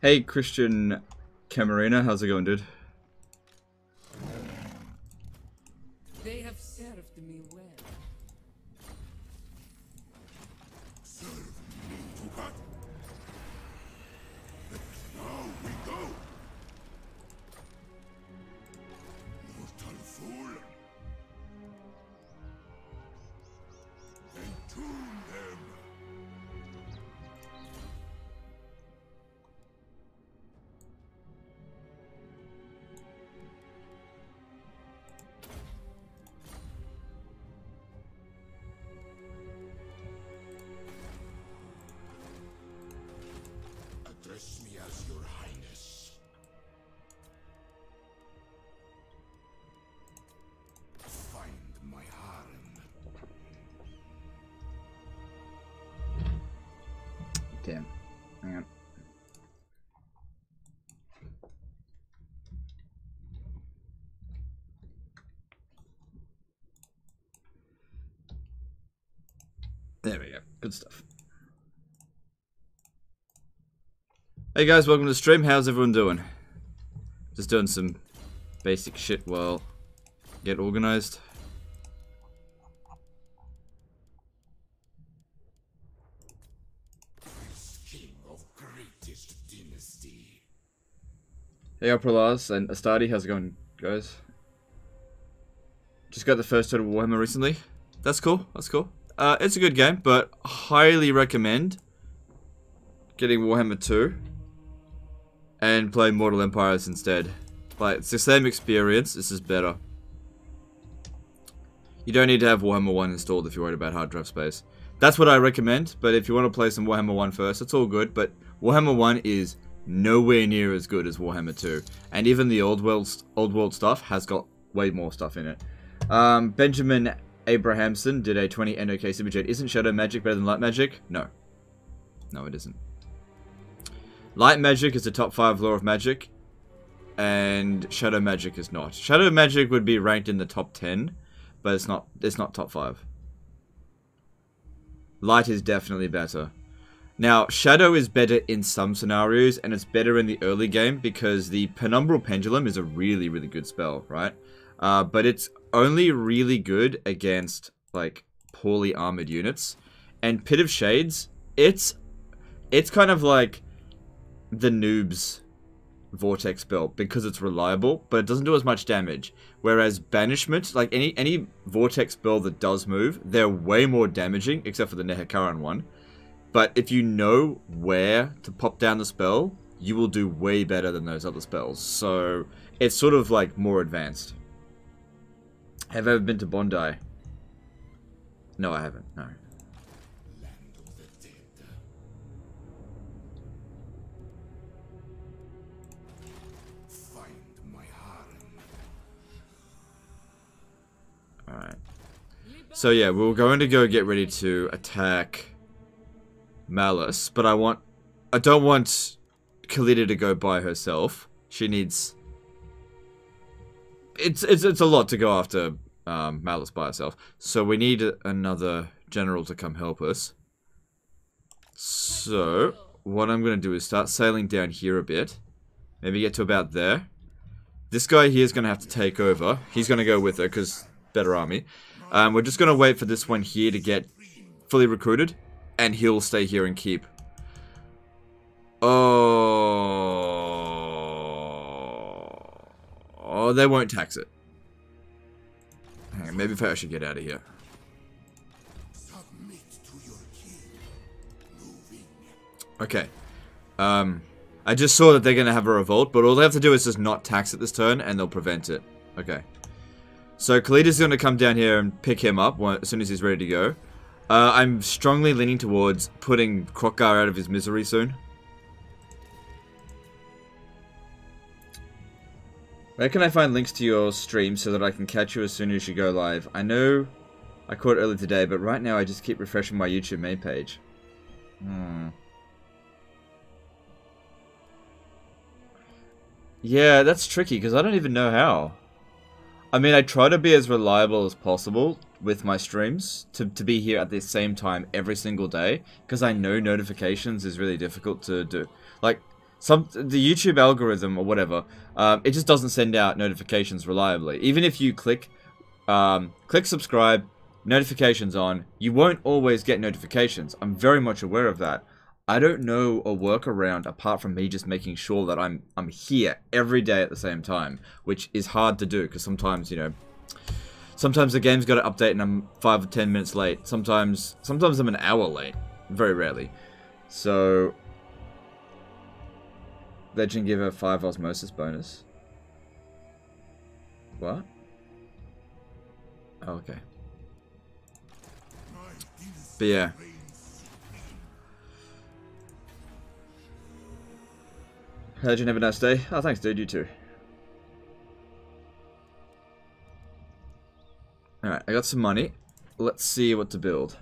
Hey, Christian Camarina, how's it going, dude? They have served me well. Serve me to God. Now we go. Mortal fool. Entomb them. Address me as your highness. Find my harem. Damn. Hang on. There we go. Good stuff. Hey guys, welcome to the stream. How's everyone doing? Just doing some basic shit while get organized. King of greatest dynasty. Hey Aprolaz and Astadi, how's it going, guys? Just got the first Total Warhammer recently. That's cool, that's cool. It's a good game, but highly recommend getting Warhammer 2 and playing Mortal Empires instead. Like, it's the same experience, this is better. You don't need to have Warhammer 1 installed if you're worried about hard drive space. That's what I recommend, but if you want to play some Warhammer 1 first, it's all good, but Warhammer 1 is nowhere near as good as Warhammer 2. And even the old world stuff has got way more stuff in it. Benjamin Abrahamson did a 20 NOK super chat. Isn't Shadow Magic better than Light Magic? No. No, it isn't. Light Magic is the top 5 law of magic, and Shadow Magic is not. Shadow Magic would be ranked in the top 10, but it's not top 5. Light is definitely better. Now, Shadow is better in some scenarios, and it's better in the early game because the Penumbral Pendulum is a really, really good spell, right? But it's only really good against, like, poorly armored units. And Pit of Shades, it's kind of like the noob's Vortex spell because it's reliable, but it doesn't do as much damage. Whereas Banishment, like any Vortex spell that does move, they're way more damaging, except for the Nehekaran one. But if you know where to pop down the spell, you will do way better than those other spells. So it's sort of like more advanced. Have I ever been to Bondi? No, I haven't. No. Land of the dead. Find my harem. Alright. So yeah, we're going to go get ready to attack Malice, but I don't want Khalida to go by herself. She needs... It's a lot to go after Malice by herself. So we need another general to come help us. So, what I'm going to do is start sailing down here a bit. Maybe get to about there. This guy here is going to have to take over. He's going to go with her because better army. We're just going to wait for this one here to get fully recruited. And he'll stay here and keep. Oh, they won't tax it. Hang on, maybe I should get out of here. Submit to your king. Moving. Okay. I just saw that they're going to have a revolt, but all they have to do is just not tax it this turn, and they'll prevent it. Okay. So Khalida's going to come down here and pick him up as soon as he's ready to go. I'm strongly leaning towards putting Krokgar out of his misery soon. Where can I find links to your stream so that I can catch you as soon as you go live? I know I caught it earlier today, but right now I just keep refreshing my YouTube main page. Yeah, that's tricky because I don't even know how. I mean, I try to be as reliable as possible with my streams to be here at the same time every single day, because I know notifications is really difficult to do. Like, the YouTube algorithm or whatever, it just doesn't send out notifications reliably. Even if you click subscribe, notifications on, you won't always get notifications. I'm very much aware of that. I don't know a workaround apart from me just making sure that I'm here every day at the same time, which is hard to do because sometimes, you know, sometimes the game's got to update and I'm 5 or 10 minutes late. Sometimes I'm an hour late. Very rarely. So, Legend give her 5 osmosis bonus. What? Oh, okay. But yeah. Legend, have a nice day. Oh, thanks, dude. You too. Alright, I got some money. Let's see what to build.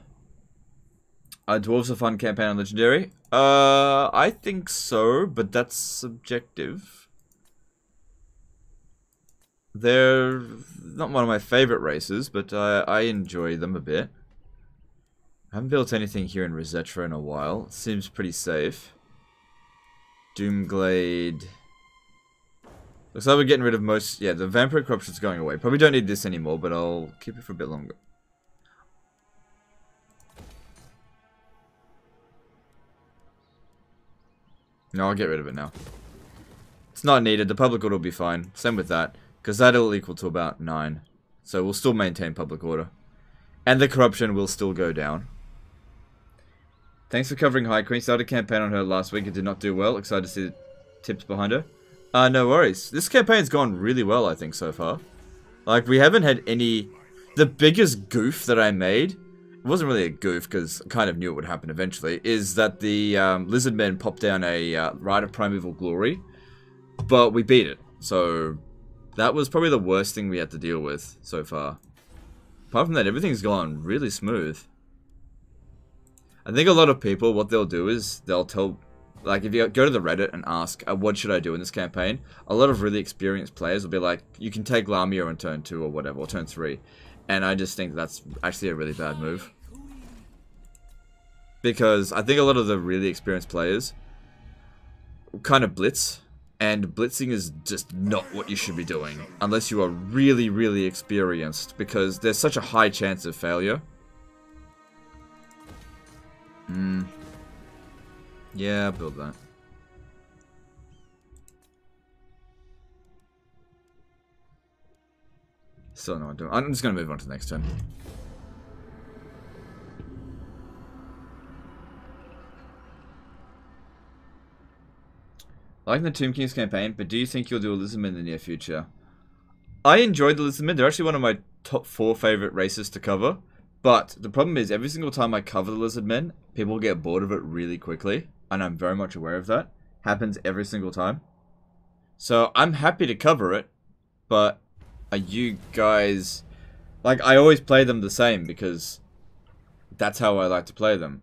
Are Dwarves a fun campaign on Legendary? I think so, but that's subjective. They're not one of my favorite races, but I enjoy them a bit. I haven't built anything here in Rosetra in a while. It seems pretty safe. Doomglade. Looks like we're getting rid of most... Yeah, the Vampire Corruption's going away. Probably don't need this anymore, but I'll keep it for a bit longer. No, I'll get rid of it now. It's not needed. The public order will be fine. Same with that. Because that'll equal to about 9. So we'll still maintain public order. And the corruption will still go down. Thanks for covering High Queen. Started a campaign on her last week. It did not do well. Excited to see the tips behind her. No worries. This campaign's gone really well, I think, so far. Like, we haven't had any... The biggest goof that I made... It wasn't really a goof, because I kind of knew it would happen eventually, is that the lizard men popped down a Rite of Primeval Glory. But we beat it. So, that was probably the worst thing we had to deal with so far. Apart from that, everything's gone really smooth. I think a lot of people, what they'll do is, they'll tell... Like, if you go to the Reddit and ask, what should I do in this campaign? A lot of really experienced players will be like, you can take Lamia on turn 2 or whatever, or turn 3. And I just think that's actually a really bad move. Because I think a lot of the really experienced players kind of blitz. And blitzing is just not what you should be doing. Unless you are really, really experienced. Because there's such a high chance of failure. Yeah, I'll build that. Still know what I'm doing. I'm just going to move on to the next turn. I like the Tomb Kings campaign, but do you think you'll do a Lizardmen in the near future? I enjoyed the Lizardmen. They're actually one of my top 4 favorite races to cover. But the problem is, every single time I cover the Lizardmen, people get bored of it really quickly. And I'm very much aware of that. Happens every single time. So, I'm happy to cover it. But, are you guys... Like, I always play them the same, because that's how I like to play them.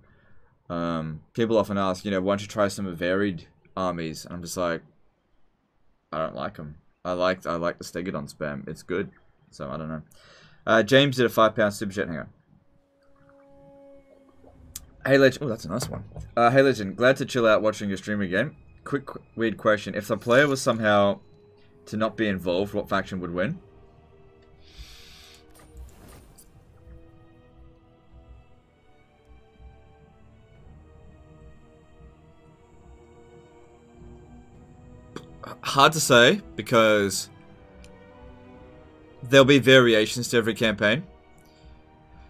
People often ask, you know, why don't you try some varied armies? And I'm just like, I don't like them. I like the Stegodon spam. It's good. So, I don't know. James did a £5 super chat. Hang on. Hey Legend, oh that's a nice one. Hey Legend, glad to chill out watching your stream again. Quick weird question. If the player was somehow to not be involved, what faction would win? Hard to say, because there'll be variations to every campaign.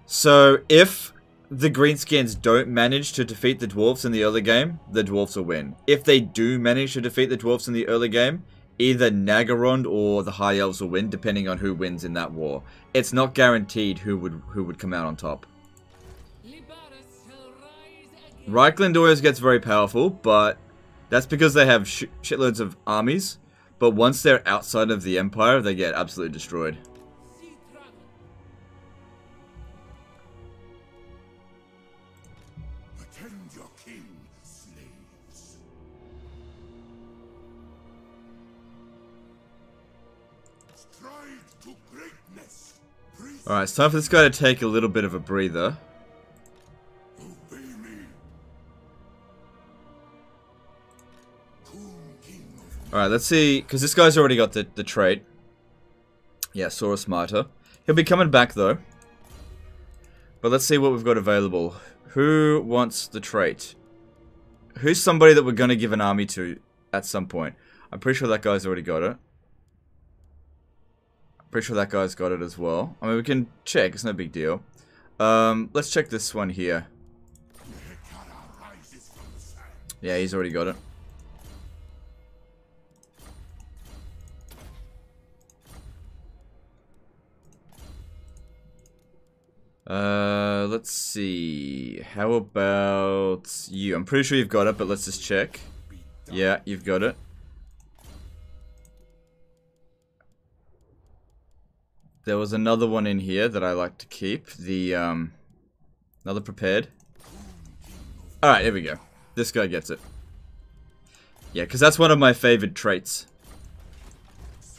So if the Greenskins don't manage to defeat the Dwarves in the early game, the Dwarves will win. If they do manage to defeat the Dwarves in the early game, either Nagarond or the High Elves will win, depending on who wins in that war. It's not guaranteed who would come out on top. Reichland always gets very powerful, but that's because they have shitloads of armies. But once they're outside of the Empire, they get absolutely destroyed. Stride to greatness. Alright, it's time for this guy to take a little bit of a breather. Obey me. Coon King of Alright, let's see, because this guy's already got the trait. Yeah, Saurus Martyr. He'll be coming back though. But let's see what we've got available. Who wants the trait? Who's somebody that we're going to give an army to at some point? I'm pretty sure that guy's already got it. Pretty sure that guy's got it as well. I mean, we can check. It's no big deal. Let's check this one here. Yeah, he's already got it. Let's see. How about you? I'm pretty sure you've got it, but let's just check. Yeah, you've got it. There was another one in here that I like to keep. The, another prepared. Alright, here we go. This guy gets it. Yeah, because that's one of my favorite traits.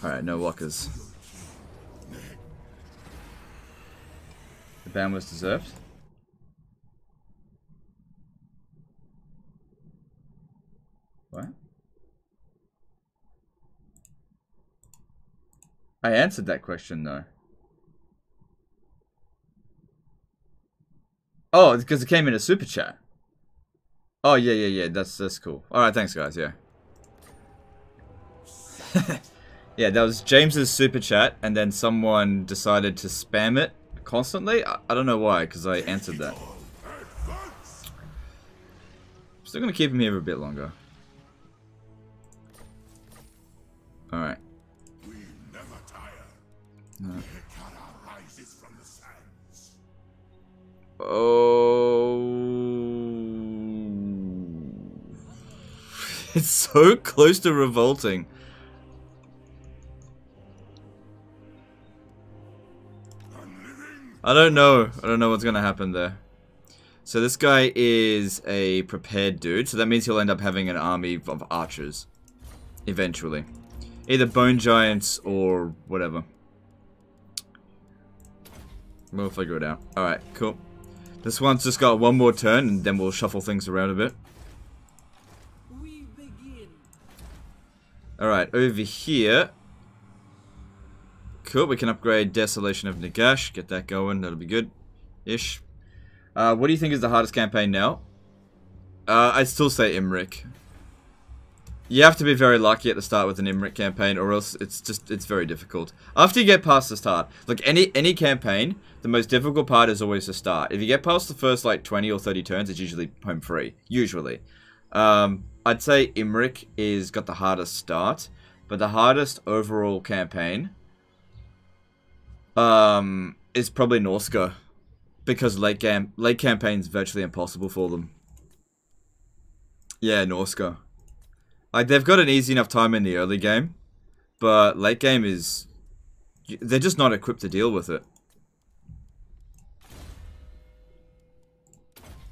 Alright, no walkers. The ban was deserved. What? I answered that question though. Oh, it's because it came in a super chat. Oh yeah. That's cool. All right, thanks guys. Yeah. Yeah, that was James's super chat, and then someone decided to spam it constantly. I don't know why, because I answered that. Still gonna keep him here for a bit longer. All right. We never tire. No. Hekara rises from the sands. Oh, it's so close to revolting. I don't know what's gonna happen there. So this guy is a prepared dude, so that means he'll end up having an army of archers eventually. Either bone giants or whatever. We'll figure it out. Alright, cool. This one's just got one more turn, and then we'll shuffle things around a bit. We begin. Alright, over here. Cool, we can upgrade Desolation of Nagash. Get that going, that'll be good-ish. What do you think is the hardest campaign now? I'd still say Imrik. You have to be very lucky at the start with an Imrik campaign, or else it's very difficult. After you get past the start, like any campaign, the most difficult part is always the start. If you get past the first like 20 or 30 turns, it's usually home free. Usually. I'd say Imrik is got the hardest start, but the hardest overall campaign is probably Norska, because late campaign's virtually impossible for them. Yeah, Norska. Like, they've got an easy enough time in the early game, but late game is... they're just not equipped to deal with it.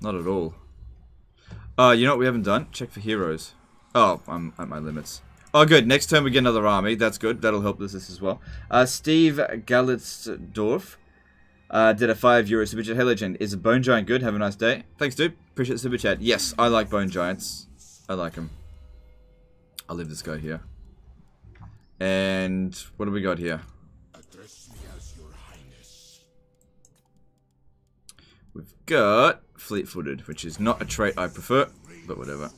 Not at all. You know what we haven't done? Check for heroes. Oh, I'm at my limits. Oh, good. Next turn we get another army. That's good. That'll help this as well. Steve Galitzdorf did a €5 super chat. Hey, legend. Is a bone giant good? Have a nice day. Thanks, dude. Appreciate the super chat. Yes, I like bone giants. I like them. I'll leave this guy here. And what do we got here? Address me as your highness. We've got fleet-footed, which is not a trait I prefer, but whatever.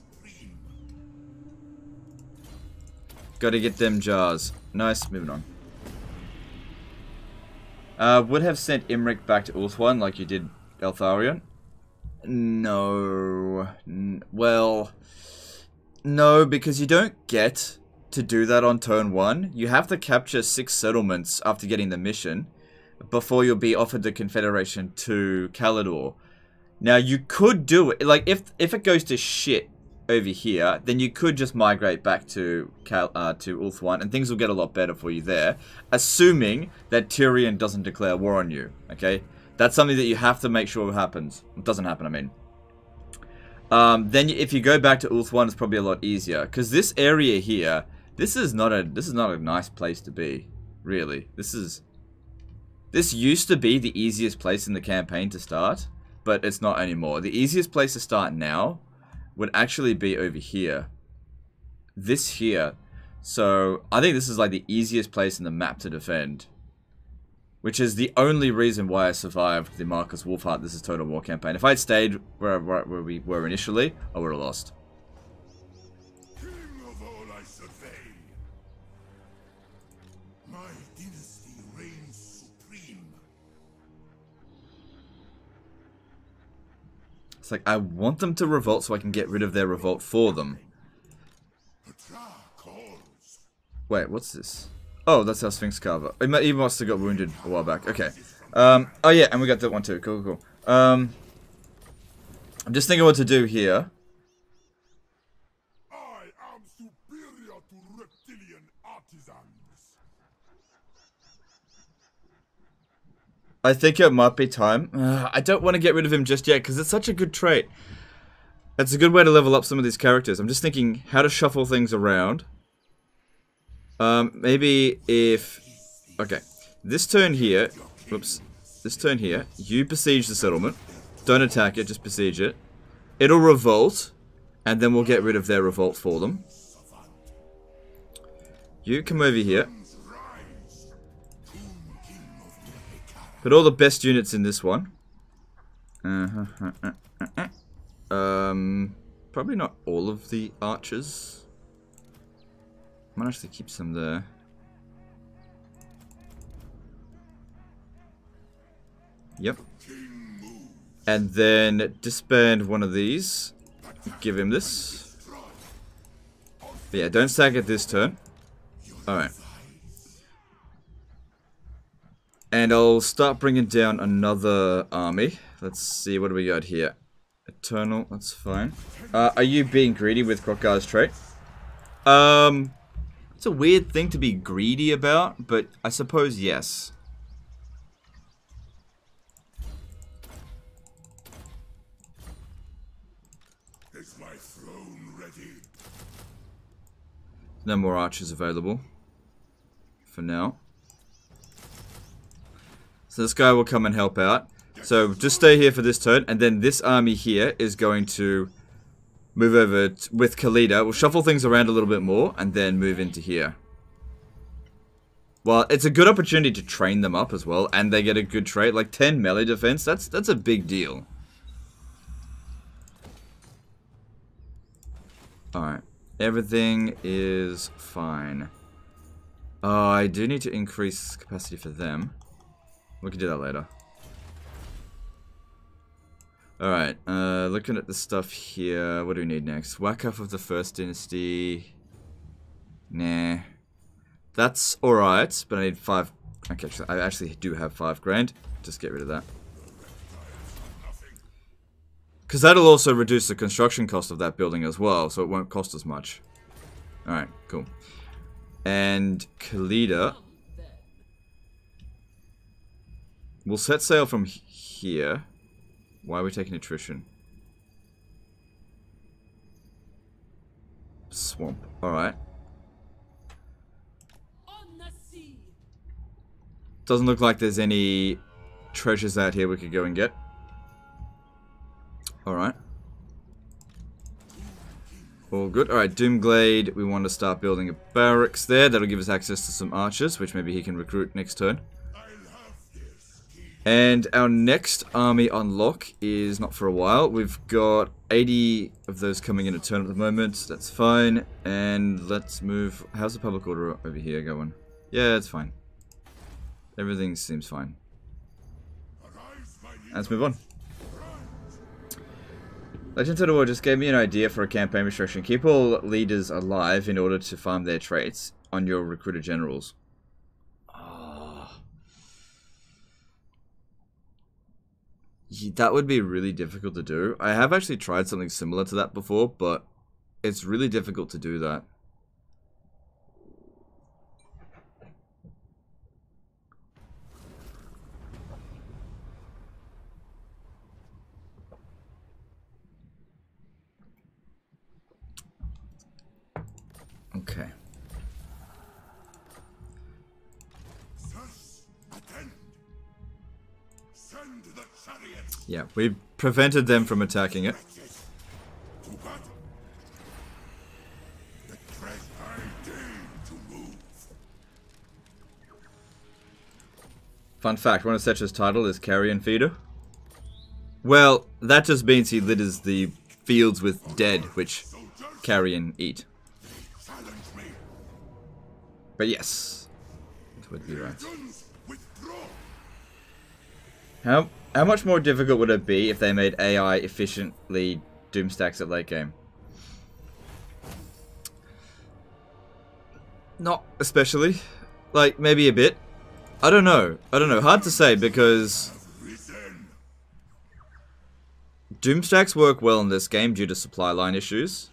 Gotta get them jars. Nice, moving on. Would have sent Imrik back to Ulthuan like you did Eltharion? No. Well... no, because you don't get to do that on turn 1. You have to capture 6 settlements after getting the mission before you'll be offered the Confederation to Khalida. Now, you could do it. Like, if it goes to shit over here, then you could just migrate back to Ulthuan, and things will get a lot better for you there, assuming that Tyrion doesn't declare war on you, okay? That's something that you have to make sure happens. It doesn't happen, I mean. Then if you go back to Ulthuan, it's probably a lot easier, because this area here, this is not a nice place to be. Really. This used to be the easiest place in the campaign to start, but it's not anymore. The easiest place to start now would actually be over here. This here. So, I think this is like the easiest place in the map to defend. Which is the only reason why I survived the Marcus Wolfheart This is Total War campaign. If I had stayed where we were initially, I would have lost. King of all I survey. My dynasty reigns supreme. It's like, I want them to revolt so I can get rid of their revolt for them. Petra calls. Wait, what's this? Oh, that's our Sphinx carver. He must have got wounded a while back. Okay. Oh yeah, and we got that one too. Cool, cool. I'm just thinking what to do here. I am superior to reptilian artisans. I think it might be time. I don't want to get rid of him just yet because it's such a good trait. It's a good way to level up some of these characters. I'm just thinking how to shuffle things around. Maybe if... Okay. This turn here... Whoops. This turn here, you besiege the settlement. Don't attack it, just besiege it. It'll revolt, and then we'll get rid of their revolt for them. You come over here. Put all the best units in this one. Probably not all of the archers. I might actually keep some there. Yep. And then disband one of these. Give him this. But yeah, don't sack it this turn. Alright. And I'll start bringing down another army. Let's see, what do we got here? Eternal, that's fine. Are you being greedy with Krokgar's trait? It's a weird thing to be greedy about, but I suppose yes. Is my throne ready? No more archers available. For now. So this guy will come and help out. So just stay here for this turn, and then this army here is going to move over with Khalida. We'll shuffle things around a little bit more, and then move into here. Well, it's a good opportunity to train them up as well, and they get a good trait. Like 10 melee defense, that's a big deal. Alright. Everything is fine. Oh, I do need to increase capacity for them. We can do that later. Alright, looking at the stuff here, what do we need next? Whack off of the First Dynasty. Nah. That's alright, but I need 5... Okay, I actually do have 5 grand. Just get rid of that. Because that'll also reduce the construction cost of that building as well, so it won't cost as much. Alright, cool. And Khalida. We'll set sail from here. Why are we taking attrition? Swamp. Alright. Doesn't look like there's any treasures out here we could go and get. Alright. All good. Alright, Doomglade. We want to start building a barracks there. That'll give us access to some archers, which maybe he can recruit next turn. And our next army unlock is not for a while. We've got 80 of those coming in a turn at the moment. That's fine. And let's move... How's the public order over here going? Yeah, it's fine. Everything seems fine. Let's move on. Legend Total War just gave me an idea for a campaign restriction. Keep all leaders alive in order to farm their traits on your recruiter generals. That would be really difficult to do. I have actually tried something similar to that before, but it's really difficult to do that. Okay. the chariot. Yeah, we prevented them from attacking it. To battle. The tread I deign to move. Fun fact, one of Setcher's title is Carrion Feeder. Well, that just means he litters the fields with dead, which carrion eat. Challenge me. But yes, that would be right. Guns withdraw. How much more difficult would it be if they made AI efficiently doom stacks at late game? Not especially. Like, maybe a bit. I don't know. Hard to say because Risen. doom stacks work well in this game due to supply line issues.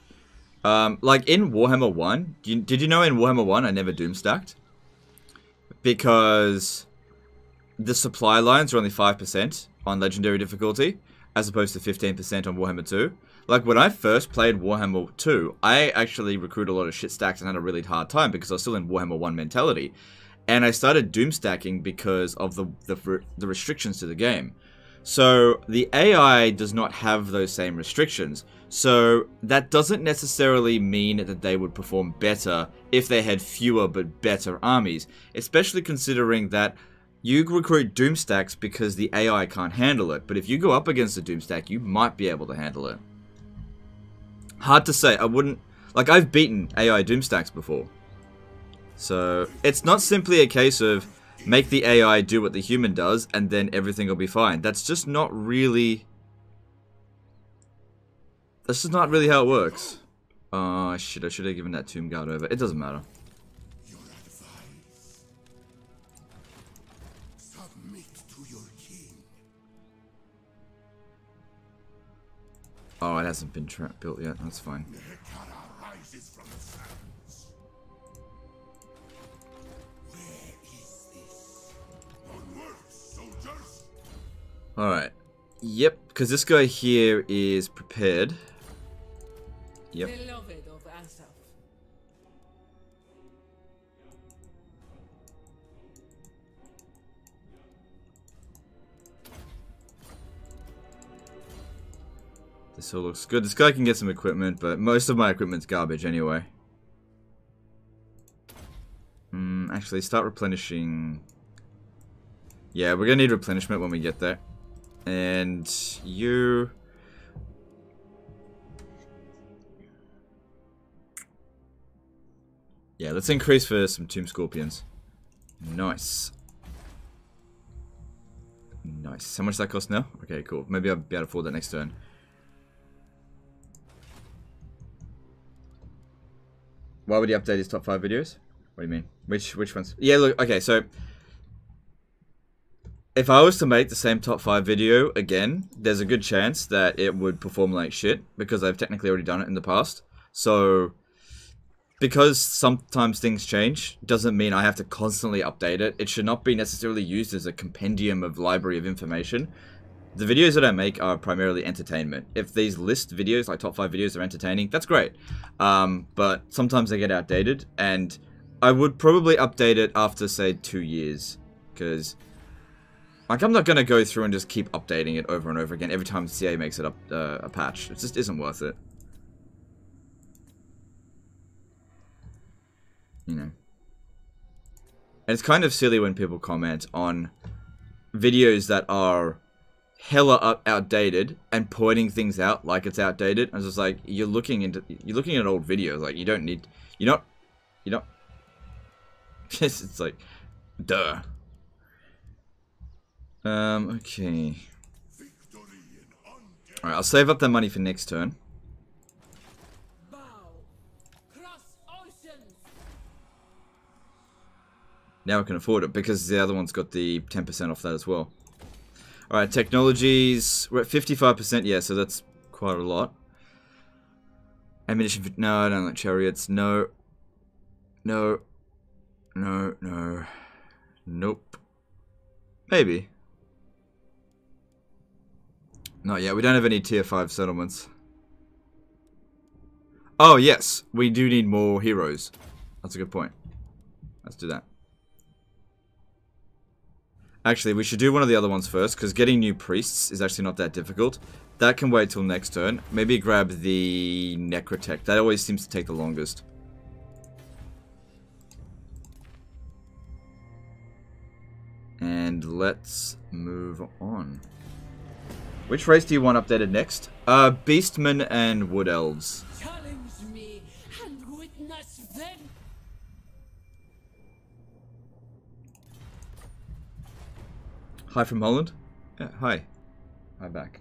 Like in Warhammer 1, did you know in Warhammer 1 I never doom stacked? Because the supply lines are only 5% on legendary difficulty, as opposed to 15% on Warhammer 2. Like when I first played Warhammer 2, I actually recruited a lot of shit stacks and had a really hard time because I was still in Warhammer 1 mentality. And I started doom stacking because of the restrictions to the game. So the AI does not have those same restrictions. So that doesn't necessarily mean that they would perform better if they had fewer but better armies. Especially considering that you recruit doom stacks because the AI can't handle it. But if you go up against a doom stack, you might be able to handle it. Hard to say. I wouldn't... Like, I've beaten AI doom stacks before. So it's not simply a case of make the AI do what the human does and then everything will be fine. That's just not really... That's just not really how it works. Oh, shit. I should have given that Tomb Guard over. It doesn't matter. Your advice. Submit to your king. Oh, it hasn't been built yet. That's fine. Hekara rises from the sands. Where is this? Onwards, soldiers. Alright. Yep, because this guy here is prepared. Yep. Beloved of Asaph. This all looks good. This guy can get some equipment, but most of my equipment's garbage anyway. Actually, start replenishing. Yeah, we're gonna need replenishment when we get there. And you... Yeah, let's increase for some Tomb Scorpions. Nice. Nice. How much does that cost now? Okay, cool. Maybe I'll be able to afford that next turn. Why would he update his top 5 videos? What do you mean? Which ones? Yeah, look, okay, so... If I was to make the same top 5 video again, there's a good chance that it would perform like shit, because I've technically already done it in the past. So... Because sometimes things change, doesn't mean I have to constantly update it. It should not be necessarily used as a compendium of library of information. The videos that I make are primarily entertainment. If these list videos, like top 5 videos, are entertaining, that's great. But sometimes they get outdated, and I would probably update it after, say, 2 years. Because, like, I'm not going to go through and just keep updating it over and over again every time CA makes it up a patch. It just isn't worth it. You know. And it's kind of silly when people comment on videos that are hella outdated and pointing things out like it's outdated. And it's just like, you're looking at old videos, like you don't need, you're not it's like, duh. Okay. Alright, I'll save up that money for next turn. Bow. Cross oceans. Now I can afford it because the other one's got the 10% off that as well. Alright, technologies. We're at 55%. Yeah, so that's quite a lot. Ammunition. No, I don't like chariots. No. No. No, no. Nope. Maybe. Not yet. We don't have any tier 5 settlements. Oh, yes. We do need more heroes. That's a good point. Let's do that. Actually, we should do one of the other ones first, because getting new priests is actually not that difficult. That can wait till next turn. Maybe grab the Necrotech. That always seems to take the longest. And let's move on. Which race do you want updated next? Beastmen and Wood Elves. Challenge me and witness them. Hi from Holland. Yeah, hi. Hi back.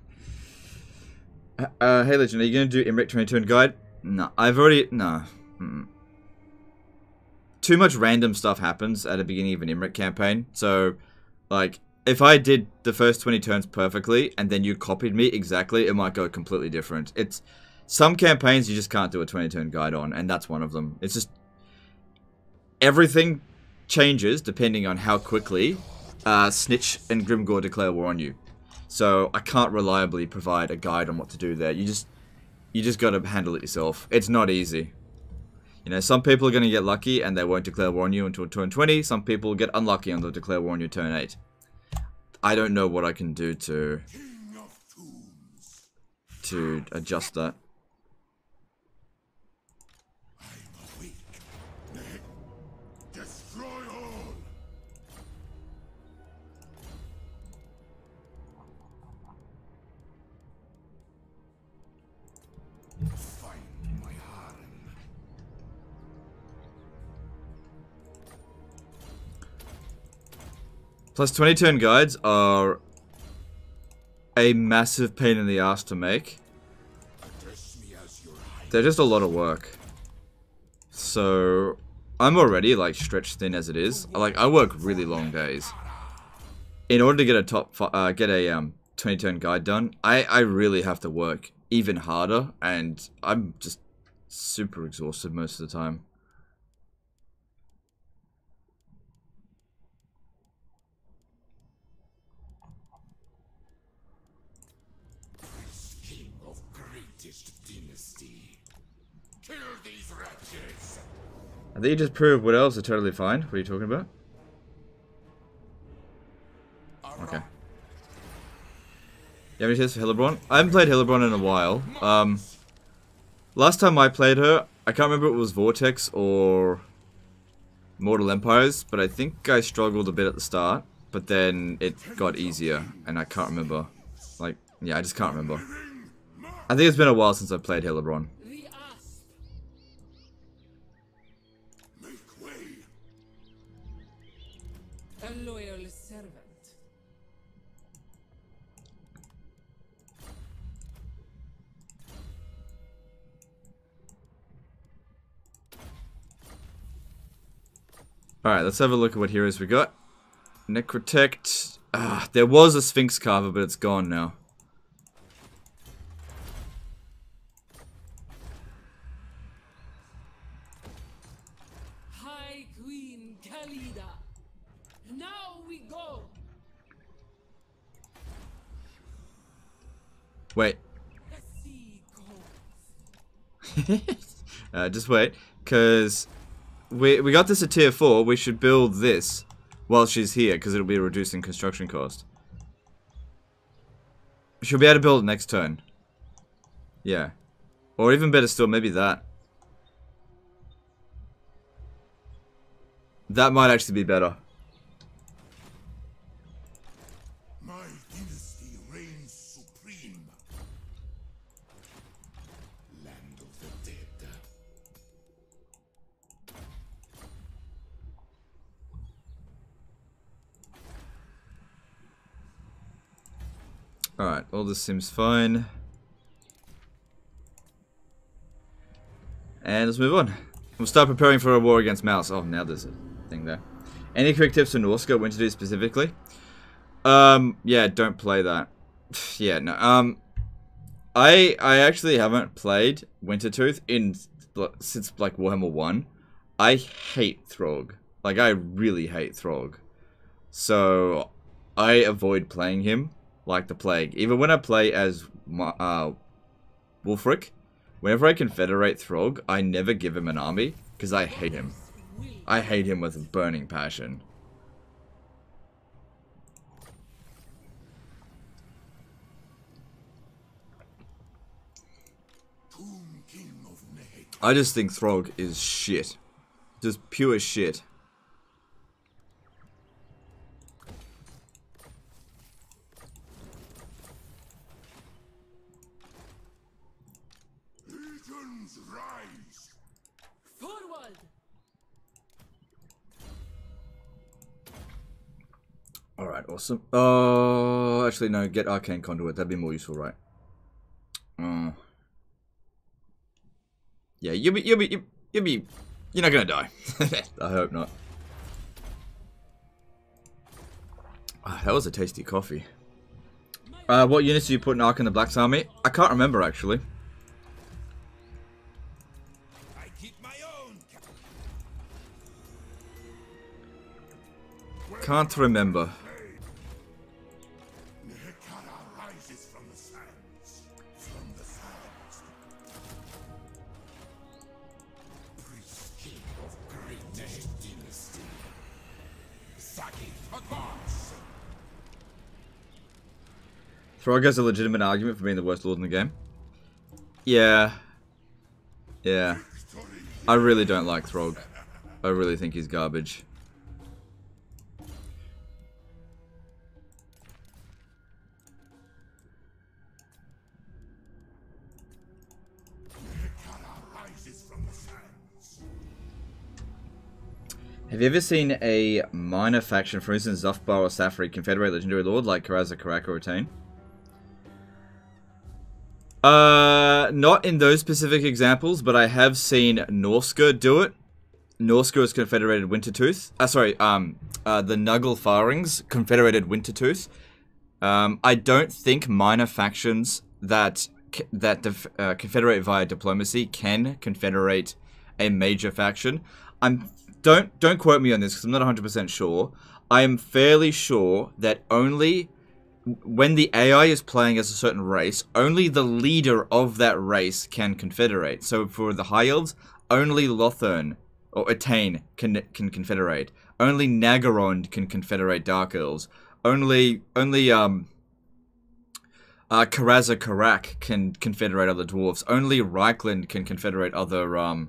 Hey Legend, are you going to do Imric 20 turn guide? No, I've already... No. Too much random stuff happens at the beginning of an Imric campaign. So, like, if I did the first 20 turns perfectly and then you copied me exactly, it might go completely different. It's... Some campaigns you just can't do a 20 turn guide on, and that's one of them. It's just... Everything changes depending on how quickly Snitch and Grimgore declare war on you. So I can't reliably provide a guide on what to do there. You just got to handle it yourself. It's not easy. You know, some people are going to get lucky and they won't declare war on you until turn 20. Some people get unlucky and they'll declare war on you turn 8. I don't know what I can do to adjust that. Plus 20 turn guides are a massive pain in the ass to make. They're just a lot of work. So I'm already like stretched thin as it is. Like I work really long days. In order to get a 20 turn guide done, I really have to work even harder, and I'm just super exhausted most of the time. I think you just proved Wood Elves are totally fine. What are you talking about? Okay. You have any tips for Hillebron? I haven't played Hillebron in a while. Last time I played her, I can't remember if it was Vortex or Mortal Empires, but I think I struggled a bit at the start, but then it got easier, and I can't remember. Like, yeah, I just can't remember. I think it's been a while since I played Hillebron. A loyal servant. Alright, let's have a look at what heroes we got. Necrotect. There was a Sphinx Carver, but it's gone now. High Queen Khalida. Now we go. Wait. The sea calls. Just wait, because we got this at tier 4. We should build this while she's here, because it'll be reducing construction cost. She'll be able to build it next turn. Yeah. Or even better still, maybe that. That might actually be better. My dynasty reigns supreme. Land of the dead. Alright, all this seems fine. And let's move on. We'll start preparing for a war against Mouse. Oh, now there's a thing there. Any quick tips for Norska, when to do specifically? Yeah, don't play that. Yeah, no. I actually haven't played Wintertooth since like Warhammer 1. I hate Throg. Like, I really hate Throg. So, I avoid playing him like the plague. Even when I play as Wulfric, whenever I confederate Throg, I never give him an army, because I hate him. I hate him with a burning passion. I just think Throg is shit. Just pure shit. Legions rise. Forward. Alright, awesome. Oh, actually no, get Arcane Conduit. That'd be more useful, right? Yeah, you're not gonna die. I hope not. Ah, that was a tasty coffee. What units do you put in Ark in the Black's Army? I can't remember, actually. I keep my own. Can't remember. Nekara rises from the sands. From the sands. Priest king of great dynasty. Saki advance. Throg has a legitimate argument for being the worst lord in the game. Yeah. Yeah. I really don't like Throg. I really think he's garbage. Have you ever seen a minor faction, for instance Zufbar or Safri, Confederate Legendary Lord like Karaza, Karak, or Attain? Not in those specific examples, but I have seen Norska do it. Norska is Confederated Wintertooth. The Nuggle Farings, Confederated Wintertooth. I don't think minor factions that confederate via diplomacy can confederate a major faction. Don't quote me on this because I'm not 100% sure. I am fairly sure that only when the AI is playing as a certain race, only the leader of that race can confederate. So for the High Elves, only Lothern or Attain can confederate. Only Nagarond can confederate Dark Elves. Only Karaza Karak can confederate other dwarves. Only Reichland can confederate other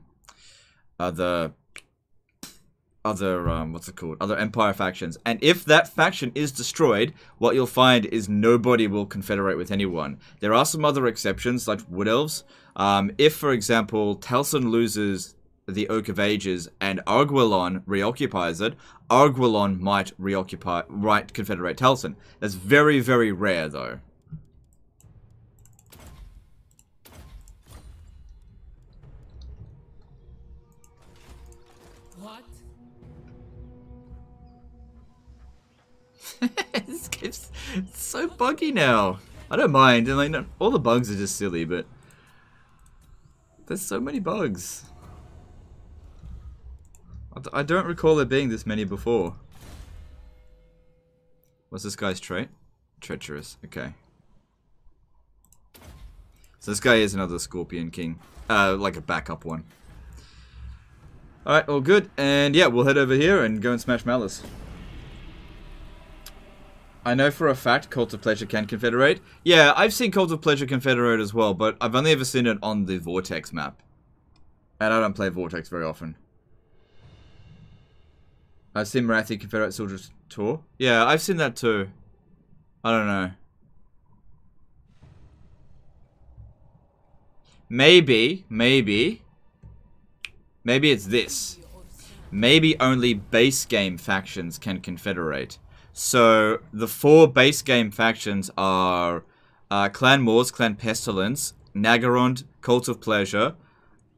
empire factions. And if that faction is destroyed, what you'll find is nobody will confederate with anyone. There are some other exceptions, like Wood Elves. If, for example, Talson loses the Oak of Ages and Arguelon reoccupies it, Arguelon might confederate Talson. That's very, very rare, though. What? This game's so buggy now. I don't mind, and like all the bugs are just silly, but there's so many bugs. I don't recall there being this many before. What's this guy's trait? Treacherous. Okay. So this guy is another Scorpion King, like a backup one. All right, all good, and yeah, we'll head over here and go and smash Malice. I know for a fact Cult of Pleasure can confederate. Yeah, I've seen Cult of Pleasure confederate as well, but I've only ever seen it on the Vortex map. And I don't play Vortex very often. I've seen Marathi confederate Soldiers Tour. Yeah, I've seen that too. I don't know. Maybe it's this. Maybe only base game factions can confederate. So, the 4 base game factions are Clan Moors, Clan Pestilence, Nagarond, Cult of Pleasure,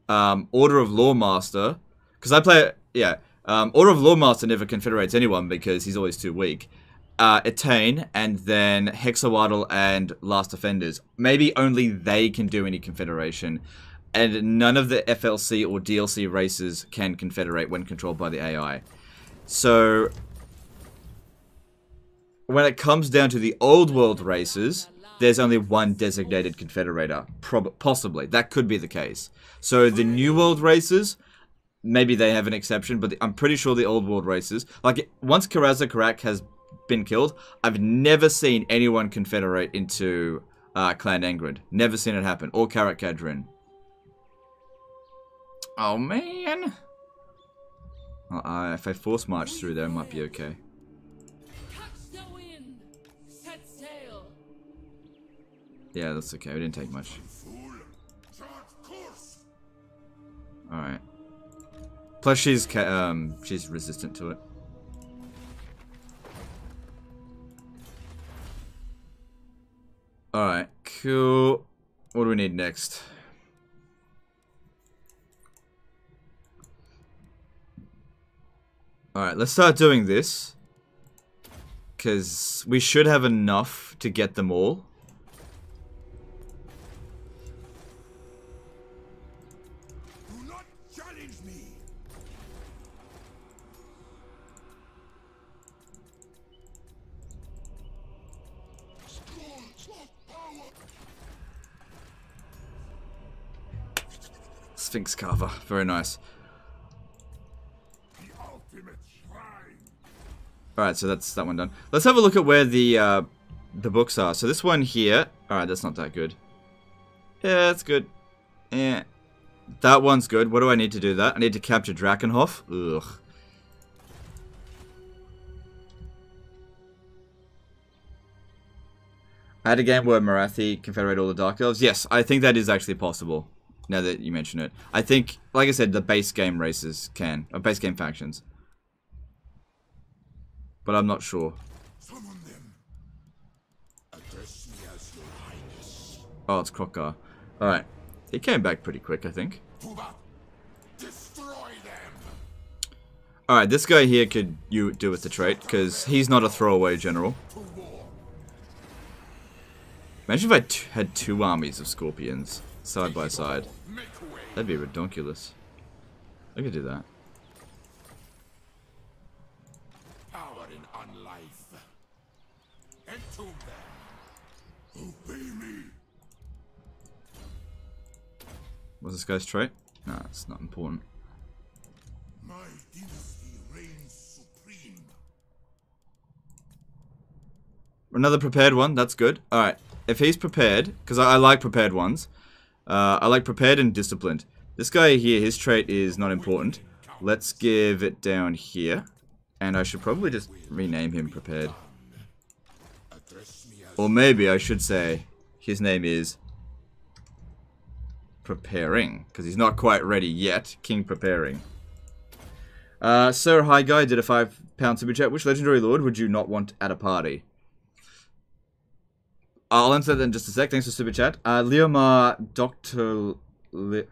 Order of Lawmaster. Because I play, Order of Lawmaster never confederates anyone because he's always too weak. Attain, and then Hexawaddle and Last Offenders. Maybe only they can do any confederation. And none of the FLC or DLC races can confederate when controlled by the AI. So, when it comes down to the old world races, there's only one designated confederator. Possibly. That could be the case. So the new world races, maybe they have an exception, but I'm pretty sure the old world races, like once Karaza Karak has been killed, I've never seen anyone confederate into Clan Engrid. Never seen it happen. Or Karak Kadrin. Oh, man. Well, if I force march through there, it might be okay. Catch the wind. Set sail. Yeah, that's okay. We didn't take much. Fool! Chart course! Alright. Plus, she's resistant to it. Alright, cool. What do we need next? Alright, let's start doing this. Because we should have enough to get them all. Do not challenge me! Scrolls of power! Sphinx carver, very nice. The ultimate shrine! Alright, so that's that one done. Let's have a look at where the books are. So this one here, alright, that's not that good. Yeah, that's good. Yeah. That one's good. What do I need to do that? I need to capture Drakenhof. Ugh. I had a game where Marathi confederate all the Dark Elves. Yes, I think that is actually possible. Now that you mention it. I think, like I said, the base game races can. Or base game factions. But I'm not sure. Summon them! Address me as your highness. Oh, it's Krokar. Alright. He came back pretty quick, I think. Puba! Destroy them! Alright, this guy here could you do with the trait, because he's not a throwaway general. To war! Imagine if I had two armies of scorpions, side by side. Make way! That'd be ridiculous. I could do that. Power in unlife. Entomb them! Obey me! What's this guy's trait? Nah, it's not important. My dynasty reigns supreme. Another prepared one, that's good. Alright, if he's prepared, because I like prepared ones. I like prepared and disciplined. This guy here, his trait is not important. Let's give it down here. And I should probably just rename him prepared. Address me as Or maybe I should say his name is Preparing. Because he's not quite ready yet. King Preparing. Sir Hi Guy did a £5 super chat. Which legendary lord would you not want at a party? I'll answer that in just a sec. Thanks for super chat. Leomar Dr. Lero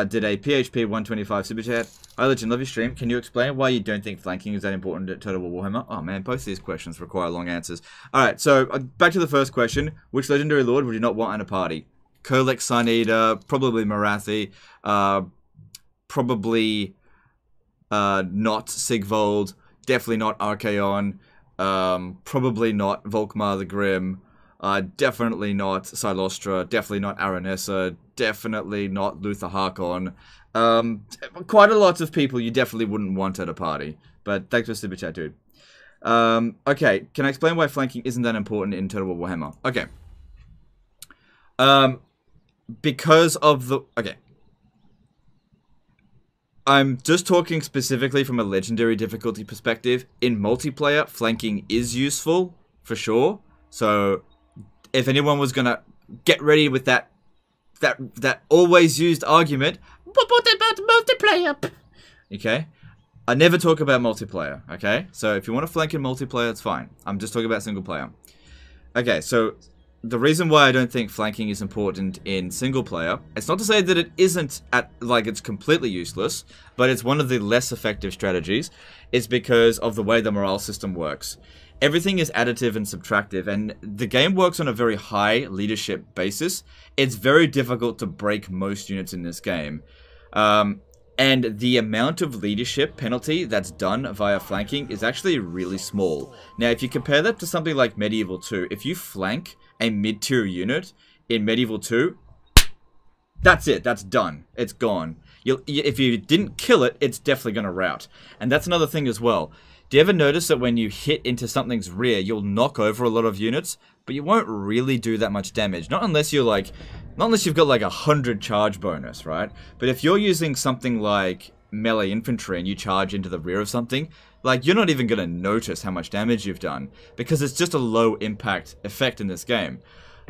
did a PHP 125 super chat. Hi Legend, love your stream. Can you explain why you don't think flanking is that important at Total War Warhammer? Oh man, both these questions require long answers. Alright, so back to the first question. Which legendary lord would you not want at a party? Kolek, Sun Eater, probably Marathi, probably not Sigvold, definitely not Archaon, probably not Volkmar the Grim, definitely not Silostra, definitely not Aranessa, definitely not Luther Harkon. Quite a lot of people you definitely wouldn't want at a party. But thanks for super chat, dude. Okay, can I explain why flanking isn't that important in Total War Warhammer? Okay. Because of the... Okay. I'm just talking specifically from a legendary difficulty perspective. In multiplayer, flanking is useful, for sure. So, if anyone was gonna get ready with that always used argument, what about multiplayer? Okay? I never talk about multiplayer, okay? So, if you want to flank in multiplayer, it's fine. I'm just talking about single player. Okay, so... The reason why I don't think flanking is important in single player, it's not to say that it isn't it's completely useless, but it's one of the less effective strategies, is because of the way the morale system works. Everything is additive and subtractive, and the game works on a very high leadership basis. It's very difficult to break most units in this game. And the amount of leadership penalty that's done via flanking is actually really small. Now, if you compare that to something like Medieval 2, if you flank a mid-tier unit in Medieval 2, that's it. That's done. It's gone. If you didn't kill it, it's definitely going to rout. And that's another thing as well. Do you ever notice that when you hit into something's rear, you'll knock over a lot of units, but you won't really do that much damage? Not unless you're like, not unless you've got like 100 charge bonus, right? But if you're using something like melee infantry and you charge into the rear of something, like, you're not even going to notice how much damage you've done, because it's just a low impact effect in this game.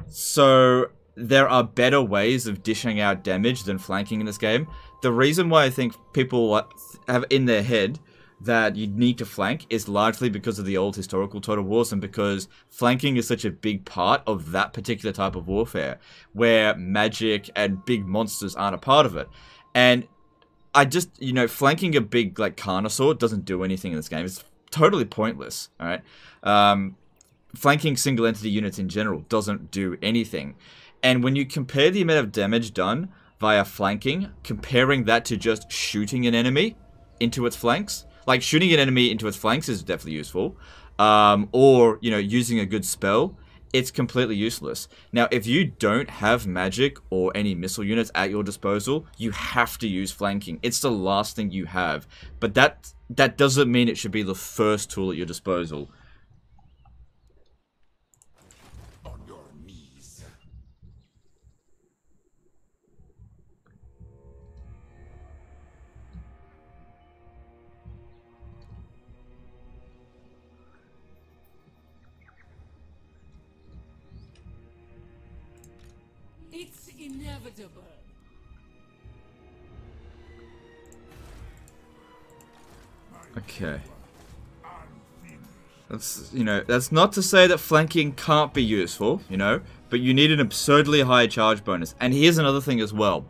So there are better ways of dishing out damage than flanking in this game. The reason why I think people have in their head that you need to flank is largely because of the old historical Total Wars, and because flanking is such a big part of that particular type of warfare, where magic and big monsters aren't a part of it. And I just, you know, flanking a big, like, Carnosaur doesn't do anything in this game. It's totally pointless, alright? Flanking single entity units in general doesn't do anything. And when you compare the amount of damage done via flanking, comparing that to just shooting an enemy into its flanks, like, shooting an enemy into its flanks is definitely useful, or, you know, using a good spell, it's completely useless. Now, if you don't have magic or any missile units at your disposal, you have to use flanking. It's the last thing you have. But that doesn't mean it should be the first tool at your disposal. On your knees. It's inevitable. Okay. That's, you know, that's not to say that flanking can't be useful, you know, but you need an absurdly high charge bonus. And here's another thing as well.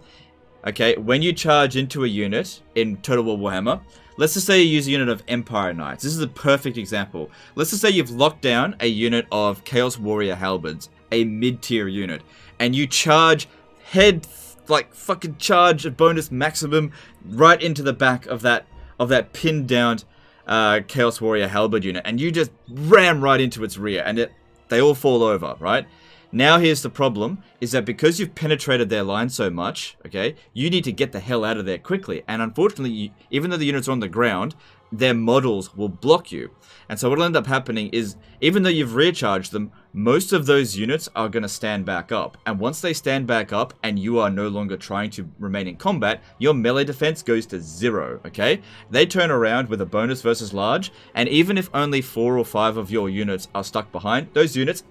Okay, when you charge into a unit in Total War Warhammer, let's just say you use a unit of Empire Knights. This is a perfect example. Let's just say you've locked down a unit of Chaos Warrior Halberds, a mid-tier unit, and you charge head, like, fucking charge at bonus maximum right into the back of that pinned down Chaos Warrior Halberd unit, and you just ram right into its rear, and they all fall over, right? Now here's the problem, is that because you've penetrated their line so much, okay, you need to get the hell out of there quickly, and unfortunately, even though the units are on the ground, their models will block you. And so what'll end up happening is, even though you've rear charged them, most of those units are going to stand back up. And once they stand back up and you are no longer trying to remain in combat, your melee defense goes to 0, okay? They turn around with a bonus versus large, and even if only 4 or 5 of your units are stuck behind, those units,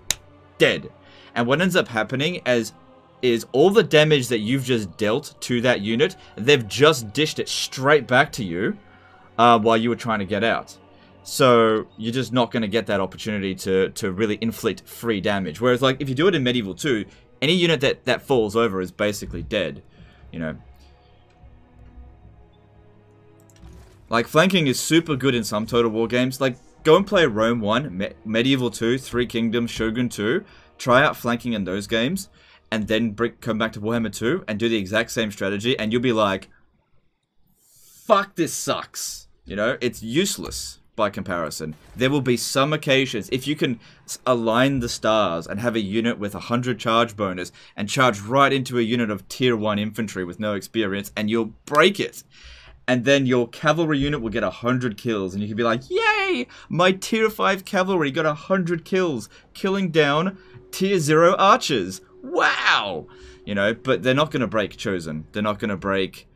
dead. And what ends up happening is all the damage that you've just dealt to that unit, they've just dished it straight back to you while you were trying to get out. So you're just not going to get that opportunity to really inflict free damage. Whereas, like, if you do it in Medieval 2, any unit that falls over is basically dead, you know. Like, flanking is super good in some Total War games. Like, go and play Rome 1, Medieval 2, Three Kingdoms, Shogun 2. Try out flanking in those games, and then come back to Warhammer 2 and do the exact same strategy, and you'll be like, fuck, this sucks. You know, it's useless by comparison. There will be some occasions, if you can align the stars and have a unit with 100 charge bonus and charge right into a unit of tier 1 infantry with no experience, and you'll break it. And then your cavalry unit will get 100 kills, and you can be like, yay! My tier 5 cavalry got 100 kills, killing down tier 0 archers. Wow! You know, but they're not going to break Chosen. They're not going to break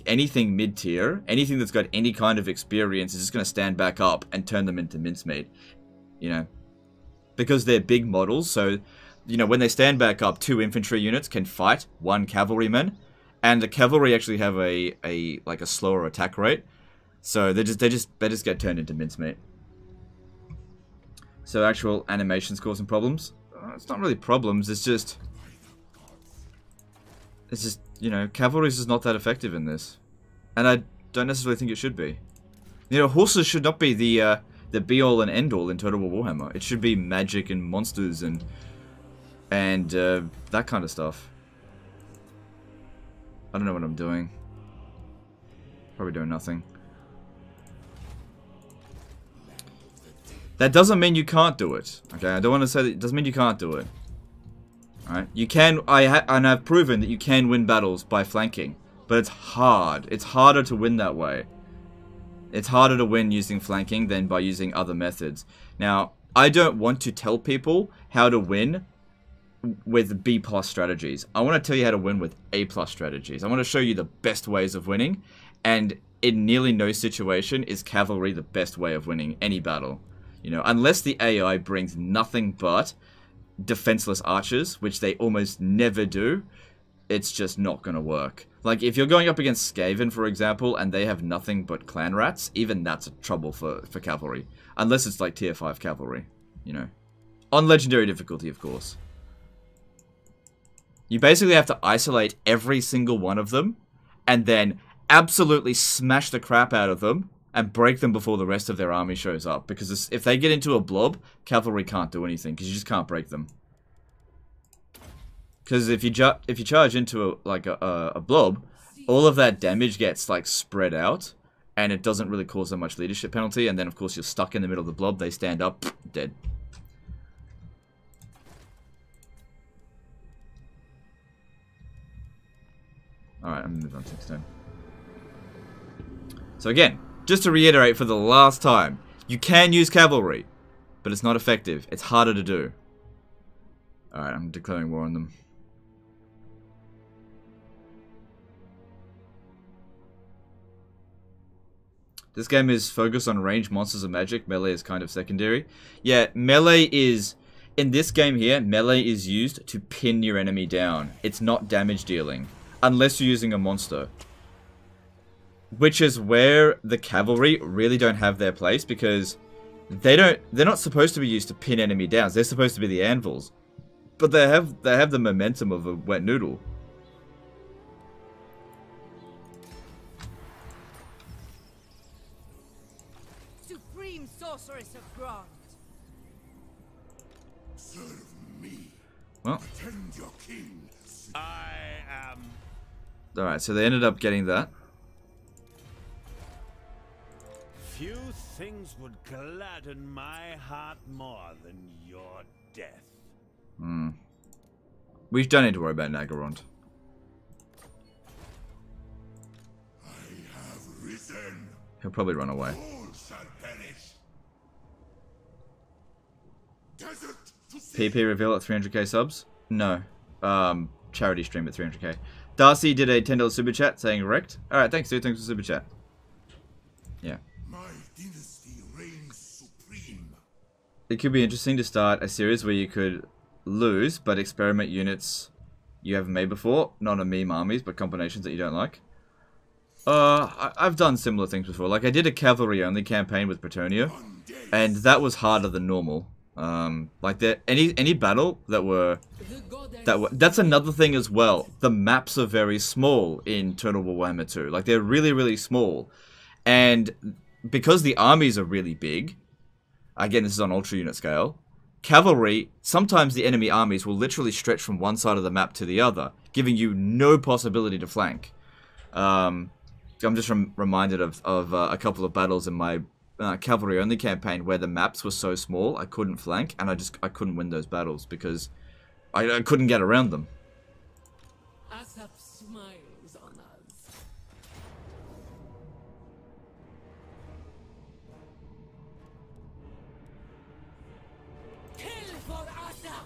anything mid-tier. Anything that's got any kind of experience is just going to stand back up and turn them into mincemeat. You know, because they're big models, so, you know, when they stand back up, 2 infantry units can fight 1 cavalryman, and the cavalry actually have a slower attack rate, so they just get turned into mincemeat. So actual animations cause some problems. It's not really problems. It's just, you know, cavalry is just not that effective in this, and I don't necessarily think it should be. You know, horses should not be the be-all and end-all in Total War Warhammer. It should be magic and monsters and that kind of stuff. I don't know what I'm doing. Probably doing nothing. That doesn't mean you can't do it. Okay, I don't want to say that it doesn't mean you can't do it. Alright, you can. And I've proven that you can win battles by flanking, but it's hard. It's harder to win that way. It's harder to win using flanking than by using other methods. Now, I don't want to tell people how to win with B+ strategies. I want to tell you how to win with A+ strategies. I want to show you the best ways of winning, and in nearly no situation is cavalry the best way of winning any battle. You know, unless the AI brings nothing but defenseless archers, which they almost never do, it's just not going to work. Like, if you're going up against Skaven, for example, and they have nothing but clan rats, even that's a trouble for cavalry. Unless it's like tier 5 cavalry, you know. On legendary difficulty, of course. You basically have to isolate every single one of them, and then absolutely smash the crap out of them, and break them before the rest of their army shows up. Because if they get into a blob, cavalry can't do anything, because you just can't break them. Because if you charge into a blob, all of that damage gets like spread out, and it doesn't really cause that much leadership penalty. And then of course you're stuck in the middle of the blob. They stand up, dead. All right, I'm gonna move on to next turn. So again, just to reiterate for the last time, you can use cavalry, but it's not effective. It's harder to do. All right, I'm declaring war on them. This game is focused on ranged monsters and magic. Melee is kind of secondary. Yeah, melee is... In this game here, melee is used to pin your enemy down. It's not damage dealing. Unless you're using a monster. Which is where the cavalry really don't have their place, because they're not supposed to be used to pin enemy down. They're supposed to be the anvils. But they have the momentum of a wet noodle. Sorceress of Grant. Serve me. Well. Attend your king. I am. Alright, so they ended up getting that. Few things would gladden my heart more than your death. We don't need to worry about Nagarond. I have risen. He'll probably run away. All shall perish. Desert to PP reveal at 300k subs? No. Charity stream at 300k. Darcy did a $10 super chat saying wrecked. Alright, thanks dude. Thanks for super chat. Yeah. my dynasty reigns supreme. It could be interesting to start a series where you could lose, but experiment units you haven't made before. Not on meme armies, but combinations that you don't like. I've done similar things before. Like, I did a cavalry-only campaign with Bretonnia, and that was harder than normal. Like, any battle that's another thing as well. The maps are very small in Total War Warhammer 2. Like, they're really, really small. And because the armies are really big, again, this is on ultra unit scale, cavalry, sometimes the enemy armies will literally stretch from one side of the map to the other, giving you no possibility to flank. I'm just reminded of a couple of battles in my cavalry-only campaign where the maps were so small I couldn't flank, and I couldn't win those battles because I couldn't get around them. Asap smiles on us. Kill for Asap!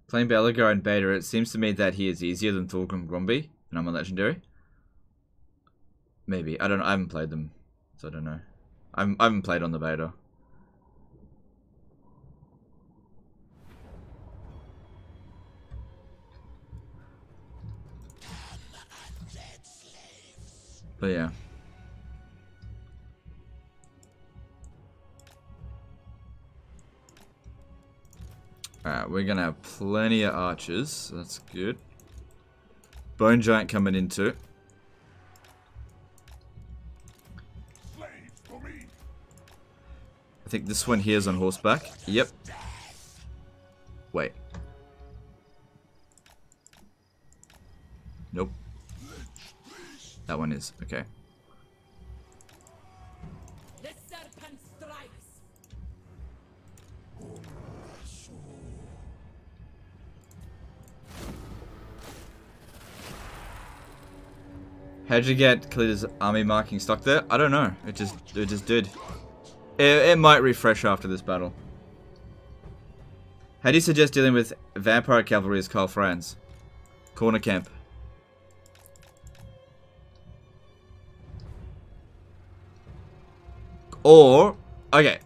Playing Belagar and Beta, it seems to me that he is easier than Thorgrim Gromby, and I'm a legendary. Maybe. I haven't played them, so I don't know. I haven't played on the beta. But yeah. Alright, we're gonna have plenty of archers, so that's good. Bone Giant coming in too. Slaves for me. I think this one here is on horseback. Yep. Wait. Nope. That one is. Okay. The serpent strikes. How'd you get Khalida's army marking stuck there? I don't know. It just did. It might refresh after this battle. How do you suggest dealing with vampire cavalry as Carl Franz? Corner camp. Or, okay.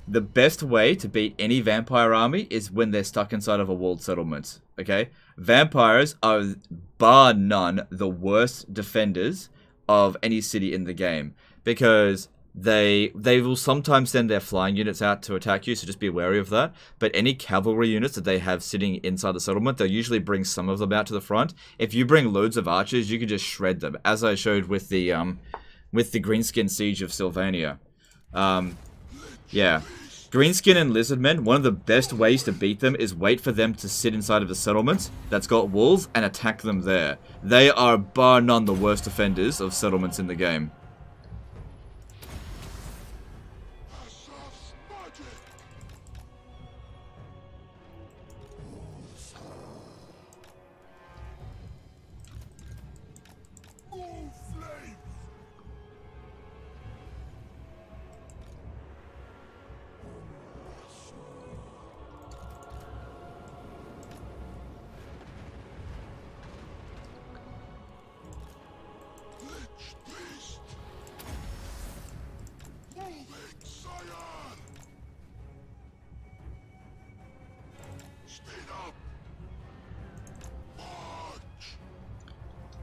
The best way to beat any vampire army is when they're stuck inside of a walled settlement. Okay? Vampires are, bar none, the worst defenders of any city in the game. Because they will sometimes send their flying units out to attack you, so just be wary of that. But any cavalry units that they have sitting inside the settlement, they'll usually bring some of them out to the front. If you bring loads of archers, you can just shred them, as I showed with the Greenskin Siege of Sylvania. Yeah. Greenskin and Lizardmen, one of the best ways to beat them is wait for them to sit inside of a settlement that's got walls and attack them there. They are bar none the worst offenders of settlements in the game.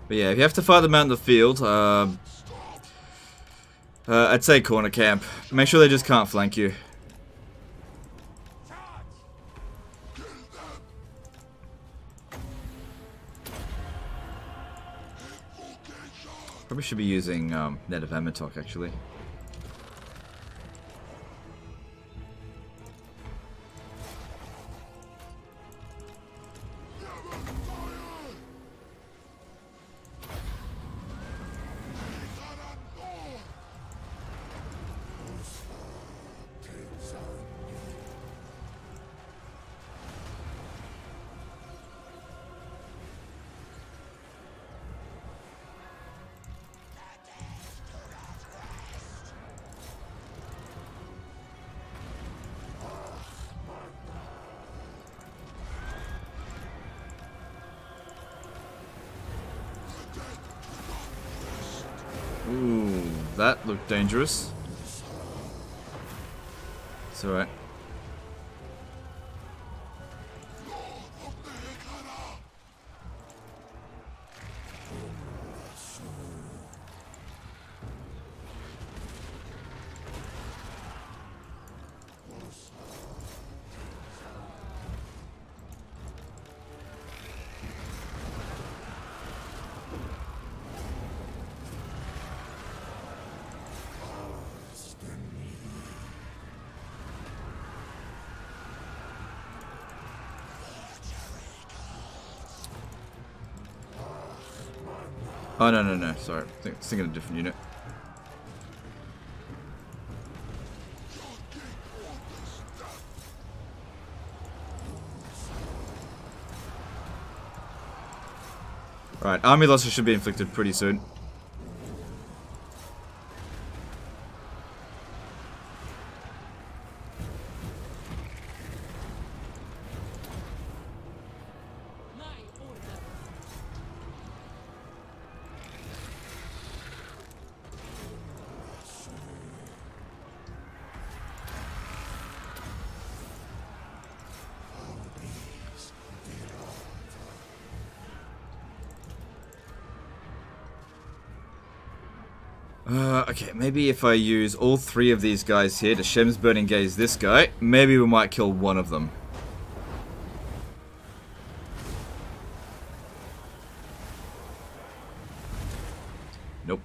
But yeah, if you have to fight them out in the field, I'd say corner camp. Make sure they just can't flank you. Probably should be using Net of Amatok, actually. Ooh, that looked dangerous. It's alright. Oh, no, sorry. I was thinking of a different unit. Right, army losses should be inflicted pretty soon. Okay, maybe if I use all three of these guys here to Shem's Burning Gaze this guy, maybe we might kill one of them. Nope.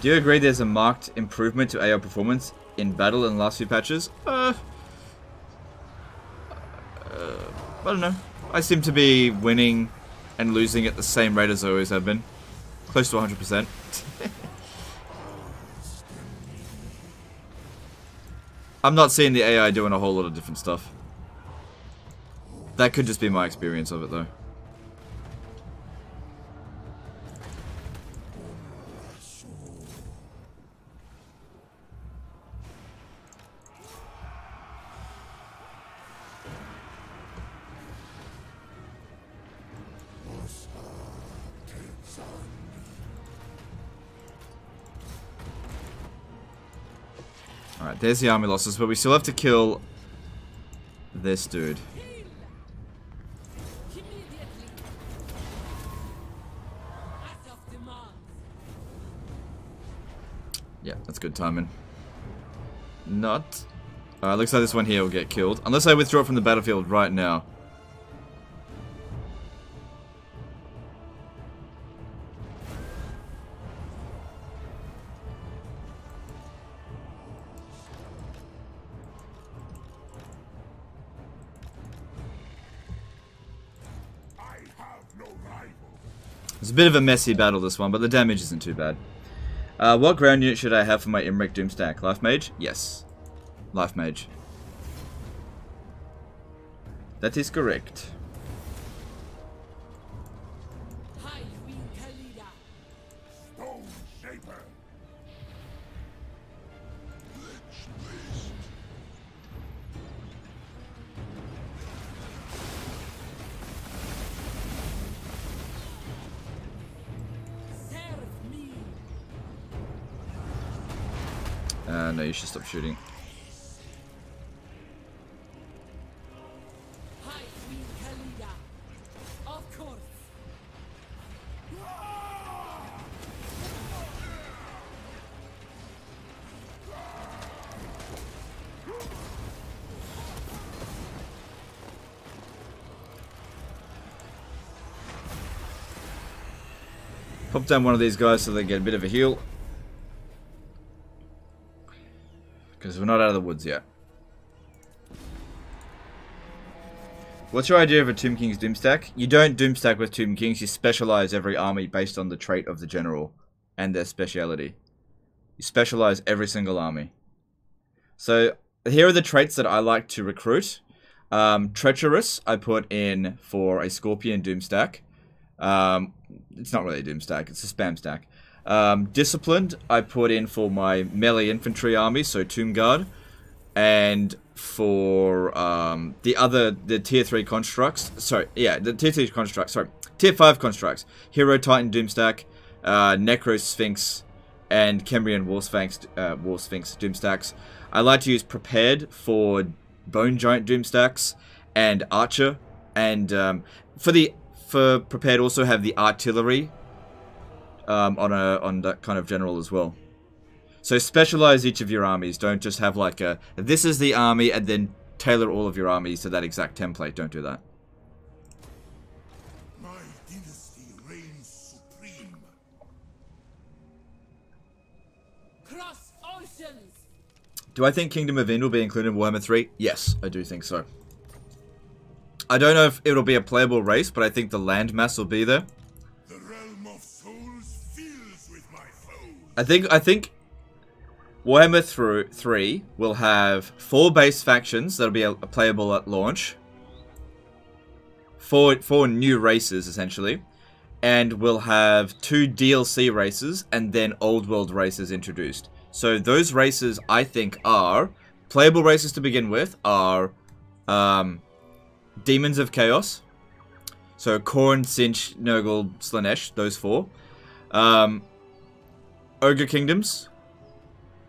Do you agree there's a marked improvement to AO performance in battle in the last few patches? I don't know. I seem to be winning and losing at the same rate as I always have been. Close to 100%. I'm not seeing the AI doing a whole lot of different stuff. That could just be my experience of it, though. Alright, there's the army losses, but we still have to kill this dude. Yeah, that's good timing. Not. Looks like this one here will get killed. Unless I withdraw it from the battlefield right now. It's a bit of a messy battle, this one, but the damage isn't too bad. What ground unit should I have for my Imrek Doomstack? Life Mage? Yes. Life Mage. That is correct. Hi, Queen Khalida. Stone Shaper. Serve me. No, you should stop shooting. Hi, Queen Khalida. Of course. Pop down one of these guys so they get a bit of a heal. Because we're not out of the woods yet. What's your idea of a Tomb King's Doomstack? You don't Doomstack with Tomb Kings, you specialize every army based on the trait of the general and their speciality. You specialize every single army. So, here are the traits that I like to recruit. Treacherous, I put in for a Scorpion Doomstack. It's not really a Doomstack, it's a spam stack. Disciplined, I put in for my melee infantry army, so Tomb Guard. And for the tier 3 constructs, tier 5 constructs, Hero Titan Doomstack, Necro Sphinx, and Cambrian War Sphinx Doomstacks. I like to use Prepared for Bone Giant Doomstacks and Archer, and for Prepared also have the Artillery on that kind of general as well. So specialize each of your armies. Don't just have like a, this is the army, and then tailor all of your armies to that exact template. Don't do that. My dynasty reigns supreme. Cross oceans. Do I think Kingdom of Ind will be included in Warhammer 3? Yes, I do think so. I don't know if it'll be a playable race, but I think the landmass will be there. The realm of souls fills with my foes. I think Warhammer 3 will have 4 base factions that'll be playable at launch. 4 new races, essentially. And we'll have 2 DLC races and then old world races introduced. So those races, I think, are playable races to begin with, are Demons of Chaos. So Khorne, Sinch, Nurgle, Slanesh, those 4. Ogre Kingdoms,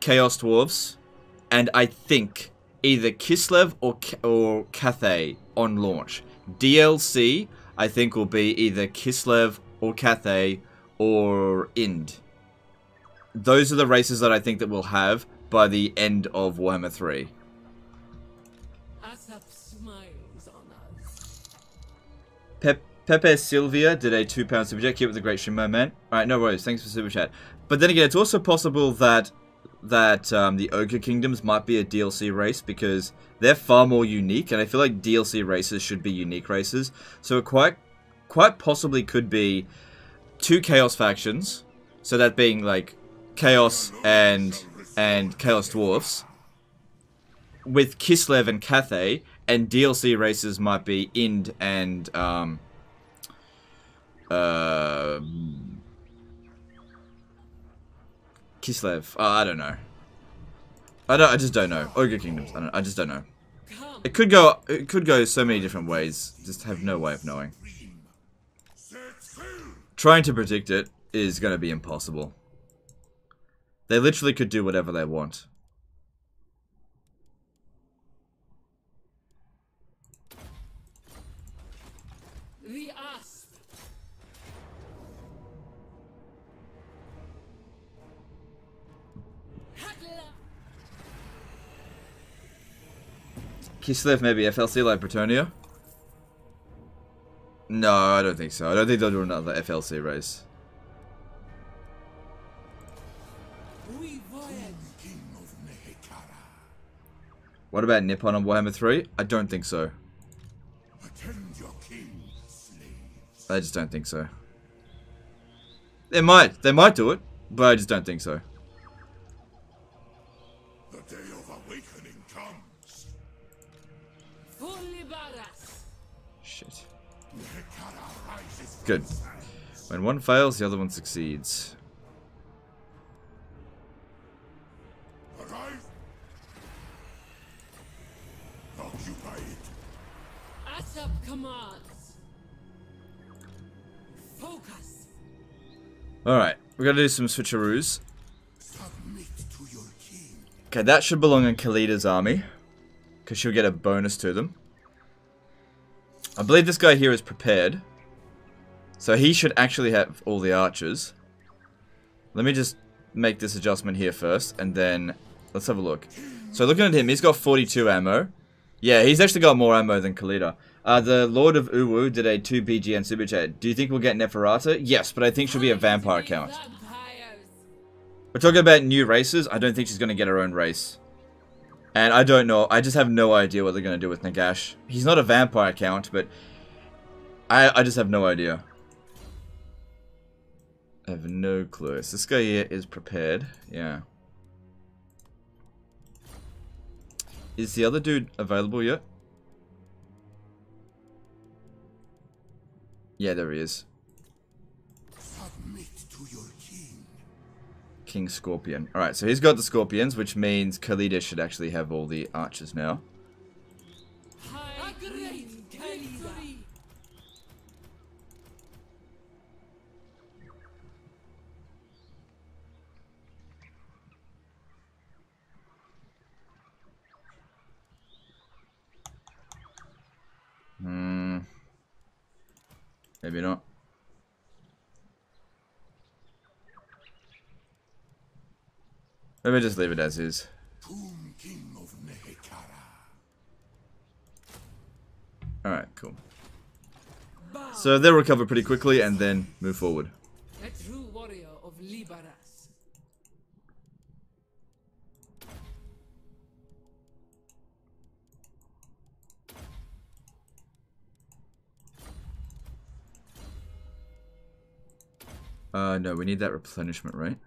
Chaos Dwarves, and I think either Kislev or Cathay on launch. DLC, I think, will be either Kislev or Cathay or Ind. Those are the races that I think that we'll have by the end of Warhammer 3. Asap smiles on us. Pepe Sylvia did a £2 super chat. Keep with the great stream, my man. Alright, no worries. Thanks for super chat. But then again, it's also possible that the Ogre Kingdoms might be a DLC race because they're far more unique, and I feel like DLC races should be unique races. So it quite possibly could be 2 Chaos factions, so that being like Chaos and Chaos Dwarfs, with Kislev and Cathay, and DLC races might be Ind and Kislev. I don't know. I just don't know. Ogre Kingdoms. I just don't know. It could go so many different ways. Just have no way of knowing. Trying to predict it is going to be impossible. They literally could do whatever they want. The asp. Kislev maybe FLC like Bretonia? No, I don't think so. I don't think they'll do another FLC race. What about Nippon on Warhammer 3? I don't think so. I just don't think so. They might do it, but I just don't think so. The day of awakening comes. Shit. Good. When one fails, the other one succeeds. Arrive. Occupy it. Asap commands. Focus. Alright, we're gonna do some switcheroos. Submit to your king. Okay, that should belong in Khalida's army, because she'll get a bonus to them. I believe this guy here is prepared, so he should actually have all the archers. Let me just make this adjustment here first, and then let's have a look. So looking at him, he's got 42 ammo. Yeah, he's actually got more ammo than Khalida. The Lord of Uwu did a 2 BGN super chat. Do you think we'll get Neferata? Yes, but I think she'll be a vampire count. We're talking about new races. I don't think she's going to get her own race. And I don't know. I just have no idea what they're going to do with Nagash. He's not a vampire count, but I just have no idea. I have no clue. So this guy here is prepared. Yeah. Is the other dude available yet? Yeah, there he is. Submit to your king. King Scorpion. Alright, so he's got the Scorpions, which means Khalida should actually have all the archers now. Maybe not. Maybe just leave it as is. Tomb King of Nehekara. Alright, cool. So they'll recover pretty quickly and then move forward. A true warrior of Liberas. No, we need that replenishment, right?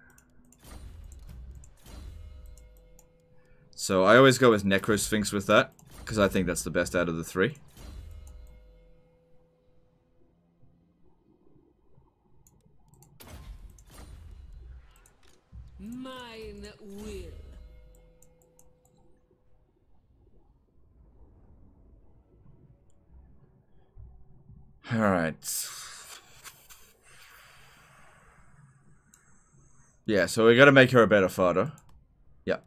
So I always go with Necrosphinx with that, because I think that's the best out of the 3. Mine will. Alright. Yeah, so we gotta make her a better fighter. Yeah.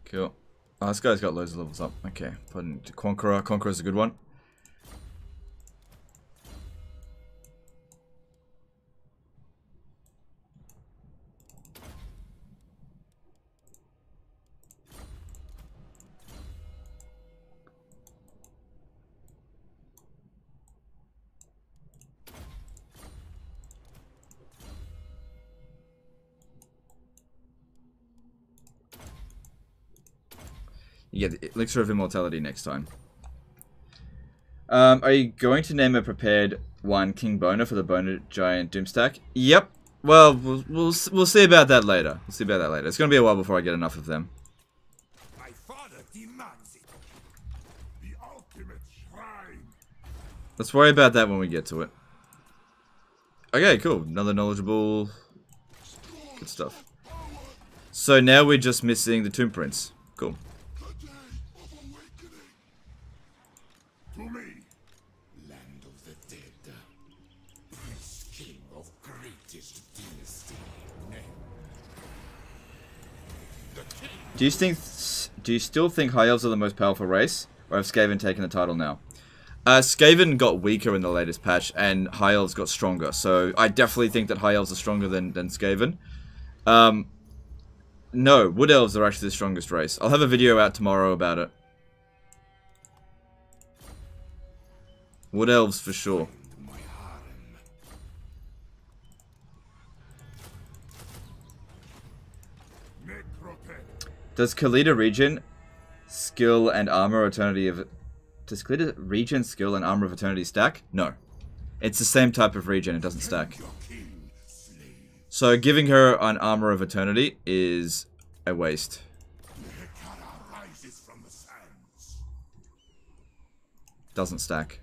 Cool. Oh, this guy's got loads of levels up. Okay, put into Conqueror. Conqueror's a good one. You get the Elixir of Immortality next time. Are you going to name a prepared one King Boner for the Boner Giant Doomstack? Yep. Well, we'll see about that later. We'll see about that later. It's going to be a while before I get enough of them. My father demands it. The ultimate shrine. Let's worry about that when we get to it. Okay, cool. Another knowledgeable... Good stuff. So now we're just missing the Tomb Prince. Cool. The day of awakening. To me, land of the dead, priest king of greatest dynasty. The king. Do you still think High Elves are the most powerful race? Or have Skaven taken the title now? Skaven got weaker in the latest patch, and High Elves got stronger. So I definitely think that High Elves are stronger than Skaven. No, Wood Elves are actually the strongest race. I'll have a video out tomorrow about it. Wood Elves for sure. Does Khalida regen skill and armor eternity of... Does Khalida regen skill and armor of eternity stack? No. It's the same type of regen, it doesn't stack. So giving her an armor of eternity is a waste. Doesn't stack.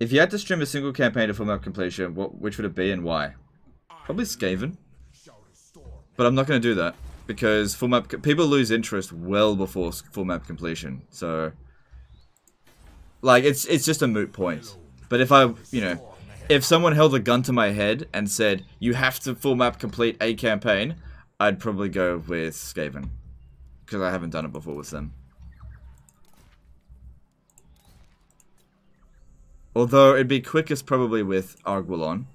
If you had to stream a single campaign to full map completion, which would it be and why? Probably Skaven. But I'm not going to do that. Because full map... People lose interest well before full map completion. So... Like, it's just a moot point. But if I, you know... If someone held a gun to my head and said, you have to full map complete a campaign, I'd probably go with Skaven. Because I haven't done it before with them. Although, it'd be quickest probably with Arguelon.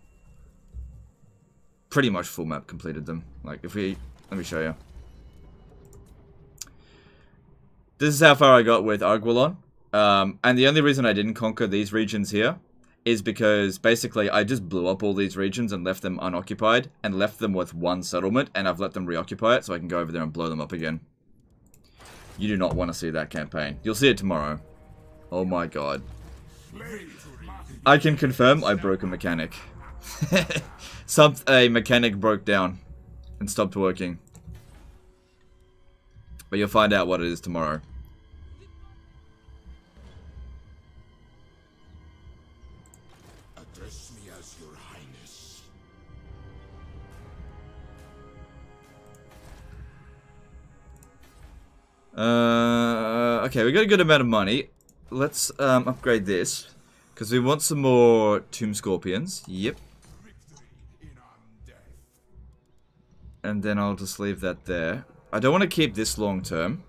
Pretty much full map completed them. Like, if we... Let me show you. This is how far I got with Arguelon. And the only reason I didn't conquer these regions here is because basically I just blew up all these regions and left them unoccupied and left them with one settlement, and I've let them reoccupy it so I can go over there and blow them up again. You do not want to see that campaign. You'll see it tomorrow. Oh my god. I can confirm I broke a mechanic. A mechanic broke down and stopped working. But you'll find out what it is tomorrow. Address me as your highness. Okay, we got a good amount of money. Let's upgrade this. Because we want some more Tomb Scorpions. Yep. And then I'll just leave that there. I don't want to keep this long term.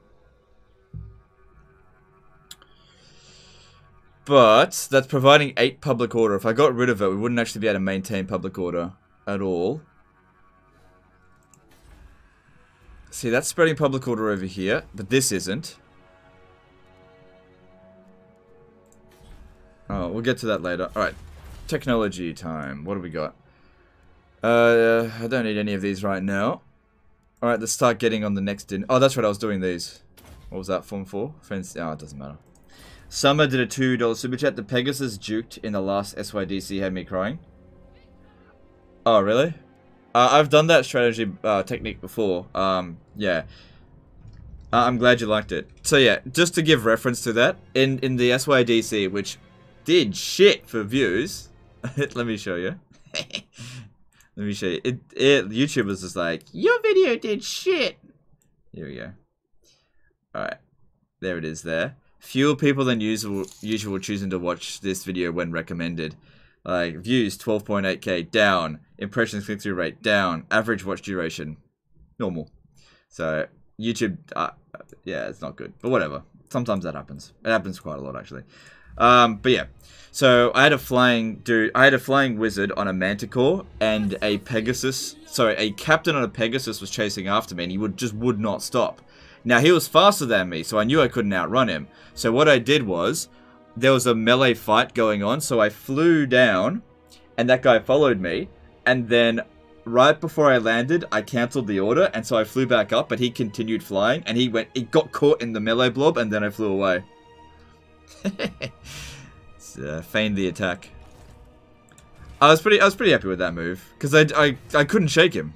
But that's providing 8 public order. If I got rid of it, we wouldn't actually be able to maintain public order at all. See, that's spreading public order over here, but this isn't. Oh, we'll get to that later. Alright, technology time. What do we got? I don't need any of these right now. Alright, let's start getting on the next in. Oh, that's right, I was doing these. What was that, Form 4? Friends? Oh, it doesn't matter. Summer did a $2 super chat. The Pegasus juked in the last SYDC had me crying. Oh, really? I've done that strategy technique before. Yeah. I'm glad you liked it. So yeah, just to give reference to that, in the SYDC, which did shit for views. Let me show you. Let me show you. YouTube was just like, your video did shit. Here we go. Alright. There it is there. Fewer people than usual choosing to watch this video when recommended. Like, views 12.8k, down. Impressions click-through rate, down. Average watch duration, normal. So, YouTube, yeah, it's not good. But whatever. Sometimes that happens. It happens quite a lot, actually. But yeah. So, I had a flying wizard on a manticore, and a Pegasus, sorry, a captain on a Pegasus was chasing after me, and he just would not stop. Now, he was faster than me, so I knew I couldn't outrun him. So what I did was, there was a melee fight going on, so I flew down, and that guy followed me, and then right before I landed, I cancelled the order, and so I flew back up, but he continued flying, and he got caught in the melee blob, and then I flew away. Feigned the attack. I was pretty happy with that move, because I couldn't shake him.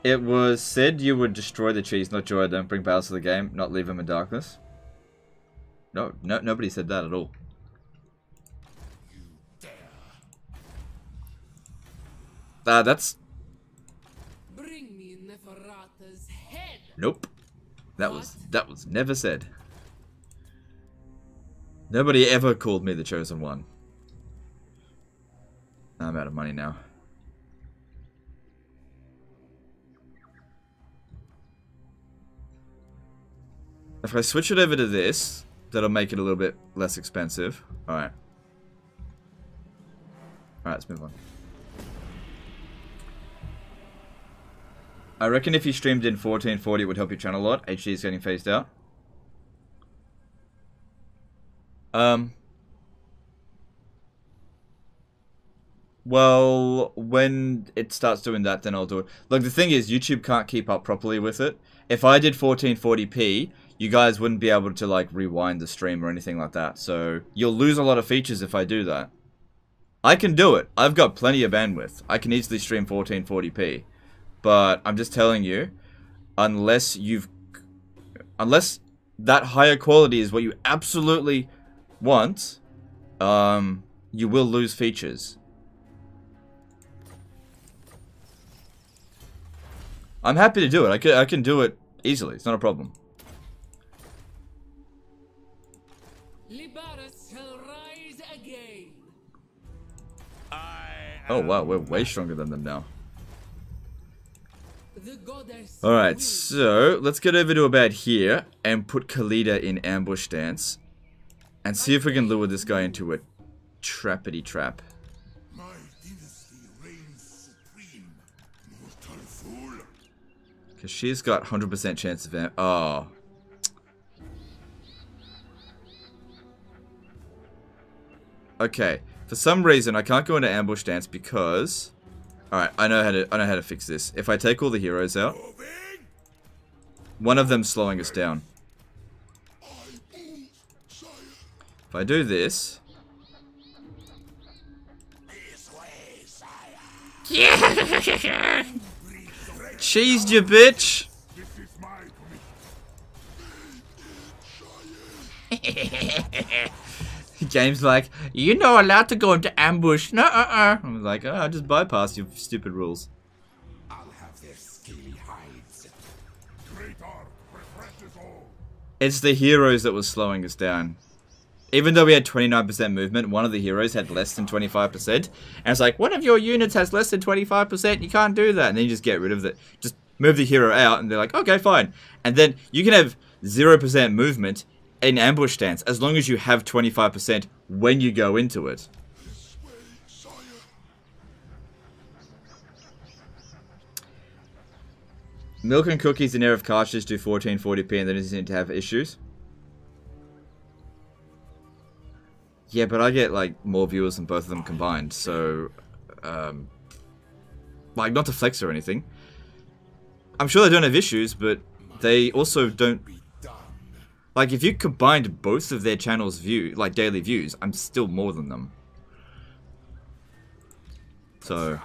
It was said you would destroy the cheese, not joy them, bring balance to the game, not leave them in darkness. No, nobody said that at all. That's... Bring me Neferata's head. Nope. That was never said. Nobody ever called me the chosen one. I'm out of money now. If I switch it over to this, that'll make it a little bit less expensive. Alright. Alright, let's move on. I reckon if you streamed in 1440 it would help your channel a lot. HD is getting phased out. Well, when it starts doing that, then I'll do it. Look, the thing is, YouTube can't keep up properly with it. If I did 1440p, you guys wouldn't be able to, like, rewind the stream or anything like that. So, you'll lose a lot of features if I do that. I can do it. I've got plenty of bandwidth. I can easily stream 1440p. But, I'm just telling you, unless that higher quality is what you absolutely want, you will lose features. I'm happy to do it. I can do it easily. It's not a problem. Libaris shall rise again. Oh wow, we're way stronger than them now. The goddess. Alright, so let's get over to about here and put Khalida in ambush stance. And see if we can lure this guy into a trappity trap. My dynasty reigns supreme, mortal fool. Because she's got 100% chance of oh. Okay, for some reason I can't go into ambush stance because... Alright, I know how to fix this. If I take all the heroes out, one of them's slowing us down. If I do this... Yeah! Cheesed you, bitch! Game's like, you're not allowed to go into ambush. No, I'm like, oh, I'll just bypass your stupid rules. I'll have their scaly hides. Great art refreshes all. It's the heroes that was slowing us down. Even though we had 29% movement, one of the heroes had less than 25%. And it's like, one of your units has less than 25%, you can't do that. And then you just get rid of it. Just move the hero out, and they're like, okay, fine. And then you can have 0% movement in ambush stance, as long as you have 25% when you go into it. Milk and cookies and air of cartridge do 1440p and then doesn't seem to have issues. Yeah, but I get like more viewers than both of them combined, so like, not to flex or anything. I'm sure they don't have issues, but they also don't. Like, if you combined both of their channels' daily views, I'm still more than them. So,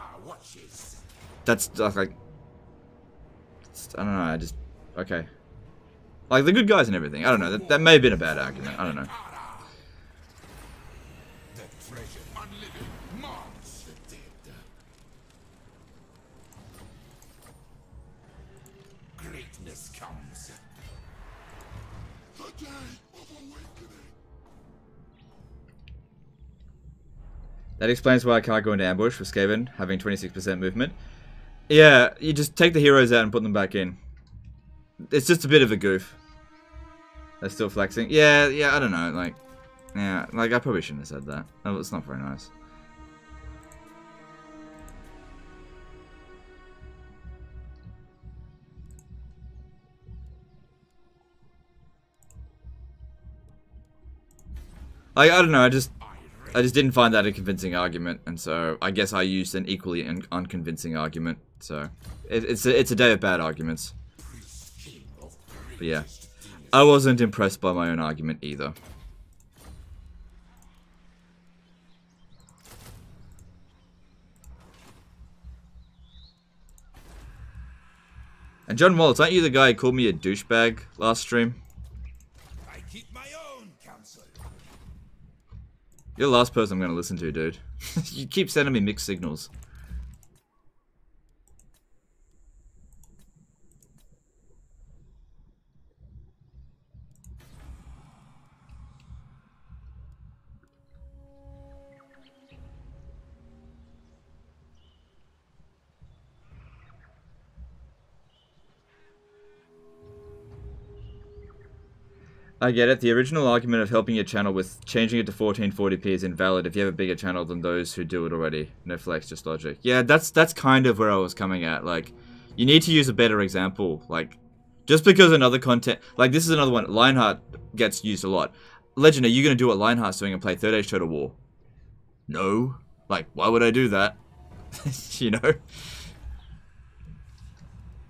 that's like, I don't know, okay. Like, the good guys and everything, I don't know, that may have been a bad argument, I don't know. Greatness comes. The day of awakening. That explains why I can't go into ambush with Skaven having 26% movement. Yeah, you just take the heroes out and put them back in. It's just a bit of a goof. They're still flexing. Yeah, I don't know, like... Yeah, like, I probably shouldn't have said that. That was not very nice. Like, I don't know, I just didn't find that a convincing argument, and so I guess I used an equally unconvincing argument. So it's a day of bad arguments. But yeah, I wasn't impressed by my own argument either. And John Wallace, aren't you the guy who called me a douchebag last stream? I keep my own counsel. You're the last person I'm going to listen to, dude. You keep sending me mixed signals. I get it. The original argument of helping your channel with changing it to 1440p is invalid if you have a bigger channel than those who do it already. No flex, just logic. Yeah, that's kind of where I was coming at. Like, you need to use a better example. Like, just because another content... Like, this is another one. Lionheart gets used a lot. Legend, are you going to do what Lionheart's doing and play Third Age Total War? No. Like, why would I do that? You know?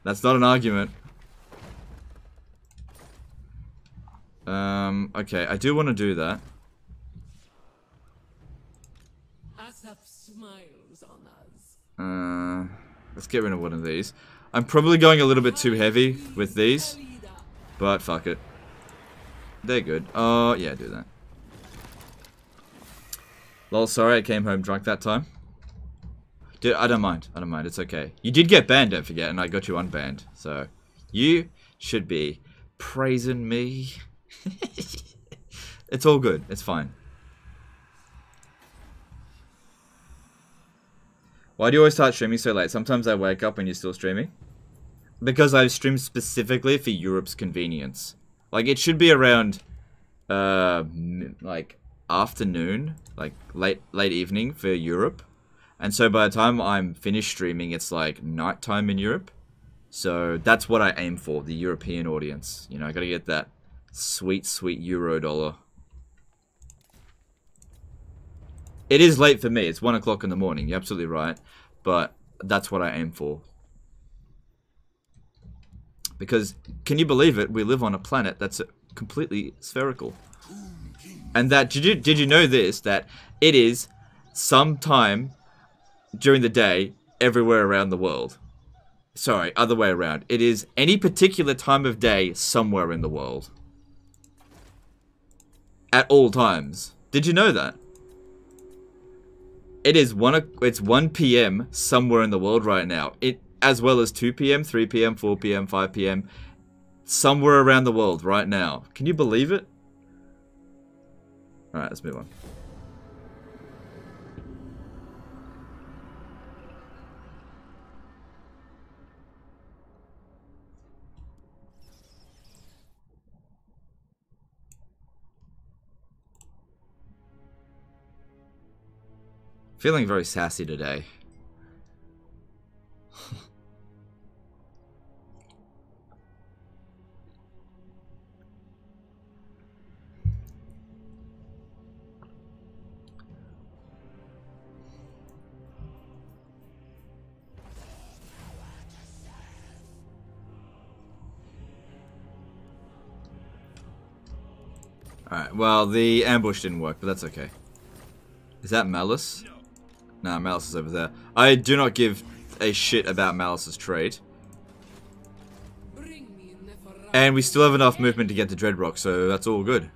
That's not an argument. Okay, I do want to do that. Asap smiles on us. Let's get rid of one of these. I'm probably going a little bit too heavy with these, but fuck it. They're good. Oh, yeah, do that. Lol, sorry I came home drunk that time. Dude, I don't mind. I don't mind. It's okay. You did get banned, don't forget, and I got you unbanned. So, you should be praising me. It's all good. It's fine. Why do you always start streaming so late? Sometimes I wake up and you're still streaming. Because I stream specifically for Europe's convenience. Like, it should be around, like, afternoon. Like, late evening for Europe. And so by the time I'm finished streaming, it's like nighttime in Europe. So that's what I aim for, the European audience. You know, I gotta get that sweet, sweet euro dollar. It is late for me. It's 1 o'clock in the morning. You're absolutely right. But that's what I aim for. Because, can you believe it? We live on a planet that's completely spherical. And that, did you know this? That it is sometime during the day everywhere around the world. Sorry, other way around. It is any particular time of day somewhere in the world. At all times. Did you know that? It is it's 1 PM somewhere in the world right now. As well as 2 PM, 3 PM, 4 PM, 5 PM. Somewhere around the world right now. Can you believe it? Alright, let's move on. Feeling very sassy today. Alright, well, the ambush didn't work, but that's okay. Is that Malice? Nah, Malice is over there. I do not give a shit about Malice's trade. And we still have enough movement to get to Dreadrock, so that's all good.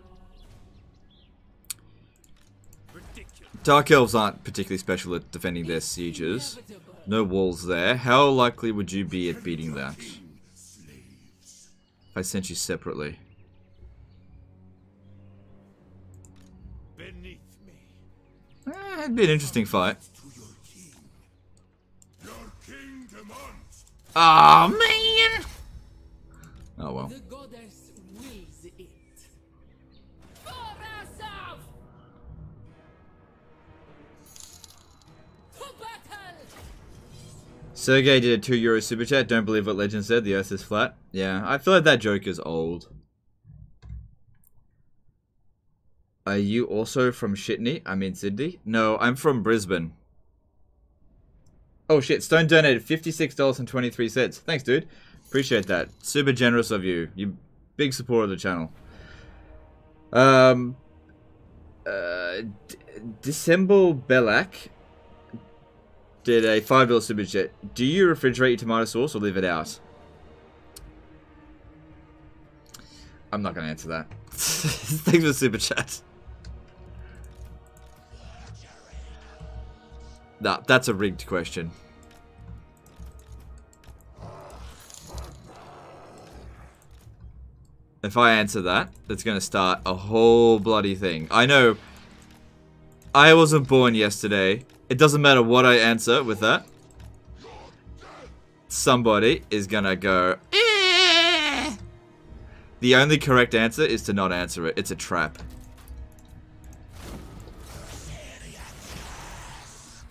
Dark Elves aren't particularly special at defending their sieges. No walls there. How likely would you be at beating that? If I sent you separately. It'd be an interesting fight. Oh man! Oh well. The goddess wills it. For ourselves! To battle! Sergey did a €2 super chat. Don't believe what Legend said. The Earth is flat. Yeah, I feel like that joke is old. Are you also from Shitney? I mean Sydney? No, I'm from Brisbane. Oh shit, Stone donated $56.23. Thanks, dude. Appreciate that. Super generous of you. You big supporter of the channel. December Belak did a $5 super chat. Do you refrigerate your tomato sauce or leave it out? I'm not going to answer that. Thanks for the super chat. Nah, that's a rigged question. If I answer that, that's going to start a whole bloody thing. I know I wasn't born yesterday. It doesn't matter what I answer with that. Somebody is going to go, eh. The only correct answer is to not answer it. It's a trap.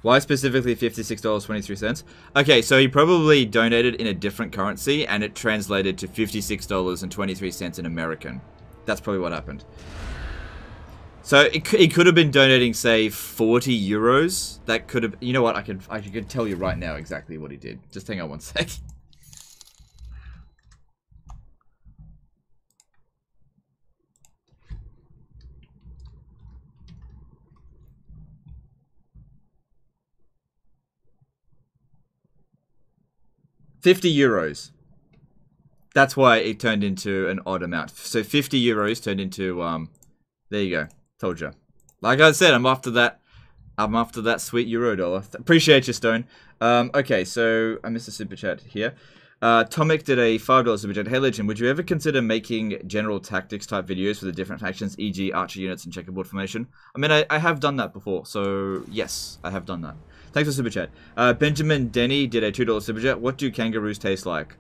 Why specifically $56.23? Okay, so he probably donated in a different currency and it translated to $56.23 in American. That's probably what happened. So he could have been donating, say, 40 euros. That could have... You know what? I could tell you right now exactly what he did. Just hang on one sec. €50. That's why it turned into an odd amount. So 50 euros turned into, there you go. Told you. Like I said, I'm after that. I'm after that sweet euro dollar. Appreciate you, Stone. Okay, so I missed a super chat here. Tomic did a $5 super chat. Hey, Legend, would you ever consider making general tactics type videos for the different factions, e.g. archer units and checkerboard formation? I mean, I have done that before, so yes, I have done that. Thanks for super chat. Benjamin Denny did a $2 super chat. What do kangaroos taste like?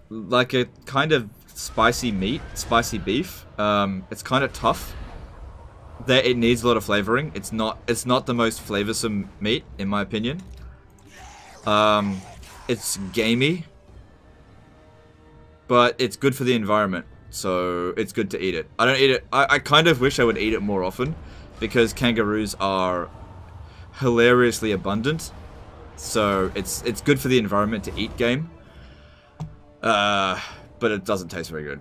Like a kind of spicy meat, spicy beef. It's kind of tough. It needs a lot of flavoring. It's not the most flavorsome meat, in my opinion. It's gamey, but it's good for the environment, so it's good to eat it. I don't eat it. I kind of wish I would eat it more often, because kangaroos are hilariously abundant. So it's good for the environment to eat game. But it doesn't taste very good.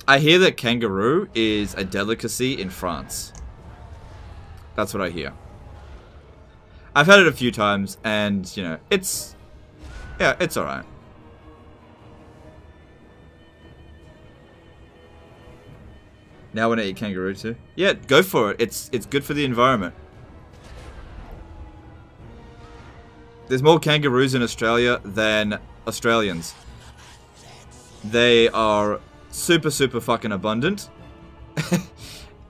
I hear that kangaroo is a delicacy in France. That's what I hear. I've had it a few times, and, you know, it's alright. Now when I eat kangaroo too. Yeah, go for it. It's good for the environment. There's more kangaroos in Australia than Australians. They are super, super fucking abundant.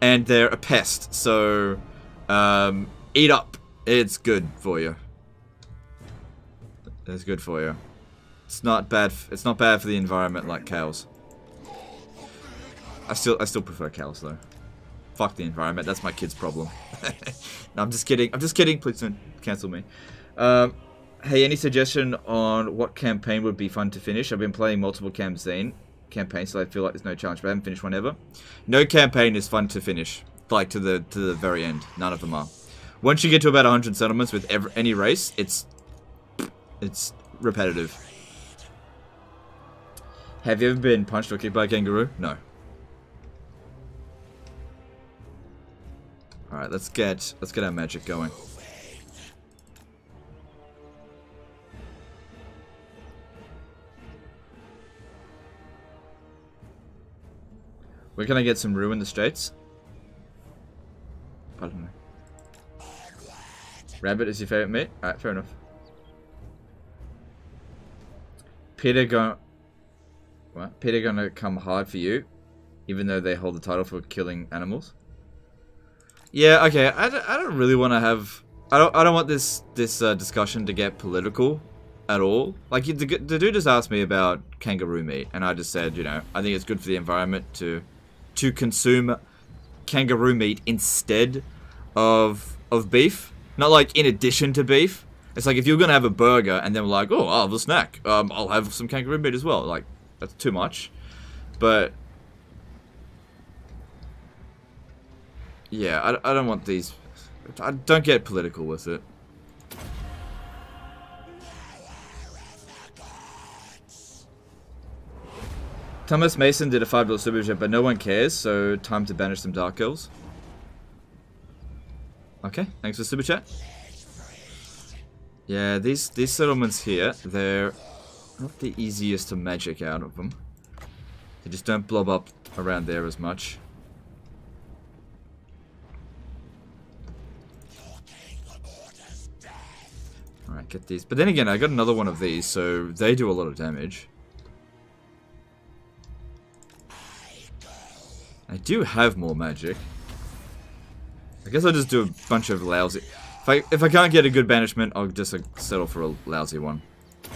And they're a pest. So, eat up. It's good for you. It's good for you. It's not bad. It's not bad for the environment like cows. I still prefer cows though. Fuck the environment. That's my kid's problem. No, I'm just kidding. I'm just kidding. Please don't cancel me. Hey, any suggestion on what campaign would be fun to finish? I've been playing multiple campaigns, so I feel like there's no challenge, but I haven't finished one ever. No campaign is fun to finish, like to the very end. None of them are. Once you get to about 100 settlements with any race, it's repetitive. Have you ever been punched or kicked by a kangaroo? No. All right, let's get our magic going. Where can I get some rue in the States? I don't know. Rabbit is your favorite meat? Alright, fair enough. Peter gonna come hard for you, even though they hold the title for killing animals? Yeah, okay. I don't really want to have... I don't want this discussion to get political at all. Like, the dude just asked me about kangaroo meat, and I just said, you know, I think it's good for the environment to consume kangaroo meat instead of beef. Not like in addition to beef. It's like if you're gonna have a burger and then we're like, oh, I'll have a snack. I'll have some kangaroo meat as well. Like, that's too much. But yeah, I don't want these. I don't get political with it. Thomas Mason did a $5 super chat, but no one cares, so time to banish some Dark Girls. Okay, thanks for super chat. Yeah, these settlements here, they're not the easiest to magic out of them. They just don't blob up around there as much. Alright, get these. But then again, I got another one of these, so they do a lot of damage. I do have more magic. I guess I'll just do a bunch of lousy... If I can't get a good banishment, I'll just settle for a lousy one. I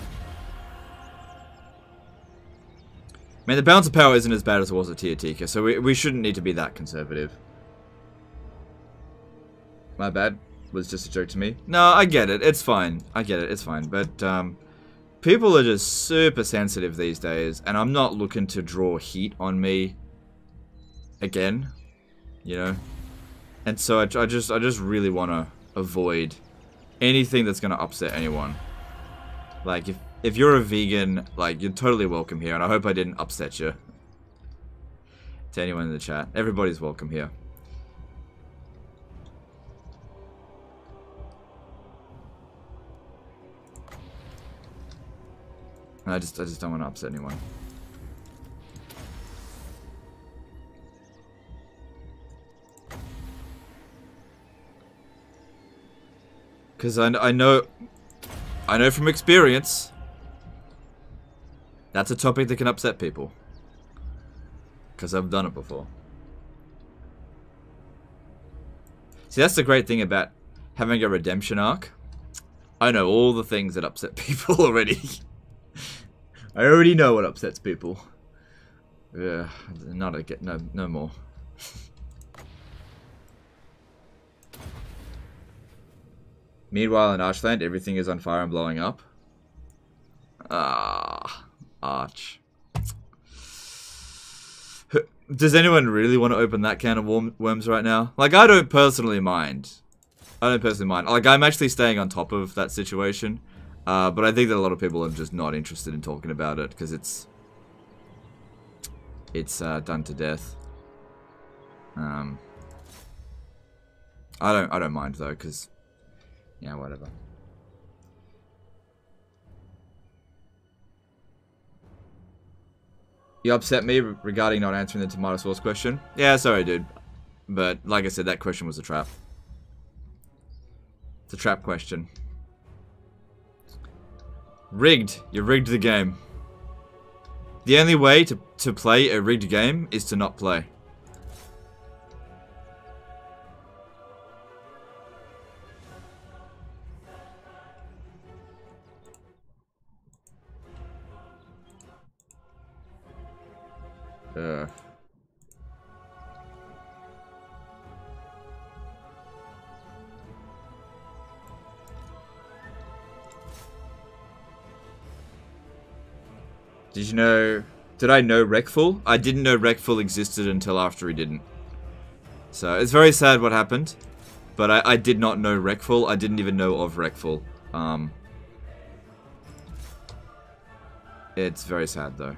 mean, the balance of power isn't as bad as it was at Tiatika, so we shouldn't need to be that conservative. My bad. Was just a joke to me. No, I get it. It's fine. I get it. It's fine. But, people are just super sensitive these days, and I'm not looking to draw heat on me again, you know? And so I just really want to avoid anything that's going to upset anyone. Like, if you're a vegan, like, you're totally welcome here, and I hope I didn't upset you. To anyone in the chat. Everybody's welcome here. I just don't want to upset anyone. Because I know from experience, that's a topic that can upset people. Because I've done it before. See, that's the great thing about having a redemption arc. I know all the things that upset people already. I already know what upsets people. Yeah, not again. No more. Meanwhile, in Archland, everything is on fire and blowing up. Ah, Arch. Does anyone really want to open that can of worms right now? Like, I don't personally mind. Like, I'm actually staying on top of that situation. But I think that a lot of people are just not interested in talking about it because it's done to death. I don't mind though, because yeah, whatever. You upset me regarding not answering the tomato sauce question. Yeah, sorry, dude. But like I said, that question was a trap. It's a trap question. Rigged. You rigged the game. The only way to play a rigged game is to not play. Did you know... Did I know Wreckful? I didn't know Wreckful existed until after he didn't. So, it's very sad what happened. But I did not know Wreckful. I didn't even know of Wreckful. It's very sad, though.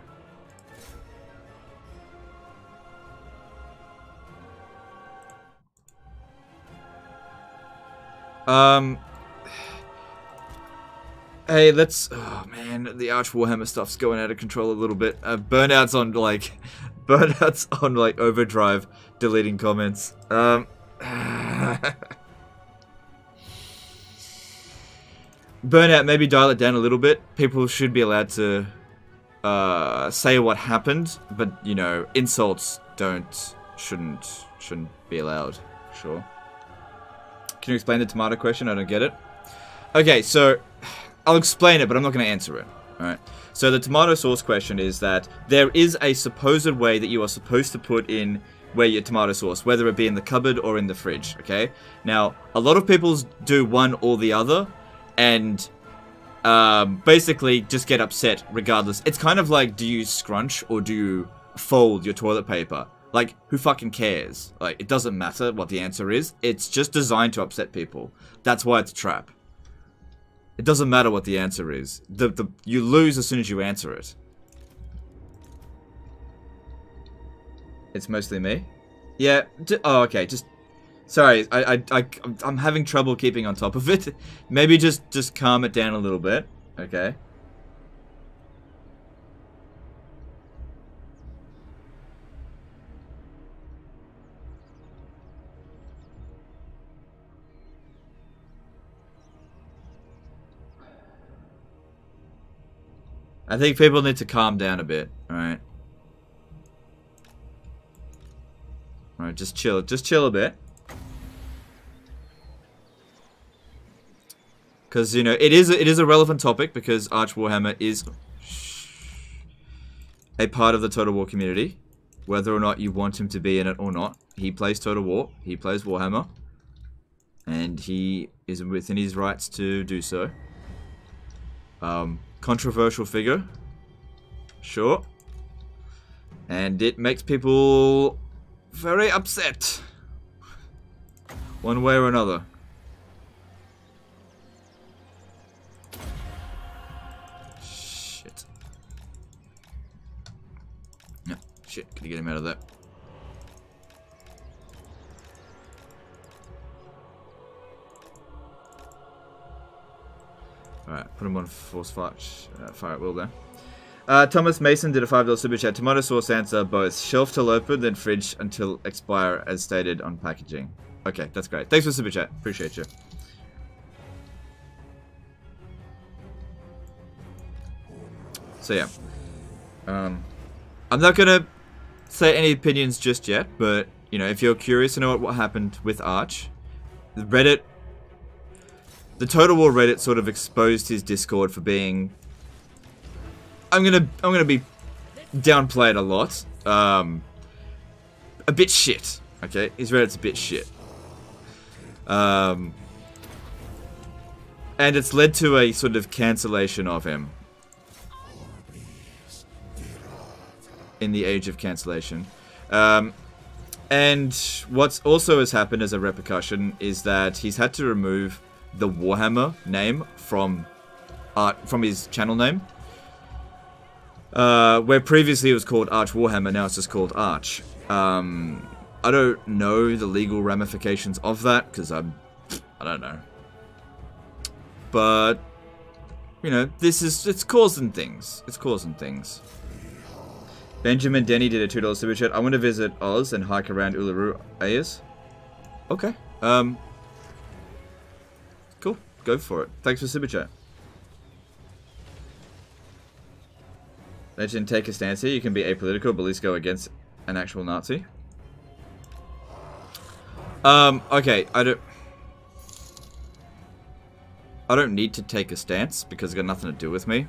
Hey, let's... Oh, man, the Arch Warhammer stuff's going out of control a little bit. Burnout's on, like... Burnout's on, like, overdrive, deleting comments. Burnout, maybe dial it down a little bit. People should be allowed to say what happened, but, you know, insults shouldn't be allowed, sure. Can you explain the tomato question? I don't get it. Okay, so... I'll explain it, but I'm not going to answer it. Alright. So the tomato sauce question is that there is a supposed way that you are supposed to put in where your tomato sauce, whether it be in the cupboard or in the fridge, okay? Now, a lot of people do one or the other, and basically just get upset regardless. It's kind of like, do you scrunch or do you fold your toilet paper? Like, who fucking cares? Like, it doesn't matter what the answer is. It's just designed to upset people. That's why it's a trap. It doesn't matter what the answer is. You lose as soon as you answer it. It's mostly me? Yeah, oh, okay, just... Sorry, I'm having trouble keeping on top of it. Maybe just calm it down a little bit. Okay. I think people need to calm down a bit, alright? Alright, just chill a bit. Because, you know, it is a relevant topic because Arch Warhammer is a part of the Total War community. Whether or not you want him to be in it or not. He plays Total War, he plays Warhammer. And he is within his rights to do so. Controversial figure. Sure. And it makes people very upset. One way or another. Shit. No, shit. Can you get him out of that? Alright, put him on force fire at will there. Thomas Mason did a $5 super chat. Tomato sauce answer both. Shelf till open, then fridge until expire as stated on packaging. Okay, that's great. Thanks for super chat. Appreciate you. So yeah. I'm not gonna say any opinions just yet, but you know, if you're curious to know what happened with Arch, the Total War Reddit sort of exposed his Discord for being... I'm gonna be downplayed a lot. A bit shit. Okay, his Reddit's a bit shit. And it's led to a sort of cancellation of him. In the age of cancellation. And what's also has happened as a repercussion is that he's had to remove the Warhammer name from his channel name. Where previously it was called Arch Warhammer, now it's just called Arch. I don't know the legal ramifications of that, because I don't know. But, you know, it's causing things. It's causing things. Benjamin Denny did a $2 super chat. I want to visit Oz and hike around Uluru Ayers. Okay. Cool. Go for it. Thanks for super chat. Legend, take a stance here. You can be apolitical, but at least go against an actual Nazi. Okay. I don't need to take a stance because it's got nothing to do with me.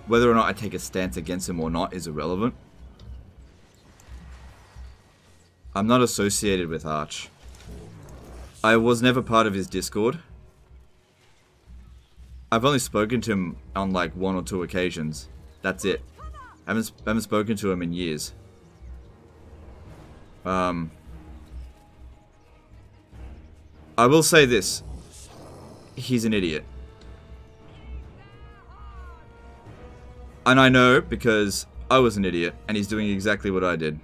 Whether or not I take a stance against him or not is irrelevant. I'm not associated with Arch. I was never part of his Discord. I've only spoken to him on like 1 or 2 occasions. That's it. I haven't spoken to him in years. I will say this. He's an idiot. And I know because I was an idiot and he's doing exactly what I did.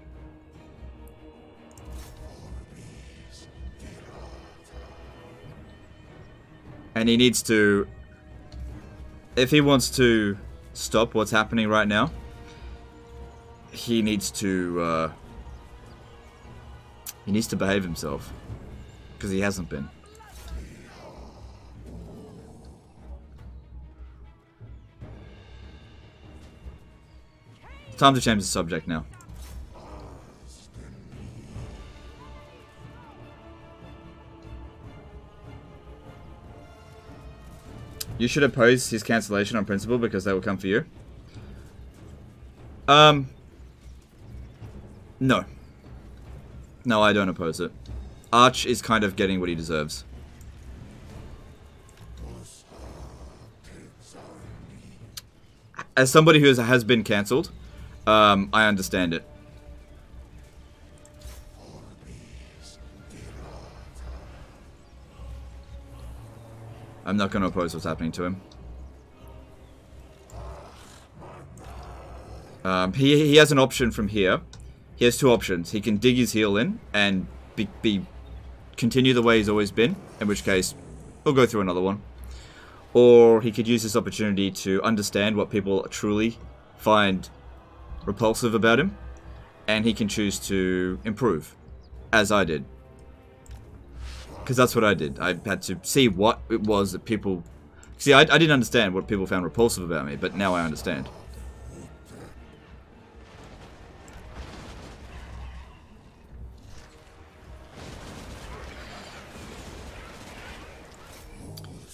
And he needs to... If he wants to stop what's happening right now, he needs to behave himself. Because he hasn't been. Time to change the subject now. You should oppose his cancellation on principle because they will come for you. No. No, I don't oppose it. Arch is kind of getting what he deserves. As somebody who has been cancelled, I understand it. I'm not going to oppose what's happening to him. He has an option from here. He has two options. He can dig his heel in and continue the way he's always been, in which case we'll go through another one. Or he could use this opportunity to understand what people truly find repulsive about him, and he can choose to improve, as I did. Because that's what I did. I had to see what it was that people... See, I didn't understand what people found repulsive about me, but now I understand.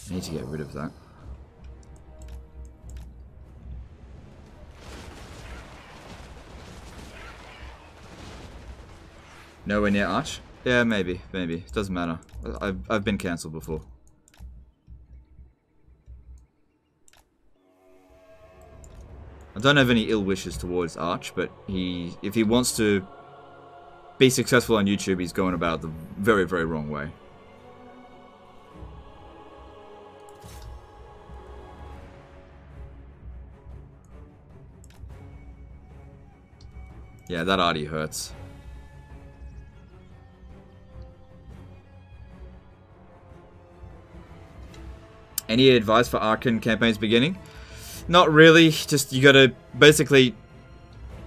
I need to get rid of that. Nowhere near Arch? Yeah, maybe. It doesn't matter. I've been cancelled before. I don't have any ill wishes towards Arch, but if he wants to be successful on YouTube, he's going about the very, very wrong way. Yeah, that already hurts. Any advice for Archon campaigns beginning? Not really. Just you gotta basically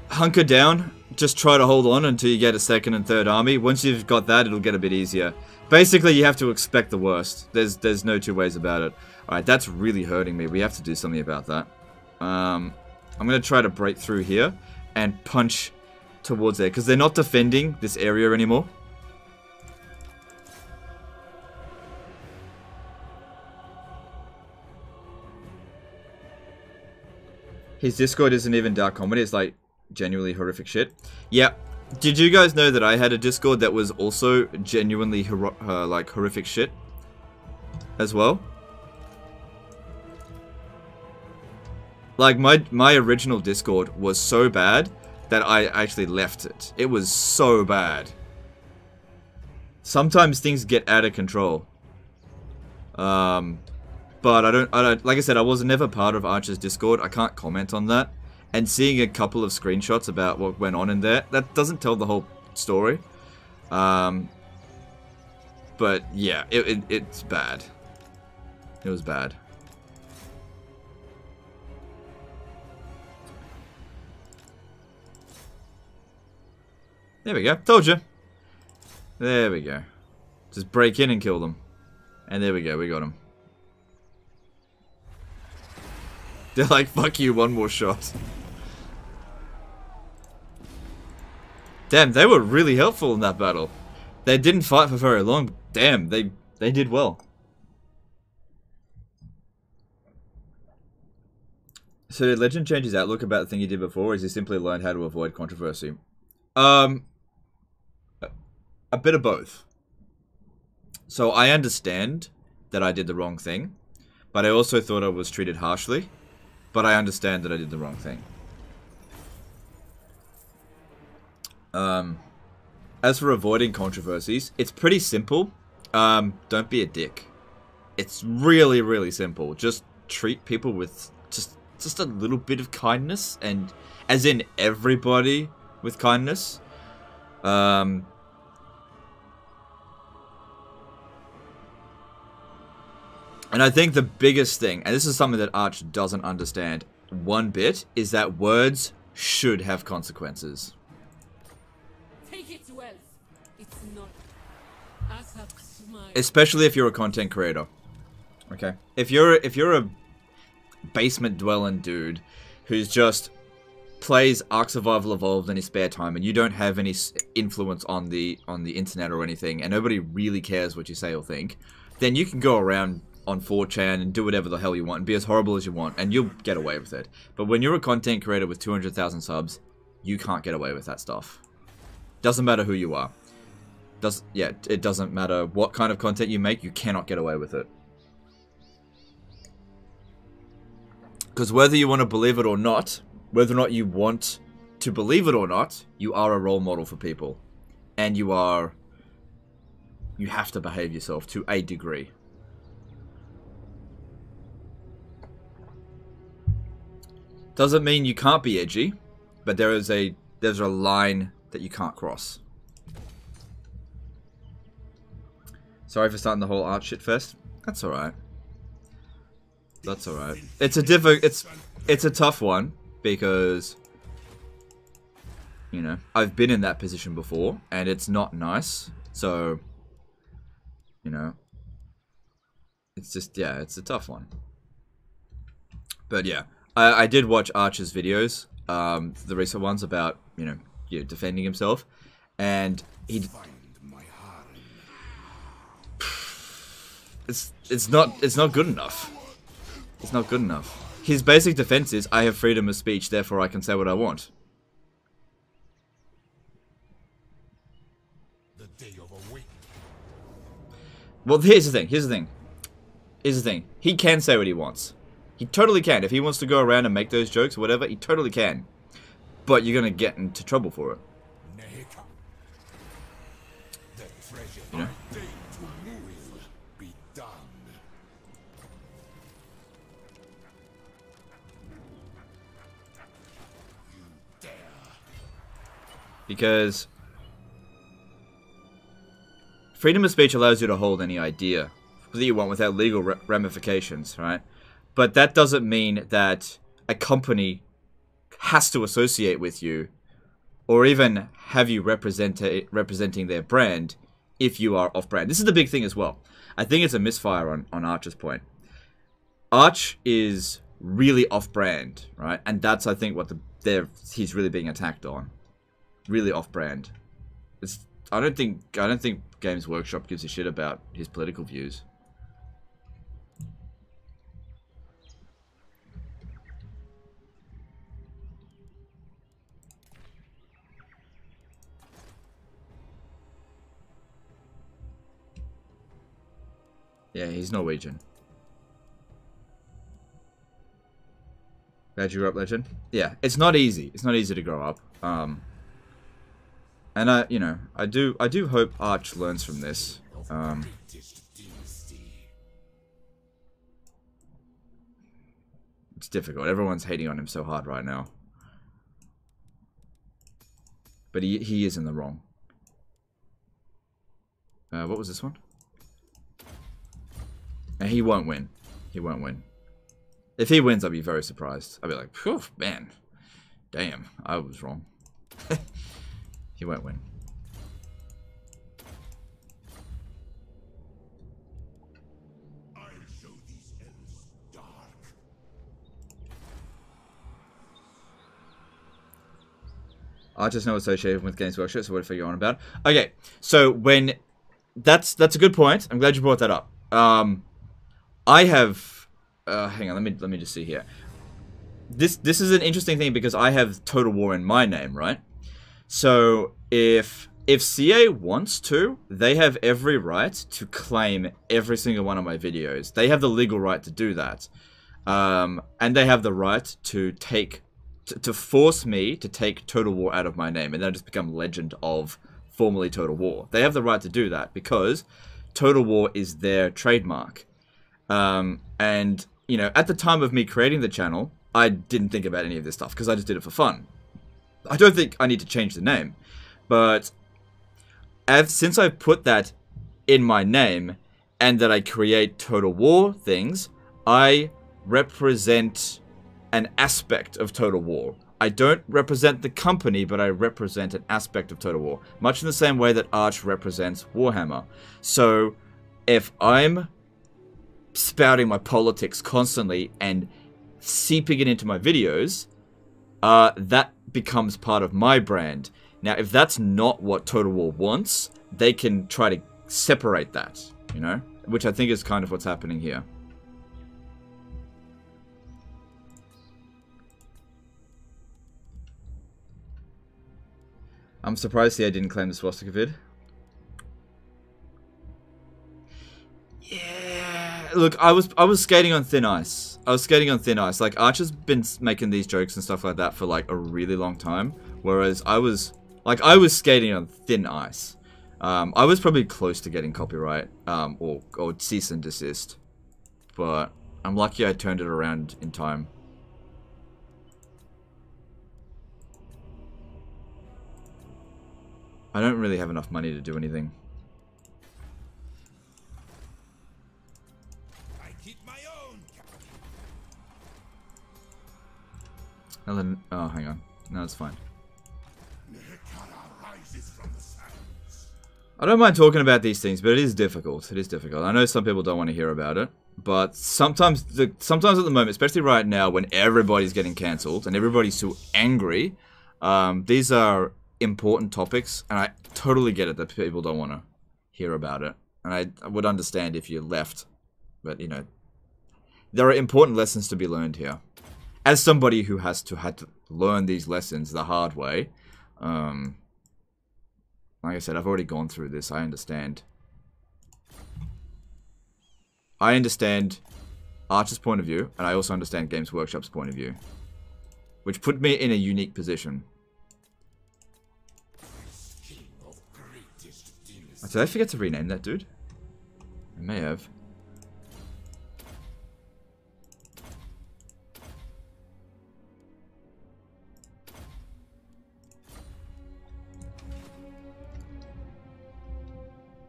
hunker down. Just try to hold on until you get a second and third army. Once you've got that, it'll get a bit easier. Basically, you have to expect the worst. There's no two ways about it. Alright, that's really hurting me. We have to do something about that. I'm gonna try to break through here and punch towards there, because they're not defending this area anymore. His Discord isn't even dark comedy, it's like genuinely horrific shit. Yeah, did you guys know that I had a Discord that was also genuinely like horrific shit as well? Like my original Discord was so bad that I actually left it. It was so bad. Sometimes things get out of control. But I don't, like I said, I was never part of Archer's Discord. I can't comment on that. And seeing a couple of screenshots about what went on in there, that doesn't tell the whole story. But yeah, it's bad. It was bad. There we go. Told you. There we go. Just break in and kill them. And there we go. We got them. They're like, fuck you, one more shot. Damn, they were really helpful in that battle. They didn't fight for very long. Damn, they did well. So did Legend change his outlook about the thing he did before, or has he simply learned how to avoid controversy? A bit of both. So I understand that I did the wrong thing, but I also thought I was treated harshly. But I understand that I did the wrong thing. As for avoiding controversies, it's pretty simple. Don't be a dick. It's really, really simple. Just treat people with just a little bit of kindness, and as in everybody with kindness. And I think the biggest thing, and this is something that Arch doesn't understand one bit, is that words should have consequences. Take it well. It's not. Especially if you're a content creator. Okay. If you're a basement dwelling dude who's just plays Ark Survival Evolved in his spare time and you don't have any influence on the internet or anything, and nobody really cares what you say or think, then you can go around on 4chan and do whatever the hell you want and be as horrible as you want and you'll get away with it. But when you're a content creator with 200,000 subs, you can't get away with that stuff. Doesn't matter who you are. it doesn't matter what kind of content you make, you cannot get away with it. Because whether you want to believe it or not, whether or not you want to believe it or not, you are a role model for people. And you have to behave yourself to a degree. Doesn't mean you can't be edgy, but there's a line that you can't cross. Sorry for starting the whole art shit fest. That's alright. That's alright. It's a tough one because, you know, I've been in that position before and it's not nice. So, you know, it's just, yeah, it's a tough one. But yeah, I did watch Archer's videos, the recent ones about, you know, defending himself, and he. It's not good enough. It's not good enough. His basic defense is, I have freedom of speech, therefore I can say what I want. The day of awakening. Well, here's the thing. He can say what he wants. He totally can. If he wants to go around and make those jokes or whatever, he totally can. But you're gonna get into trouble for it. You know? Because freedom of speech allows you to hold any idea that you want without legal ramifications, right? But that doesn't mean that a company has to associate with you or even have you representing their brand if you are off-brand. This is the big thing as well. I think it's a misfire on Archer's point. Arch is really off-brand, right? And that's, I think, what he's really being attacked on. Really off-brand. I don't think Games Workshop gives a shit about his political views. Yeah, he's Norwegian. Glad you grew up, Legend. Yeah, it's not easy. It's not easy to grow up. And I do hope Arch learns from this. It's difficult. Everyone's hating on him so hard right now. But he is in the wrong. What was this one? And he won't win. He won't win. If he wins, I'll be very surprised. I'll be like, phew, man. Damn, I was wrong. He won't win. I'll show these elves dark. Archer's no association with Games Workshop, so what if you're on about? Okay, so when that's a good point. I'm glad you brought that up. I have hang on, let me just see here. This is an interesting thing because I have Total War in my name, right? So if CA wants to, they have every right to claim every single one of my videos. They have the legal right to do that. And they have the right to force me to take Total War out of my name and then just become Legend of formerly Total War. They have the right to do that because Total War is their trademark. And, you know, at the time of me creating the channel, I didn't think about any of this stuff because I just did it for fun. I don't think I need to change the name, but since I've put that in my name and that I create Total War things, I represent an aspect of Total War. I don't represent the company, but I represent an aspect of Total War, much in the same way that Arch represents Warhammer. So if I'm spouting my politics constantly and seeping it into my videos, that becomes part of my brand. Now, if that's not what Total War wants, they can try to separate that, you know? Which I think is kind of what's happening here. I'm surprised I didn't claim the swastika vid. look, I was skating on thin ice. I was skating on thin ice. Like, Archer's been making these jokes and stuff like that for like a really long time, whereas I was skating on thin ice. I was probably close to getting copyright, or cease and desist, but I'm lucky I turned it around in time. I don't really have enough money to do anything. I keep my own. And then, oh, hang on. No, it's fine. Rises from the sands. I don't mind talking about these things, but it is difficult. It is difficult. I know some people don't want to hear about it, but sometimes at the moment, especially right now, when everybody's getting cancelled and everybody's so angry, these are important topics, and I totally get it that people don't want to hear about it, and I would understand if you left, but you know, there are important lessons to be learned here. As somebody who had to learn these lessons the hard way, like I said, I've already gone through this. I understand. I understand Archer's point of view, and I also understand Games Workshop's point of view, which put me in a unique position. Did I forget to rename that dude? I may have.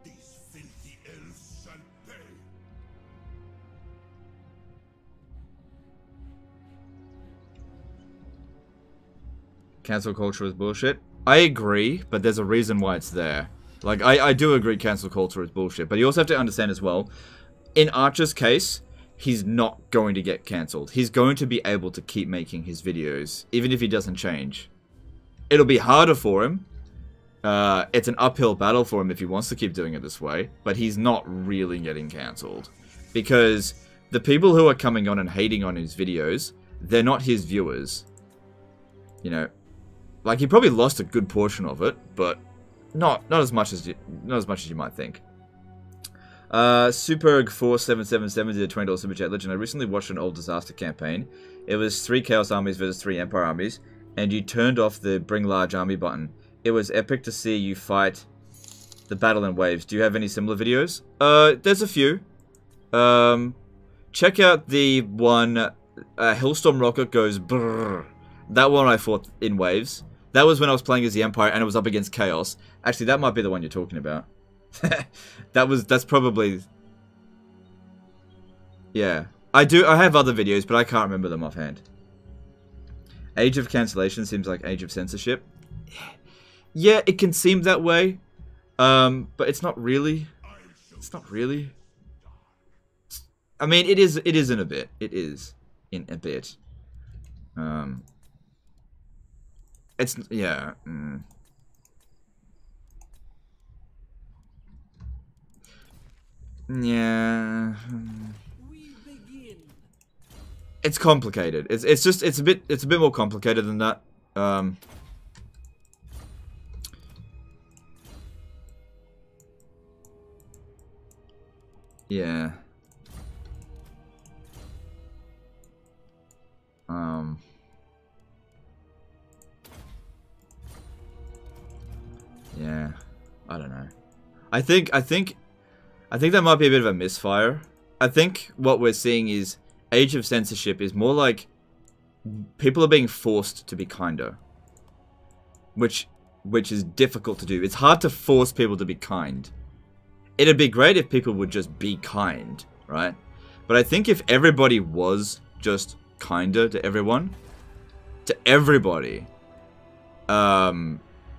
These filthy elves shall pay. Cancel culture is bullshit. I agree, but there's a reason why it's there. Like, I do agree cancel culture is bullshit, but you also have to understand as well, in Archer's case, he's not going to get cancelled. He's going to be able to keep making his videos, even if he doesn't change. It'll be harder for him. It's an uphill battle for him if he wants to keep doing it this way, but he's not really getting cancelled. Because the people who are coming on and hating on his videos, they're not his viewers. You know, like, he probably lost a good portion of it, but not as much as you might think. Superg4777 did a $20 super chat. Legend, I recently watched an old disaster campaign. It was 3 Chaos armies versus 3 Empire armies, and you turned off the bring large army button. It was epic to see you fight the battle in waves. Do you have any similar videos? There's a few. Check out the one, Hillstorm Rocket goes brrr. That one I fought in waves. That was when I was playing as the Empire and it was up against Chaos. Actually, that might be the one you're talking about. That's probably... Yeah. I have other videos, but I can't remember them offhand. Age of Cancellation seems like Age of Censorship. Yeah, it can seem that way. But it's not really. It's not really. I mean, it is in a bit. It is in a bit. It's, yeah. Yeah. We begin. It's complicated. It's just it's a bit more complicated than that. Yeah. Yeah. I don't know. I think that might be a bit of a misfire. I think what we're seeing is Age of Censorship is more like people are being forced to be kinder. Which is difficult to do. It's hard to force people to be kind. It'd be great if people would just be kind, right? But I think if everybody was just kinder to everyone,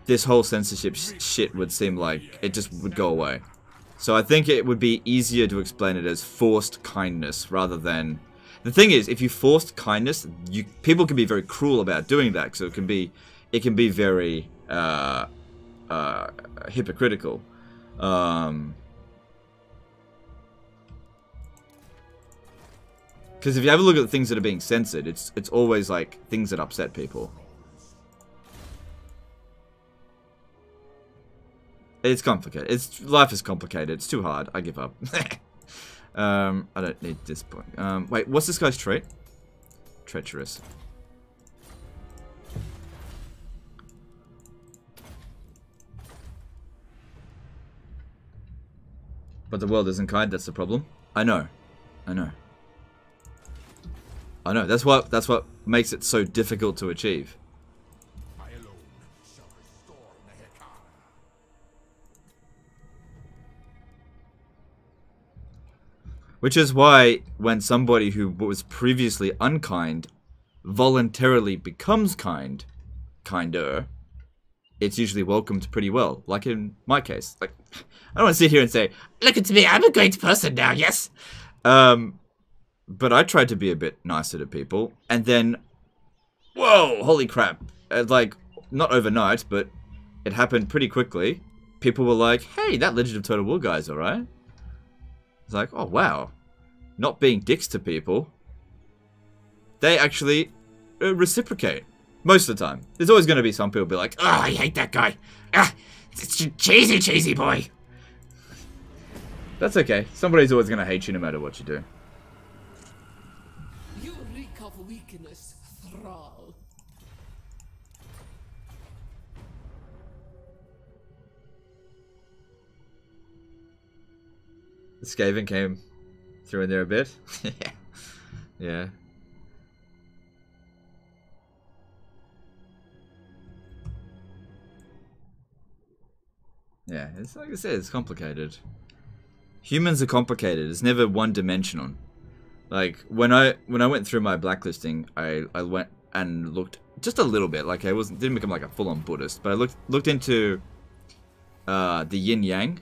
this whole censorship shit would seem like it just would go away. So I think it would be easier to explain it as forced kindness rather than... The thing is, if you forced kindness, people can be very cruel about doing that. So it can be very hypocritical. Because if you have a look at the things that are being censored, it's always like things that upset people. It's complicated. Life is complicated. It's too hard. I give up. I don't need this point. Wait, what's this guy's trait? Treacherous. But the world isn't kind, that's the problem. I know. I know. I know. That's what makes it so difficult to achieve. I alone shall restore Nehekara. Which is why when somebody who was previously unkind voluntarily becomes kinder, it's usually welcomed pretty well. Like in my case. Like, I don't want to sit here and say, look at me, I'm a great person now, yes. But I tried to be a bit nicer to people, and then, whoa, holy crap. Like, not overnight, but it happened pretty quickly. People were like, hey, that Legend of Total War guy's alright. It's like, oh wow. Not being dicks to people. They actually reciprocate. Most of the time. There's always going to be some people be like, oh, I hate that guy. Ah, it's cheesy boy. That's okay. Somebody's always going to hate you no matter what you do. You reek of weakness, thrall. The Skaven came through in there a bit. Yeah. Yeah, it's like I said, it's complicated. Humans are complicated. It's never one-dimensional. Like when I went through my blacklisting, I went and looked just a little bit. Like I didn't become like a full-on Buddhist, but I looked into the yin yang,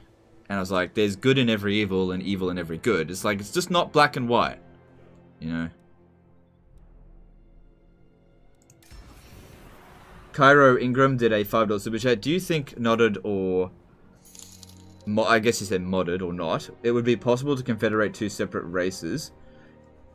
and I was like, there's good in every evil and evil in every good. It's like it's just not black and white, you know. Cairo Ingram did a $5 super chat. Do you think nodded or I guess he said modded or not, it would be possible to confederate two separate races?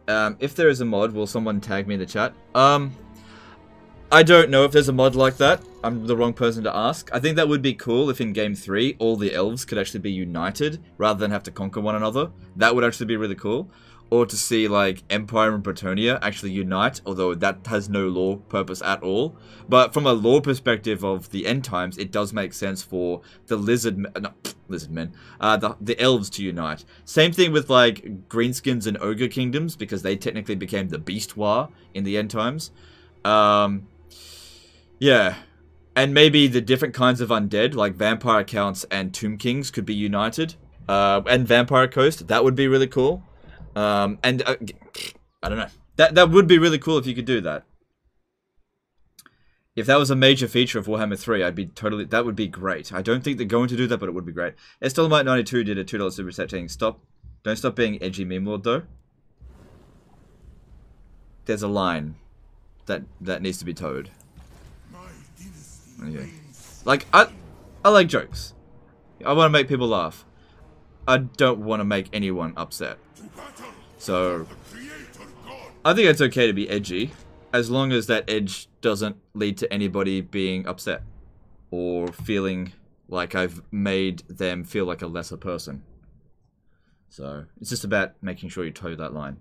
If there is a mod, will someone tag me in the chat? I don't know if there's a mod like that. I'm the wrong person to ask. I think that would be cool if in Game 3, all the elves could actually be united, rather than have to conquer one another. That would actually be really cool. Or to see, like, Empire and Bretonnia actually unite, although that has no lore purpose at all. But from a lore perspective of the end times, it does make sense for the the elves to unite. Same thing with, like, Greenskins and Ogre Kingdoms, because they technically became the Beast War in the end times. Yeah. And maybe the different kinds of undead, like Vampire Counts and Tomb Kings, could be united. And Vampire Coast, that would be really cool. I don't know. That would be really cool if you could do that. If that was a major feature of Warhammer 3, I'd be totally... That would be great. I don't think they're going to do that, but it would be great. Estelmite92 did a $2 super chat saying, don't stop being edgy meme lord, though. There's a line that needs to be towed. Okay. Like, I like jokes. I want to make people laugh. I don't want to make anyone upset. So, I think it's okay to be edgy, as long as that edge doesn't lead to anybody being upset, or feeling like I've made them feel like a lesser person. So, it's just about making sure you toe that line.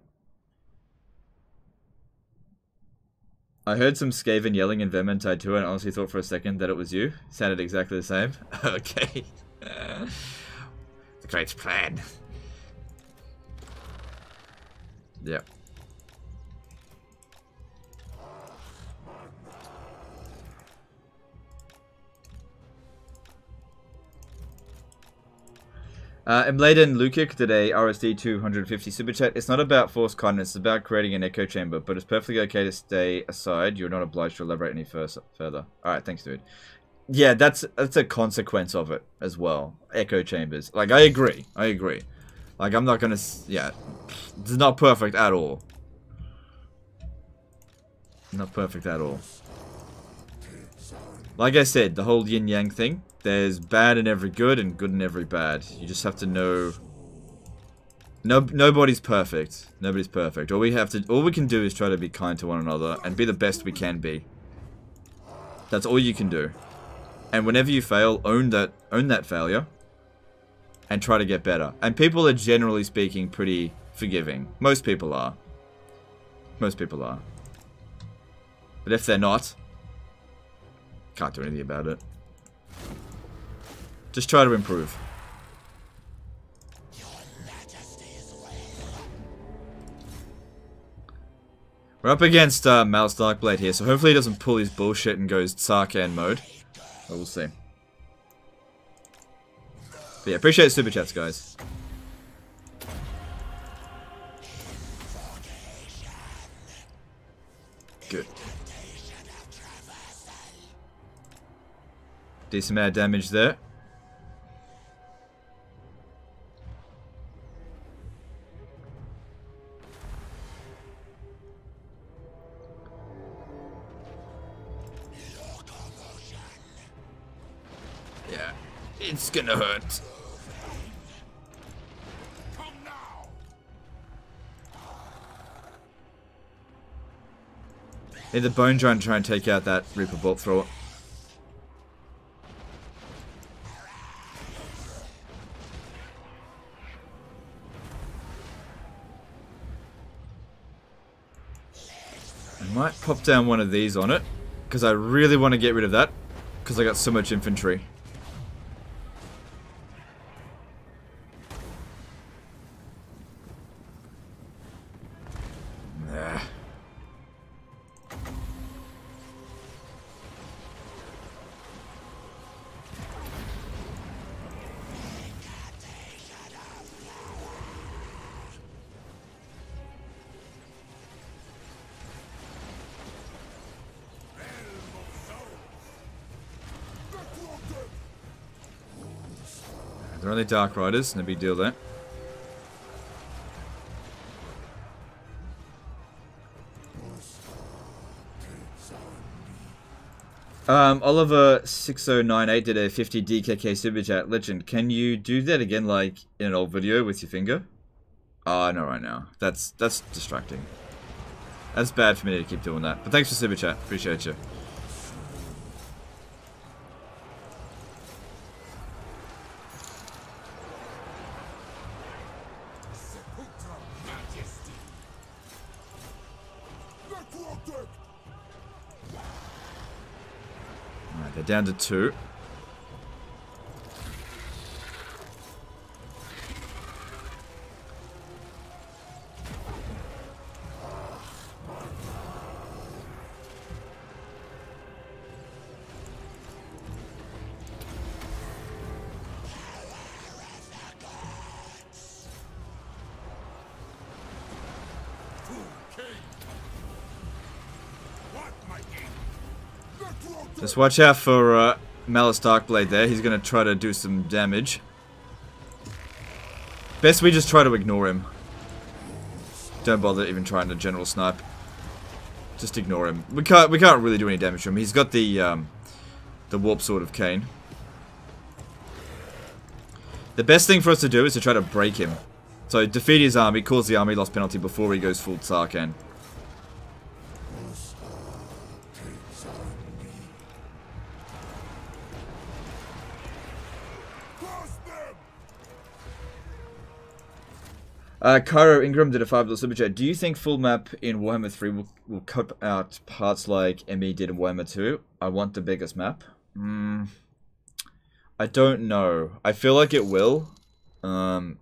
I heard some Skaven yelling in Vermintide 2 and honestly thought for a second that it was you. Sounded exactly the same. Okay. The great plan. Yep. Mladen Lukic did a RSD 250 super chat. It's not about forced kindness, it's about creating an echo chamber, but it's perfectly okay to stay aside. You're not obliged to elaborate any further. Alright, thanks, dude. Yeah, that's a consequence of it as well. Echo chambers. Like, I agree. Like, I'm not gonna... Yeah. It's not perfect at all. Not perfect at all. Like I said, the whole yin-yang thing. There's bad in every good and good in every bad. You just have to know... Nobody's perfect. Nobody's perfect. All we can do is try to be kind to one another and be the best we can be. That's all you can do. And whenever you fail, own that failure. and try to get better. And people are generally speaking pretty forgiving. Most people are. Most people are. But if they're not, can't do anything about it. Just try to improve. We're up against Mal's Darkblade here, so hopefully he doesn't pull his bullshit and goes Sarkhan mode. But we'll see. But yeah, appreciate the super chats, guys. Good. Decent amount of damage there. Yeah, it's gonna hurt. Need the Bone Giant to try and take out that Reaper Bolt Thrower. I might pop down one of these on it, because I really want to get rid of that, because I got so much infantry. They're only Dark Riders, no big deal there. Oliver6098 did a 50 DKK super chat. Legend, can you do that again like in an old video with your finger? Oh, no, right now. That's distracting. That's bad for me to keep doing that. But thanks for super chat. Appreciate you. Alright, they're down to 2. Just watch out for Mal's Darkblade there. He's going to try to do some damage. Best we just try to ignore him. Don't bother even trying to general snipe. Just ignore him. We can't really do any damage to him. He's got the Warp Sword of Cain. The best thing for us to do is to try to break him. So defeat his army, cause the army loss penalty before he goes full Sarkhan. Cairo Ingram did a $5 super chat. Do you think full map in Warhammer 3 will cut out parts like ME did in Warhammer 2? I want the biggest map. I don't know. I feel like it will. But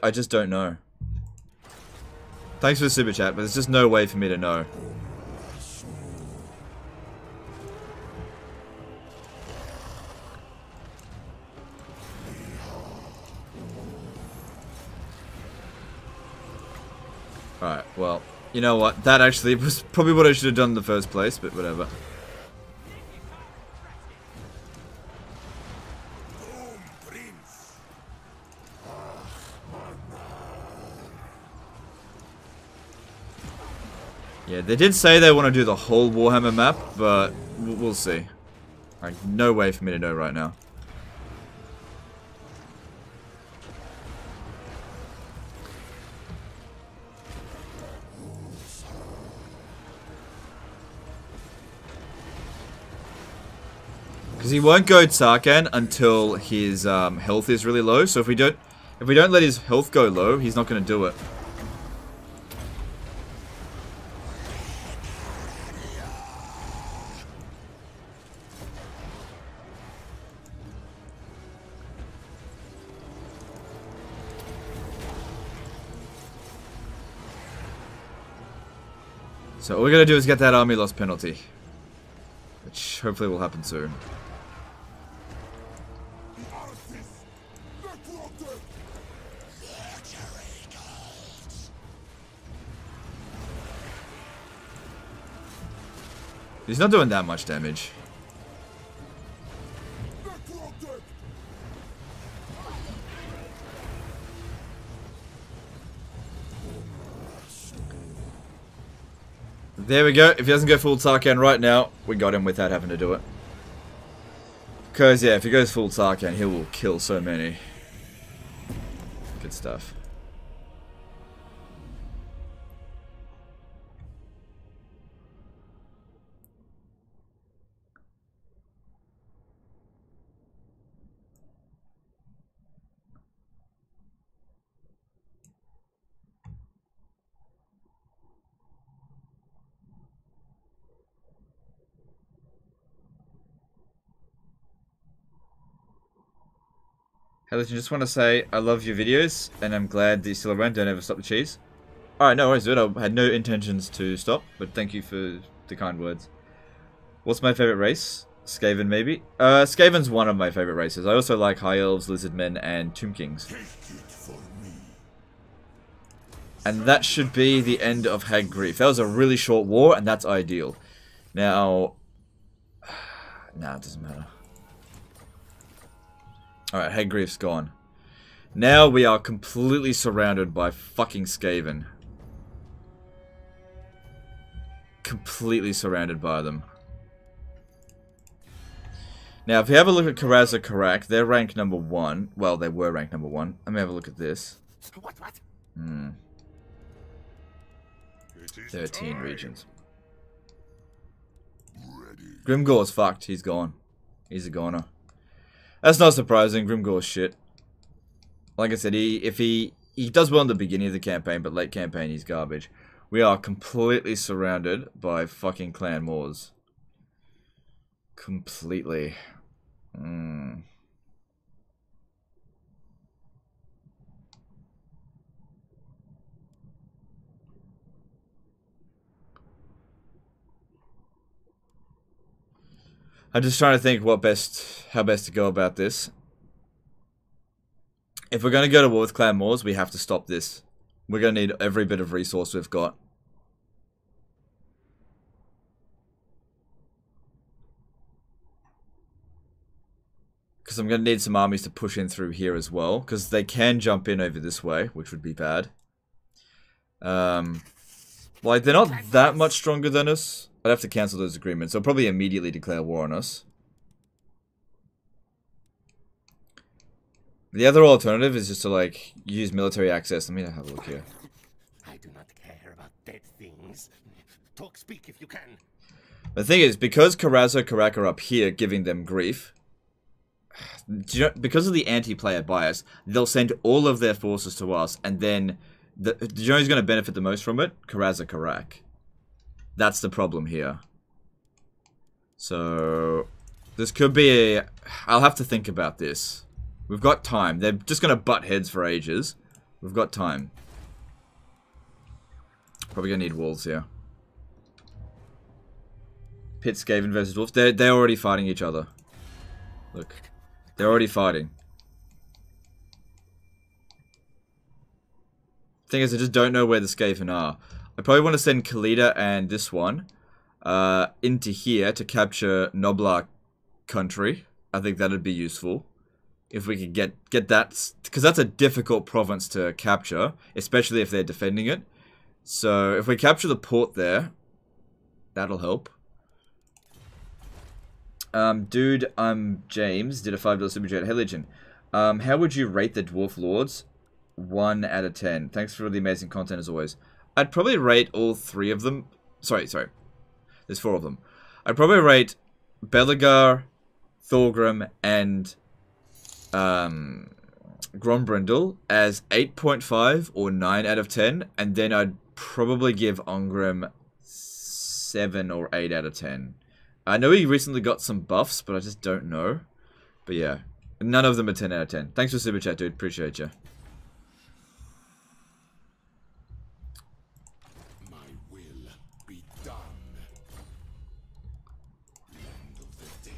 I just don't know. Thanks for the super chat, but there's just no way for me to know. Alright, well, you know what? That actually was probably what I should have done in the first place, but whatever. Yeah, they did say they want to do the whole Warhammer map, but we'll see. Like, no way for me to know right now. Because he won't go Sarkhan until his health is really low. So if we don't let his health go low, he's not going to do it. So all we're going to do is get that army loss penalty. Which hopefully will happen soon. He's not doing that much damage. There we go. If he doesn't go full Sarkhan right now, we got him without having to do it. Because, yeah, if he goes full Sarkhan, he will kill so many. Good stuff. Hey, listen, just want to say I love your videos, and I'm glad that you're still around. Don't ever stop the cheese. Alright, no worries, dude. I had no intentions to stop, but thank you for the kind words. What's my favorite race? Skaven, maybe? Skaven's one of my favorite races. I also like High Elves, Lizardmen, and Tomb Kings. And that should be the end of Hag Grief. That was a really short war, and that's ideal. Now... Nah, it doesn't matter. Alright, Hag Grief's gone. Now we are completely surrounded by fucking Skaven. Completely surrounded by them. Now, if you have a look at Karaza Karak, they're ranked number 1. Well, they were ranked number 1. Let me have a look at this. What? 13 regions. Grimgor's fucked. He's gone. He's a goner. That's not surprising. Grimgor's shit. Like I said, he does well in the beginning of the campaign, but late campaign he's garbage. We are completely surrounded by fucking clan Moors. Completely. I'm just trying to think how best to go about this. If we're going to go to war with Clan Moors, we have to stop this. We're going to need every bit of resource we've got. Because I'm going to need some armies to push in through here as well. Because they can jump in over this way, which would be bad. Like, they're not that much stronger than us. I'd have to cancel those agreements. They'll probably immediately declare war on us. The other alternative is just to, like, use military access. Let me have a look here. I do not care about dead things. Speak if you can. The thing is, because Karaza Karak are up here giving them grief, because of the anti-player bias, they'll send all of their forces to us, and then, do you know who's going to benefit the most from it? Karaza Karak. That's the problem here. So, this could be a... I'll have to think about this. We've got time. They're just going to butt heads for ages. We've got time. Probably going to need walls here. Pit Skaven versus Wolves. They're already fighting each other. Look. They're already fighting. Thing is, I just don't know where the Skaven are. I probably want to send Khalida and this one into here to capture Noblar country. I think that'd be useful. If we could get that, because that's a difficult province to capture, especially if they're defending it. So if we capture the port there, that'll help. Dude, I'm James. Did a $5 super chat. Hey, Legion. How would you rate the Dwarf Lords? 1 out of 10. Thanks for the amazing content as always. I'd probably rate all 3 of them. Sorry. There's 4 of them. I'd probably rate Belegar Thorgrim, and Grombrindle as 8.5 or 9 out of 10, and then I'd probably give Ongrim 7 or 8 out of 10. I know he recently got some buffs, but I just don't know. But yeah, none of them are 10 out of 10. Thanks for super chat, dude. Appreciate you. My will be done. Land of the dead.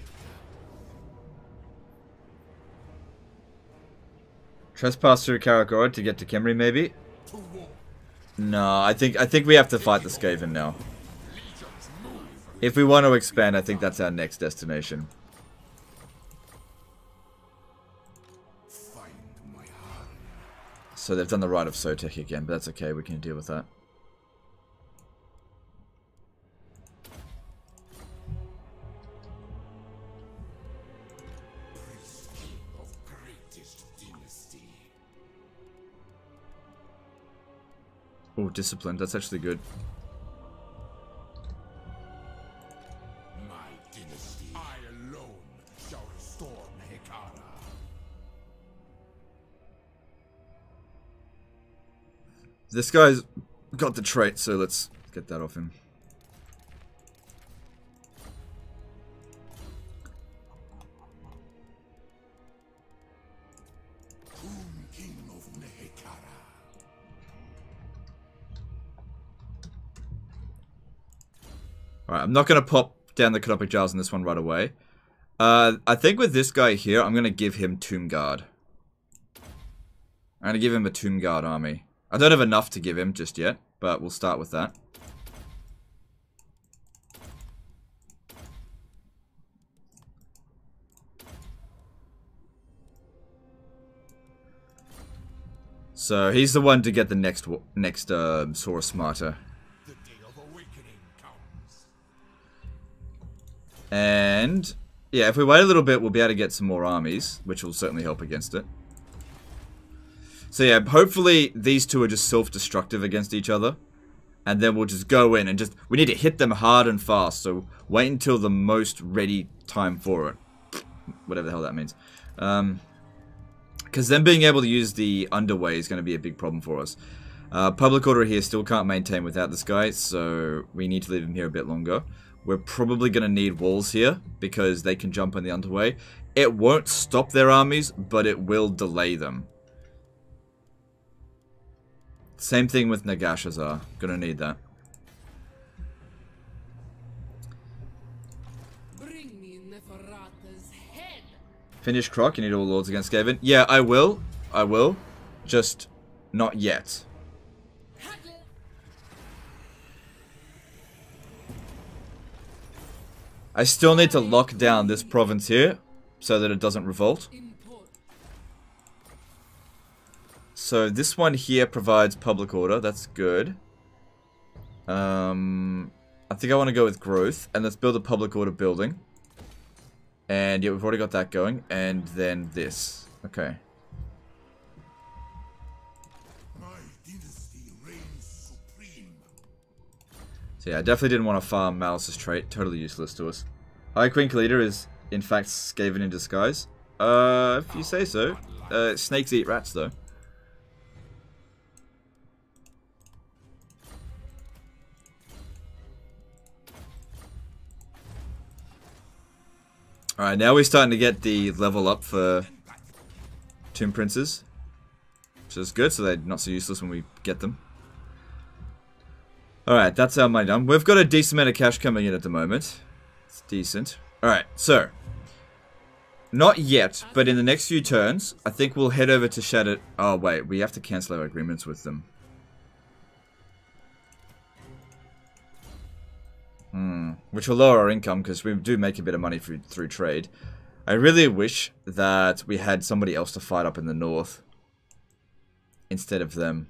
Trespass through Karagorod to get to Khemri, maybe? No, I think we have to fight the Skaven now. If we want to expand, I think that's our next destination. So they've done the Rite of Sotek again, but that's okay, we can deal with that. Oh, disciplined, that's actually good. This guy's got the trait, so let's get that off him. Alright, I'm not going to pop down the Canopic Giles in this one right away. I think with this guy here, I'm going to give him Tomb Guard. I'm going to give him a Tomb Guard army. I don't have enough to give him just yet, but we'll start with that. So he's the one to get the next Sora Smarter. The day of awakening comes. And yeah, if we wait a little bit, we'll be able to get some more armies, which will certainly help against it. So yeah, hopefully these two are just self-destructive against each other. And then we'll just go in and we need to hit them hard and fast. So wait until the most ready time for it. Whatever the hell that means. Because then being able to use the underway is going to be a big problem for us. Public order here still can't maintain without this guy, so we need to leave him here a bit longer. We're probably going to need walls here, because they can jump on the underway. It won't stop their armies, but it will delay them. Same thing with Nagashazar. Gonna need that. Bring me Neferata's head. Finish Croc, you need all lords against Skaven. Yeah, I will. I will. Just not yet. I still need to lock down this province here so that it doesn't revolt. So this one here provides public order. That's good. I think I want to go with growth. And let's build a public order building. And yeah, we've already got that going. And then this. Okay. My dynasty reigns supreme. So yeah, I definitely didn't want to farm Malice's trait. Totally useless to us. High Queen Khalida is, in fact, Skaven in disguise. If you say so. Snakes eat rats, though. Alright, now we're starting to get the level up for Tomb Princes. Which is good, so they're not so useless when we get them. Alright, that's our money done. We've got a decent amount of cash coming in at the moment. It's decent. Alright, so. Not yet, but in the next few turns, I think we'll head over to Shadow... Oh, wait, we have to cancel our agreements with them. Which will lower our income, because we do make a bit of money through trade. I really wish that we had somebody else to fight up in the north. Instead of them.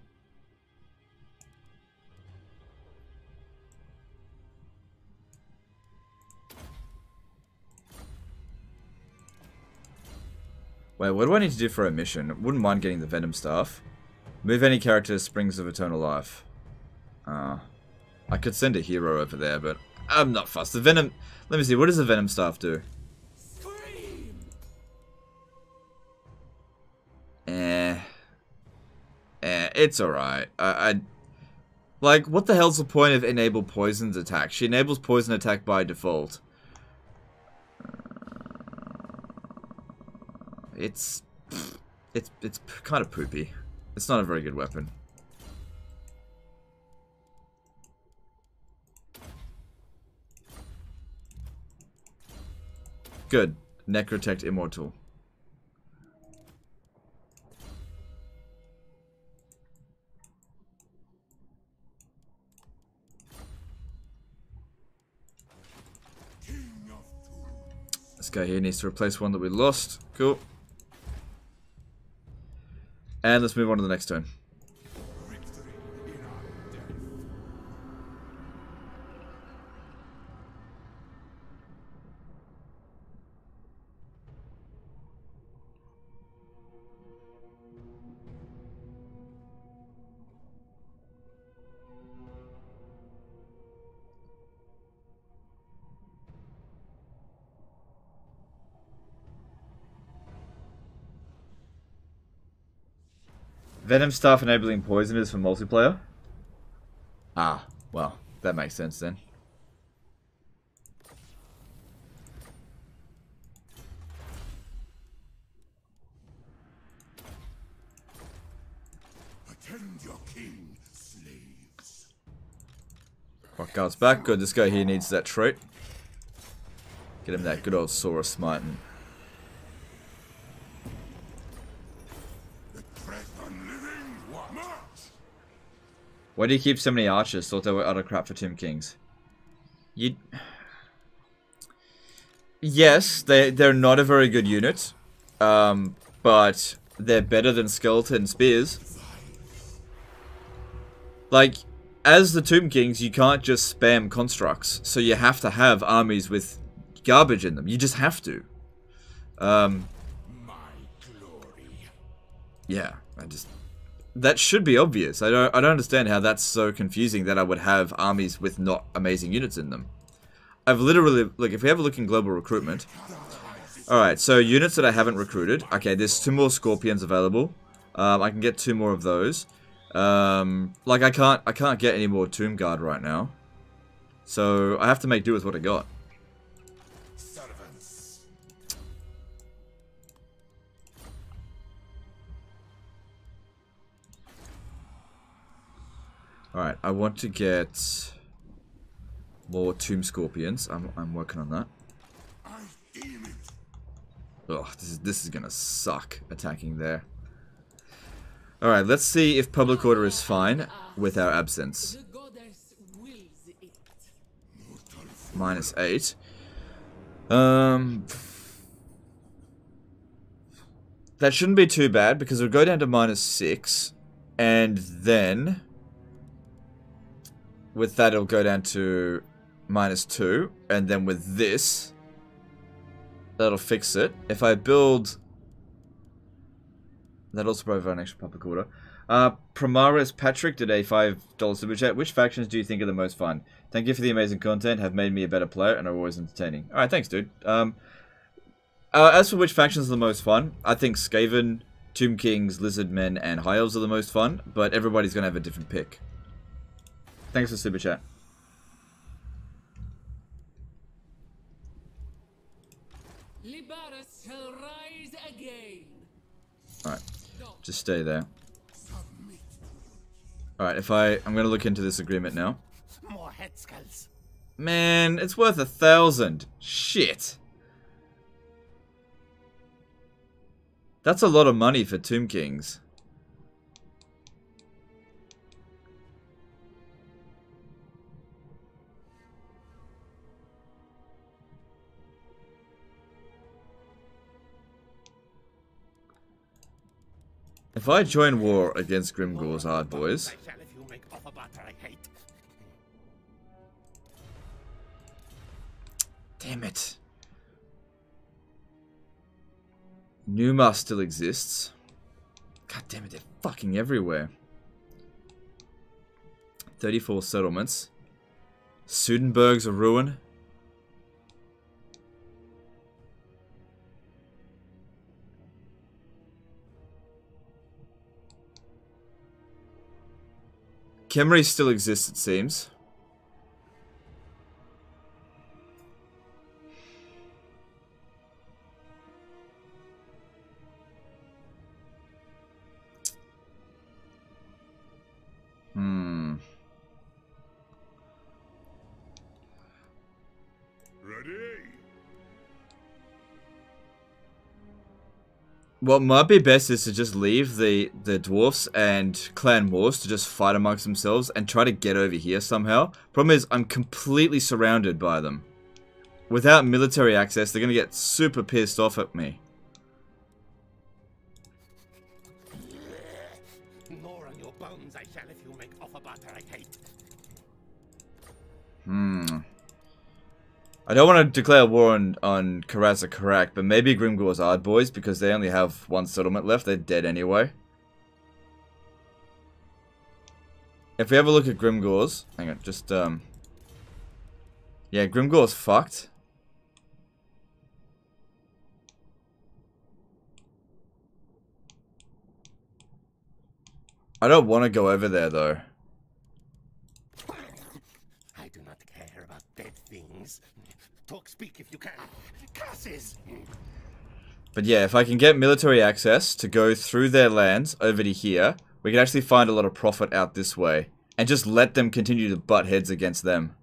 Wait, what do I need to do for a mission? Wouldn't mind getting the Venom Staff. Move any character to Springs of Eternal Life. I could send a hero over there, but I'm not fussed. The Venom... Let me see, what does the Venom Staff do? Scream! It's alright. Like, what the hell's the point of enable poison's attack? She enables poison attack by default. It's kind of poopy. It's not a very good weapon. Good. Necrotect Immortal. This guy here needs to replace one that we lost. Cool. And let's move on to the next turn. Venom Staff enabling poison is for multiplayer? Ah, well, that makes sense then. Attend your king, slaves. Rock guard's back. Good, this guy here needs that trait. Get him that good old Sora smiting. Why do you keep so many archers? Thought they were utter crap for Tomb Kings. Yes, they're not a very good unit. But they're better than skeleton spears. Like, as the Tomb Kings, you can't just spam constructs. So you have to have armies with garbage in them. You just have to. Yeah, that should be obvious. I don't understand how that's so confusing that I would have armies with not amazing units in them. I've literally, look, if we have a look in global recruitment. Alright, so units that I haven't recruited. Okay, there's 2 more Scorpions available. I can get 2 more of those. Like I can't get any more Tomb Guard right now. So I have to make do with what I got. Alright, I want to get more Tomb Scorpions. I'm working on that. Oh, this is gonna suck attacking there. Alright, let's see if public order is fine with our absence. -8. That shouldn't be too bad because it'll go down to -6 and then with that it'll go down to -2 and then with this that'll fix it. If I build that'll also provide an extra public order. Primaris Patrick did a $5 super chat. Which factions do you think are the most fun? Thank you for the amazing content. Have made me a better player and are always entertaining. Alright, thanks dude. As for which factions are the most fun, I think Skaven, Tomb Kings, Lizardmen, and High Elves are the most fun, but everybody's gonna have a different pick. Thanks for super chat. Liberus shall rise again. Alright, just stay there. Alright, I'm gonna look into this agreement now. More head skulls. Man, it's worth 1,000. Shit. That's a lot of money for Tomb Kings. If I join war against Grimgor's Hard Boys... Damn it. Numa still exists. God damn it, they're fucking everywhere. 34 settlements. Sudenburg's a ruin. Khemri still exists, it seems. What might be best is to just leave the dwarfs and clan wars to just fight amongst themselves and try to get over here somehow. Problem is, I'm completely surrounded by them. Without military access, they're going to get super pissed off at me. More on your bones I shall if you make off about her I hate. I don't want to declare war on Karaz Karak, but maybe Grimgor's Ard Boys, because they only have one settlement left. They're dead anyway. If we have a look at Grimgor's... Hang on, just, yeah, Grimgor's fucked. I don't want to go over there, though. I do not care about dead things. Talk, speak if you can. Curses! But yeah, if I can get military access to go through their lands over to here, we can actually find a lot of profit out this way. And just let them continue to butt heads against them.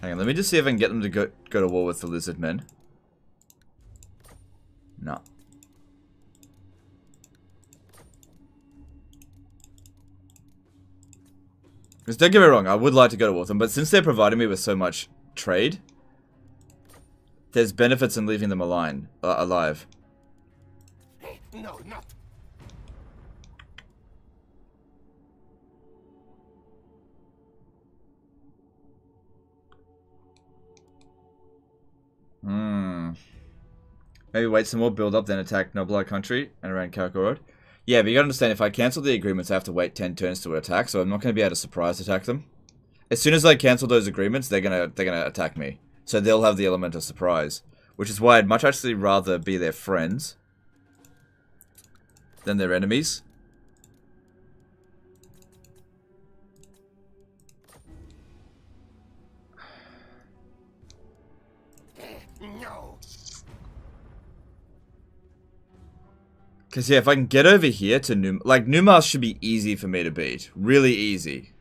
Hang on, let me just see if I can get them to go to war with the lizard men. No. Because don't get me wrong, I would like to go to war with them, but since they're providing me with so much trade, there's benefits in leaving them alive. No, not. Maybe wait some more, build up, then attack Noblar country and around Karkorod. Yeah, but you gotta understand, if I cancel the agreements, I have to wait 10 turns to attack, so I'm not gonna be able to surprise attack them. As soon as I cancel those agreements, they're gonna attack me. So they'll have the element of surprise. Which is why I'd much actually rather be their friends than their enemies. No. Because, yeah, if I can get over here to Numas should be easy for me to beat. Really easy.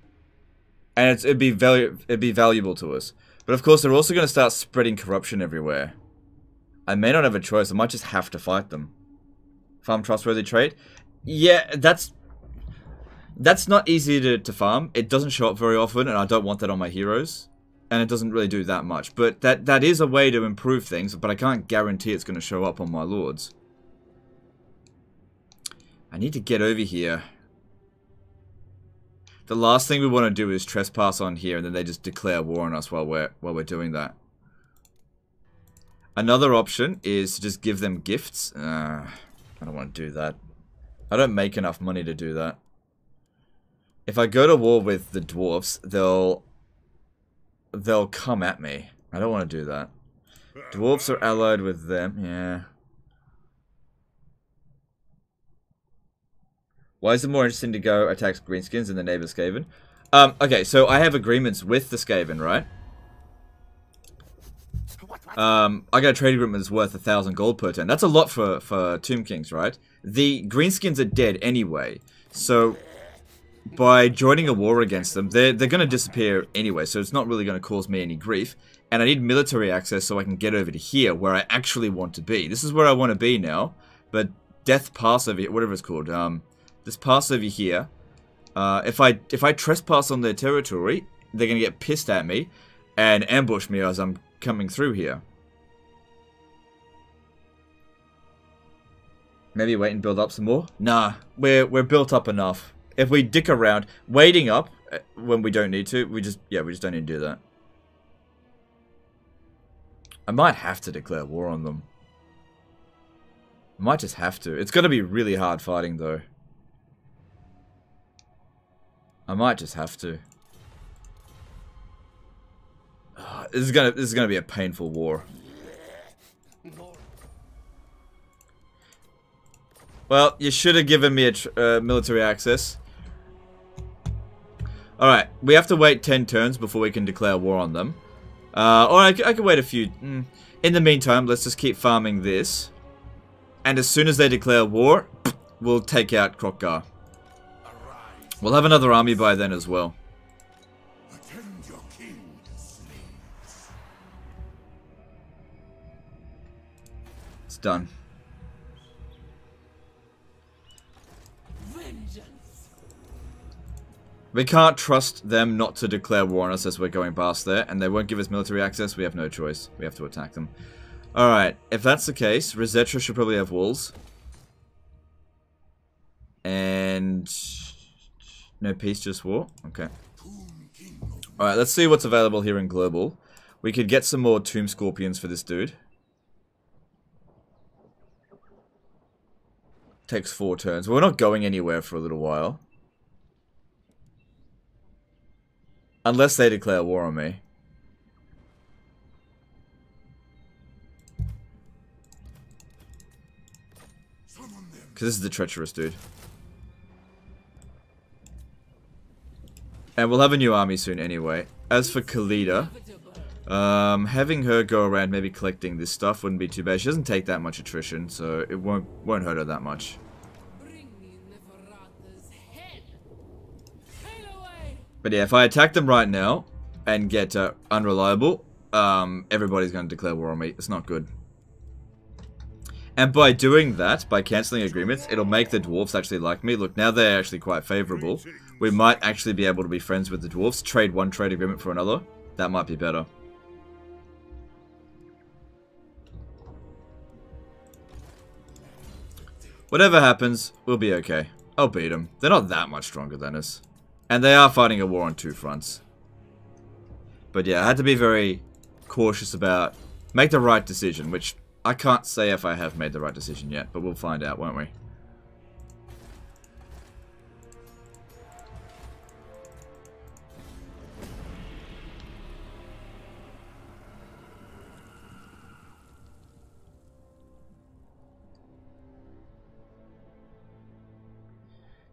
And it'd be valuable to us. But, of course, they're also going to start spreading corruption everywhere. I may not have a choice. I might just have to fight them. Farm trustworthy trade? Yeah, that's not easy to farm. It doesn't show up very often, and I don't want that on my heroes. And it doesn't really do that much. But that is a way to improve things, but I can't guarantee it's going to show up on my lords. I need to get over here. The last thing we want to do is trespass on here, and then they just declare war on us while we're doing that. Another option is to just give them gifts. I don't want to do that. I don't make enough money to do that. If I go to war with the dwarfs, they'll come at me. I don't want to do that. Dwarfs are allied with them. Yeah. Why is it more interesting to go attack Greenskins than the neighbor Skaven? Okay, so I have agreements with the Skaven, right? I got a trade agreement that's worth 1,000 gold per turn. That's a lot for Tomb Kings, right? The Greenskins are dead anyway, so by joining a war against them, they're going to disappear anyway, so it's not really going to cause me any grief. And I need military access so I can get over to here, where I actually want to be. This is where I want to be now, but Death Pass over here, whatever it's called, this pass over here, if I trespass on their territory, they're going to get pissed at me and ambush me as I'm coming through here. Maybe wait and build up some more? Nah, we're built up enough. If we dick around, waiting up when we don't need to, we just don't need to do that. I might have to declare war on them. I might just have to. It's going to be really hard fighting though. I might just have to. This is gonna be a painful war. Well, you should have given me a military access. Alright, we have to wait 10 turns before we can declare war on them. Or I could wait a few. In the meantime, let's just keep farming this. And as soon as they declare war, we'll take out Krokgar. We'll have another army by then as well. Attend your king, slaves. It's done. Vengeance. We can't trust them not to declare war on us as we're going past there, and they won't give us military access. We have no choice. We have to attack them. Alright, if that's the case, Rosetta should probably have walls. And... no peace, just war? Okay. Alright, let's see what's available here in Global. We could get some more Tomb Scorpions for this dude. Takes 4 turns. We're not going anywhere for a little while. Unless they declare war on me. Because this is the treacherous dude. And we'll have a new army soon anyway. As for Khalida, having her go around maybe collecting this stuff wouldn't be too bad. She doesn't take that much attrition, so it won't hurt her that much. Bring me Neferata's head. Sail away. But yeah, if I attack them right now and get unreliable, everybody's going to declare war on me. It's not good. And by doing that, by cancelling agreements, it'll make the dwarves actually like me. Look, now they're actually quite favourable. We might actually be able to be friends with the dwarves. Trade one trade agreement for another. That might be better. Whatever happens, we'll be okay. I'll beat them. They're not that much stronger than us. And they are fighting a war on 2 fronts. But yeah, I had to be very cautious about... make the right decision, which... I can't say if I have made the right decision yet, but we'll find out, won't we?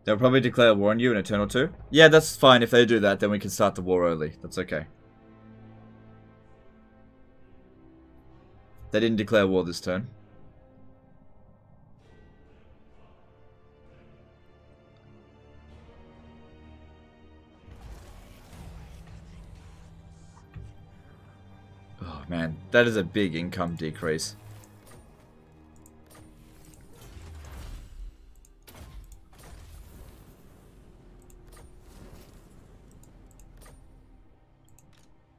They'll probably declare war on you in a turn or 2. Yeah, that's fine. If they do that, then we can start the war early. That's okay. They didn't declare war this turn. Oh man, that is a big income decrease.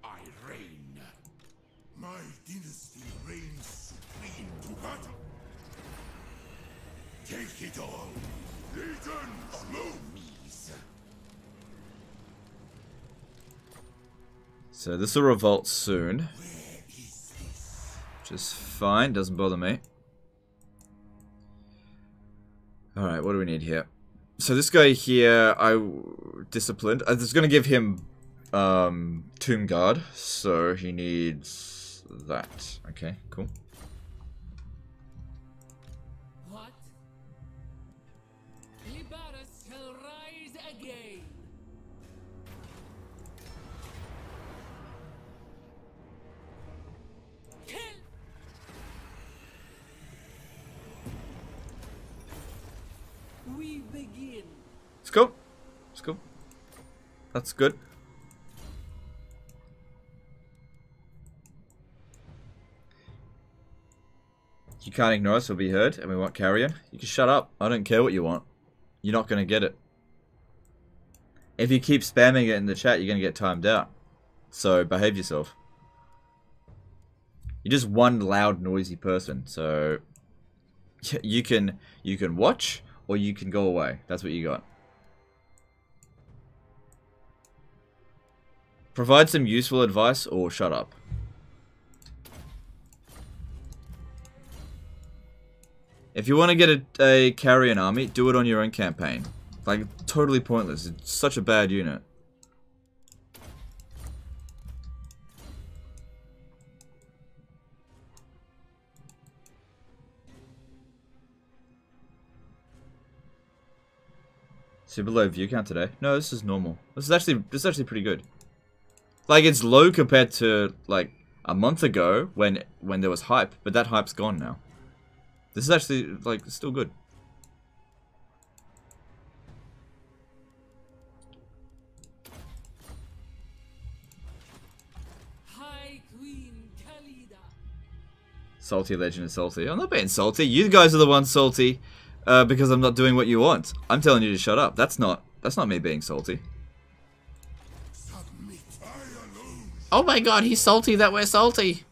I reign. My dynasty reigns supreme to battle. Take it all. Legion, slow me. So this will revolt soon. Which is fine, doesn't bother me. Alright, what do we need here? So this guy here, disciplined. I was going to give him Tomb Guard, so he needs that. Okay, cool. What? Libaris shall rise again. Kill. We begin. Let's go. Let's go. That's good. You can't ignore us or be heard, and we want carrion. You can shut up. I don't care what you want. You're not going to get it. If you keep spamming it in the chat, you're going to get timed out. So behave yourself. You're just one loud, noisy person. So you can watch or you can go away. That's what you got. Provide some useful advice or shut up. If you want to get a carrion army, do it on your own campaign. Like, totally pointless. It's such a bad unit. Super low view count today. No, this is normal. This is actually pretty good. Like, it's low compared to like a month ago when there was hype, but that hype's gone now. This is actually like still good. High Queen Khalida. Salty legend is salty. I'm not being salty. You guys are the ones salty because I'm not doing what you want. I'm telling you to shut up. That's not me being salty. Oh my god, he's salty that we're salty.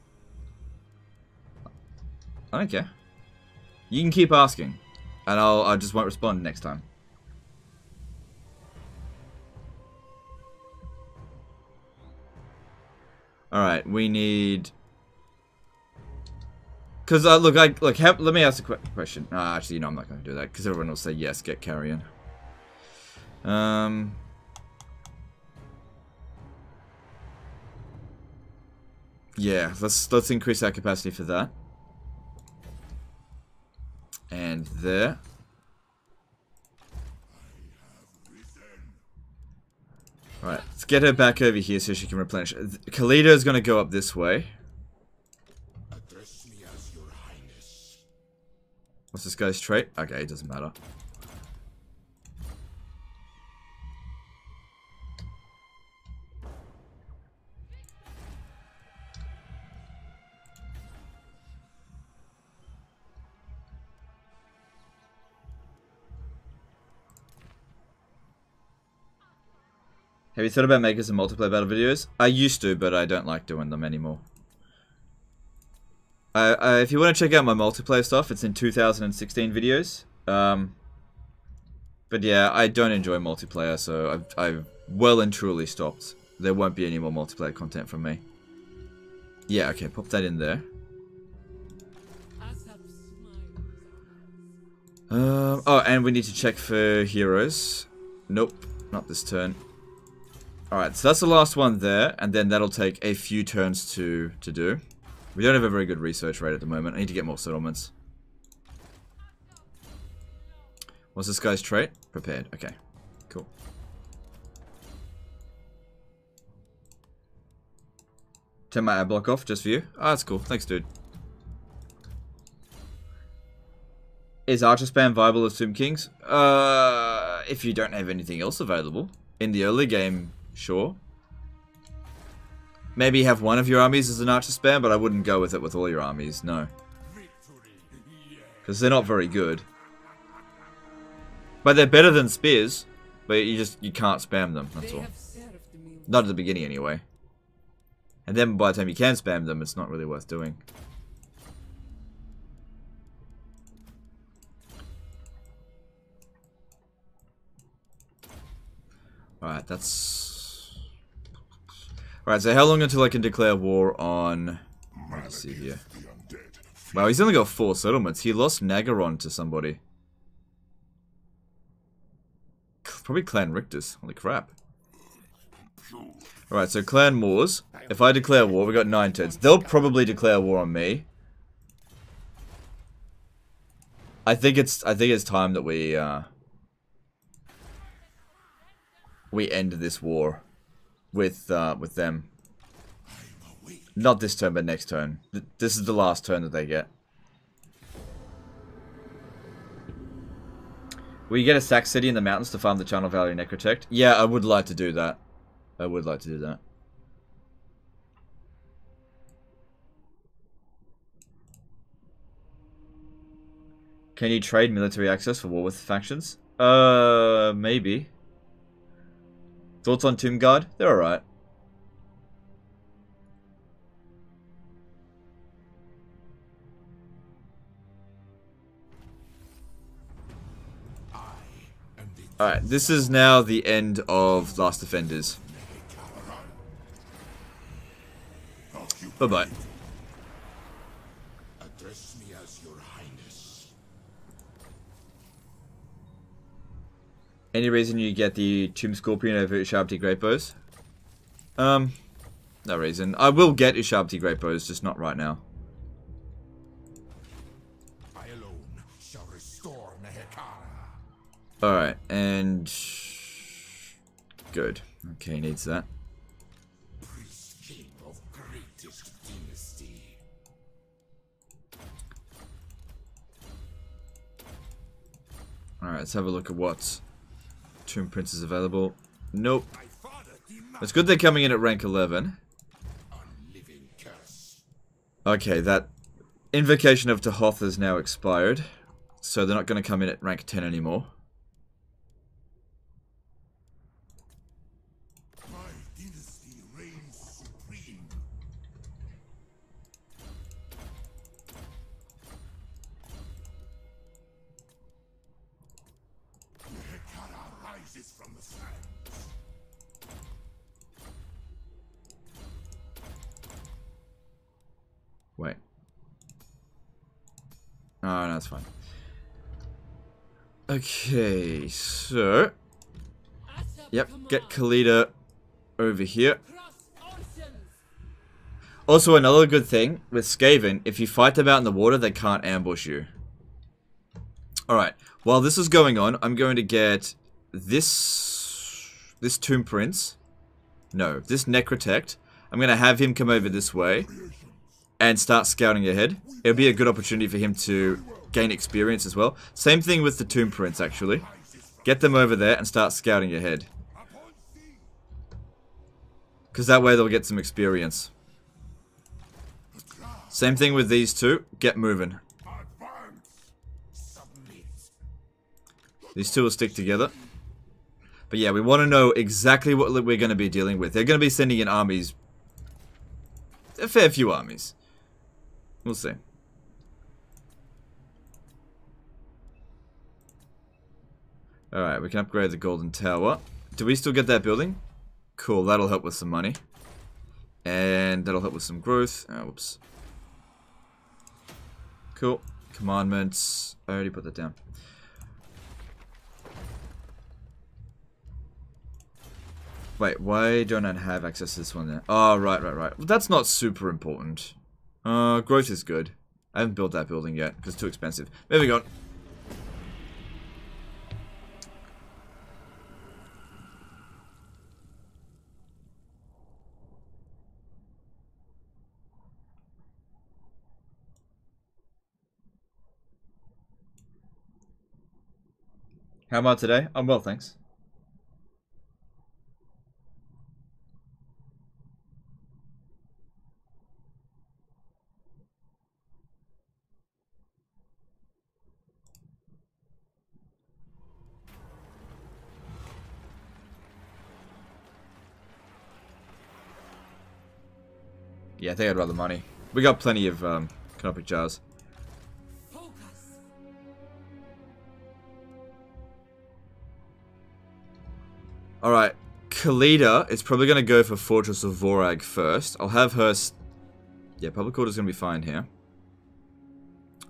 I don't care. You can keep asking, and I just won't respond next time. All right, we need. Cause look, let me ask a question. Actually, no, I'm not going to do that because everyone will say yes. Get carrion. Yeah, let's increase our capacity for that. And there. Alright, let's get her back over here so she can replenish. Khalida is going to go up this way. Address me as your highness. What's this guy's trait? Okay, it doesn't matter. Have you thought about making some multiplayer battle videos? I used to, but I don't like doing them anymore. If you want to check out my multiplayer stuff, it's in 2016 videos. But yeah, I don't enjoy multiplayer, so I've well and truly stopped. There won't be any more multiplayer content from me. Yeah, okay, pop that in there. Oh, and we need to check for heroes. Nope, not this turn. Alright, so that's the last one there, and then that'll take a few turns to do. We don't have a very good research rate at the moment. I need to get more settlements. What's this guy's trait? Prepared. Okay, cool. Turn my ad block off just for you. Oh, that's cool. Thanks, dude. Is Archer Spam viable as Tomb Kings? If you don't have anything else available. In the early game, sure. Maybe have one of your armies as an Archer Spam, but I wouldn't go with it with all your armies, no. Because they're not very good. But they're better than spears, but you can't spam them, that's all. Not at the beginning anyway. And then by the time you can spam them, it's not really worth doing. Alright, that's... Alright, so how long until I can declare war on... Let's see here. Wow, he's only got 4 settlements. He lost Nagaron to somebody. Probably Clan Rictus. Holy crap. Alright, so Clan Moors. If I declare war, we got 9 turns. They'll probably declare war on me. I think it's time that we end this war with them. Not this turn, but next turn. This is the last turn that they get. Will you get a sack city in the mountains to farm the Channel Valley Necrotect? Yeah, I would like to do that. I would like to do that. Can you trade military access for war with factions? Maybe. Thoughts on Tomb Guard? They're alright. Alright, this is now the end of Last Defenders. Bye-bye. Address me as your highness. Any reason you get the Tomb Scorpion over Ushabti Great Bows? No reason. I will get Ushabti Great Bows, just not right now. I alone shall restore Nehekara. Alright, and... Good. Okay, he needs that. Priest king of greatest dynasty. Alright, let's have a look at what Tomb Prince is available. Nope. My father demands It's good they're coming in at rank 11. a living curse. Okay, that Invocation of Tahoth is now expired. So they're not going to come in at rank 10 anymore. My dynasty reigns supreme. Hekara rises from the sands. Wait. Oh, no, that's fine. Okay, so... Yep, get Khalida over here. Also, another good thing with Skaven, if you fight them out in the water, they can't ambush you. Alright, while this is going on, I'm going to get this Tomb Prince. No, this Necrotect. I'm going to have him come over this way and start scouting ahead. It'll be a good opportunity for him to gain experience as well. Same thing with the Tomb Prince, actually. Get them over there and start scouting ahead. Because that way they'll get some experience. Same thing with these two. Get moving. These two will stick together. But yeah, we want to know exactly what we're going to be dealing with. They're going to be sending in armies. A fair few armies. We'll see. Alright, we can upgrade the Golden Tower. Do we still get that building? Cool, that'll help with some money. And that'll help with some growth. Oh, whoops. Cool. Commandments. I already put that down. Wait, why don't I have access to this one there? Oh, right. Well, that's not super important. Growth is good. I haven't built that building yet, because it's too expensive. Moving on. How am I today? I'm well, thanks. Yeah, I think I'd rather money. We got plenty of canopy jars. Alright, Khalida is probably going to go for Fortress of Vorag first. I'll have her... Yeah, public order's going to be fine here.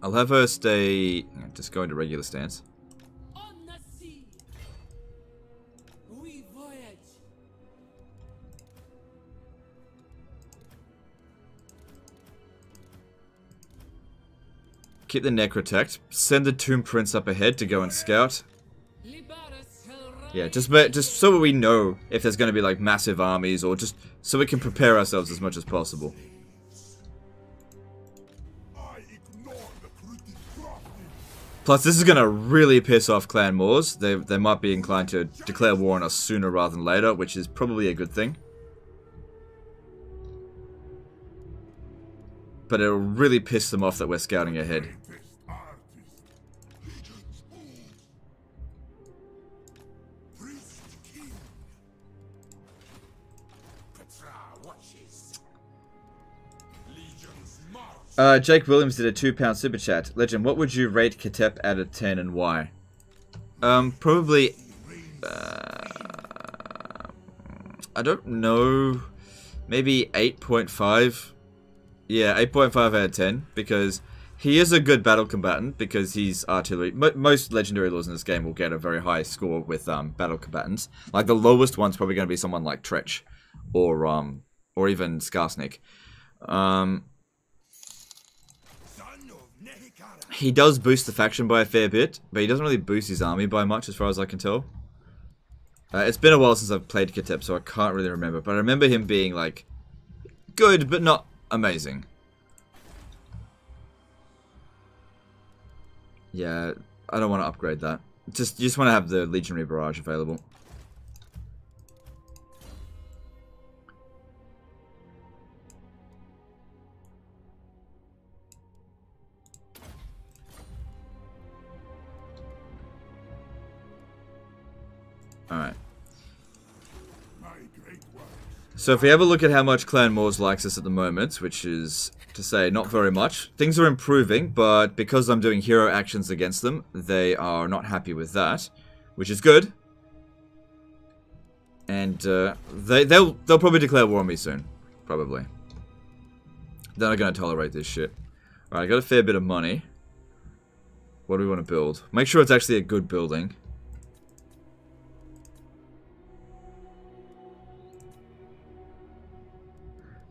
I'll have her stay... Just go into regular stance. On the sea, we voyage. Keep the Necrotect. Send the Tomb Prince up ahead to go and scout. Yeah, just so we know if there's going to be like massive armies, or just so we can prepare ourselves as much as possible. Plus, this is going to really piss off Clan Moors. They might be inclined to declare war on us sooner rather than later, which is probably a good thing. But it'll really piss them off that we're scouting ahead. Jake Williams did a £2 super chat. Legend, what would you rate Katep out of 10 and why? Probably... I don't know. Maybe 8.5. Yeah, 8.5 out of 10. Because he is a good battle combatant. Because he's artillery. Most legendary lords in this game will get a very high score with battle combatants. Like the lowest one's probably going to be someone like Tretch. Or even Skarsnik. He does boost the faction by a fair bit, but he doesn't really boost his army by much as far as I can tell. It's been a while since I've played Ketep, so I can't really remember. But I remember him being, like, good, but not amazing. Yeah, I don't want to upgrade that. You just want to have the Legionary Barrage available. Alright. So if we have a look at how much Clan Moors likes us at the moment, which is to say not very much, things are improving, but because I'm doing hero actions against them, they are not happy with that, which is good. And they'll probably declare war on me soon, probably. They're not going to tolerate this shit. Alright, I got a fair bit of money. What do we want to build? Make sure it's actually a good building.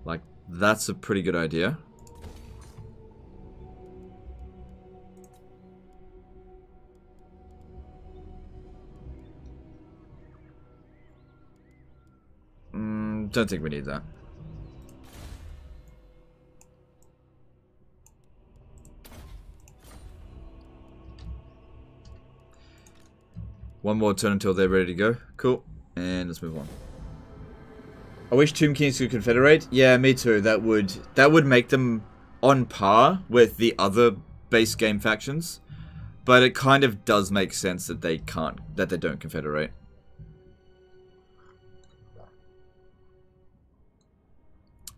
Like, that's a pretty good idea. Don't think we need that. One more turn until they're ready to go. Cool. And let's move on. I wish Tomb Kings could confederate. Yeah, me too. That would make them on par with the other base game factions. But it kind of does make sense that they don't confederate.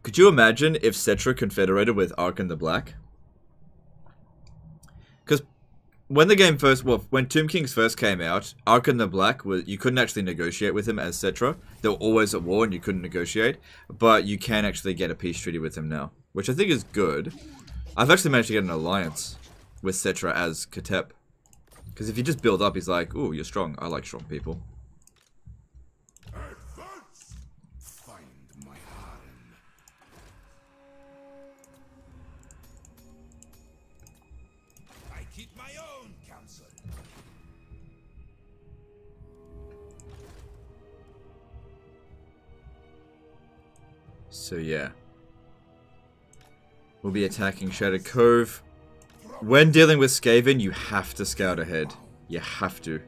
Could you imagine if Cetra confederated with Arkan the Black? Because when the game when Tomb Kings first came out, Arkan the Black, you couldn't actually negotiate with him as Cetra. They were always at war and you couldn't negotiate. But you can actually get a peace treaty with him now, which I think is good. I've actually managed to get an alliance with Cetra as Ketep. Because if you just build up, he's like, ooh, you're strong. I like strong people. So yeah, we'll be attacking Shattered Cove. When dealing with Skaven, you have to scout ahead. You have to.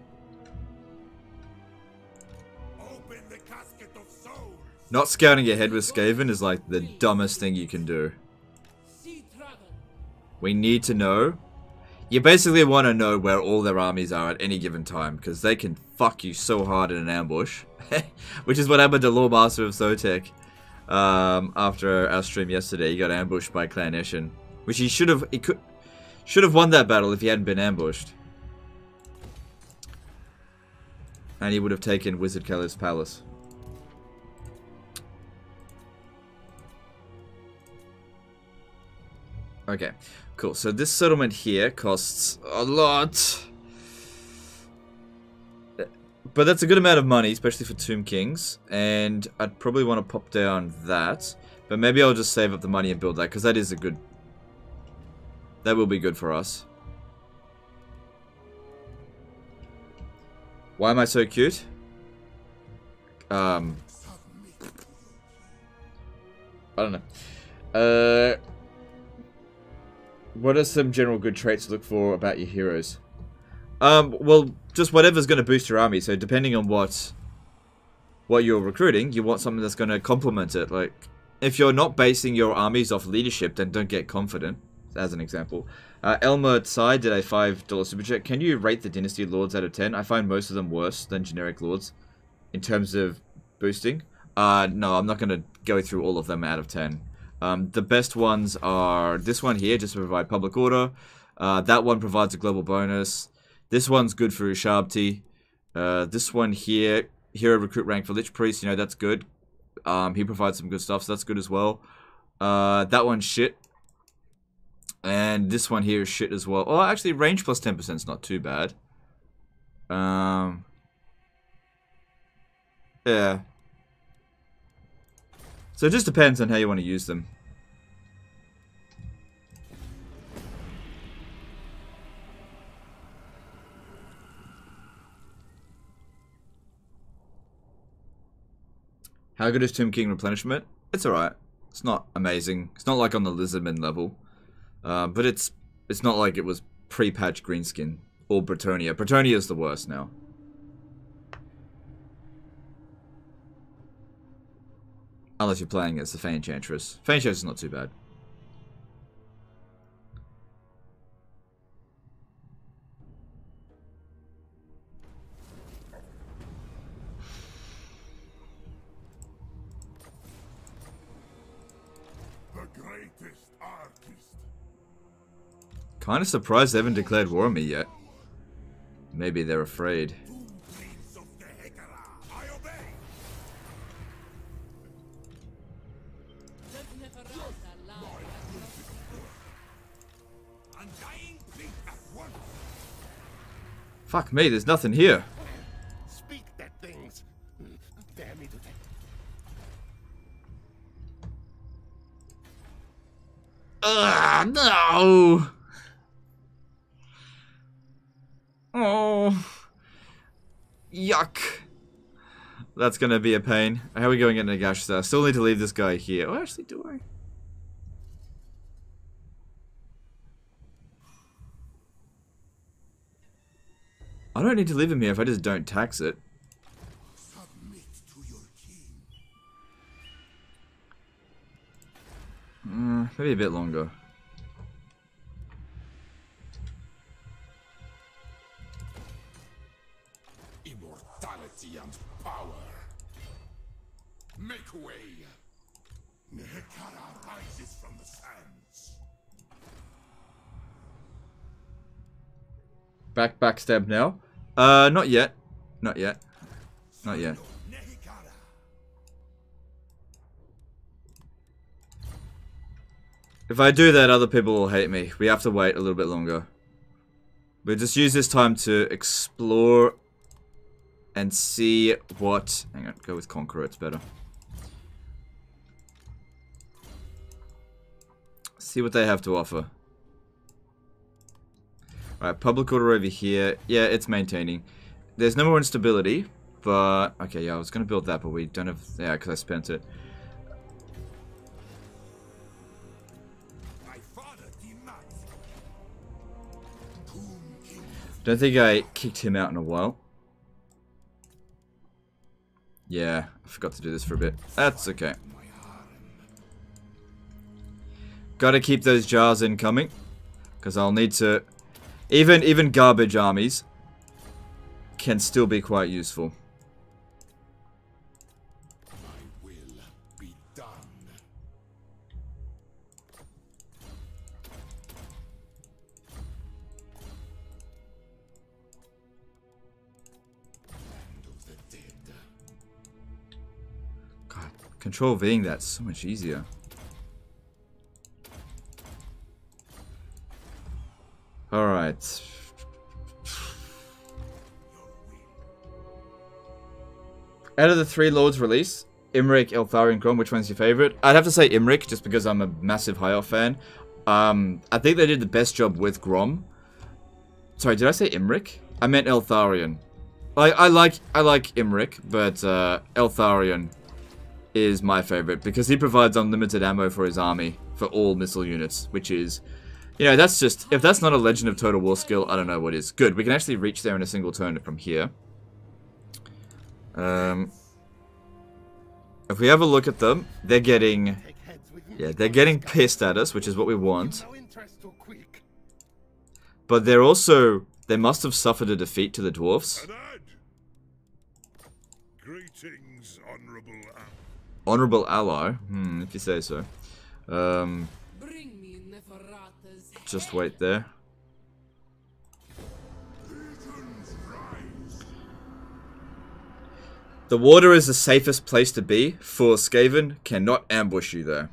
Open the casket of souls. Not scouting ahead with Skaven is like the dumbest thing you can do. We need to know. You basically want to know where all their armies are at any given time, because they can fuck you so hard in an ambush. Which is what happened to Lawmaster of Zotek. After our stream yesterday, he got ambushed by Clan Eshin, which he should have won that battle if he hadn't been ambushed, and he would have taken Wizard Caliph's palace. Okay, cool. So this settlement here costs a lot. But that's a good amount of money, especially for Tomb Kings. And I'd probably want to pop down that. But maybe I'll just save up the money and build that, because that is a good... That will be good for us. Why am I so cute? I don't know. What are some general good traits to look for about your heroes? Well, just whatever's going to boost your army. So depending on what you're recruiting, you want something that's going to complement it. Like, if you're not basing your armies off leadership, then don't get confident, as an example. Elmer Tsai did a $5 super chat. Can you rate the Dynasty Lords out of 10? I find most of them worse than generic Lords in terms of boosting. No, I'm not going to go through all of them out of 10. The best ones are this one here, just to provide public order. That one provides a global bonus. This one's good for Ushabti. This one here, hero recruit rank for Lich Priest, you know, that's good. He provides some good stuff, so that's good as well. That one's shit. And this one here is shit as well. Oh, actually, range plus 10% is not too bad. Yeah. So it just depends on how you want to use them. How good is Tomb King replenishment? It's alright. It's not amazing. It's not like on the Lizardman level. But it's not like it was pre-patch Greenskin or Bretonia. Bretonia is the worst now. Unless you're playing as the Fey Enchantress. Fey Enchantress is not too bad. The greatest artist. Kind of surprised they haven't declared war on me yet. Maybe they're afraid. Fuck me, there's nothing here. Speak that things. Dare me to take. Ugh, no! Oh. Yuck. That's gonna be a pain. How are we going into Nagash? I still need to leave this guy here. Oh, actually, do I? I don't need to leave him here if I just don't tax it. Submit to your king. Maybe a bit longer. Immortality and power. Make way. Nehekara rises from the sands. Backstab now. Not yet. Not yet. Not yet. Nehekara. If I do that, other people will hate me. We have to wait a little bit longer. We'll just use this time to explore and see what... Hang on, go with Conqueror, it's better. See what they have to offer. Alright, public order over here. Yeah, it's maintaining. There's no more instability, but... Okay, yeah, I was going to build that, but we don't have... Yeah, because I spent it. My father demands. Don't think I kicked him out in a while. Yeah, I forgot to do this for a bit. That's okay. Gotta keep those jars incoming, because I'll need to... Even garbage armies can still be quite useful. My will be done. Land of the dead. God, control Ving that's so much easier. Alright. Out of the 3 lords release, Imrik, Eltharion, Grom, which one's your favorite? I'd have to say Imrik, just because I'm a massive High Elf fan. I think they did the best job with Grom. Sorry, did I say Imrik? I meant Eltharion. I like Imrik, but Eltharion is my favorite because he provides unlimited ammo for his army for all missile units, which is, you know, that's just, if that's not a Legend of Total War skill, I don't know what is. Good, we can actually reach there in a single turn from here. If we have a look at them, they're getting, yeah, they're getting pissed at us, which is what we want. But they're also, they must have suffered a defeat to the dwarfs. Greetings, honorable ally. Honorable ally? If you say so. Bring me Neferata's Just wait there. The water is the safest place to be, for Skaven cannot ambush you there.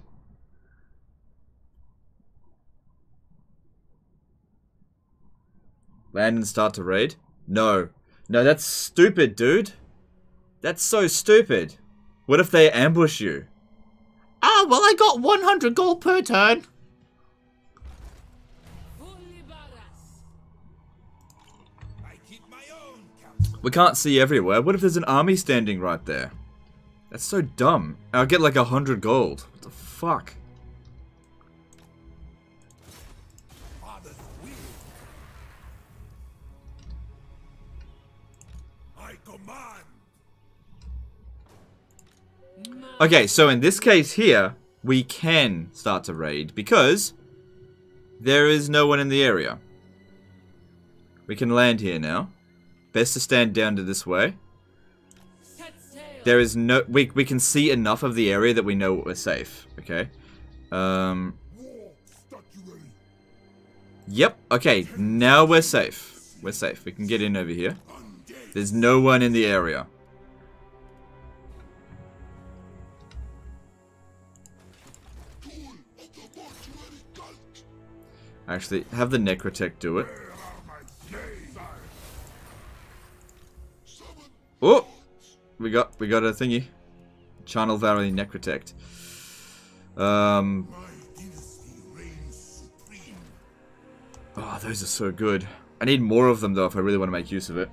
Land and start to raid? No. No, that's stupid, dude. That's so stupid. What if they ambush you? Oh, well, I got 100 gold per turn. We can't see everywhere. What if there's an army standing right there? That's so dumb. I'll get like 100 gold. What the fuck? Father's will. I command. Okay, so in this case here, we can start to raid because there is no one in the area. We can land here now. Best to stand down to this way. Set sail. There is no... We can see enough of the area that we know we're safe. Okay. War. Start you ready. Yep. Okay, now we're safe. We're safe. We can get in over here. There's no one in the area. Actually, have the Necrotech do it. Where are my slaves? Oh! We got a thingy. Channel Valley Necrotect. My dynasty reigns supreme. Oh, those are so good. I need more of them though if I really want to make use of it.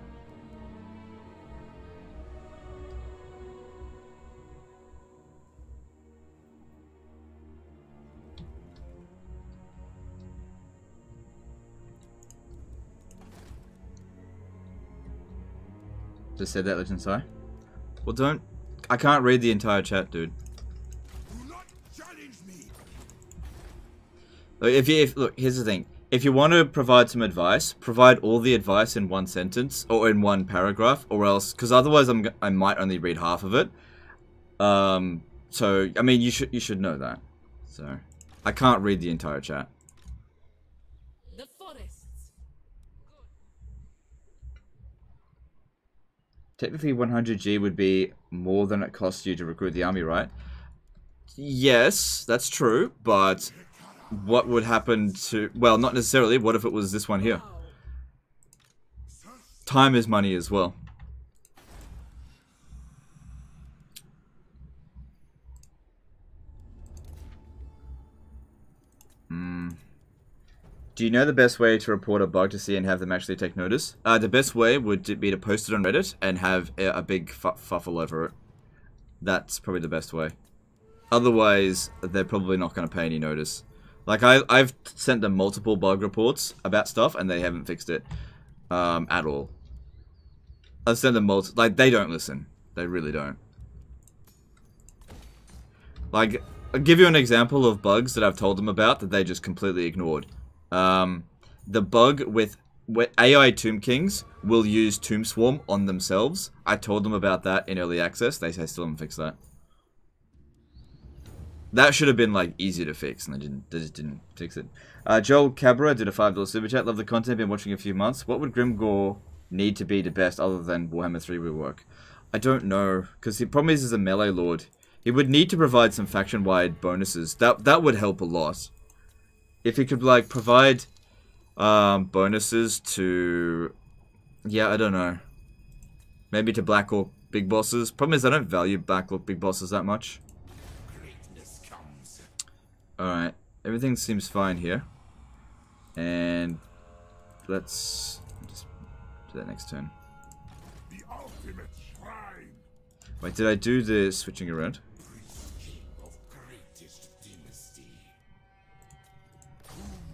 Just said that, Legend Sai. Well, don't. I can't read the entire chat, dude. Do not challenge me. Look, look, here's the thing. If you want to provide some advice, provide all the advice in one sentence or in one paragraph, or else, because otherwise I might only read half of it. So I mean, you should know that. So I can't read the entire chat. The forests. Technically 100G would be more than it costs you to recruit the army, right? Yes, that's true, but what would happen to... Well, not necessarily. What if it was this one here? Time is money as well. Do you know the best way to report a bug to see and have them actually take notice? The best way would be to post it on Reddit and have a big fuffle over it. That's probably the best way. Otherwise, they're probably not going to pay any notice. Like, I've sent them multiple bug reports about stuff, and they haven't fixed it at all. I've sent them like, they don't listen. They really don't. Like, I'll give you an example of bugs that I've told them about that they just completely ignored. The bug with AI Tomb Kings will use Tomb Swarm on themselves. I told them about that in early access. They still haven't fixed that. That should have been like easier to fix, and they just didn't fix it. Joel Cabra did a $5 super chat. Love the content. Been watching a few months. What would Grimgore need to be the best other than Warhammer 3 rework? I don't know, because the problem is, he's a melee lord. He would need to provide some faction-wide bonuses. That would help a lot. If he could, like, provide bonuses to... Yeah, I don't know. Maybe to Black Orc big bosses. Problem is, I don't value Black Orc big bosses that much. Greatness comes. Alright. Everything seems fine here. And... let's... just do that next turn. The ultimate shrine. Wait, did I do the switching around? Of greatest dynasty.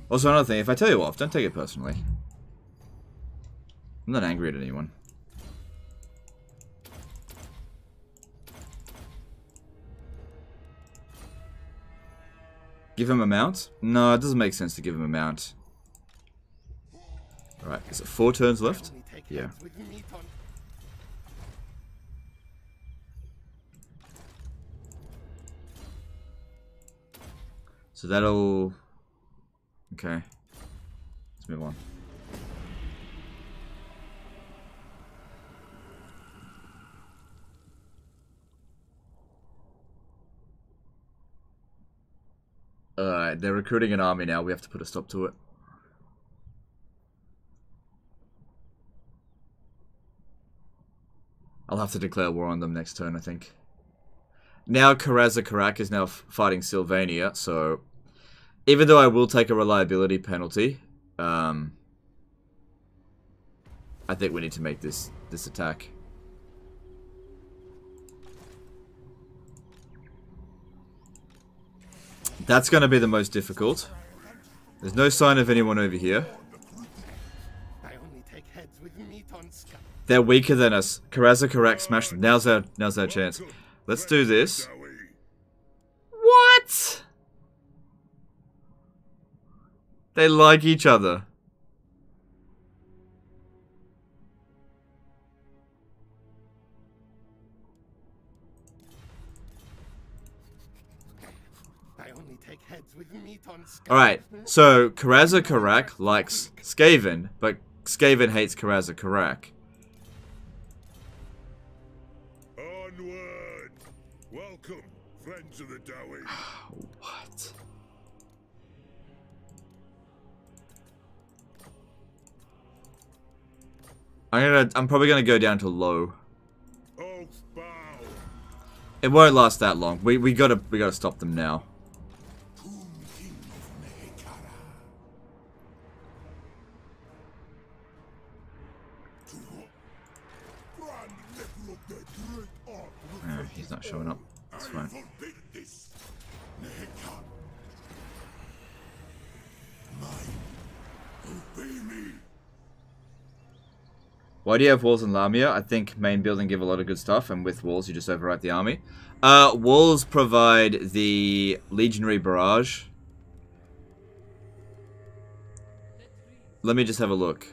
Also, another thing, if I tell you off, don't take it personally. I'm not angry at anyone. Give him a mount? No, it doesn't make sense to give him a mount. Alright, is it 4 turns left? Yeah. So that'll... Okay. Let's move on. Alright, they're recruiting an army now. We have to put a stop to it. I'll have to declare war on them next turn, I think. Now Karaza Karak is now fighting Sylvania, so... Even though I will take a reliability penalty, I think we need to make this attack. That's going to be the most difficult. There's no sign of anyone over here. I only take heads with meat on scalp. They're weaker than us. Karaza correct, smash them. Now's our chance. Let's do this. What? They like each other. I only take heads with meat on scalp. Alright, so Karaza Karak likes Skaven, but Skaven hates Karaza Karak. Onward! Welcome, friends of the Dowie. What? I'm probably gonna go down to low. Oath bow. It won't last that long. We gotta stop them now. Tomb King of Mehekara. Grand Necro of the Great Art. Yeah, he's not showing up. That's fine. Forbid this. Mehekara. Mine. Obey me. Why do you have walls in Lamia? I think main building give a lot of good stuff, and with walls you just overwrite the army. Walls provide the legionary barrage. Let me just have a look.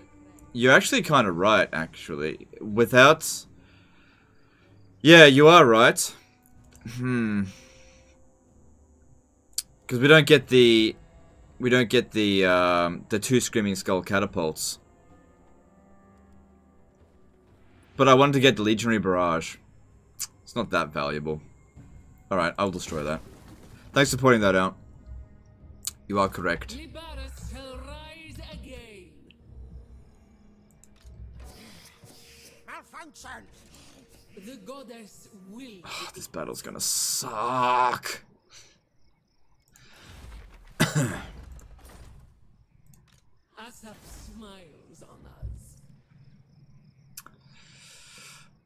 You're actually kind of right, actually. Without... Yeah, you are right. Because we don't get the... the two Screaming Skull catapults. But I wanted to get the Legionary Barrage. It's not that valuable. Alright, I'll destroy that. Thanks for pointing that out. You are correct. Liberus shall rise again. Malfunction. The goddess will. This battle's gonna suck. Asap smiles on us.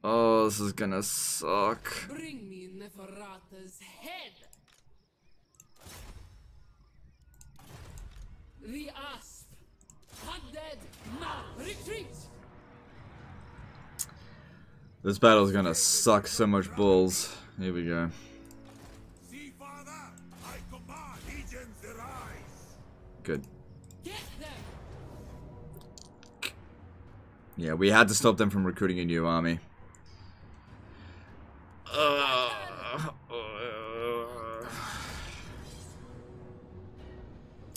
Oh, this is gonna suck. Bring me Neferata's head. The asp. Undead. Now retreat. This battle's gonna suck so much balls. Here we go. See, Father, I command legions arise. Good. Get them. Yeah, we had to stop them from recruiting a new army.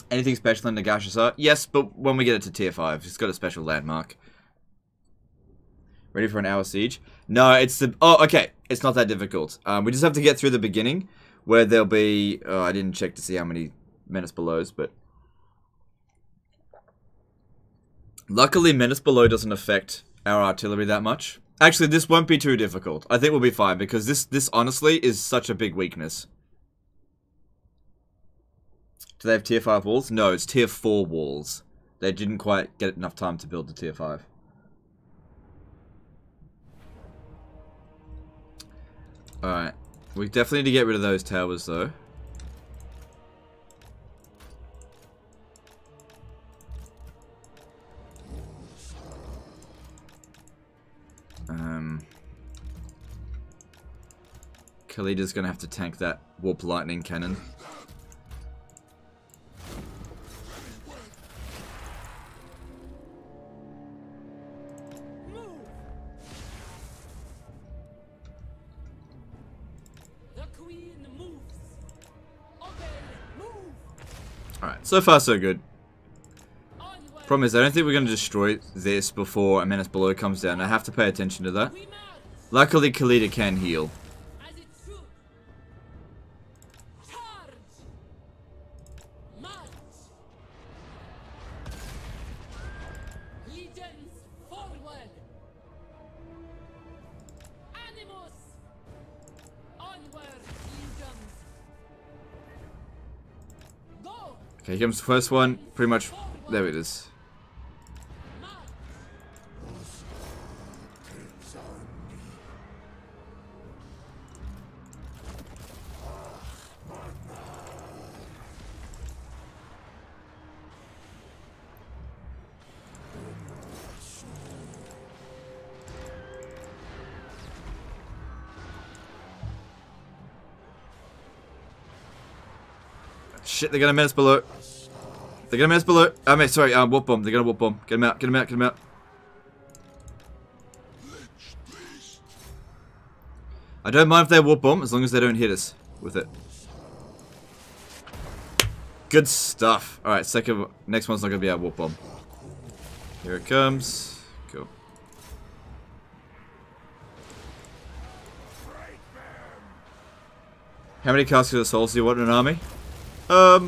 Anything special in Nagashasa? Yes, but when we get it to tier 5, it's got a special landmark. Ready for an hour siege? No, it's the... Oh, okay. It's not that difficult. We just have to get through the beginning, where there'll be... Oh, I didn't check to see how many Menace Belows, but... Luckily, Menace Below doesn't affect our artillery that much. Actually, this won't be too difficult. I think we'll be fine, because this honestly is such a big weakness. Do they have tier 5 walls? No, it's tier 4 walls. They didn't quite get enough time to build the tier 5. Alright. We definitely need to get rid of those towers, though. Khalida's gonna have to tank that warp lightning cannon. Move. The queen moves. Obey. Move. Alright, so far so good. Onward. Problem is, I don't think we're gonna destroy this before a Menace Below comes down. I have to pay attention to that. We march Luckily, Khalida can heal. as it should. Charge. March. Legions forward. Animus. Onward, legions. Go. Okay, here comes the first one. Pretty much, there it is. March. Shit, they're gonna menace below. They're gonna menace below. I mean, sorry, warp bomb. They're gonna warp bomb. Get him out, get him out, get him out. I don't mind if they warp bomb as long as they don't hit us with it. Good stuff. Alright, next one's not gonna be our warp bomb. Here it comes. Cool. How many caskets of souls do you want in an army? I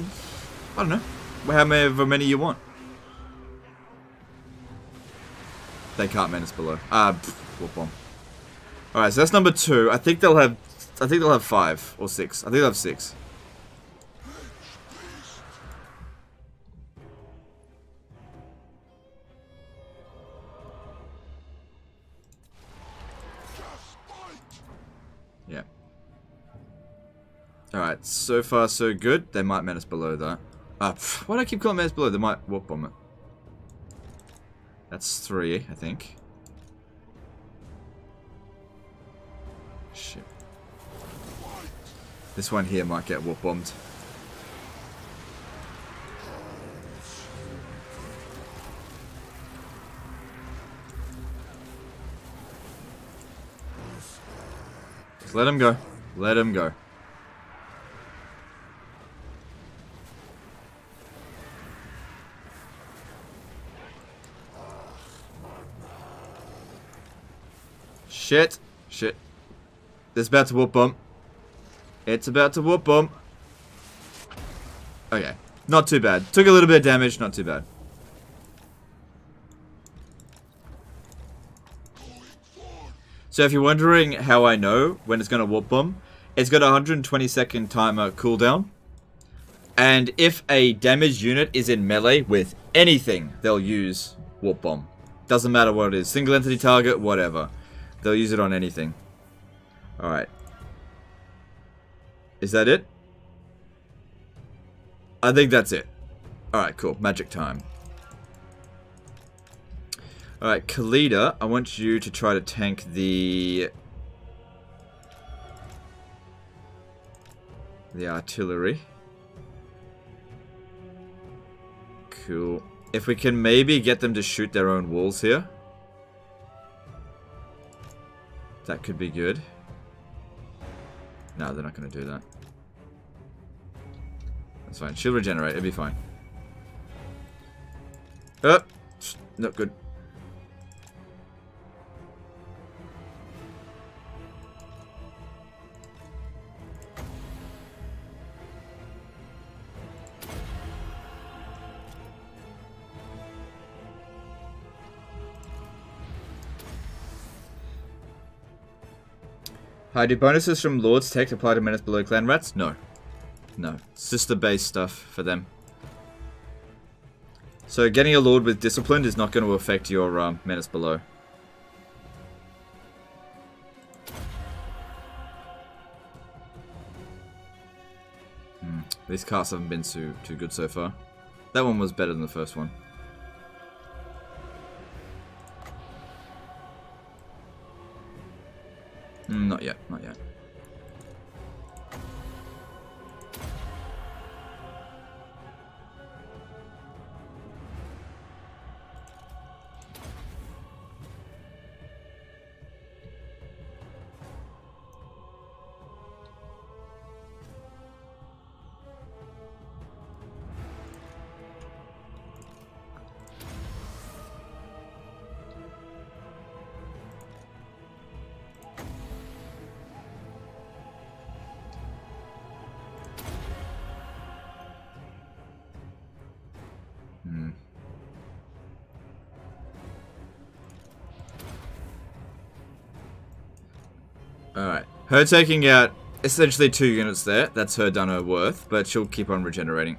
don't know. However many you want. They can't menace below. Warp bomb. Alright, so that's number 2. I think they'll have 5 or 6. I think they'll have 6. Yeah. Alright, so far so good. They might menace below that. Why do I keep calling menace below? They might warp bomb it. That's 3, I think. Shit. This one here might get warp bombed. Just let him go. Let him go. Shit. Shit. It's about to warp bomb. It's about to warp bomb. Okay. Not too bad. Took a little bit of damage. Not too bad. So if you're wondering how I know when it's going to warp bomb, it's got a 120-second timer cooldown. And if a damaged unit is in melee with anything, they'll use warp bomb. Doesn't matter what it is. Single entity target, whatever. They'll use it on anything. Alright. Is that it? I think that's it. Alright, cool. Magic time. Alright, Khalida, I want you to try to tank the artillery. Cool. If we can maybe get them to shoot their own walls here. That could be good. No, they're not going to do that. That's fine. She'll regenerate. It'll be fine. Not good. Hi, do bonuses from Lord's Tech apply to Menace Below Clan Rats? No. No. It's just the base stuff for them. So getting a Lord with Disciplined is not going to affect your Menace Below. These casts haven't been too good so far. That one was better than the first one. Not yet, not yet. Alright. Her taking out essentially 2 units there. That's her done her worth, but she'll keep on regenerating.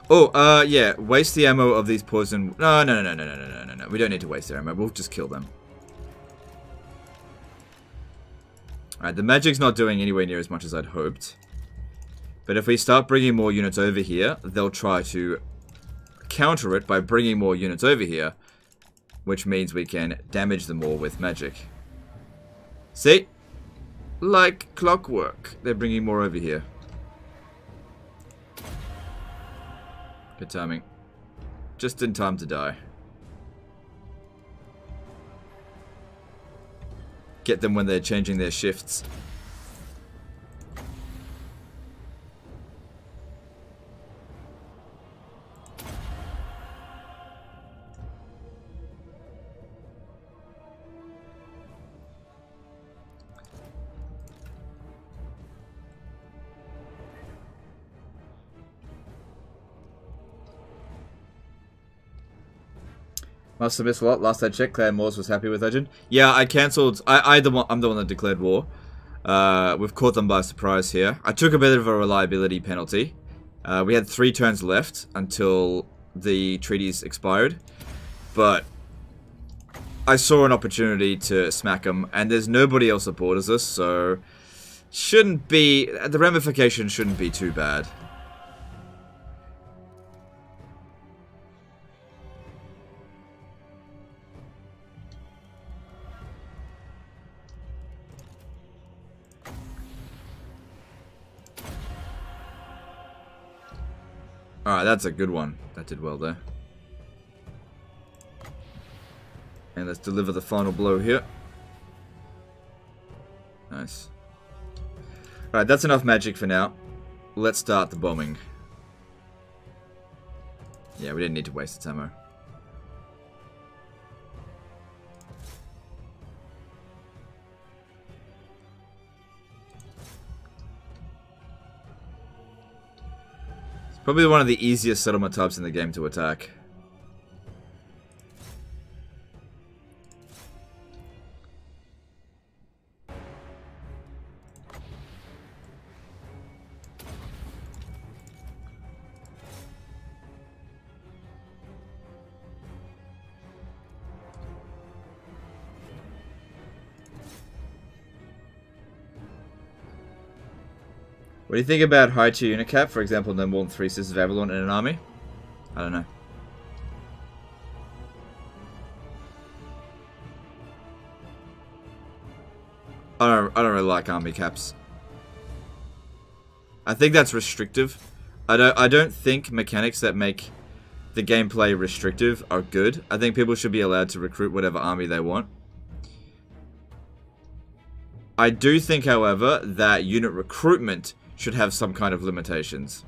Oh, yeah. Waste the ammo of these poison... No. We don't need to waste their ammo. We'll just kill them. Alright, the magic's not doing anywhere near as much as I'd hoped. But if we start bringing more units over here, they'll try to counter it by bringing more units over here, which means we can damage them more with magic. See? Like clockwork. They're bringing more over here. Good timing. Just in time to die. Get them when they're changing their shifts. Must have missed a lot. Last I checked, Claire Moores was happy with Legend. Yeah, I cancelled. I'm the one that declared war. We've caught them by surprise here. I took a bit of a reliability penalty. We had 3 turns left until the treaties expired. But I saw an opportunity to smack them, and there's nobody else that borders us, so shouldn't be. The ramifications shouldn't be too bad. Alright, that's a good one. That did well there. And let's deliver the final blow here. Nice. Alright, that's enough magic for now. Let's start the bombing. Yeah, we didn't need to waste its ammo. Probably one of the easiest settlement types in the game to attack. What do you think about high tier unit cap? For example, no more than 3 Sisters of Avalon in an army? I don't know. I don't really like army caps. I think that's restrictive. I don't think mechanics that make the gameplay restrictive are good. I think people should be allowed to recruit whatever army they want. I do think, however, that unit recruitment should have some kind of limitations.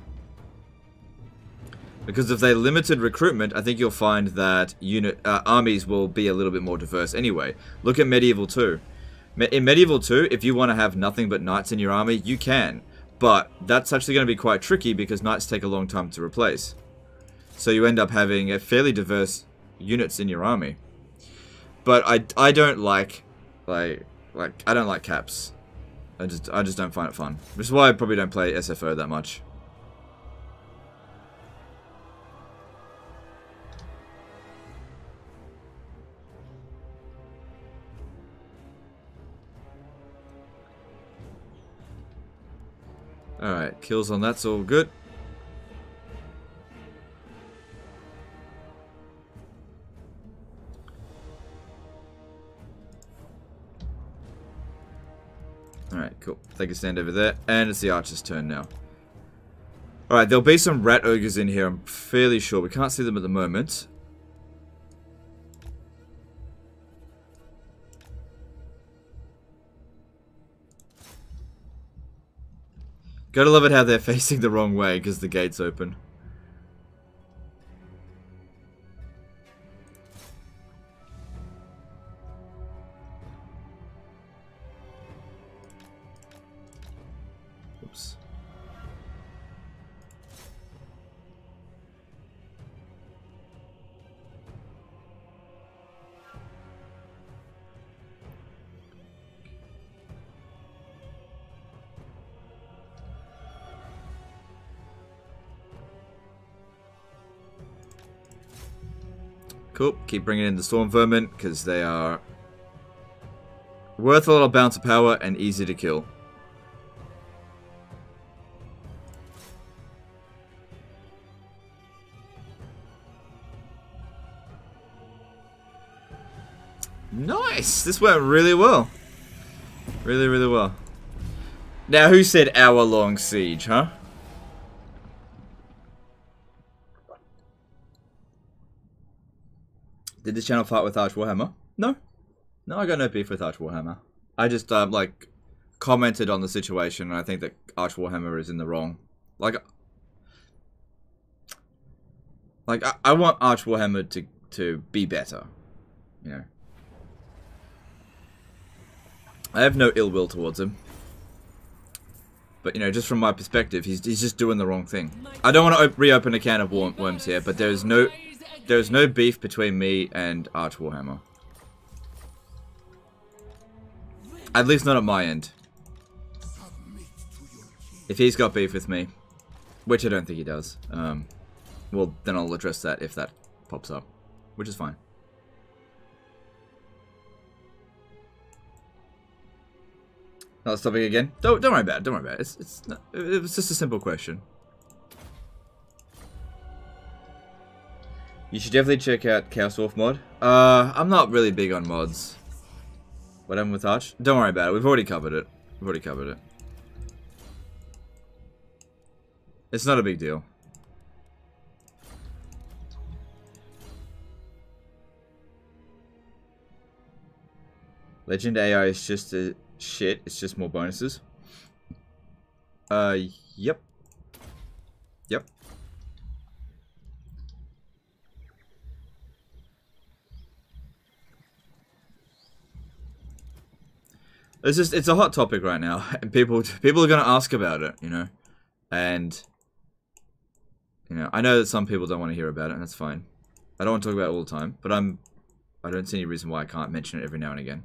Because if they limited recruitment, I think you'll find that armies will be a little bit more diverse anyway. Look at Medieval 2. In Medieval 2, if you want to have nothing but knights in your army, you can. But that's actually going to be quite tricky because knights take a long time to replace. So you end up having a fairly diverse units in your army. But I don't like I don't like caps. I just don't find it fun. Which is why I probably don't play SFO that much. Alright, kills on that's all good. Alright, cool. Take a stand over there. And it's the archer's turn now. Alright, there'll be some rat ogres in here, I'm fairly sure. We can't see them at the moment. Gotta love it how they're facing the wrong way because the gate's open. Oops. Cool. Keep bringing in the Storm Vermin because they are worth a lot of bounce of power and easy to kill. Nice! This went really well. Really, really well. Now, who said hour-long siege, huh? Did this channel fight with Arch Warhammer? No. No, I got no beef with Arch Warhammer. I just, like, commented on the situation, and I think that Arch Warhammer is in the wrong. Like I want Arch Warhammer to be better. You know. I have no ill will towards him. But, you know, just from my perspective, he's just doing the wrong thing. I don't want to reopen a can of worms here, but there's no beef between me and Arch Warhammer. At least not at my end. If he's got beef with me, which I don't think he does, well, then I'll address that if that pops up, which is fine. Another topic again. Don't worry about it. Don't worry about it. It was just a simple question. You should definitely check out Chaos Wolf mod. I'm not really big on mods. What happened with Arch? Don't worry about it. We've already covered it. We've already covered it. It's not a big deal. Legend AI is just a shit. It's just more bonuses. Yep. Yep. It's a hot topic right now, and people are gonna ask about it, you know, and you know, I know that some people don't want to hear about it, and that's fine. I don't want to talk about it all the time, but I don't see any reason why I can't mention it every now and again.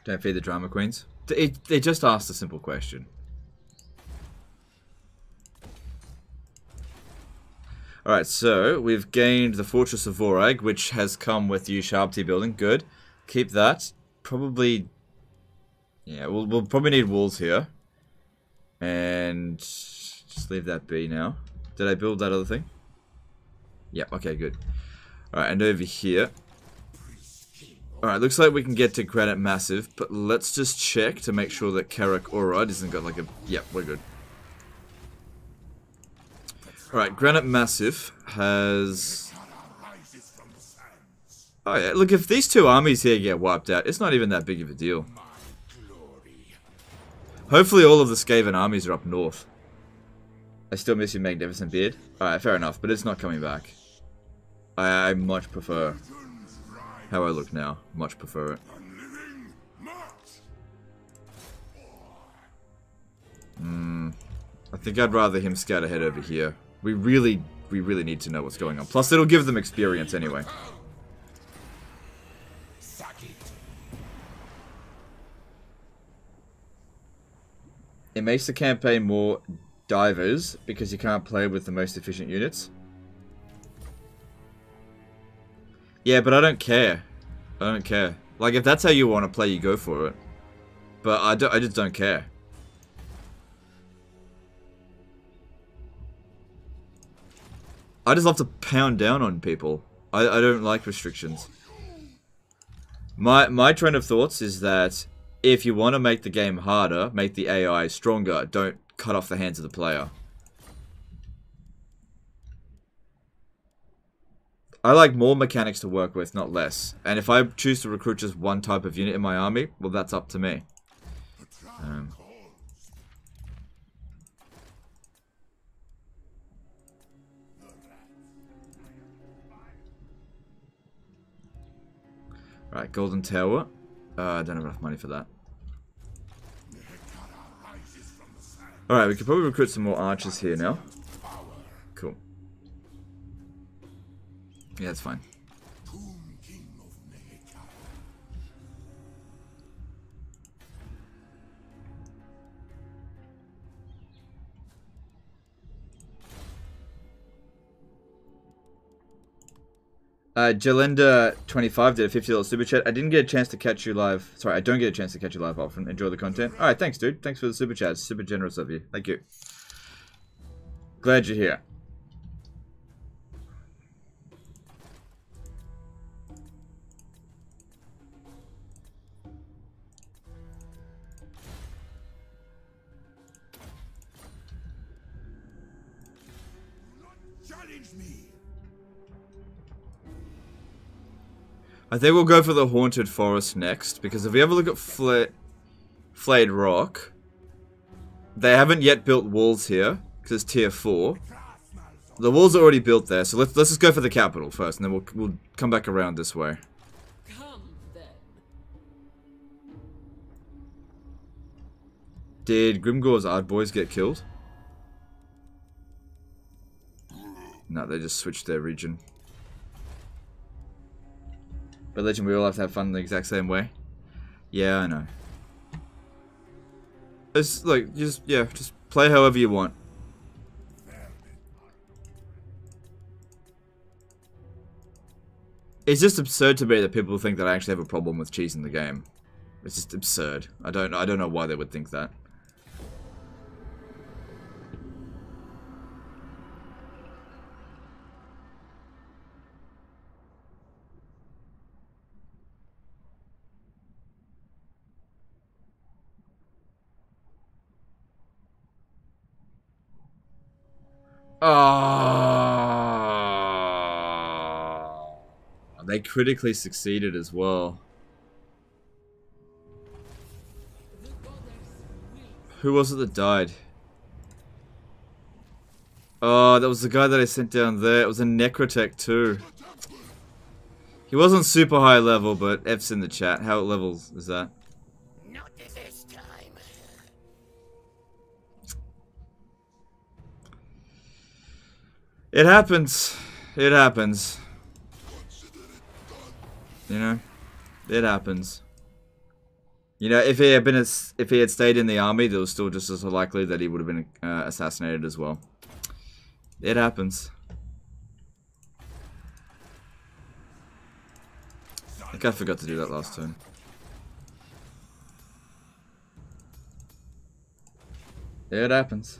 Don't feed the drama queens. They just asked a simple question. Alright, so we've gained the Fortress of Vorag, which has come with the Sharpty building. Good. Keep that. Probably... yeah, we'll probably need walls here. And... just leave that be now. Did I build that other thing? Yep, okay, good. Alright, and over here... alright, looks like we can get to Granite Massive, but let's just check to make sure that Karak Orod isn't got like a... yep, we're good. Alright, Granite Massive has... oh yeah, look, if these two armies here get wiped out, it's not even that big of a deal. Hopefully all of the Skaven armies are up north. I still miss your magnificent beard. Alright, fair enough, but it's not coming back. I much prefer how I look now. Much prefer it. I think I'd rather him scout ahead over here. We really need to know what's going on. Plus, it'll give them experience anyway. It makes the campaign more divers because you can't play with the most efficient units. Yeah, but I don't care. I don't care. Like, if that's how you want to play, you go for it. But I just don't care. I just love to pound down on people. I don't like restrictions. My train of thoughts is that if you want to make the game harder, make the AI stronger, don't cut off the hands of the player. I like more mechanics to work with, not less. And if I choose to recruit just one type of unit in my army, well, that's up to me. Right, Golden Tower. I don't have enough money for that. Alright, we could probably recruit some more archers here now. Cool. Yeah, that's fine. Jalenda25 did a $50 super chat. I didn't get a chance to catch you live. Sorry, I don't get a chance to catch you live often. Enjoy the content. Alright, thanks, dude. Thanks for the super chat. Super generous of you. Thank you. Glad you're here. I think we'll go for the Haunted Forest next, because if we have a look at Flayed Rock, they haven't yet built walls here, because it's tier 4. The walls are already built there, so let's just go for the capital first, and then we'll come back around this way. Come then. Did Grimgor's Ard Boys get killed? No, they just switched their region. Religion, we all have to have fun the exact same way. Yeah, I know. It's like, just play however you want. It's just absurd to me that people think that I actually have a problem with cheese in the game. It's just absurd. I don't know why they would think that. Oh, they critically succeeded as well. Who was it that died? Oh, that was the guy that I sent down there. It was a Necrotech too. He wasn't super high level, but F's in the chat. How levels is that? Not this time. It happens. It happens. You know, it happens. You know, if he had stayed in the army, there was still just as likely that he would have been assassinated as well. It happens. I think I forgot to do that last turn. It happens.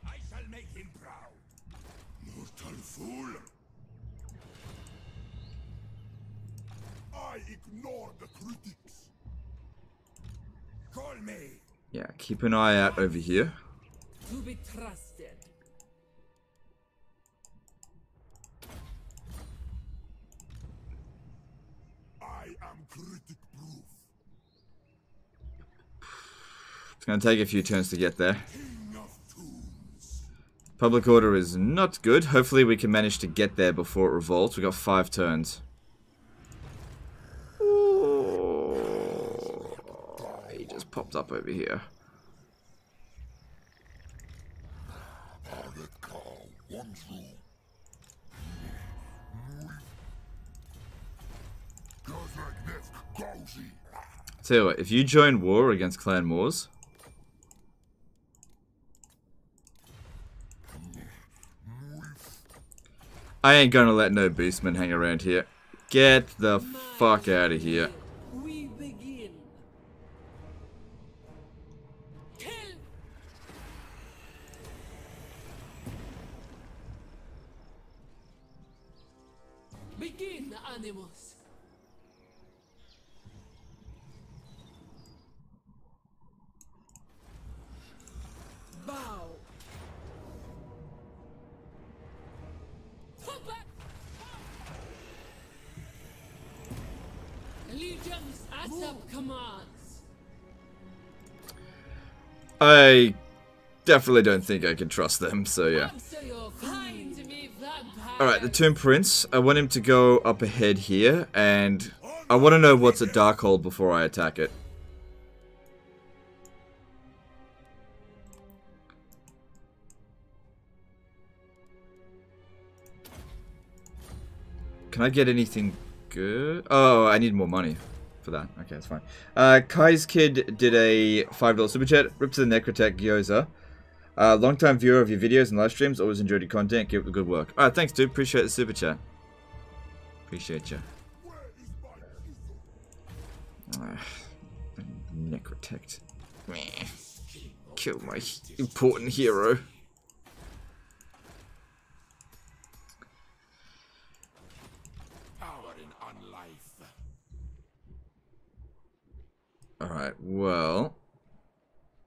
I shall make him proud. Mortal fool. I ignore the critics. Call me. Yeah, keep an eye out over here. To be trusted. I am critic proof. It's gonna take a few turns to get there. King of tombs. Public order is not good. Hopefully we can manage to get there before it revolts. We got 5 turns. Ooh, he just popped up over here. Tell you what, if you join war against Clan Moors, I ain't gonna let no beastmen hang around here. Get the fuck out of here. We begin. Kill. Begin, Animus. Bow. Fall back. Legions as up commands. I definitely don't think I can trust them, so yeah. Answer your find me, vampire. Alright, the Tomb Prince, I want him to go up ahead here, and I want to know what's a Darkhold before I attack it. Can I get anything good? Oh, I need more money for that. Okay, that's fine. Kai's Kid did a $5 super chat. Rip to the Necrotech Gyoza. Long-time viewer of your videos and live streams. Always enjoyed your content. Keep up the good work. Alright, thanks, dude. Appreciate the super chat. Appreciate you. Necrotech. Meh. Kill my important hero. Power in unlife. Alright, well...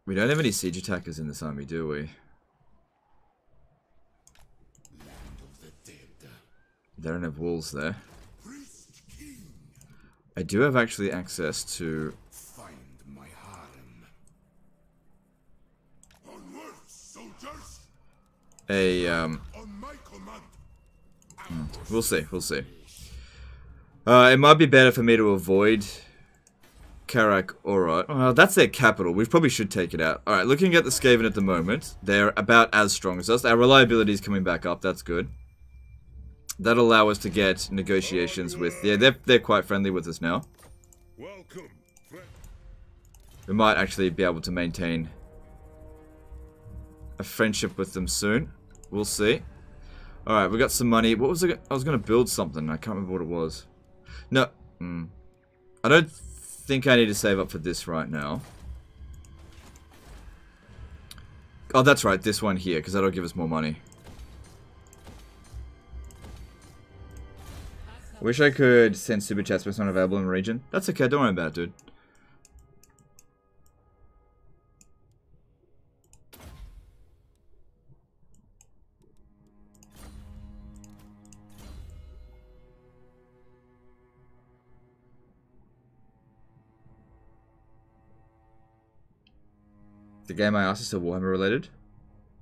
We don't have any siege attackers in this army, do we? They don't have walls there. I do have actually access to Find my harem. Onward, soldiers! a On my command. we'll see, we'll see. It might be better for me to avoid Karak Orod. Well, that's their capital. We probably should take it out. Alright, looking at the Skaven at the moment, they're about as strong as us. Our reliability is coming back up, that's good. That'll allow us to get negotiations with... Yeah, they're quite friendly with us now. Welcome, friend. We might actually be able to maintain a friendship with them soon. We'll see. Alright, we got some money. What was it? I was going to build something. I can't remember what it was. No. I don't think I need to save up for this right now. Oh, that's right. This one here, because that'll give us more money. Wish I could send super chats, but it's not available in the region. That's okay, don't worry about it, dude. The game I asked is still Warhammer related?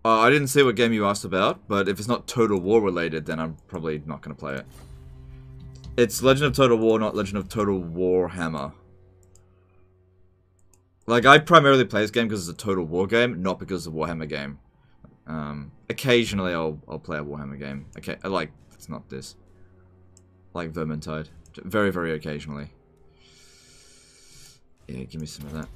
I didn't see what game you asked about, but if it's not Total War related, then I'm probably not going to play it. It's Legend of Total War, not Legend of Total Warhammer. Like, I primarily play this game because it's a Total War game, not because it's a Warhammer game. Occasionally I'll play a Warhammer game. Okay, it's not this. Like Vermintide. Very, very occasionally. Yeah, give me some of that.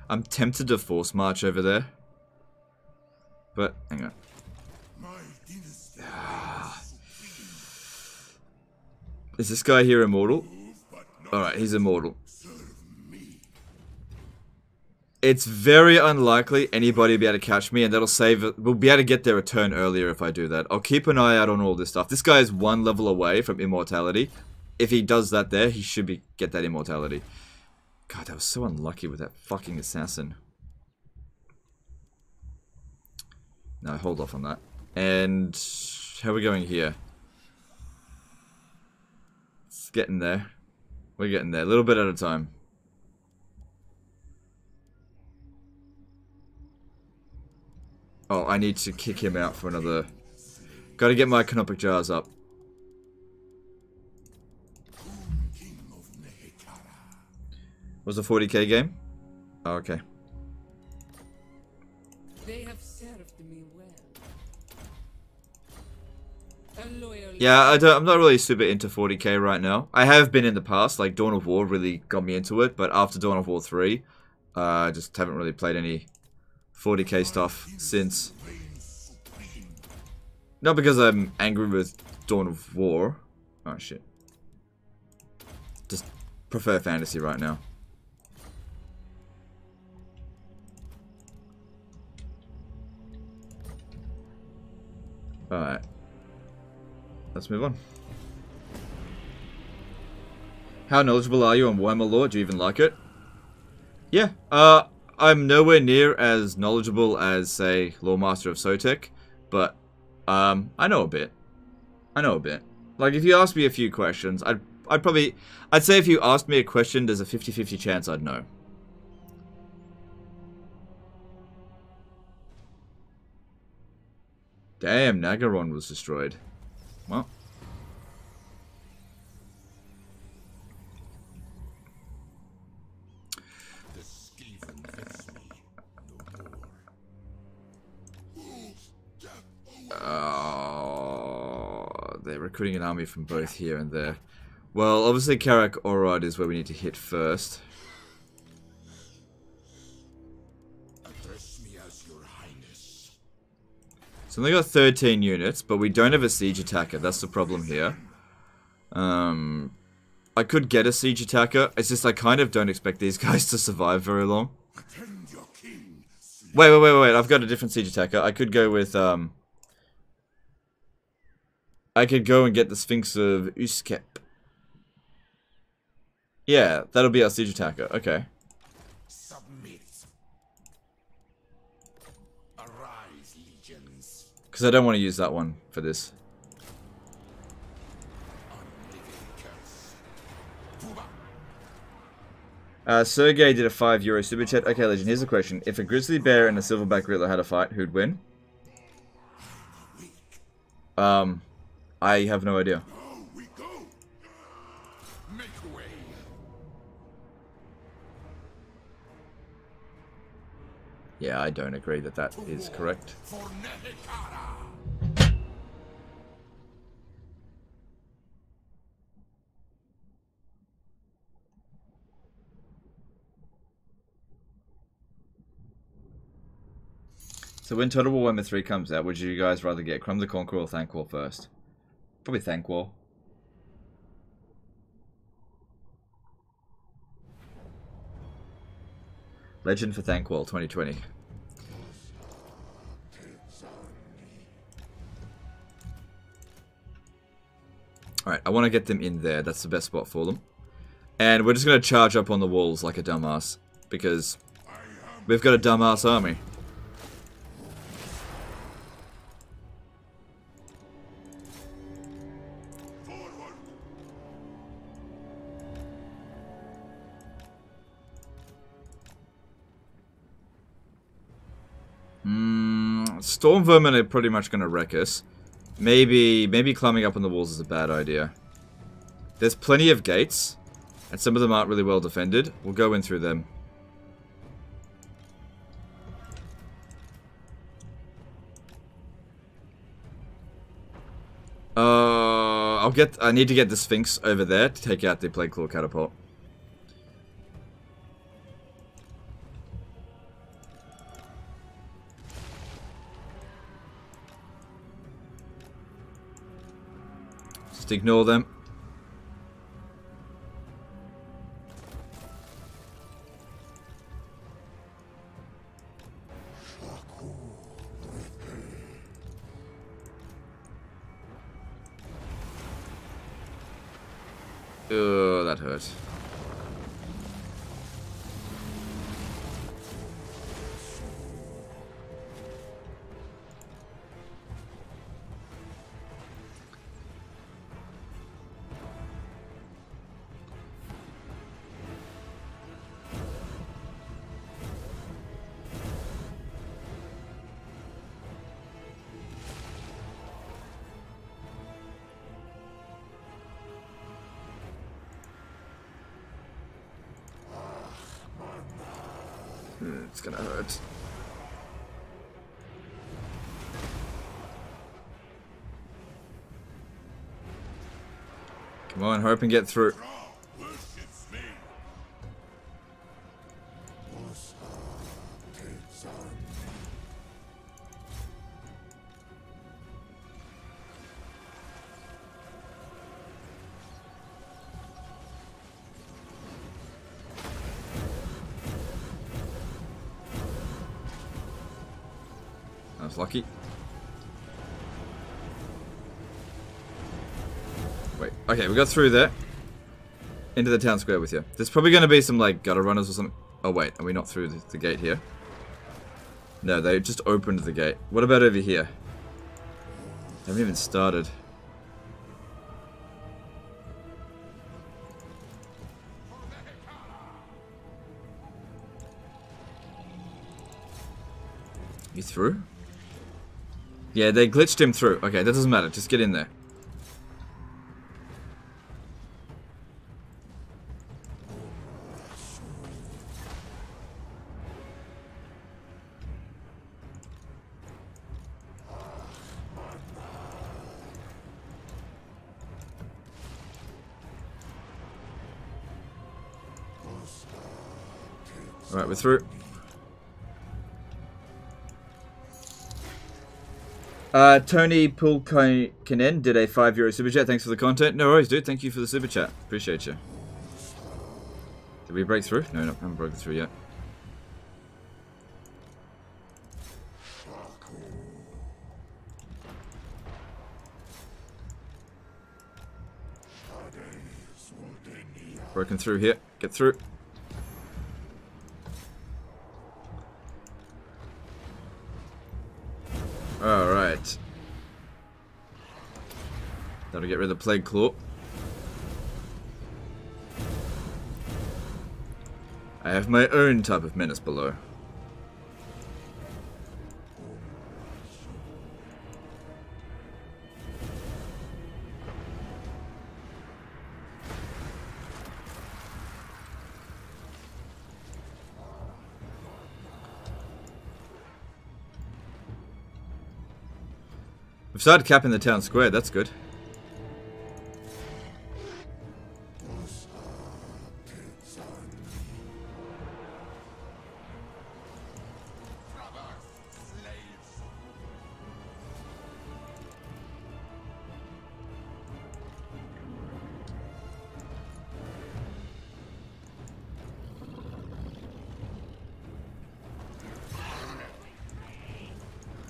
I'm tempted to force march over there. But, hang on. Is this guy here immortal? Alright, he's immortal. It's very unlikely anybody will be able to catch me, and that'll save it. We'll be able to get there a turn earlier if I do that. I'll keep an eye out on all this stuff. This guy is one level away from immortality. If he does that there, he should get that immortality. God, that was so unlucky with that fucking assassin. No, hold off on that. And how are we going here? It's getting there. We're getting there. A little bit at a time. Oh, I need to kick him out for another... Gotta get my canopic jars up. Was a 40k game? Oh, okay. They have served me well. A loyal Yeah, I'm not really super into 40k right now. I have been in the past, like Dawn of War really got me into it, but after Dawn of War 3, I just haven't really played any 40k stuff since. Not because I'm angry with Dawn of War. Oh shit. Just prefer fantasy right now. Alright. Let's move on. How knowledgeable are you on Warhammer lore? Do you even like it? Yeah. I'm nowhere near as knowledgeable as, say, Lore Master of Sotek, but I know a bit. I know a bit. Like, if you ask me a few questions, I'd say if you asked me a question, there's a 50-50 chance I'd know. Damn, Nagaron was destroyed. Well. They're recruiting an army from both here and there. Well, obviously Karak Orod is where we need to hit first. So they got 13 units, but we don't have a siege attacker. That's the problem here. I could get a siege attacker. It's just I kind of don't expect these guys to survive very long. Wait. I've got a different siege attacker. I could go with, I I could go and get the Sphinx of Uskep. Yeah, that'll be our siege attacker. Okay. Submit. Arise, legions. Because I don't want to use that one for this. Sergey did a €5 super chat. Okay, Legend, here's a question. If a grizzly bear and a silverback gorilla had a fight, who'd win? I have no idea. Oh, we go. Make way. Yeah, I don't agree that that is correct. For Nehekara. So when Total Warhammer 3 comes out, would you guys rather get Crumb the Conqueror or Thanquol first? Probably Thanquol. Legend for Thanquol 2020. Alright, I want to get them in there. That's the best spot for them. And we're just going to charge up on the walls like a dumbass. Because we've got a dumbass army. Storm Vermin are pretty much going to wreck us. Maybe climbing up on the walls is a bad idea. There's plenty of gates, and some of them aren't really well defended. We'll go in through them. I need to get the Sphinx over there to take out the Plague Claw Catapult. Just ignore them. Oh, that hurt. It's gonna hurt. Come on, hurry up and get through. I was lucky. Wait, okay, we got through there. Into the town square with you. There's probably going to be some, like, gutter runners or something. Oh, wait, are we not through the gate here? No, they just opened the gate. What about over here? They haven't even started. You through? Yeah, they glitched him through. Okay, that doesn't matter. Just get in there. Alright, we're through. Tony Pulkinen did a €5 super chat. Thanks for the content. No worries, dude. Thank you for the super chat. Appreciate you. Did we break through? No, haven't broken through yet. Broken through here. Get through. Alright. That'll get rid of the Plague Claw. I have my own type of menace below. We've started capping the town square, that's good.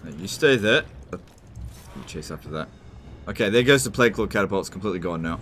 Now you stay there. You chase after that. Okay, there goes the Plague Claw catapult. It's completely gone now.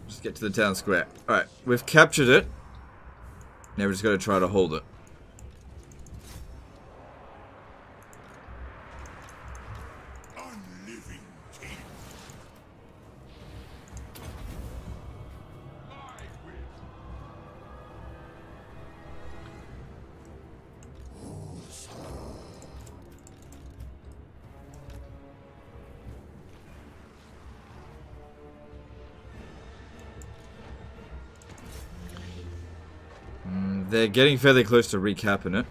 Just get to the town square. Alright, we've captured it. Now we're just going to try to hold it. Unliving king. They're getting fairly close to recapping it.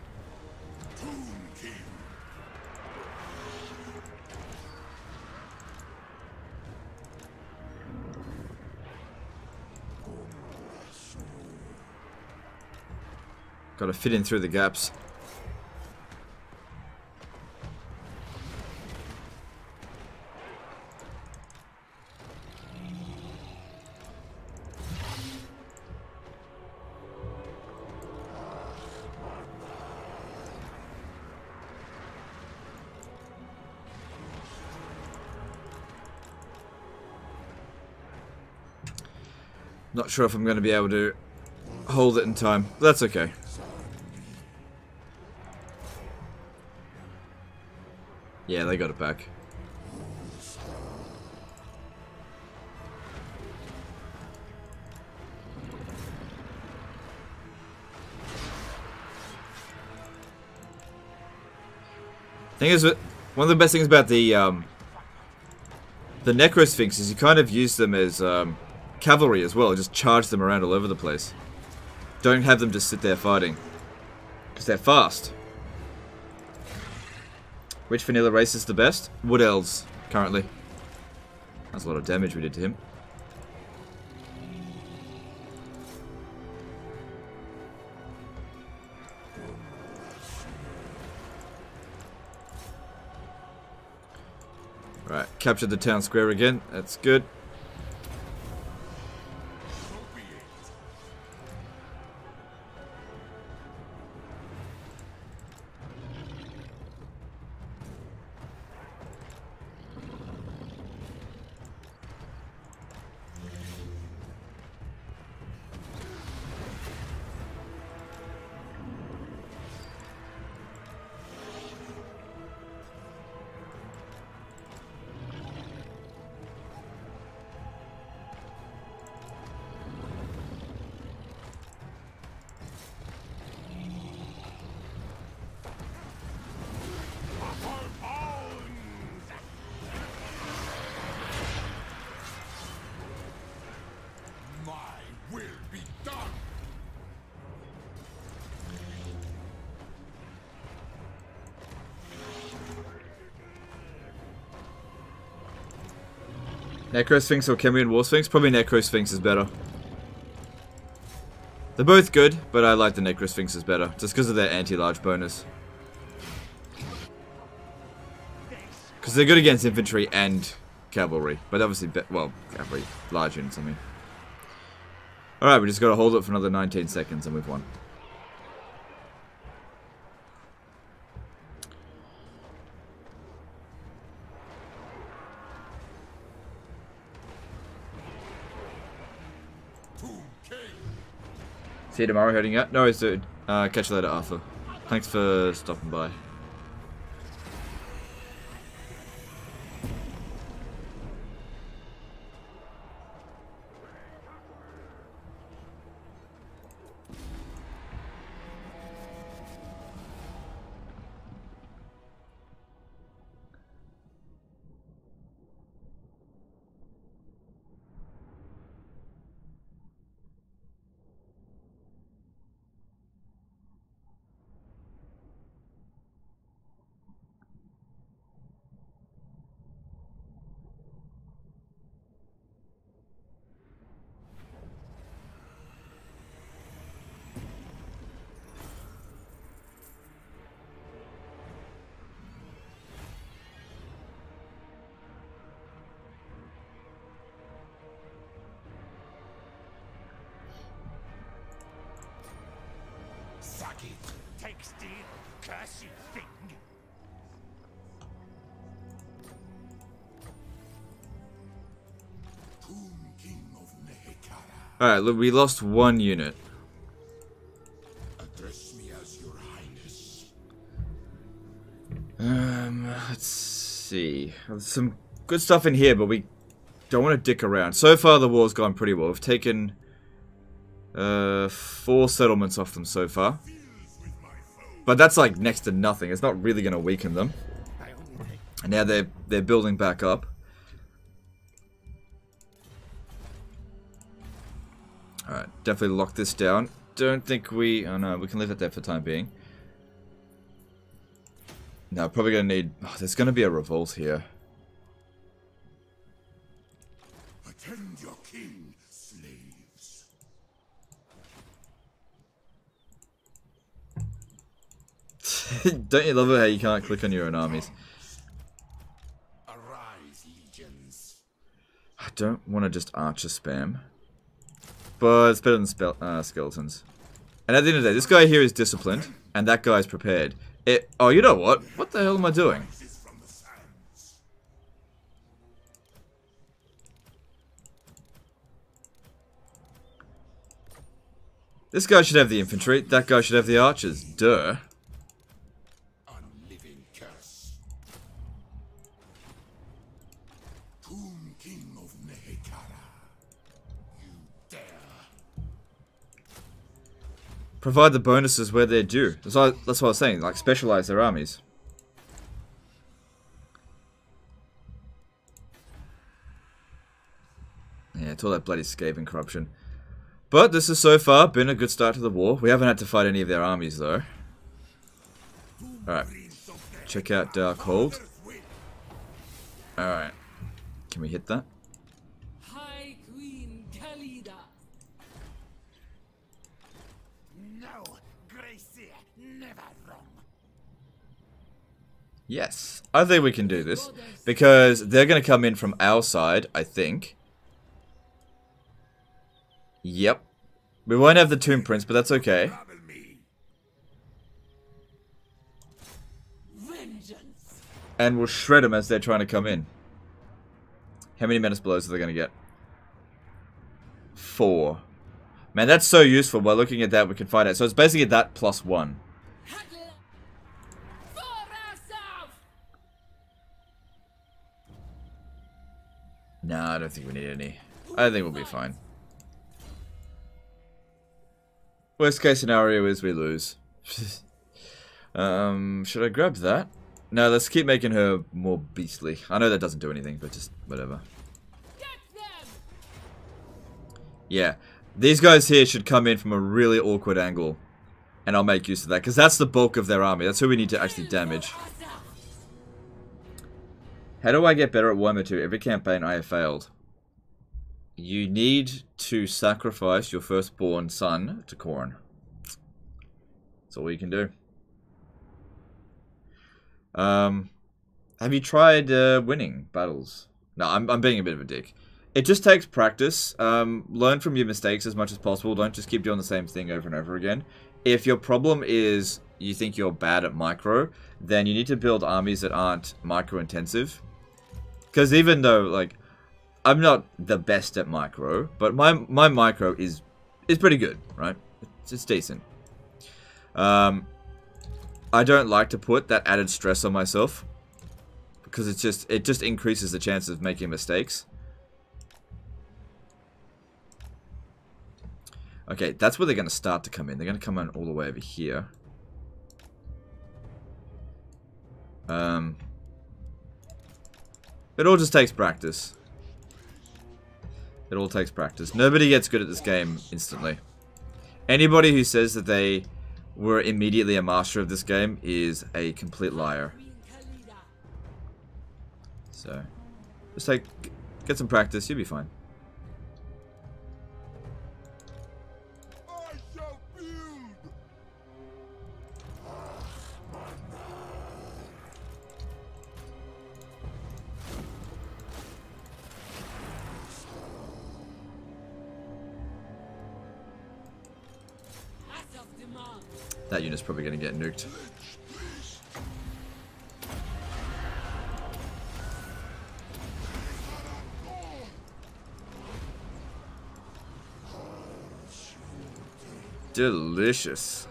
Got to fit in through the gaps. Not sure if I'm going to be able to hold it in time. But that's okay. Yeah, they got it back. Thing is, one of the best things about the Necro Sphinx is you kind of use them as cavalry as well. Just charge them around all over the place. Don't have them just sit there fighting, because they're fast. Which vanilla race is the best? Wood Elves, currently. That's a lot of damage we did to him. Right, captured the town square again. That's good. Necro Sphinx or Chemian War Sphinx? Probably Necro Sphinx is better. They're both good, but I like the Necro Sphinx is better, just because of their anti-large bonus. Because they're good against infantry and cavalry, but obviously, well, cavalry, large units, I mean. Alright, we just gotta hold it for another 19 seconds and we've won. See you tomorrow, heading out? No worries, dude. Catch you later, Arthur. Thanks for stopping by. Takes the cursed thing. Alright, look, we lost one unit. Address me as your highness. Let's see. There's some good stuff in here, but we don't want to dick around. So far, the war's gone pretty well. We've taken 4 settlements off them so far. But that's like next to nothing. It's not really going to weaken them. And now they're building back up. Alright, definitely lock this down. Don't think we... Oh no, we can leave it there for the time being. No, probably going to need... Oh, there's going to be a revolt here. Attend your king, slaves. Don't you love it how you can't click on your own armies? Arise, legions. I don't want to just archer spam. But it's better than skeletons. And at the end of the day, this guy here is disciplined, and that guy is prepared. Oh, you know what? What the hell am I doing? This guy should have the infantry, that guy should have the archers. Duh. Unliving curse. Tomb King of Nehekara. You dare. Provide the bonuses where they're due. That's what I was saying, like specialize their armies. Yeah, it's all that bloody Skaven corruption. But this has so far been a good start to the war. We haven't had to fight any of their armies though. Alright. Check out Darkhold. Alright. Can we hit that? High Queen Khalida. No, Gracie, never wrong. Yes. I think we can do this. Because they're going to come in from our side, I think. Yep. We won't have the Tomb Prince, but that's okay. Vengeance. And we'll shred them as they're trying to come in. How many menace blows are they going to get? 4. Man, that's so useful. By looking at that, we can find out. So it's basically that plus 1. Nah, I don't think we need any. I think we'll be fine. Worst case scenario is we lose. Should I grab that? No, let's keep making her more beastly. I know that doesn't do anything, but just whatever. Yeah, these guys here should come in from a really awkward angle. And I'll make use of that, because that's the bulk of their army. That's who we need to actually damage. How do I get better at Warhammer 2? Every campaign I have failed. You need to sacrifice your firstborn son to Khorne. That's all you can do. Have you tried winning battles? No, I'm being a bit of a dick. It just takes practice. Learn from your mistakes as much as possible. Don't just keep doing the same thing over and over again. If your problem is you think you're bad at micro, then you need to build armies that aren't micro intensive. Because even though, like, I'm not the best at micro, but my micro is pretty good, right? It's decent. I don't like to put that added stress on myself because it just increases the chance of making mistakes. Okay, that's where they're going to start to come in. They're going to come in all the way over here. It all just takes practice. It all takes practice. Nobody gets good at this game instantly. Anybody who says that they were immediately a master of this game is a complete liar. So, just get some practice, you'll be fine. I shall build. That unit's probably going to get nuked. Delicious.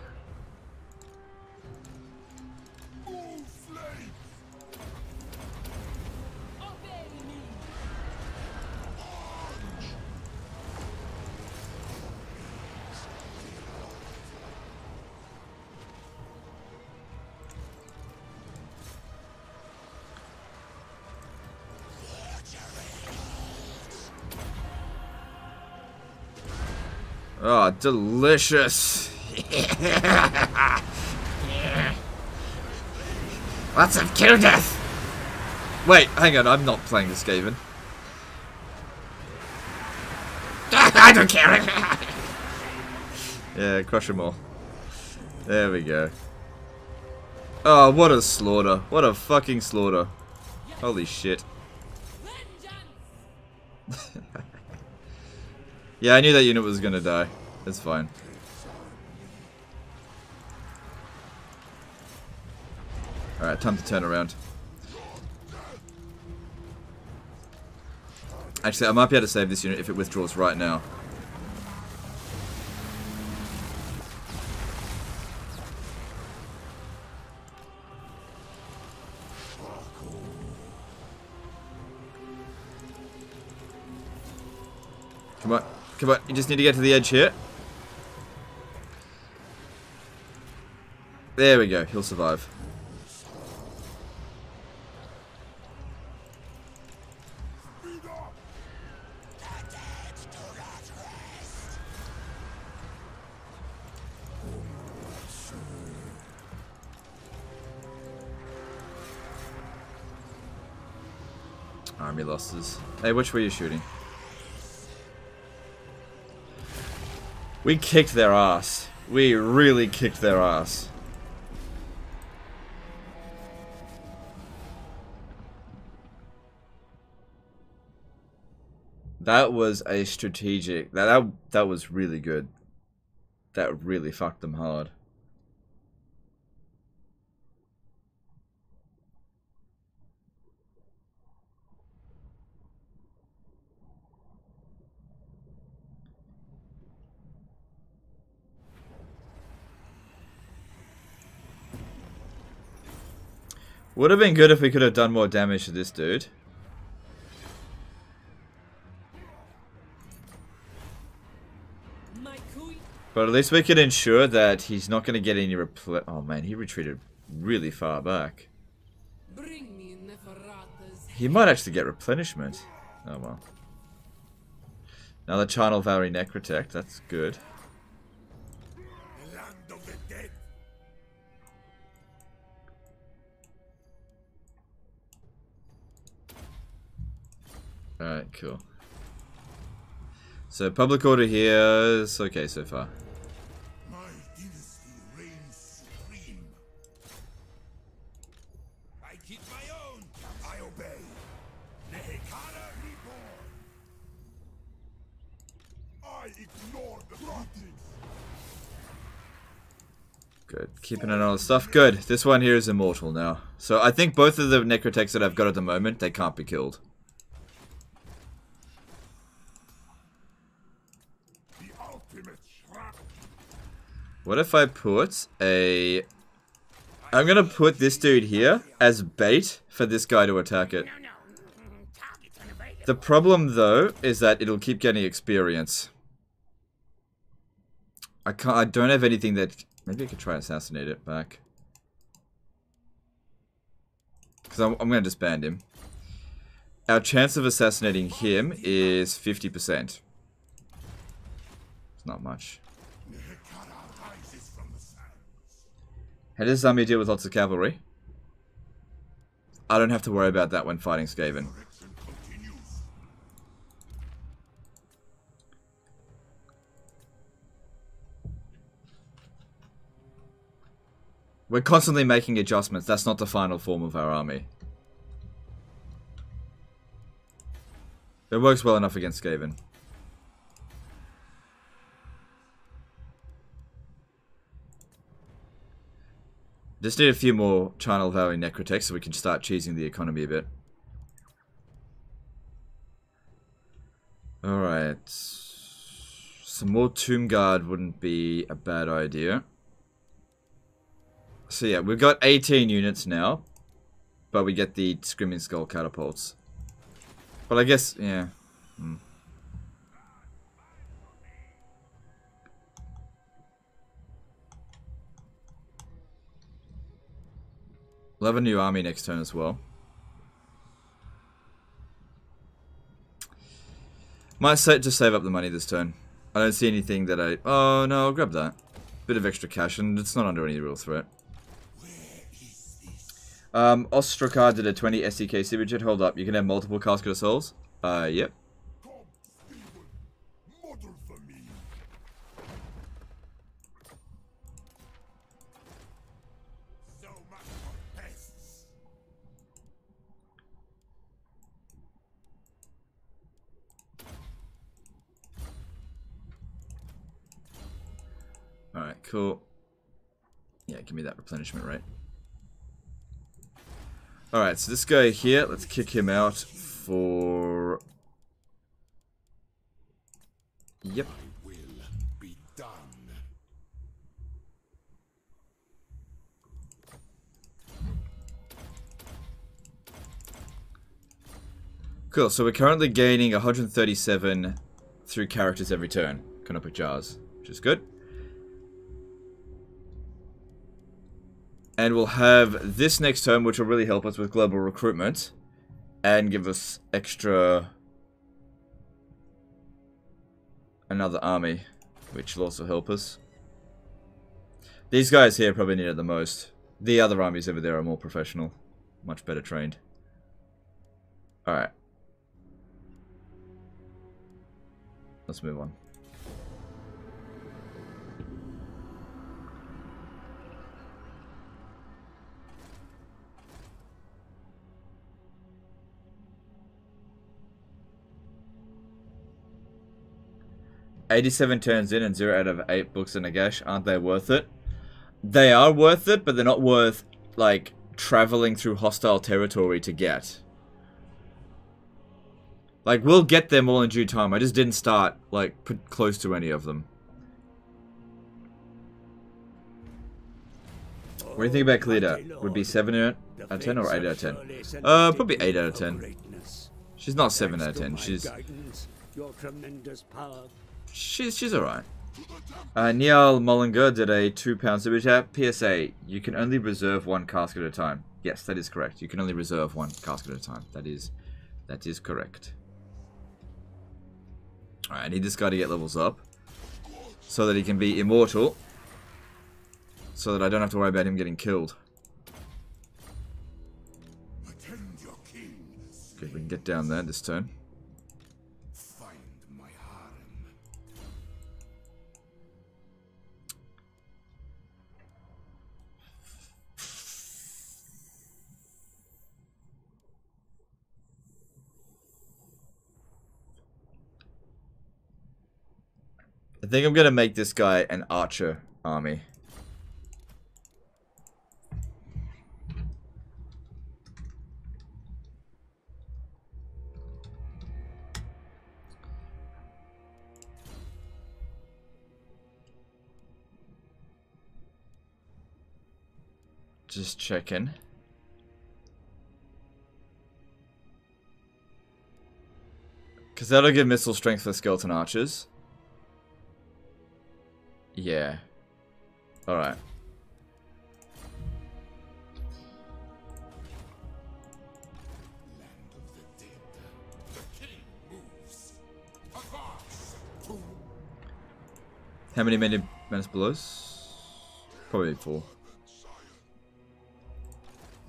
Oh, delicious. Lots of kill death. Wait, hang on, I'm not playing this Skaven. I don't care. Yeah, crush them all. There we go. Oh, what a slaughter. What a fucking slaughter. Holy shit. Yeah, I knew that unit was gonna die. It's fine. Alright, time to turn around. Actually, I might be able to save this unit if it withdraws right now. Come on. Come on, you just need to get to the edge here. There we go, he'll survive. Army losses. Hey, which way are you shooting? We kicked their ass. We really kicked their ass. That was a strategic. That was really good. That really fucked them hard. Would have been good if we could have done more damage to this dude. But at least we can ensure that he's not going to get any Oh man, he retreated really far back. He might actually get replenishment. Oh well. Another Charnel Valley Necrotech, that's good. Land of the dead. Alright, cool. So public order here is okay so far. My dynasty reigns supreme. I keep my own. I obey. Nehekara reborn. I ignore the promptings. Good. Keeping an eye on stuff. Good. This one here is immortal now. So I think both of the necrotechs that I've got at the moment, they can't be killed. The ultimate trap. What if I put a... I'm gonna put this dude here as bait for this guy to attack it. The problem though is that it'll keep getting experience. I don't have anything that... Maybe I could try and assassinate it back. Because I'm going to disband him. Our chance of assassinating him is 50%. It's not much. How does Zami deal with lots of cavalry? I don't have to worry about that when fighting Skaven. We're constantly making adjustments. That's not the final form of our army. It works well enough against Skaven. Just need a few more Charnel Valley Necrotechs so we can start cheesing the economy a bit. Alright. Some more Tomb Guard wouldn't be a bad idea. So yeah, we've got 18 units now, but we get the Screaming Skull catapults. But I guess, yeah. We'll have a new army next turn as well. Might just save up the money this turn. I don't see anything that I... Oh no, I'll grab that. Bit of extra cash and it's not under any real threat. Ostrokar did a 20 SDK signature. Hold up, you can have multiple Casket of Souls? Yep. Alright, cool. Yeah, give me that replenishment rate. Alright, so this guy here, let's kick him out for... Yep. Will be done. Cool, so we're currently gaining 137 through characters every turn. Canopy Jars, which is good. And we'll have this next turn, which will really help us with global recruitment. And give us extra... another army, which will also help us. These guys here probably need it the most. The other armies over there are more professional. Much better trained. Alright. Let's move on. $87 turns in and 0 out of 8 books in Nagash. Aren't they worth it? They are worth it, but they're not worth, like, traveling through hostile territory to get. Like, we'll get them all in due time. I just didn't start, like, put close to any of them. What do you think about Khalida? Would be 7 out of 10 or 8 out of 10? Probably 8 out of 10. She's not 7 out of 10. She's alright. Niall Mullinger did a £2 super chat. PSA, you can only reserve 1 casket at a time. Yes, that is correct. You can only reserve 1 casket at a time. That is correct. Alright, I need this guy to get levels up. So that he can be immortal. So that I don't have to worry about him getting killed. Good, we can get down there this turn. Find my harem. I think I'm gonna make this guy an archer army. Just checking. Because that'll give missile strength for skeleton archers. Yeah. Alright. Land of the dead. The king moves. Advance. How many menace blows? Probably 4.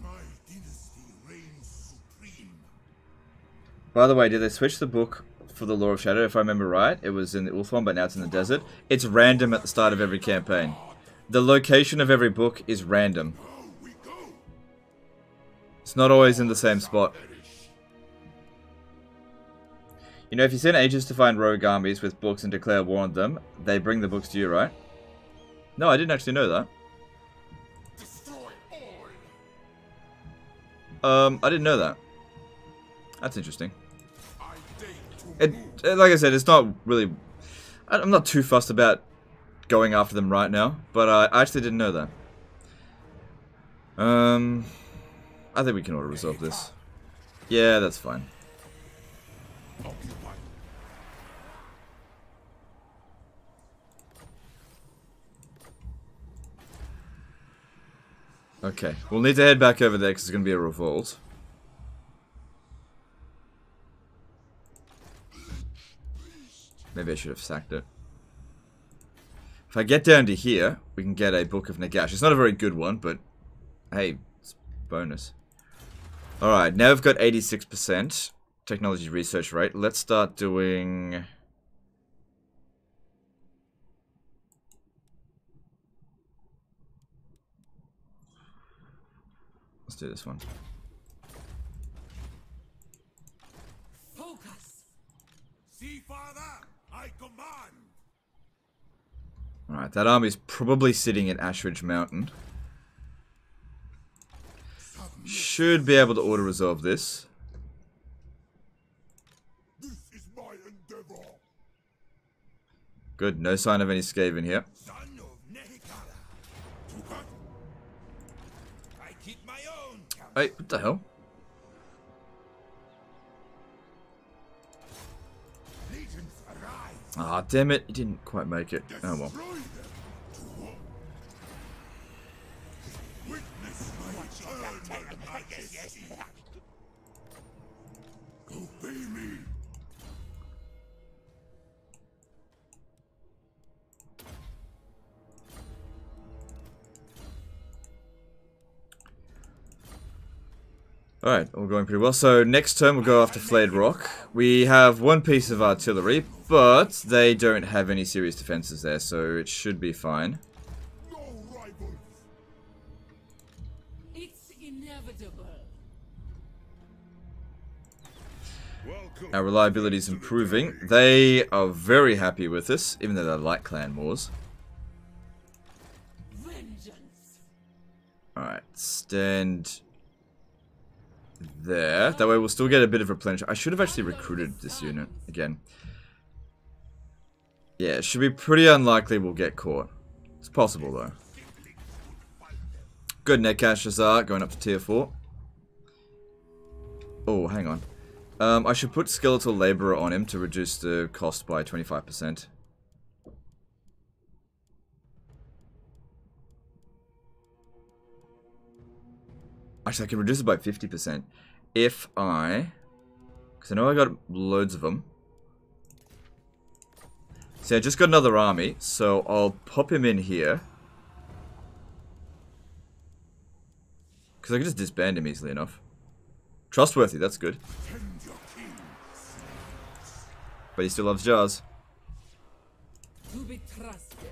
My dynasty reigns supreme. By the way, did they switch the book for the Law of Shadow? If I remember right, it was in the Ulthuan, but now it's in the desert. It's random at the start of every campaign. The location of every book is random. It's not always in the same spot. You know, if you send agents to find rogue armies with books and declare war on them, they bring the books to you, right? No, I didn't actually know that. Destroy all. I didn't know that. That's interesting. I deign to Like I said, it's not really... I'm not too fussed about going after them right now, but I actually didn't know that. I think we can auto-resolve this. Yeah, that's fine. occupy. Okay, we'll need to head back over there because it's going to be a revolt. Maybe I should have sacked it. If I get down to here, we can get a Book of Nagash. It's not a very good one, but hey, it's bonus. Alright, now we've got 86% technology research rate. Let's start doing... Let's do this one. Focus. See, father, I command. Alright, that army's probably sitting at Ashridge Mountain. Should be able to auto-resolve this. This is my endeavor. Good, no sign of any Skaven here. Son of Nehikara. To battle. I keep my own counsel. Wait, what the hell? Legions arise. Ah, damn it, you didn't quite make it. Oh well. Destroy them. To war. Witness my eternal majesty. Obey me. Alright, all going pretty well. So next turn we'll go after Flayed Rock. We have one piece of artillery, but they don't have any serious defenses there, so it should be fine. No rivals. It's inevitable. Welcome. Our reliability is improving. They are very happy with us, even though they like clan wars. Vengeance. Alright, stand there. That way we'll still get a bit of replenishment. I should have actually recruited this unit again. Yeah, it should be pretty unlikely we'll get caught. It's possible though. Good Netcash Azar going up to tier 4. Oh, hang on. I should put Skeletal Laborer on him to reduce the cost by 25%. Actually, I can reduce it by 50% if I... Because I know I got loads of them. See, I just got another army, so I'll pop him in here. Because I can just disband him easily enough. Trustworthy, that's good. Tend your king. But he still loves jars. To be trusted.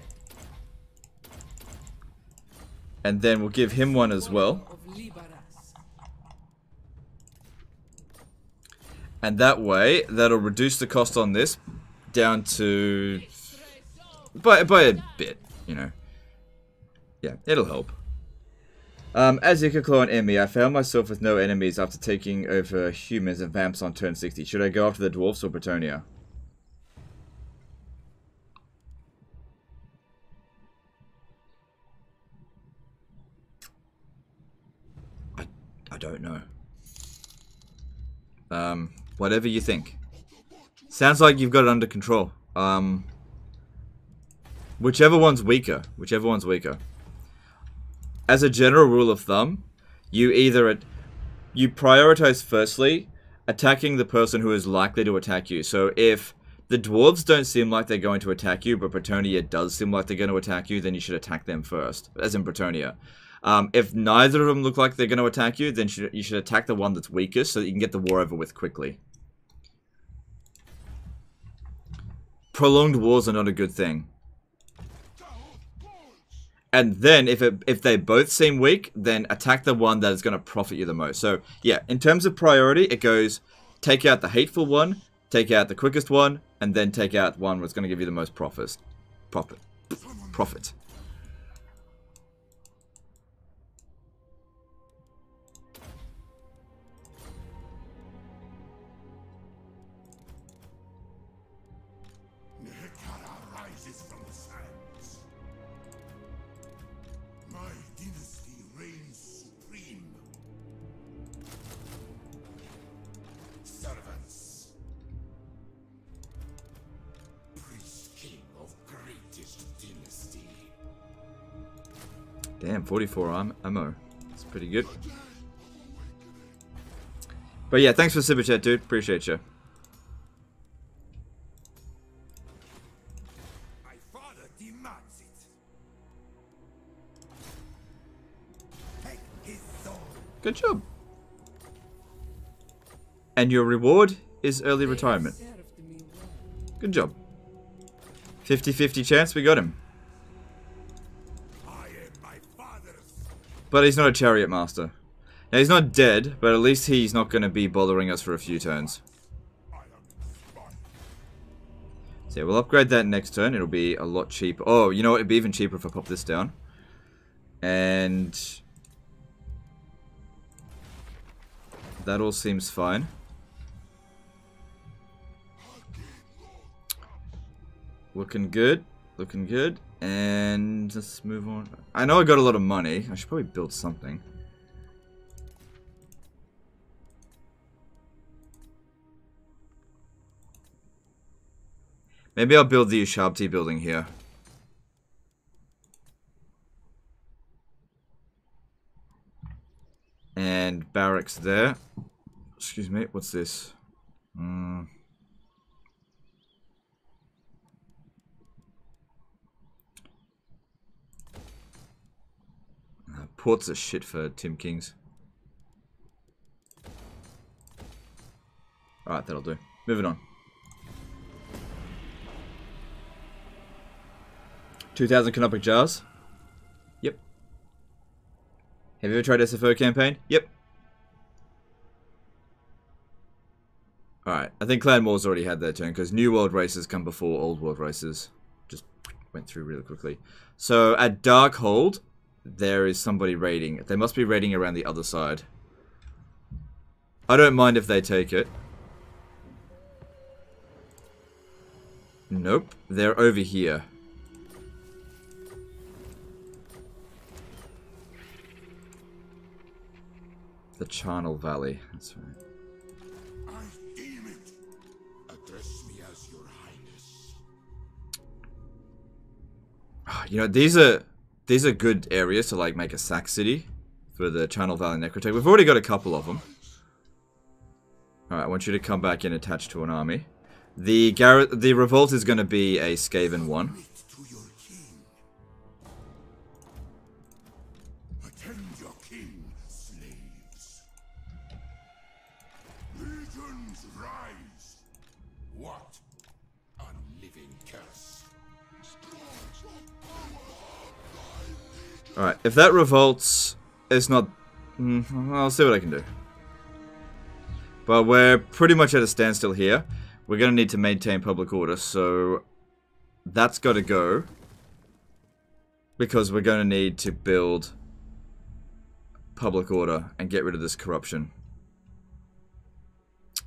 And then we'll give him one as well. Of Liberas. And that way, that'll reduce the cost on this down to by a bit, you know. Yeah, it'll help. As Ikaklo and Emmy, I found myself with no enemies after taking over humans and vamps on turn 60. Should I go after the dwarfs or Bretonia? I don't know. Whatever you think. Sounds like you've got it under control. Whichever one's weaker. Whichever one's weaker. As a general rule of thumb, you prioritize firstly attacking the person who is likely to attack you. So if the dwarves don't seem like they're going to attack you, but Bretonia does seem like they're going to attack you, then you should attack them first, as in Bretonia. If neither of them look like they're going to attack you, then you should attack the one that's weakest so that you can get the war over with quickly. Prolonged wars are not a good thing. And then, if they both seem weak, then attack the one that is going to profit you the most. So, yeah, in terms of priority, it goes take out the hateful one, take out the quickest one, and then take out one that's going to give you the most profit. Damn, 44 ammo. That's pretty good. But yeah, thanks for super chat, dude. Appreciate you. My father demands it. Take his soul. Good job. And your reward is early retirement. Good job. 50-50 chance we got him. But he's not a chariot master. Now, he's not dead, but at least he's not going to be bothering us for a few turns. So yeah, we'll upgrade that next turn. It'll be a lot cheaper. Oh, you know what? It'd be even cheaper if I pop this down. And that all seems fine. Looking good. Looking good. And let's move on. I know I got a lot of money. I should probably build something. Maybe I'll build the Ushabti building here. And barracks there. Excuse me, what's this? Ports are shit for Tim Kings. Alright, that'll do. Moving on. 2,000 canopic jars. Yep. Have you ever tried SFO campaign? Yep. Alright, I think Clan Wars already had their turn because New World races come before Old World races. Just went through really quickly. So at Darkhold, there is somebody raiding. They must be raiding around the other side. I don't mind if they take it. Nope. They're over here. The Charnel Valley. That's right. I deem it. Address me as your highness. You know, these are good areas to like make a sack city for the Charnel Valley Necrotech. We've already got a couple of them. Alright, I want you to come back in attached to an army. The revolt is going to be a Skaven one. Attend your king, slaves. Legions rise. What a living curse. Alright, if that revolts, it's not... I'll see what I can do. But we're pretty much at a standstill here. We're going to need to maintain public order, so... that's got to go. Because we're going to need to build public order and get rid of this corruption.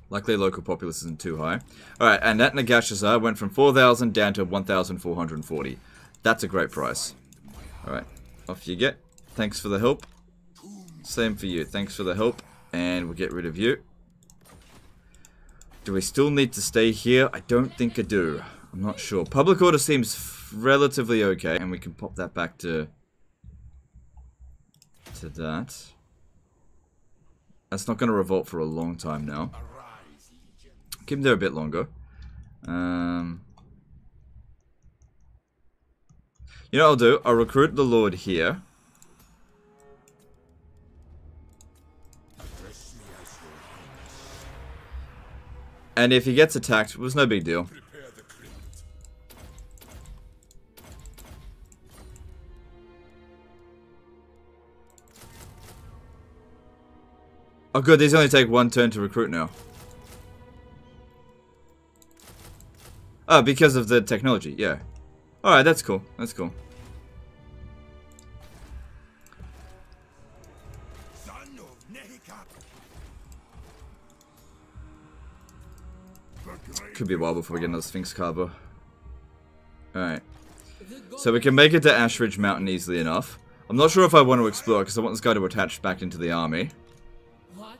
Luckily, local populace isn't too high. Alright, and that Nagashazar went from 4,000 down to 1,440. That's a great price. Alright, off you get. Thanks for the help. Same for you. Thanks for the help. And we'll get rid of you. Do we still need to stay here? I don't think I do. I'm not sure. Public order seems relatively okay. And we can pop that back to that. That's not going to revolt for a long time now. Keep them there a bit longer. You know what I'll do? I'll recruit the Lord here. And if he gets attacked, it was no big deal. Oh good, these only take one turn to recruit now. Oh, because of the technology, yeah. Alright, that's cool. That's cool. Could be a while before we get another Sphinx Carver. Alright. So we can make it to Ashridge Mountain easily enough. I'm not sure if I want to explore because I want this guy to attach back into the army. What?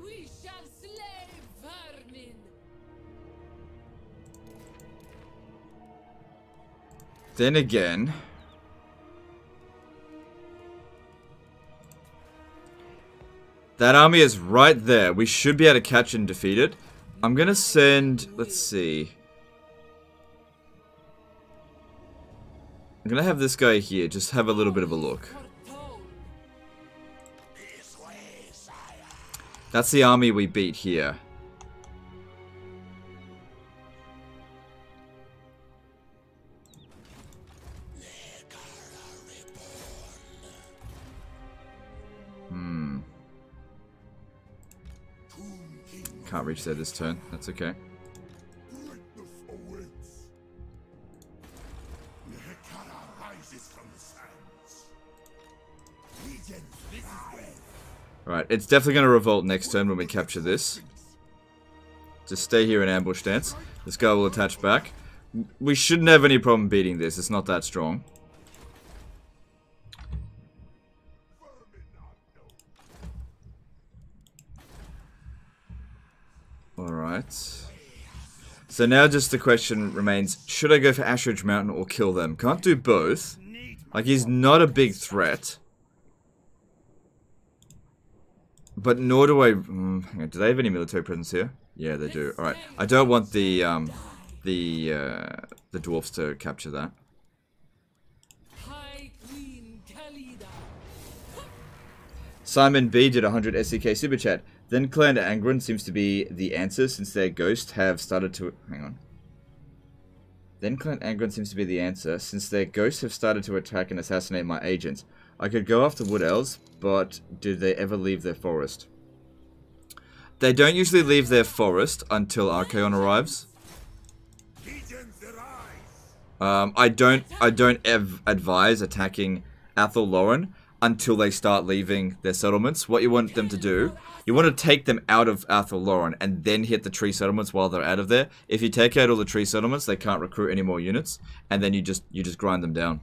We shall slay vermin. Then again... that army is right there. We should be able to catch and defeat it. I'm gonna send... let's see. I'm gonna have this guy here. Just have a little bit of a look. That's the army we beat here. Can't reach there this turn. That's okay. Alright, it's definitely going to revolt next turn when we capture this. Just stay here in ambush stance. This guy will attach back. We shouldn't have any problem beating this. It's not that strong. Alright. So now just the question remains, should I go for Ashridge Mountain or kill them? Can't do both. Like, he's not a big threat. But nor do I... hang on, do they have any military presence here? Yeah, they do. Alright. I don't want the dwarfs to capture that. High Queen Khalida. Simon B did 100 SEK Super Chat. Then Clan Angron seems to be the answer since their ghosts have started to... hang on. Then Clan Angron seems to be the answer since their ghosts have started to attack and assassinate my agents. I could go after Wood Elves, but do they ever leave their forest? They don't usually leave their forest until Archaon arrives. I don't advise attacking Athel Lauren until they start leaving their settlements. What you want them to do, you want to take them out of Athel Lauren and then hit the tree settlements while they're out of there. If you take out all the tree settlements, they can't recruit any more units, and then you just grind them down.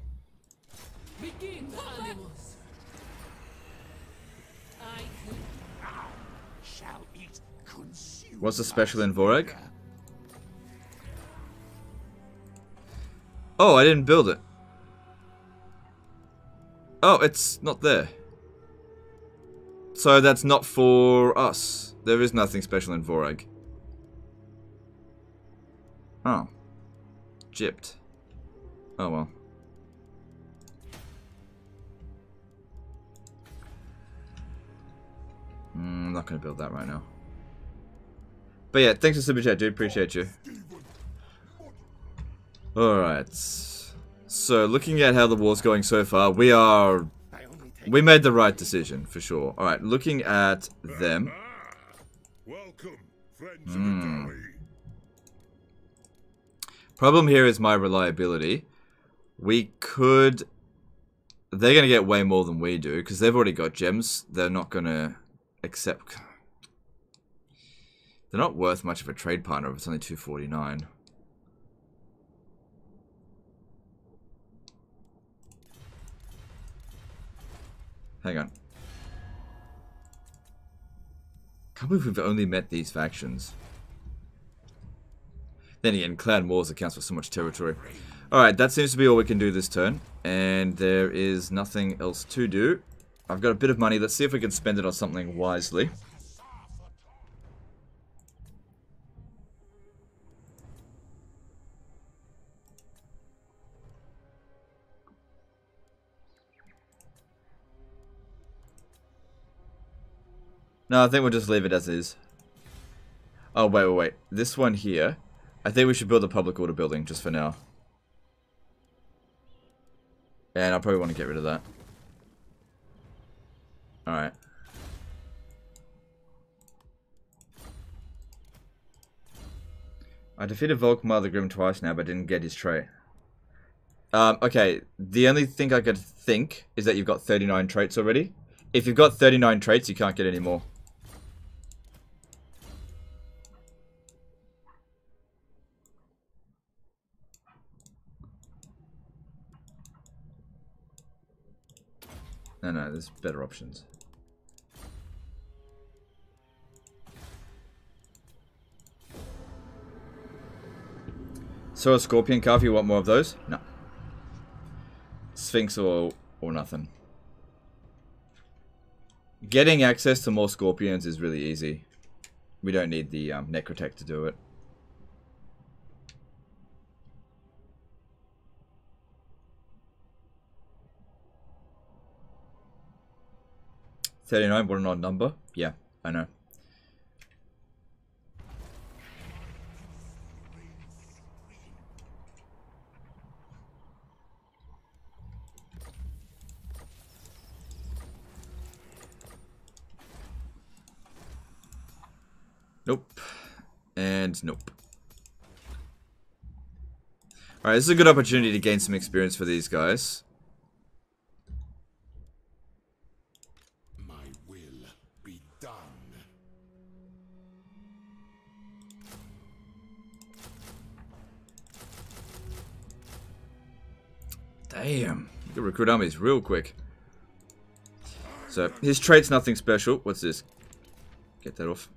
Begin, animals. What's the special in Vorag? Oh, I didn't build it. Oh, it's not there. So that's not for us. There is nothing special in Vorag. Oh. Gypped. Oh well. I'm not going to build that right now. But yeah, thanks for Super Chat, dude. Appreciate you. Alright. So, looking at how the war's going so far, we made the right decision, for sure. Alright, looking at them. Welcome, Friends of the galley. Problem here is my reliability. We could... They're going to get way more than we do, because they've already got gems. They're not going to accept... They're not worth much of a trade partner if it's only 249. Hang on. Can't believe we've only met these factions. Then again, Clan Wars accounts for so much territory. Alright, that seems to be all we can do this turn. And there is nothing else to do. I've got a bit of money. Let's see if we can spend it on something wisely. No, I think we'll just leave it as is. Oh, wait. This one here. I think we should build a public order building just for now. And I probably want to get rid of that. Alright. I defeated Volkmar the Grim twice now, but didn't get his trait. Okay, the only thing I could think is that you've got 39 traits already. If you've got 39 traits, you can't get any more. No, there's better options. So a Scorpion Calf, you want more of those? No. Sphinx or nothing. Getting access to more Scorpions is really easy. We don't need the Necrotech to do it. $39, what an odd number. Yeah, I know. Nope. And nope. Alright, this is a good opportunity to gain some experience for these guys. My will be done. Damn. You can recruit armies real quick. So, his trait's nothing special. What's this? Get that off.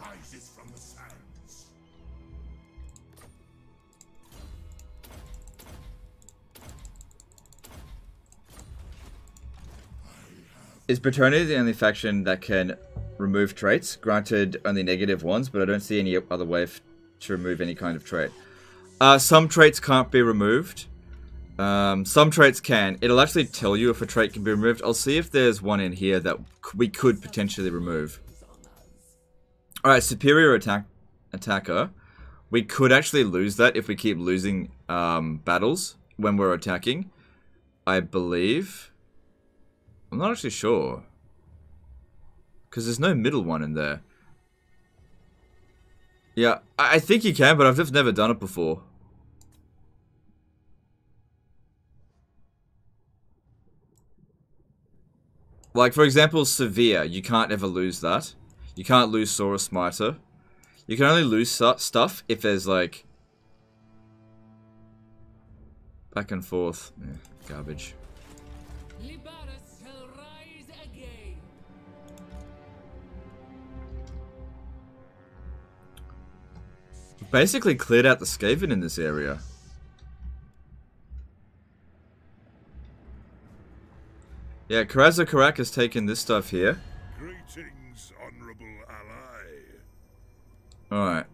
Rises from the sands. Is Bretonnia the only faction that can remove traits? Granted, only negative ones, but I don't see any other way to remove any kind of trait. Some traits can't be removed. Some traits can. It'll actually tell you if a trait can be removed. I'll see if there's one in here that we could potentially remove. Alright, superior attacker. We could actually lose that if we keep losing battles when we're attacking. I believe. I'm not actually sure. Because there's no middle one in there. Yeah, I think you can, but I've just never done it before. Like, for example, Severe. You can't ever lose that. You can't lose Sora Smiter. You can only lose stuff if there's, like... back and forth. Yeah, garbage. Liberus shall rise again. Basically cleared out the Skaven in this area. Yeah, Karaza Karak has taken this stuff here. Greetings, honorable ally. Alright.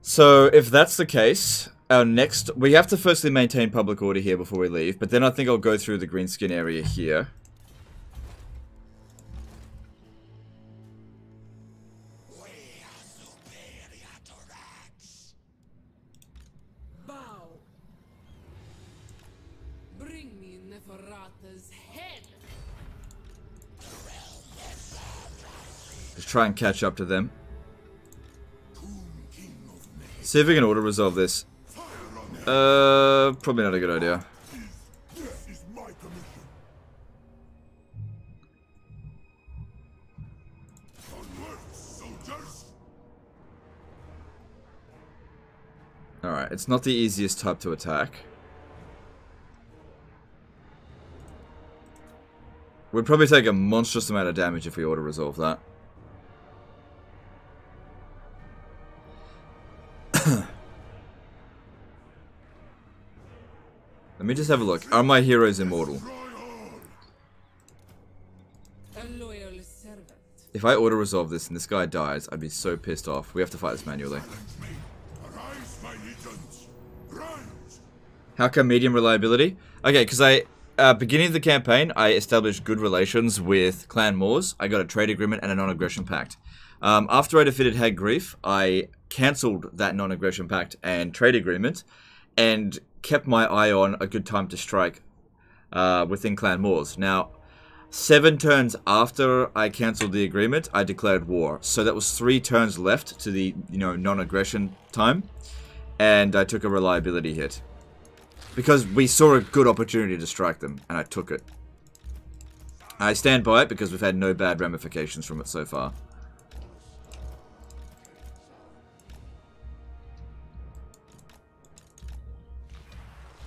So, if that's the case, our next... we have to firstly maintain public order here before we leave, but then I think I'll go through the greenskin area here. We are superior to rats. Bow. Bring me Neferata's head. The realm is Just try and catch up to them. See if we can auto-resolve this. Probably not a good idea. This is my commission. Onward, soldiers. Alright, it's not the easiest type to attack. We'd probably take a monstrous amount of damage if we auto-resolve that. Let me just have a look. Are my heroes immortal? A loyal servant. If I auto-resolve this and this guy dies, I'd be so pissed off. We have to fight this manually. Arise, my legions. Rise. How come medium reliability? Okay, because beginning of the campaign, I established good relations with Clan Moors. I got a trade agreement and a non-aggression pact. After I defeated Hag Grief, I cancelled that non-aggression pact and trade agreement, and kept my eye on a good time to strike within Clan Moors. Now, 7 turns after I cancelled the agreement, I declared war. So that was 3 turns left to the non-aggression time, and I took a reliability hit. Because we saw a good opportunity to strike them, and I took it. I stand by it because we've had no bad ramifications from it so far.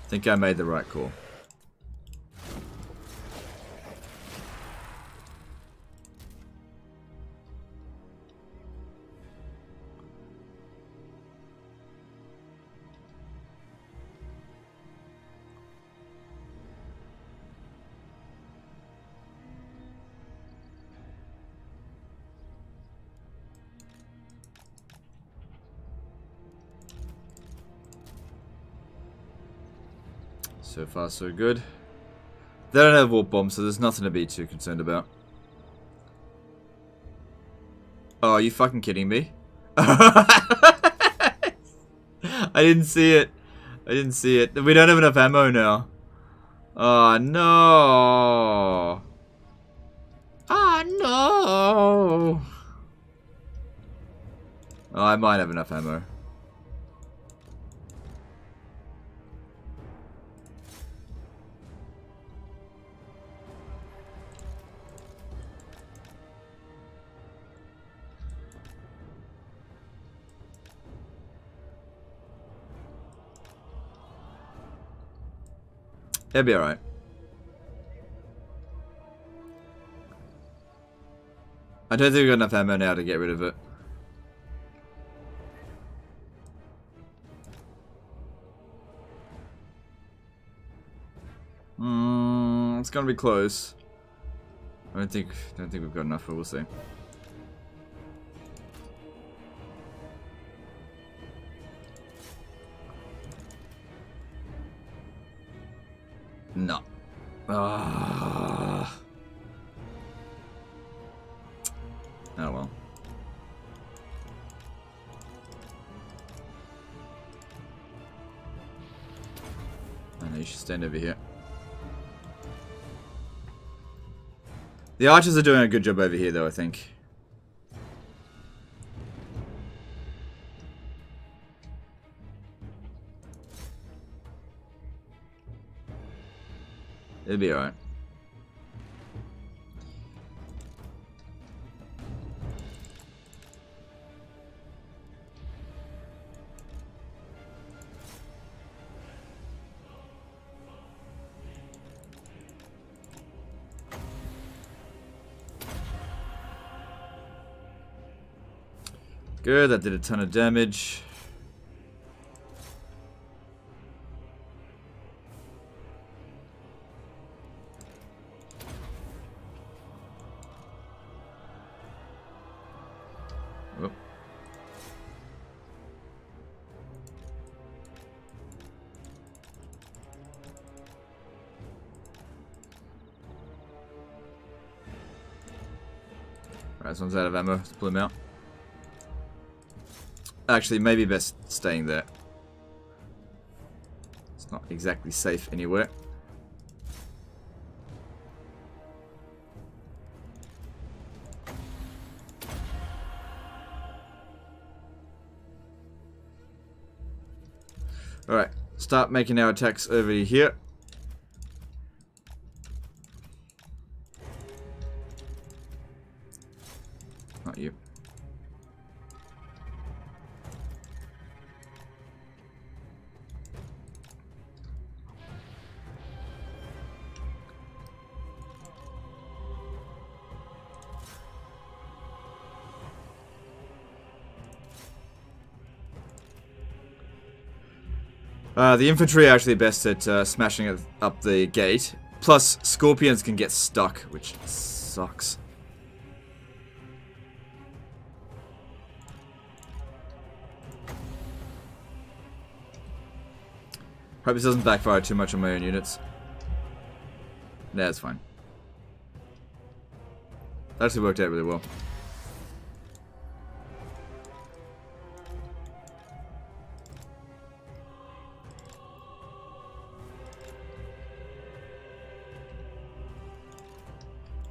I think I made the right call. So far, so good. They don't have warp bombs, so there's nothing to be too concerned about. Oh, are you fucking kidding me? I didn't see it. I didn't see it. We don't have enough ammo now. Oh, no. Oh, no. Oh, I might have enough ammo. It'll be alright. I don't think we've got enough ammo now to get rid of it. It's gonna be close. I don't think we've got enough, but we'll see. No. Ah. Oh well. I know you should stand over here. The archers are doing a good job over here, though, I think. It'll be alright. Good, that did a ton of damage. Oh. Right, this one's out of ammo. Let's pull him out. Actually, maybe best staying there. It's not exactly safe anywhere. start making our attacks over here. Not you. The infantry are actually best at smashing up the gate. Plus, scorpions can get stuck, which sucks. Hope this doesn't backfire too much on my own units. Nah, it's fine. That actually worked out really well.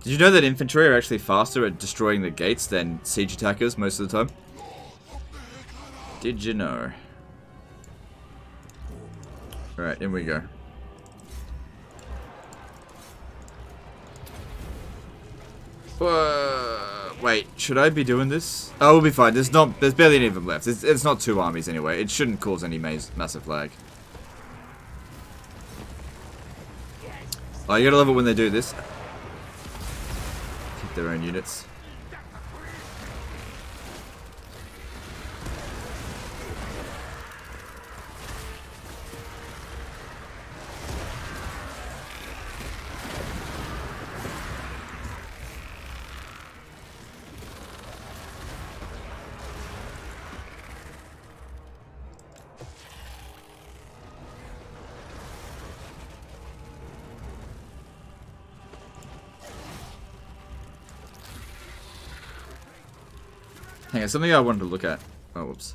Did you know that infantry are actually faster at destroying the gates than siege attackers most of the time? Did you know? Alright, in we go. Wait, should I be doing this? Oh, we'll be fine. There's barely any of them left. It's not 2 armies anyway. It shouldn't cause any massive lag. Oh, you gotta love it when they do this. Keep their own units. Hang on, something I wanted to look at. Oh, whoops.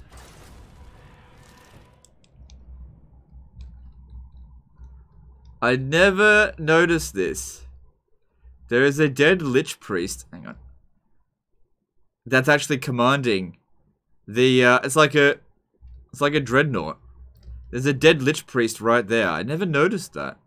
I never noticed this. There is a dead Lich Priest. Hang on. That's actually commanding the, it's like a dreadnought. There's a dead Lich Priest right there. I never noticed that.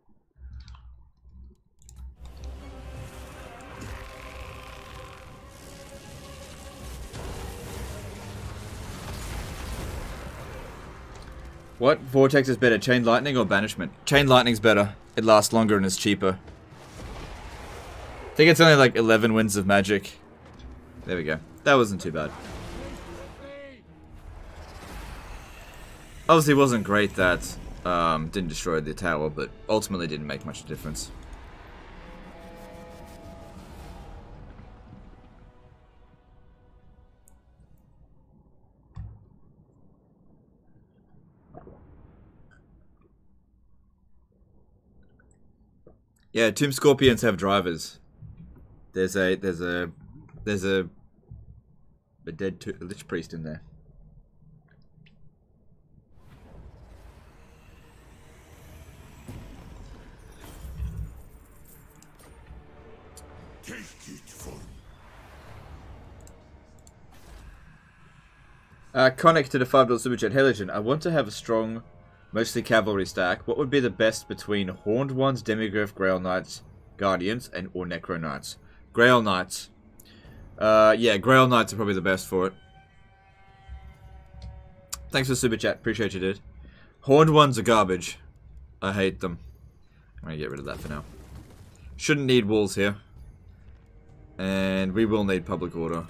What? Vortex is better, Chain Lightning or Banishment? Chain Lightning's better. It lasts longer and is cheaper. I think it's only like 11 winds of magic. There we go. That wasn't too bad. Obviously it wasn't great that didn't destroy the tower, but ultimately didn't make much difference. Yeah, Tomb Scorpions have drivers. There's a dead Lich Priest in there. Take it from Connect to the $5 super chat. Hey Legend, I want to have a strong, mostly cavalry stack. What would be the best between Horned Ones, Demigryph, Grail Knights, Guardians, or Necro Knights? Grail Knights. Yeah, Grail Knights are probably the best for it. Thanks for super chat. Appreciate you, dude. Horned Ones are garbage. I hate them. I'm gonna get rid of that for now. Shouldn't need walls here. And we will need public order.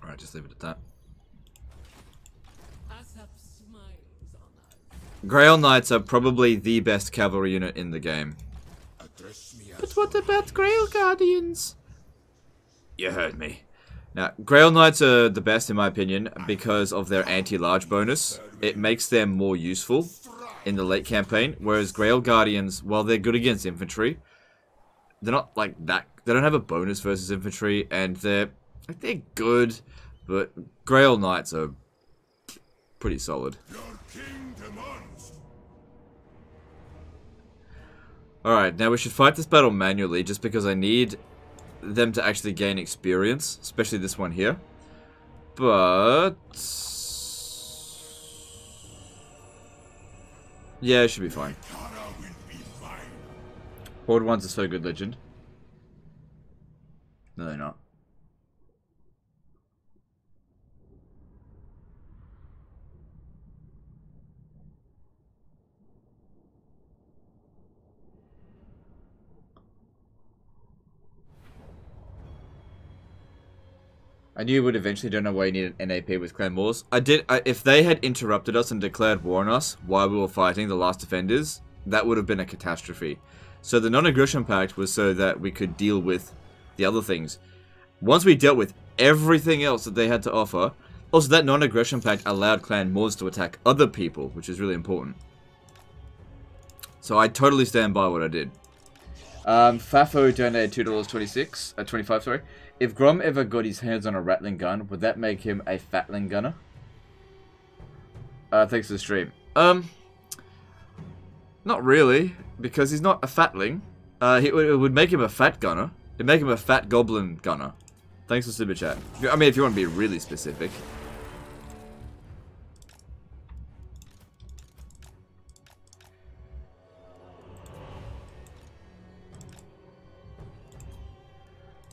Alright, just leave it at that. Grail Knights are probably the best cavalry unit in the game. But what about Grail Guardians? You heard me. Now, Grail Knights are the best in my opinion because of their anti-large bonus. It makes them more useful in the late campaign, whereas Grail Guardians, while they're good against infantry, they're not like that. They don't have a bonus versus infantry, and they're good, but Grail Knights are pretty solid. Alright, now we should fight this battle manually just because I need them to actually gain experience, especially this one here. But Yeah, it should be fine. Katara will be mine. Horde ones are so good, Legend. No, they're not. I knew you would eventually. Don't know why you needed an NAP with Clan Wars. If they had interrupted us and declared war on us while we were fighting the last defenders, that would have been a catastrophe. So the non-aggression pact was so that we could deal with the other things. Once we dealt with everything else that they had to offer, also that non-aggression pact allowed Clan Wars to attack other people, which is really important. So I totally stand by what I did. Fafo donated $2.25, sorry. If Grom ever got his hands on a rattling gun, would that make him a fatling gunner? Thanks for the stream. Not really, because he's not a fatling. It would make him a fat gunner. It'd make him a fat goblin gunner. Thanks for super chat. I mean, if you want to be really specific.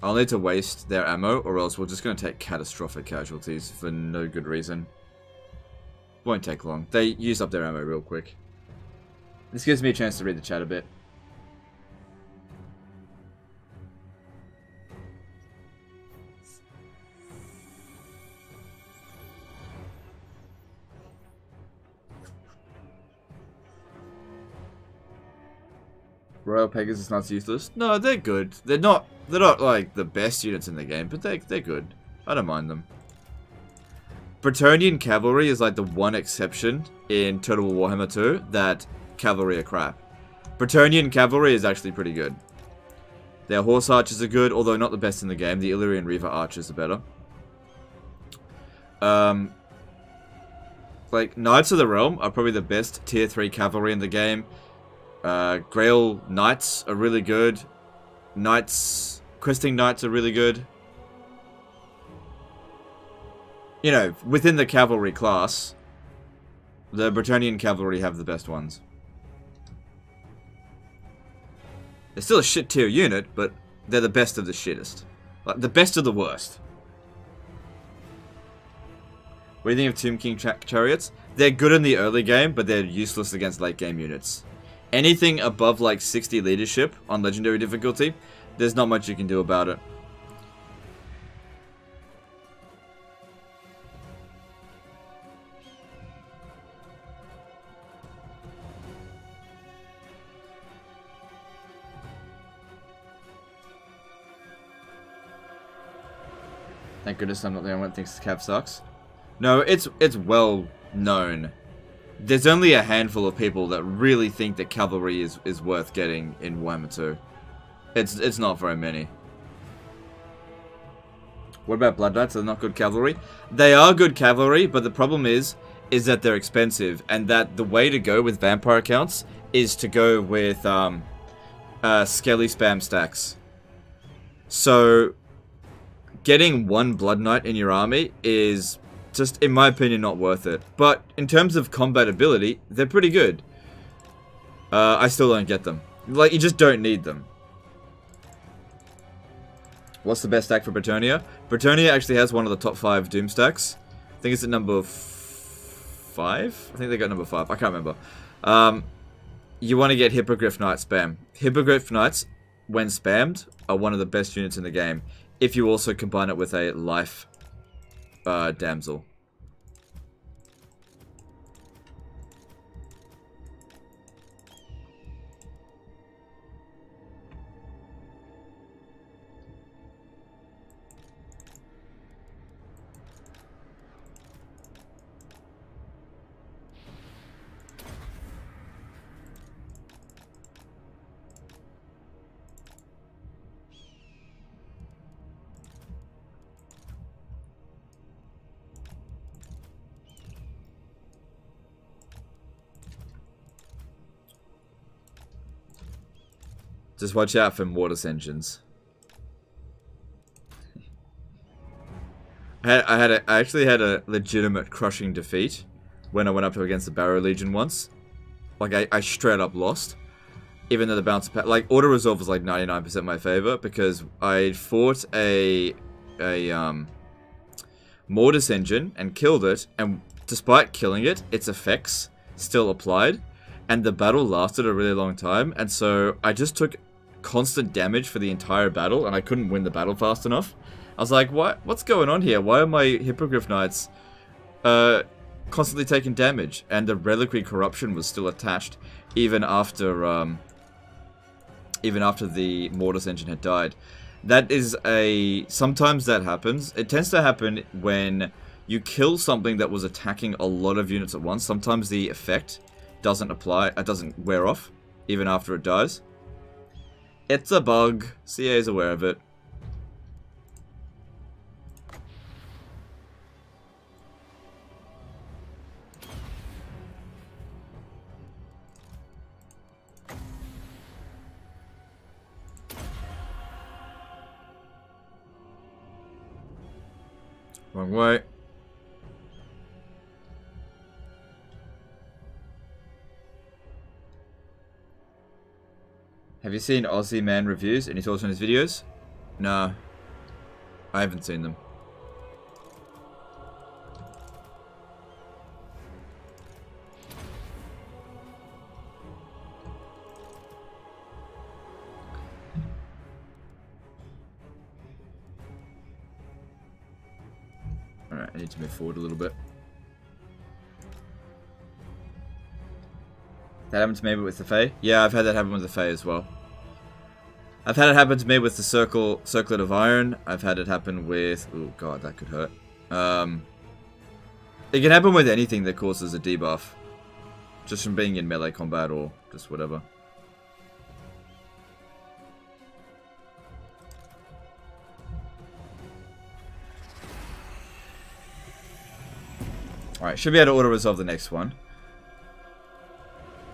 I'll need to waste their ammo, or else we're just going to take catastrophic casualties for no good reason. Won't take long. They use up their ammo real quick. This gives me a chance to read the chat a bit. Royal Pegasus Knights useless? No, they're good. They're not like the best units in the game, but they're good. I don't mind them. Bretonnian cavalry is like the one exception in Total War Warhammer 2 that cavalry are crap. Bretonnian cavalry is actually pretty good. Their horse archers are good, although not the best in the game. The Illyrian Reaver archers are better. Like Knights of the Realm are probably the best tier 3 cavalry in the game. Grail Knights are really good. Questing Knights are really good. You know, within the cavalry class, the Bretonnian cavalry have the best ones. They're still a shit tier unit, but they're the best of the shittest. Like, the best of the worst. What do you think of Tomb King chariots? They're good in the early game, but they're useless against late game units. Anything above like 60 leadership on legendary difficulty, there's not much you can do about it. Thank goodness I'm not the only one that thinks Cav sucks. No, it's well known. There's only a handful of people that really think that cavalry is worth getting in Warhammer 2. It's not very many. What about Blood Knights? They're not good cavalry? They are good cavalry, but the problem is that they're expensive, and that the way to go with vampire accounts is to go with skelly spam stacks. So getting one Blood Knight in your army is just, in my opinion, not worth it. But in terms of combat ability, they're pretty good. I still don't get them. Like, you just don't need them. What's the best stack for Bretonnia? Bretonnia actually has one of the top 5 Doom stacks. I think it's at number 5? I think they got number 5. I can't remember. You want to get Hippogriff Knight spam. Hippogriff Knights, when spammed, are one of the best units in the game. If you also combine it with a life damsel. Just watch out for Mortis engines. I actually had a legitimate crushing defeat when I went up against the Barrow Legion once. Like, I straight up lost. Even though the bounce pad, like, auto-resolve was like 99% in my favor, because I fought a Mortis engine and killed it, and despite killing it, its effects still applied, and the battle lasted a really long time, and so I just took constant damage for the entire battle, and I couldn't win the battle fast enough. I was like, what's going on here? Why are my Hippogriff Knights constantly taking damage? And the Reliquary Corruption was still attached, even after the Mortis engine had died. That is sometimes that happens. It tends to happen when you kill something that was attacking a lot of units at once. Sometimes the effect doesn't apply, it doesn't wear off, even after it dies. It's a bug. CA is aware of it. Wrong way. Have you seen Aussie Man reviews? Any thoughts on his videos? Nah. I haven't seen them. Alright, I need to move forward a little bit. That happened to me with the Fae? Yeah, I've had that happen with the Fae as well. I've had it happen to me with the Circlet of Iron. I've had it happen with... Oh god, that could hurt. It can happen with anything that causes a debuff. Just from being in melee combat or just whatever. Alright, should be able to auto-resolve the next one.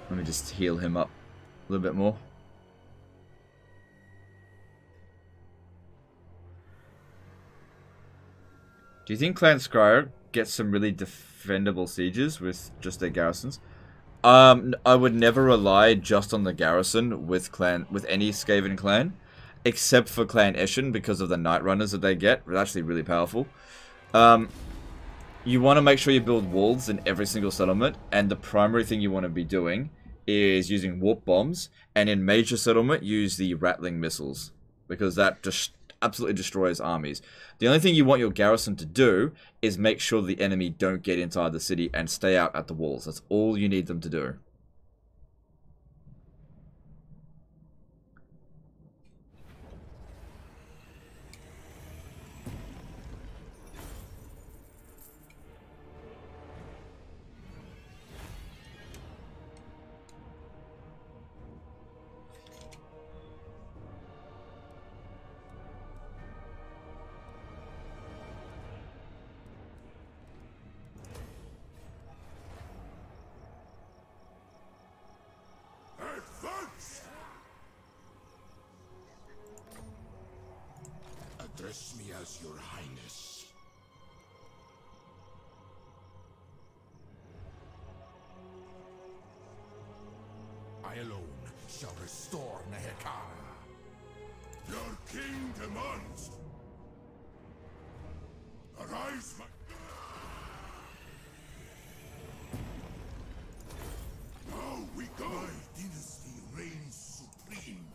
Let me just heal him up a little bit more. Do you think Clan Scryer gets some really defendable sieges with just their garrisons? I would never rely just on the garrison with any Skaven clan, except for Clan Eshin because of the Night Runners that they get. They're actually really powerful. You want to make sure you build walls in every single settlement, and the primary thing you want to be doing is using warp bombs, and in major settlement use the rattling missiles, because that just absolutely destroys armies. The only thing you want your garrison to do is make sure the enemy don't get inside the city and stay out at the walls. That's all you need them to do. Address me as your highness. I alone shall restore Nehekara. Your king demands. Arise, my... Now we go. My dynasty reigns supreme.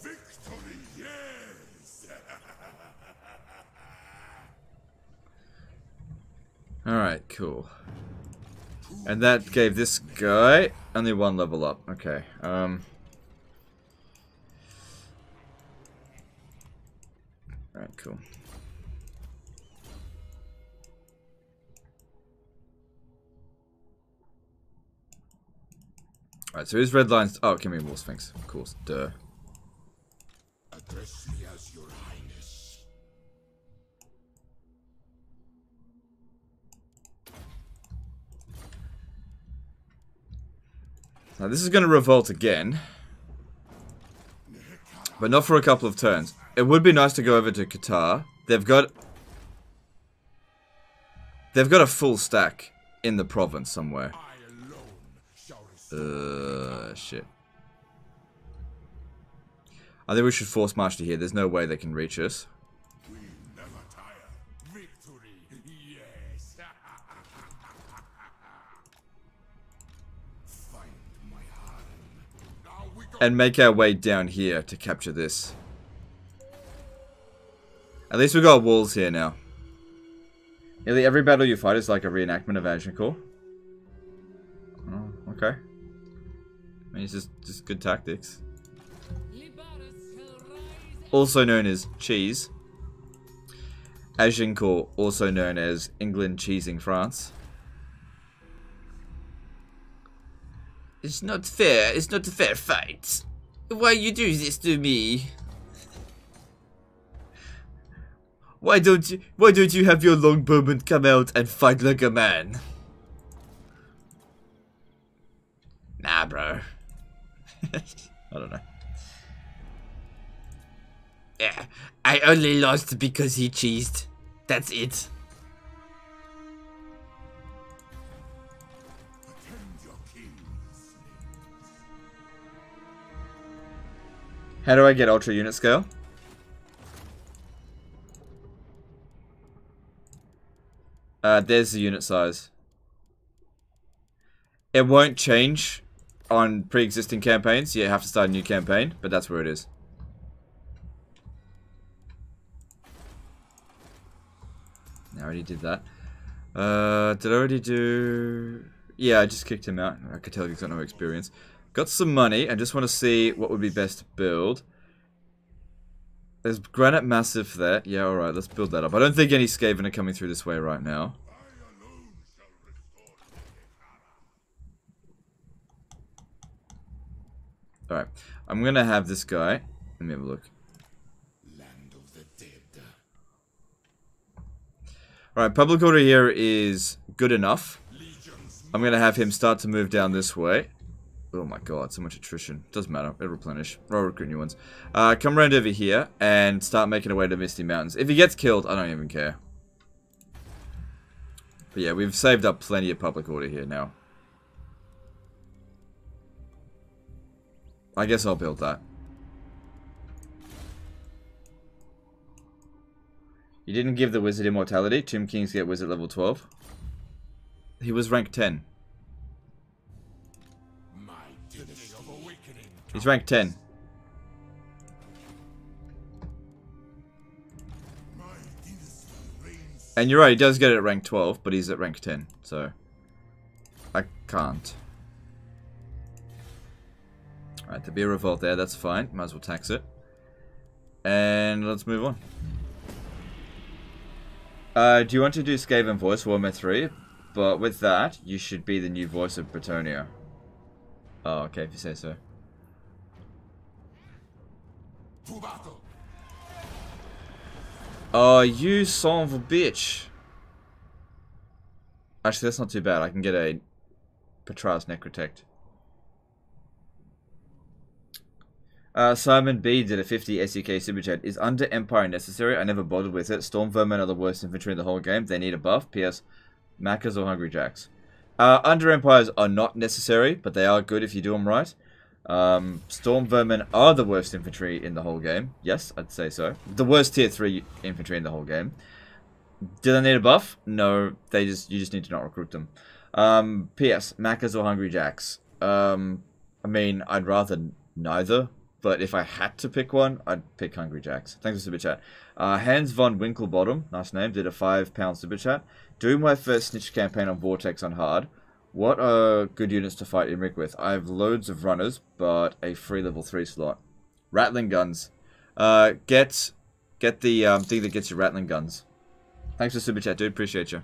Victory, yes! Alright, cool. And that gave this guy only one level up. Okay, alright, cool. Alright, so his red lines... Oh, give me more Sphinx, of course, duh. Address me as your highness. Now this is going to revolt again, but not for a couple of turns. It would be nice to go over to Qatar. They've got They've got a full stack in the province somewhere. I alone shall restore. Shit. I think we should force march to here. There's no way they can reach us. We never tire. Victory, yes. Find my harem. Now we go. And make our way down here to capture this. At least we got walls here now. Nearly every battle you fight is like a reenactment of Agincourt. Oh, okay. I mean, it's just good tactics. Also known as cheese. Agincourt, also known as England cheesing France. It's not fair. It's not a fair fight. Why you do this to me? Why don't you have your longbowman come out and fight like a man? Nah, bro. I don't know. Yeah, I only lost because he cheesed. That's it. Attend your kings. How do I get ultra unit scale? There's the unit size. It won't change on pre-existing campaigns. You have to start a new campaign, but that's where it is. I already did that. Did I already do... Yeah, I just kicked him out. I could tell he's got no experience. Got some money. I just want to see what would be best to build. There's Granite Massive there. Yeah, alright, let's build that up. I don't think any Skaven are coming through this way right now. Alright, I'm gonna have this guy. Let me have a look. Land of the dead. Alright, public order here is good enough. I'm gonna have him start to move down this way. Oh my god, so much attrition. Doesn't matter, it'll replenish. I'll recruit new ones. Come around over here and start making our way to Misty Mountains. If he gets killed, I don't even care. But yeah, we've saved up plenty of public order here now. I guess I'll build that. You didn't give the wizard immortality. Tomb Kings get wizard level 12. He was rank 10. My dynasty of awakening. He's rank 10. My dynasty reigns. And you're right, he does get it at rank 12, but he's at rank 10, so I can't. Alright, there'll be a revolt there, that's fine. Might as well tax it. And let's move on. Do you want to do Skaven voice Warhammer 3? But with that, you should be the new voice of Bretonia. Oh, okay, if you say so. To battle. Oh, you son of a bitch. Actually, that's not too bad. I can get a Petra's Necrotect. Simon B did a 50 SEK super chat. Is Under Empire necessary? I never bothered with it. Storm Vermin are the worst infantry in the whole game. They need a buff. P.S. Macca's or Hungry Jacks. Under Empires are not necessary, but they are good if you do them right. Storm Vermin are the worst infantry in the whole game. Yes, I'd say so. The worst tier 3 infantry in the whole game. Do they need a buff? No, you just need to not recruit them. P.S. Macca's or Hungry Jacks. I mean, I'd rather neither. But if I had to pick one, I'd pick Hungry Jacks. Thanks for super chat. Hans von Winklebottom, nice name, did a £5 super chat. Doing my first Snitch campaign on Vortex on hard. What are good units to fight Imric with? I have loads of runners, but a free level 3 slot. Rattling guns. Get the thing that gets you rattling guns. Thanks for super chat, dude. Appreciate you.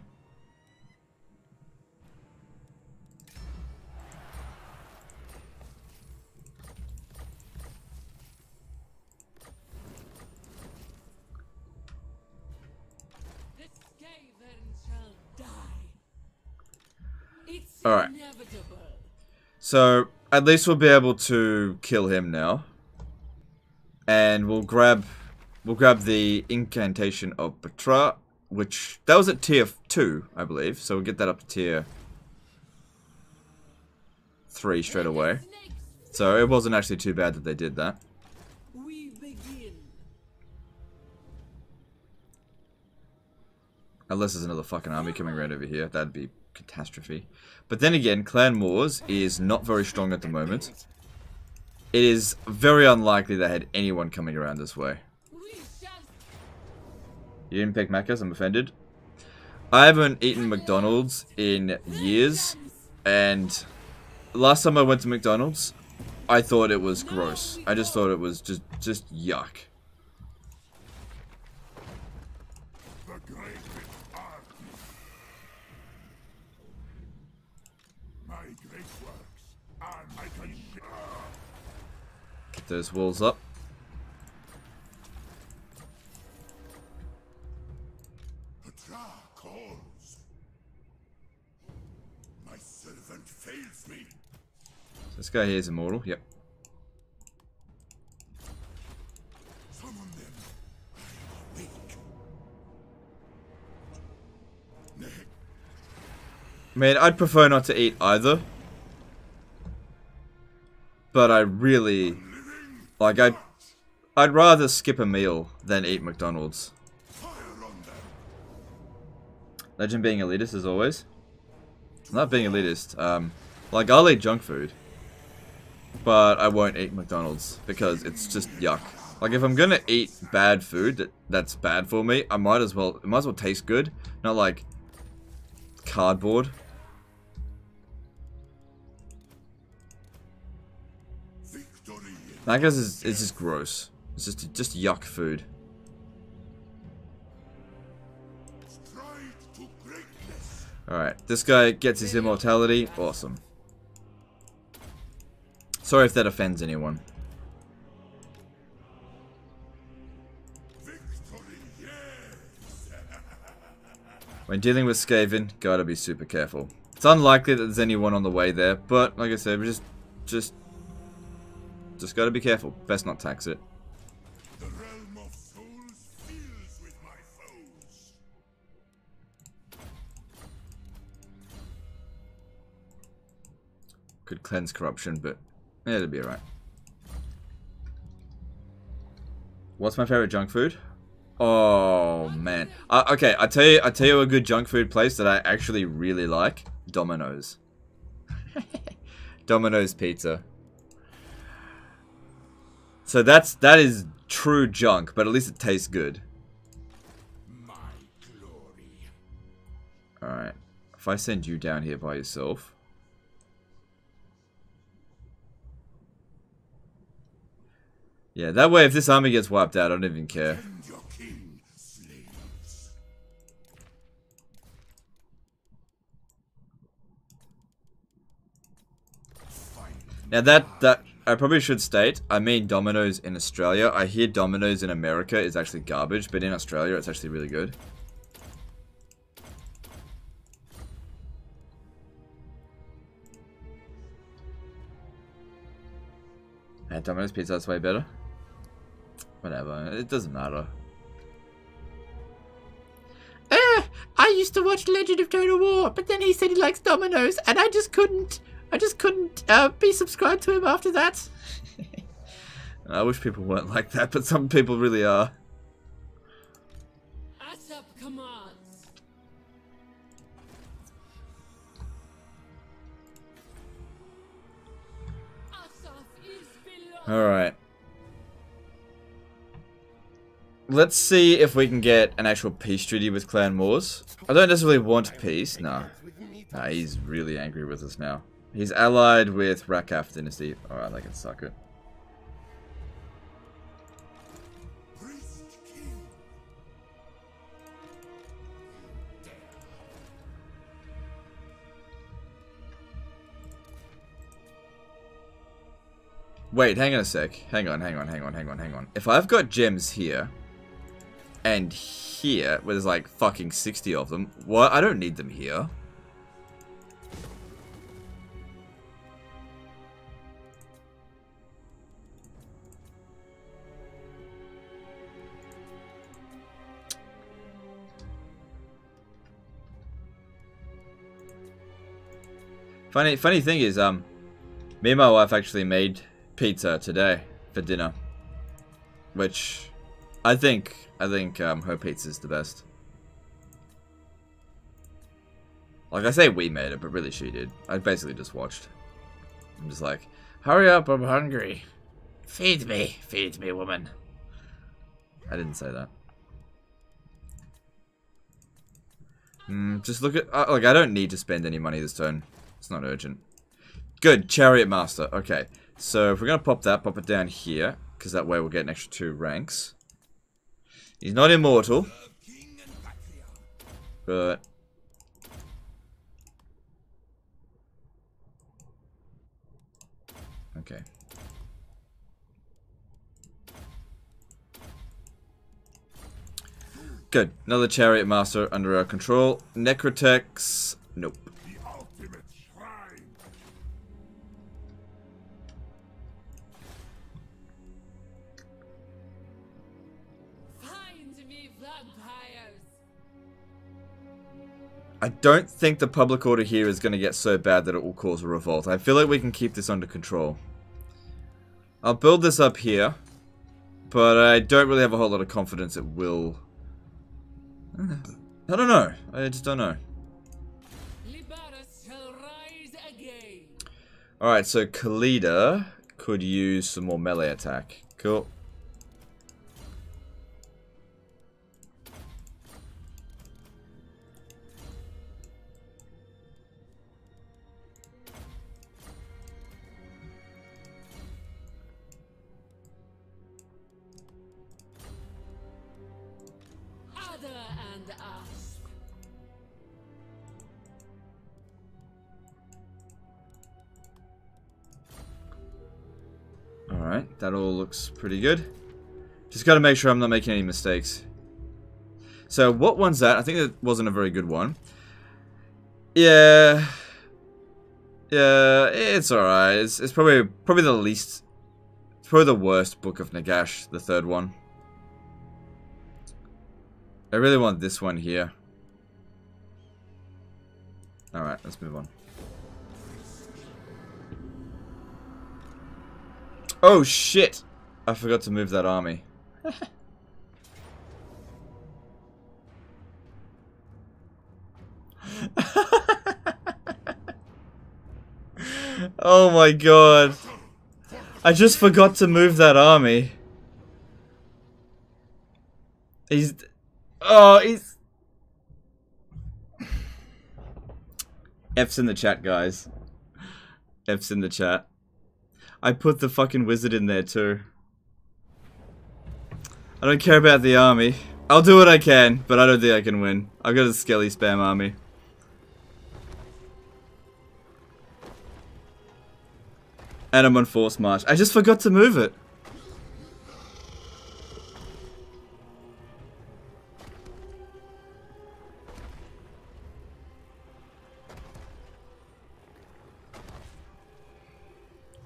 Alright. So, at least we'll be able to kill him now. And we'll grab the incantation of Petra. which that was at tier 2, I believe. So we'll get that up to tier 3 straight away. So it wasn't actually too bad that they did that. We begin. Unless there's another fucking army coming right over here. That'd be catastrophe. But then again, Clan Wars is not very strong at the moment. It is very unlikely they had anyone coming around this way. We shall. You didn't pick Macca's? I'm offended. I haven't eaten McDonald's in years. And last time I went to McDonald's, I thought it was gross. I just thought it was just yuck. The great art. My great works, and I can Get those walls up. Petra calls. My servant fails me. This guy here is immortal. Yep. Summon them. I am awake. Man, I'd prefer not to eat either. But I really... Like, I'd rather skip a meal than eat McDonald's. Fire on them. Legend being elitist as always. I'm not being elitist. Like, I'll eat junk food. But I won't eat McDonald's because it's just yuck. Like, if I'm gonna eat bad food that's bad for me, it might as well taste good, not like cardboard. Victory. Macca's is just gross. It's just yuck food. Stride to greatness. Alright, this guy gets his immortality. Awesome. Sorry if that offends anyone. Victory, yes. When dealing with Skaven, gotta be super careful. It's unlikely that there's anyone on the way there, but like I said, we just gotta be careful. Best not tax it. The realm of souls fills with my foes. Could cleanse corruption, but yeah, it'll be alright. What's my favorite junk food? Oh man. Okay, I tell you a good junk food place that I actually really like. Domino's. Domino's pizza. So that is true junk, but at least it tastes good. My glory. Alright. If I send you down here by yourself. Yeah, that way if this army gets wiped out, I don't even care. And your king, slaves. Now that I probably should state, I mean Domino's in Australia. I hear Domino's in America is actually garbage, but in Australia it's actually really good. Yeah, Domino's pizza is way better. Whatever, it doesn't matter. I used to watch Legend of Total War, but then he said he likes Domino's, and I just couldn't be subscribed to him after that. I wish people weren't like that, but some people really are. Asap commands. Asap is below. Alright. Let's see if we can get an actual peace treaty with Clan Wars. I don't necessarily want peace, nah. Nah, he's really angry with us now. He's allied with Rakaf Dynasty. Alright, they can suck it. Priest king. Wait, hang on a sec. Hang on. If I've got gems here, and here, where there's like fucking 60 of them, what? I don't need them here. Funny thing is, me and my wife actually made pizza today for dinner, which I think her pizza is the best. Like, I say we made it, but really she did. I basically just watched. I'm just like, hurry up, I'm hungry. Feed me, woman. I didn't say that. Just look at, like, I don't need to spend any money this turn. It's not urgent. Good, Chariot Master. Okay, so if we're gonna pop it down here, because that way we'll get an extra 2 ranks. He's not immortal, but okay. Good. Another Chariot Master under our control. Necrotex. Nope. The ultimate shrine. Find me vampires. I don't think the public order here is going to get so bad that it will cause a revolt. I feel like we can keep this under control. I'll build this up here, but I don't really have a whole lot of confidence it will. I don't know. I just don't know. Liberus shall rise again. Alright, so Khalida could use some more melee attack. Cool. Other and us. Alright, that all looks pretty good. Just gotta make sure I'm not making any mistakes. So, what one's that? I think it wasn't a very good one. Yeah. Yeah, it's alright. It's probably the least... It's probably the worst Book of Nagash, the third one. I really want this one here. Alright, let's move on. Oh shit! I forgot to move that army. Oh my god. I just forgot to move that army. He's... Oh, he's... F's in the chat, guys. F's in the chat. I put the fucking wizard in there too. I don't care about the army. I'll do what I can, but I don't think I can win. I've got a skelly spam army. And I'm on force march. I just forgot to move it.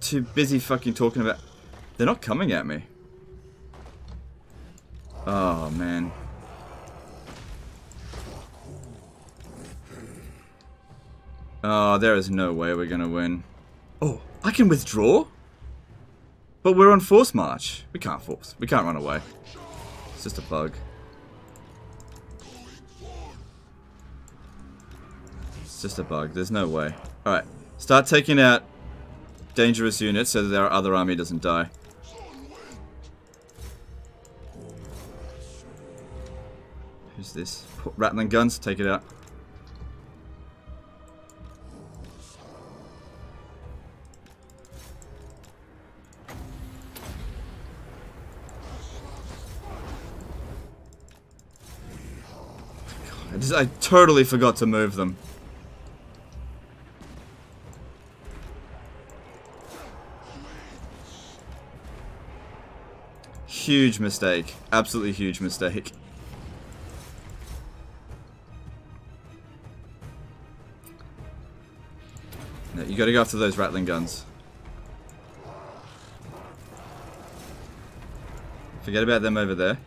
Too busy fucking talking about... They're not coming at me. Oh, man. Oh, there is no way we're gonna win. Oh, I can withdraw? But we're on force march. We can't run away. It's just a bug. It's just a bug. There's no way. Alright. Start taking out dangerous units so that our other army doesn't die. Who's this? Rattling guns, take it out. I totally forgot to move them. Huge mistake. Absolutely huge mistake. No, you gotta go after those rattling guns. Forget about them over there.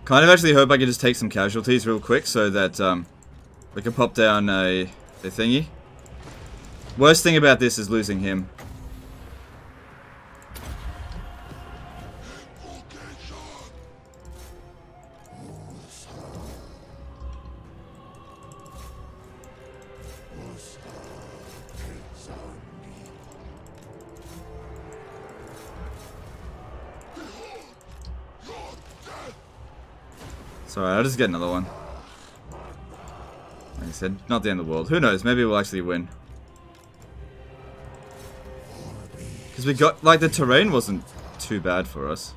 Kind of actually hope I can just take some casualties real quick so that we can pop down a thingy. Worst thing about this is losing him. Sorry, I'll just get another one. Like I said, not the end of the world. Who knows? Maybe we'll actually win. Because we got, like, the terrain wasn't too bad for us.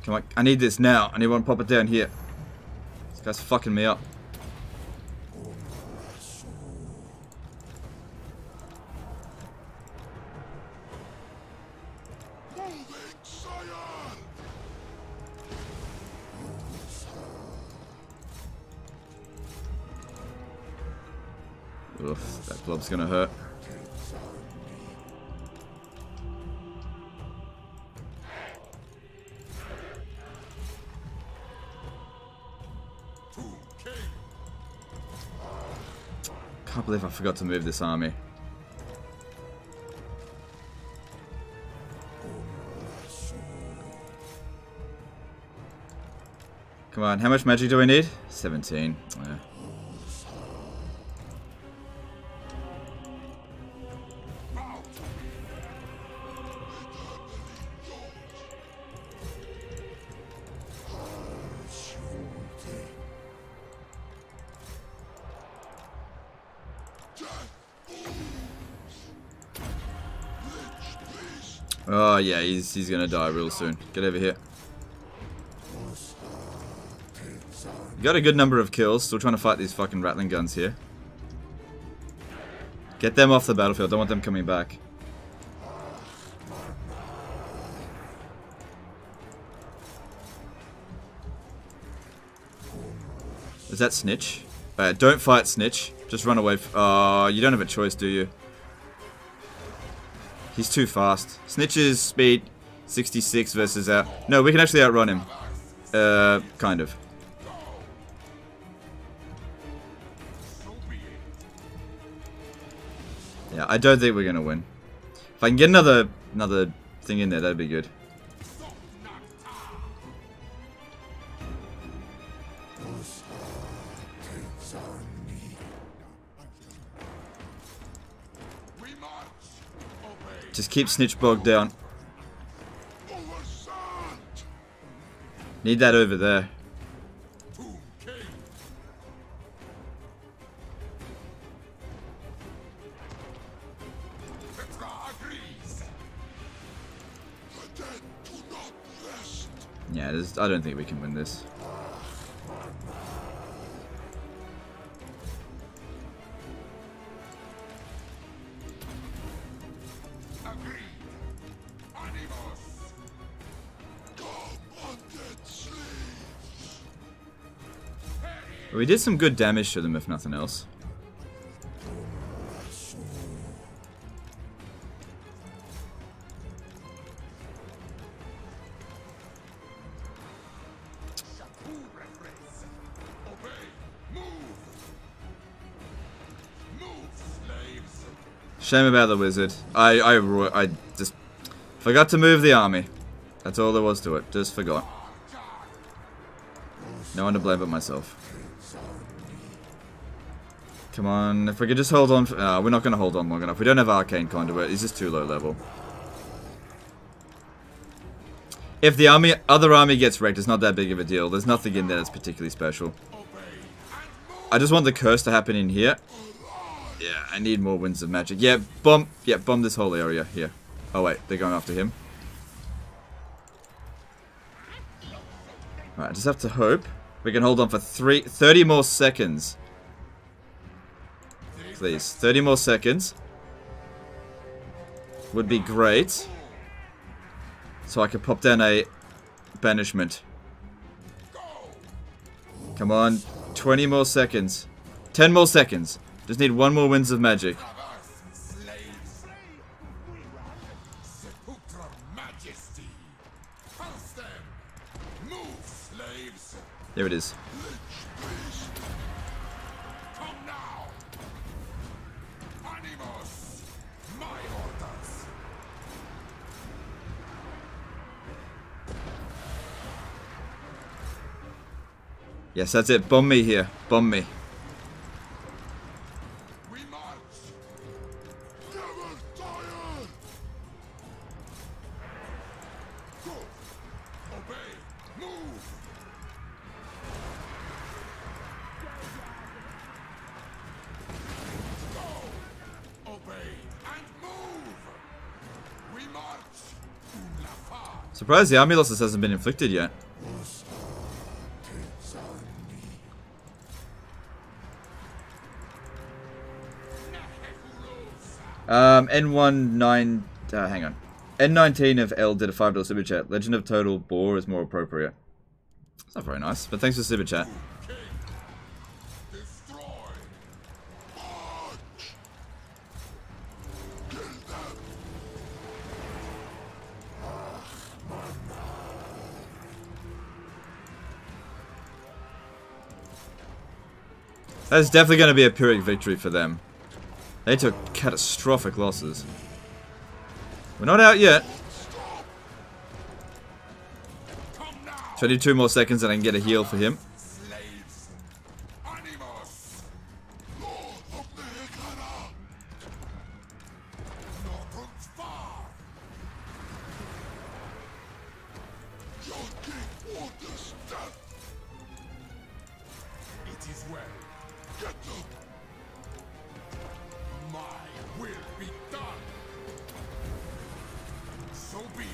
Come on, I need this now. I need one to pop it down here. This guy's fucking me up. Oof, that blob's gonna hurt. Can't believe I forgot to move this army. Come on, how much magic do we need? 17. Yeah. Oh yeah, he's gonna die real soon. Get over here. Got a good number of kills. Still trying to fight these fucking rattling guns here. Get them off the battlefield. Don't want them coming back. Is that Snitch? Don't fight Snitch. Just run away. You don't have a choice, do you? He's too fast. Snitch's speed 66 versus our... No, we can actually outrun him. Kind of. Yeah, I don't think we're gonna win. If I can get another thing in there, that'd be good. Just keep Snitch bogged down. Need that over there. Yeah, I don't think we can win this. We did some good damage to them, if nothing else. Shame about the wizard. I just forgot to move the army. That's all there was to it. Just forgot. No one to blame but myself. Come on, if we could just hold on. We're not going to hold on long enough. We don't have Arcane Conduit. He's just too low level. If the other army gets wrecked, it's not that big of a deal. There's nothing in there that's particularly special. I just want the curse to happen in here. Yeah, I need more winds of magic. Yeah, bomb this whole area here. Oh wait, they're going after him. Alright, I just have to hope we can hold on for 30 more seconds. Please, 30 more seconds would be great. So I could pop down a banishment. Come on, 20 more seconds. 10 more seconds. Just need one more winds of magic. There it is. Come now. Animus. My orders. Yes, that's it. Bomb me here. Bomb me. We march. Never tire. Go. Obey. Move. Go. Obey and move. We march. La fa. Surprised the army losses hasn't been inflicted yet. N19, hang on. N19 of L did a $5 super chat. Legend of Total Boar is more appropriate. It's not very nice, but thanks for super chat. Destroy. March. Kill them. That's definitely going to be a Pyrrhic victory for them. They took catastrophic losses. We're not out yet. 22 more seconds and I can get a heal for him. Slaves. Animus. Lord of Mehekara. Not far. Your king orders death. It is well. Get them. My will be done. So be it.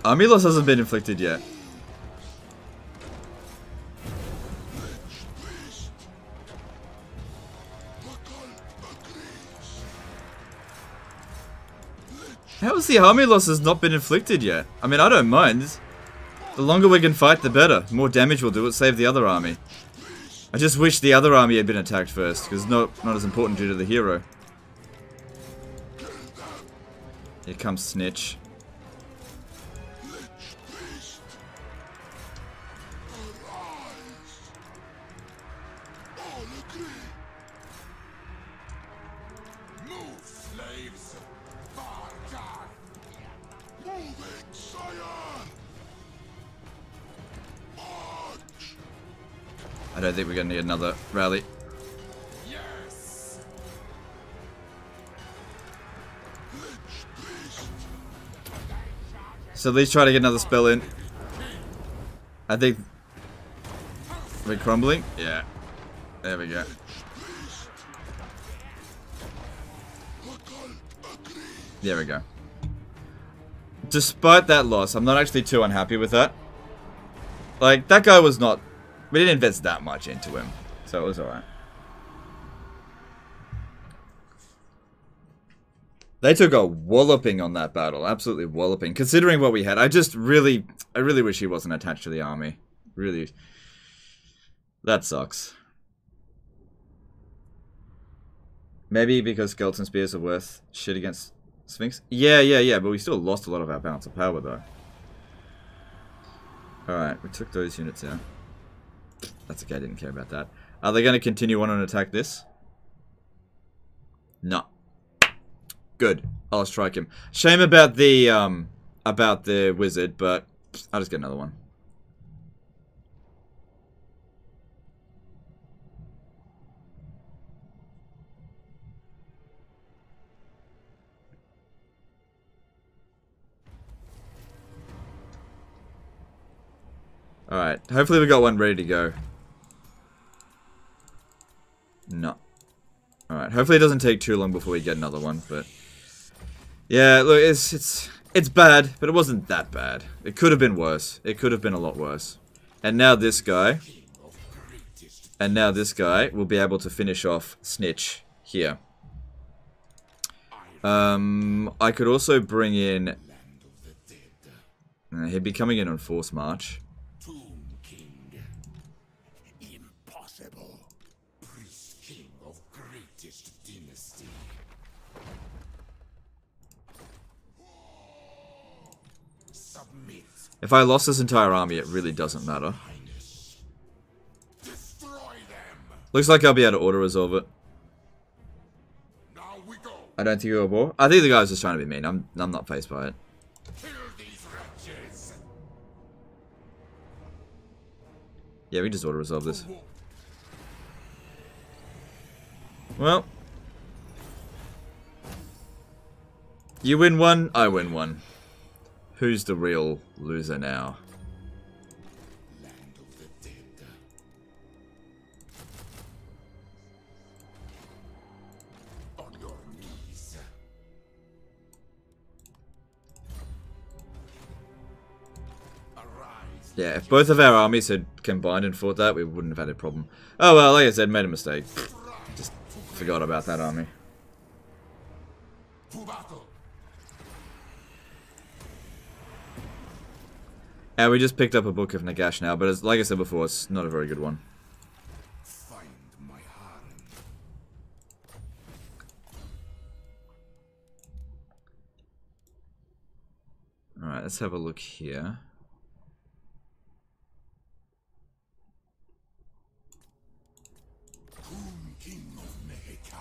Army loss hasn't been inflicted yet. How has the army losses not been inflicted yet? I mean, I don't mind. The longer we can fight, the better. More damage will do it, save the other army. I just wish the other army had been attacked first, because not as important due to the hero. Here comes Snitch. Move, slaves. Barjar. Moving, sire. March. I don't think we're going to need another rally. Yes. So at least try to get another spell in. I think... Are we crumbling? Yeah. There we go. There we go. Despite that loss, I'm not actually too unhappy with that. Like, that guy was not... We didn't invest that much into him. So it was alright. They took a walloping on that battle. Absolutely walloping. Considering what we had. I really wish he wasn't attached to the army. Really. That sucks. Maybe because skeleton spears are worth shit against Sphinx? Yeah, but we still lost a lot of our balance of power, though. Alright, we took those units out. That's okay, I didn't care about that. Are they going to continue on and attack this? No. Good. I'll strike him. Shame about the wizard, but I'll just get another one. Alright, hopefully we got one ready to go. No. Alright, hopefully it doesn't take too long before we get another one, but... Yeah, look, it's bad, but it wasn't that bad. It could have been worse. It could have been a lot worse. And now this guy... And now this guy will be able to finish off Snitch here. I could also bring in... he'd be coming in on Force March. If I lost this entire army, it really doesn't matter. Destroy them. Looks like I'll be able to auto-resolve it. Now we go. I don't think you're a war. I think the guy's just trying to be mean. I'm not fazed by it. Kill these wretches. Yeah, we can just auto-resolve this. Well. You win one, I win one. Who's the real loser now? Land of the dead. On your knees. Arise. Yeah, if both of our armies had combined and fought that, we wouldn't have had a problem. Oh well, like I said, made a mistake. Just forgot about that army. To battle. And we just picked up a Book of Nagash now, but like I said before, it's not a very good one. Find my harem. Alright, let's have a look here. King of Mehekara.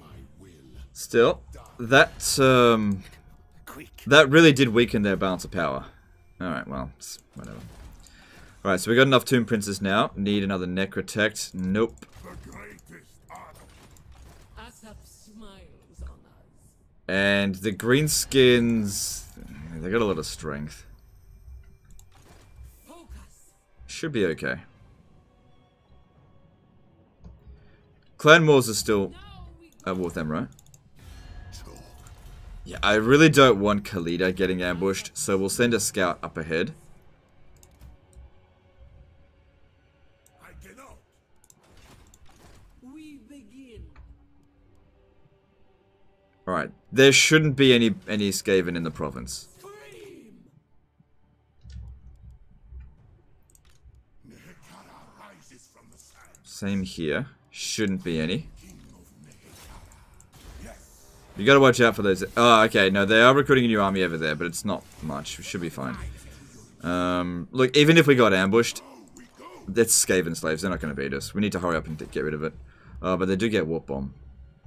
My will. Still, that really did weaken their balance of power. Alright, well, whatever. Alright, so we got enough Tomb Princes now. Need another Necrotect. Nope. The greatest art. Asap smiles on us. And the Greenskins, they got a lot of strength. Focus. Should be okay. Clan Wars are still at war with them, right? Yeah, I really don't want Khalida getting ambushed, so we'll send a scout up ahead. I cannot. We begin. Alright, there shouldn't be any Skaven in the province. Scream. Mehekara rises from the sand. Same here. Shouldn't be any. King of Mehekara. Yes. You gotta watch out for those. Oh, okay, no, they are recruiting a new army over there, but it's not much. It should be fine. Look, even if we got ambushed, that's Skaven slaves. They're not gonna beat us. We need to hurry up and get rid of it. But they do get Warp Bomb.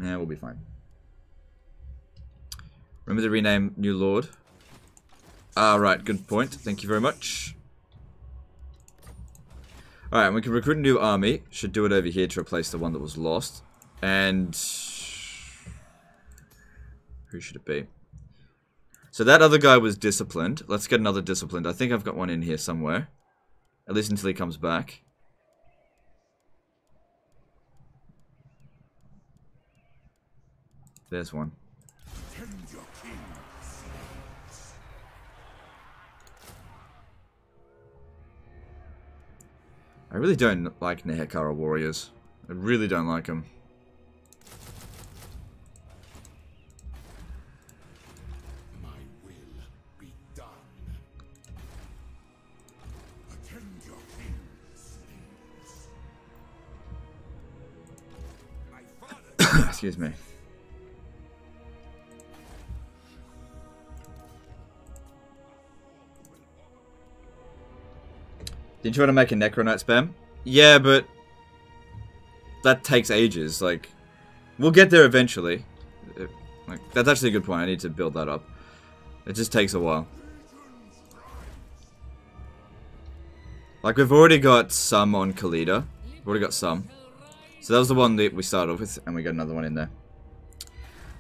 Yeah, we'll be fine. Remember to rename New Lord. Right, good point. Thank you very much. Alright, we can recruit a new army. Should do it over here to replace the one that was lost. And who should it be? So that other guy was disciplined. Let's get another disciplined. I think I've got one in here somewhere. At least until he comes back. There's one. Tend your kings. I really don't like Nehekara warriors. I really don't like them. My will be done. Attend your kings. My father. Excuse me. Didn't you want to make a Necronite spam? Yeah, but that takes ages. Like, we'll get there eventually. Like, that's actually a good point. I need to build that up. It just takes a while. Like, we've already got some on Khalida. We've already got some. So that was the one that we started off with, and we got another one in there.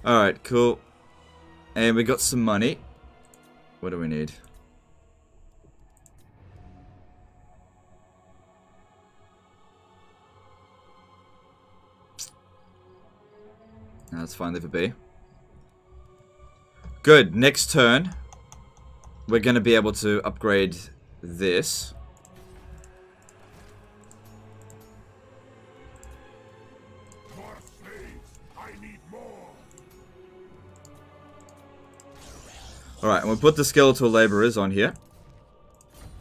Alright, cool. And we got some money. What do we need? No, that's fine, leave it be. Good, next turn, we're going to be able to upgrade this. More slaves. I need more. Alright, and we'll put the skeletal laborers on here.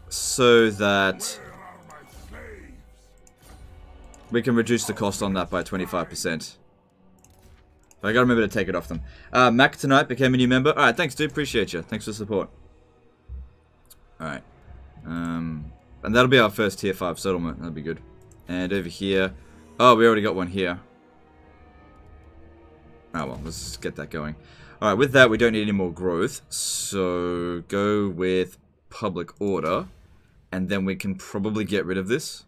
So that Where are my slaves? we can reduce the cost on that by 25%. But I gotta remember to take it off them. Mac tonight became a new member. Alright, thanks dude, appreciate you. Thanks for the support. Alright. And that'll be our first tier 5 settlement. That'll be good. And over here... Oh, we already got one here. Oh well, let's get that going. Alright, with that we don't need any more growth. So, go with public order. And then we can probably get rid of this.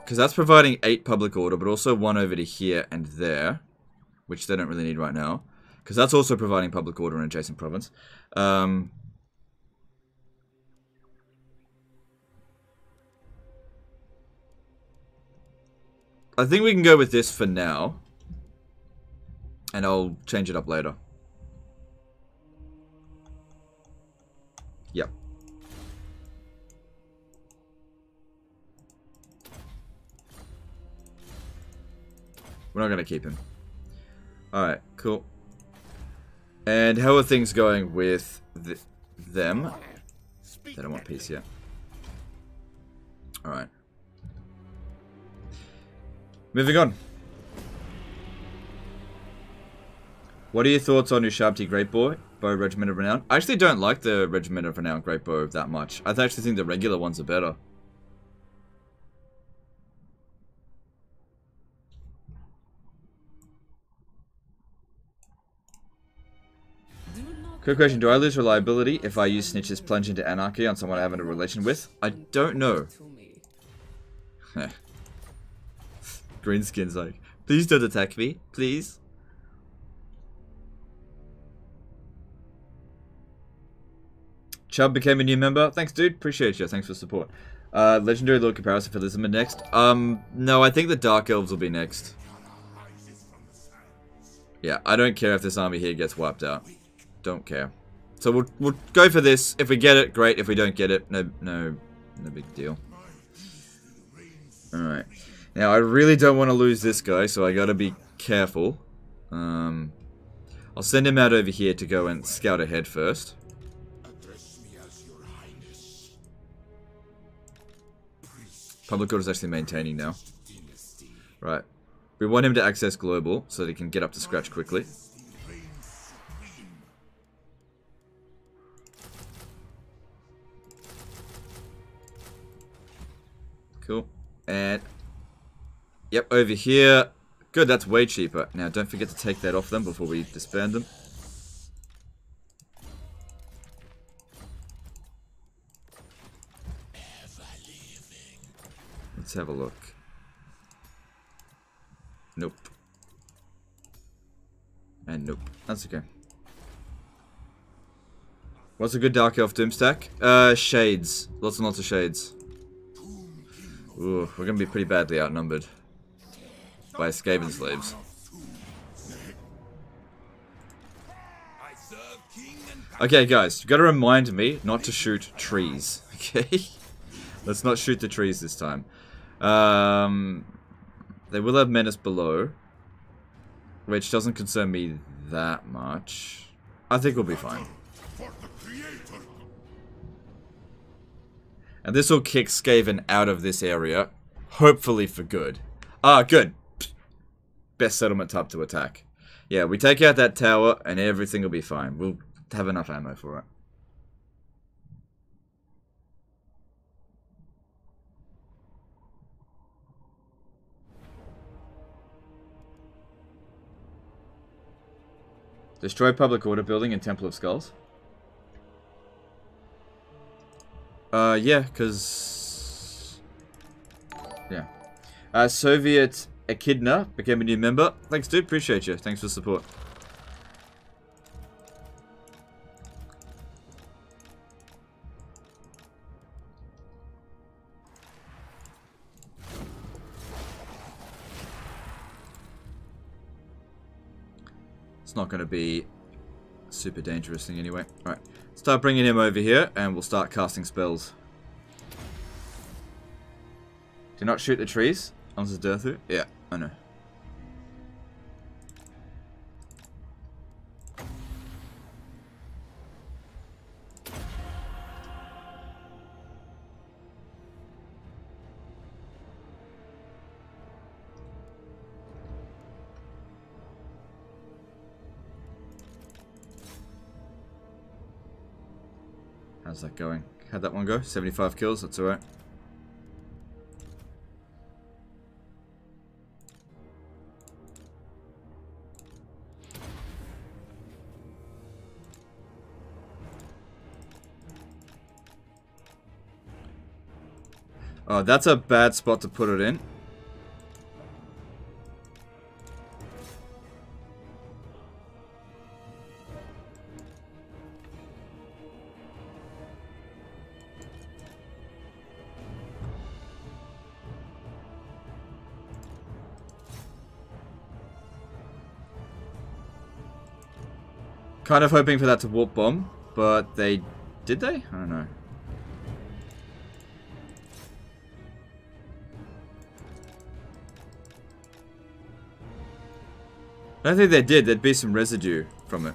Because that's providing 8 public order, but also 1 over to here and there. Which they don't really need right now. Because that's also providing public order in adjacent province. I think we can go with this for now. And I'll change it up later. Yep. We're not going to keep him. Alright, cool. And how are things going with them? They don't want peace yet. Alright. Moving on. What are your thoughts on Ushabti Great Bow Regiment of Renown? I actually don't like the Regiment of Renown Great Bow that much. I actually think the regular ones are better. Quick question, do I lose reliability if I use Snitch's Plunge into Anarchy on someone I haven't a relation with? I don't know. Greenskin's like, please don't attack me, please. Chubb became a new member. Thanks, dude. Appreciate you. Thanks for support. Legendary little comparison for Lisbon next. No, I think the Dark Elves will be next. Yeah, I don't care if this army here gets wiped out. Don't care. So we'll go for this. If we get it, great. If we don't get it, no big deal. Alright. Now, I really don't want to lose this guy, so I gotta be careful. I'll send him out over here to go and scout ahead first. Public order is actually maintaining now. Right. We want him to access global so that he can get up to scratch quickly. Cool. And yep, over here. Good, that's way cheaper. Now don't forget to take that off them before we disband them. Let's have a look. Nope. And nope. That's okay. What's a good Dark Elf Doom stack? Shades. Lots and lots of shades. Ooh, we're gonna be pretty badly outnumbered by Skaven slaves. Okay, guys, you gotta remind me not to shoot trees. Okay? Let's not shoot the trees this time. They will have menace below, which doesn't concern me that much. I think we'll be fine. And this will kick Skaven out of this area, hopefully for good. Ah, good. Best settlement type to attack. Yeah, we take out that tower and everything will be fine. We'll have enough ammo for it. Destroy public order building in Temple of Skulls. Yeah, because... yeah. Soviet Echidna became a new member. Thanks, dude. Appreciate you. Thanks for the support. It's not going to be a super dangerous thing anyway. Alright. Start bringing him over here, and we'll start casting spells. Do not shoot the trees. Unless it's Durthu. Yeah, I know. How's that going? How'd that one go? 75 kills, that's alright. Oh, that's a bad spot to put it in. Kind of hoping for that to warp bomb, but they... Did they? I don't know. I don't think they did. There'd be some residue from it.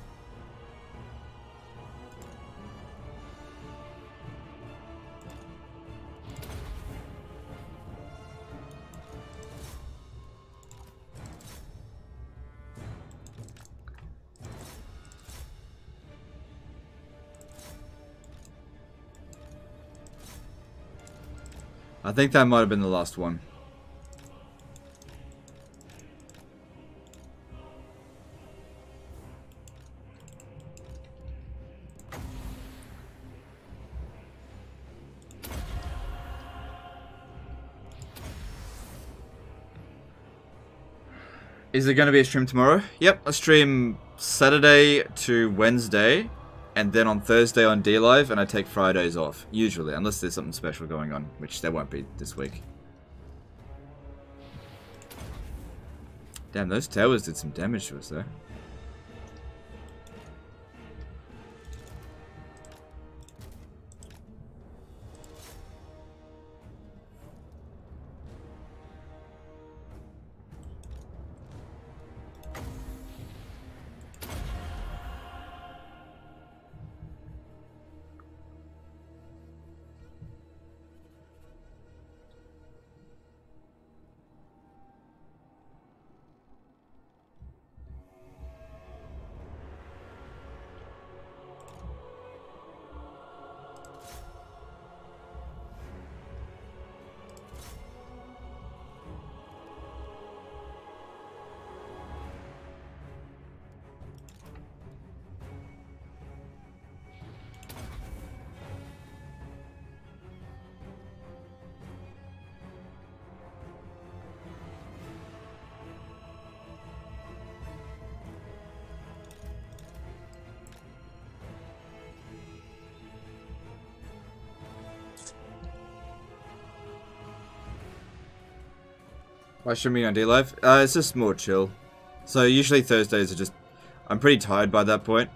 I think that might have been the last one. Is there going to be a stream tomorrow? Yep, a stream Saturday to Wednesday, and then on Thursday on D-Live, and I take Fridays off, usually, unless there's something special going on, which there won't be this week. Damn, those towers did some damage to us there. Why streaming on D-Live? It's just more chill. So usually Thursdays are just... I'm pretty tired by that point.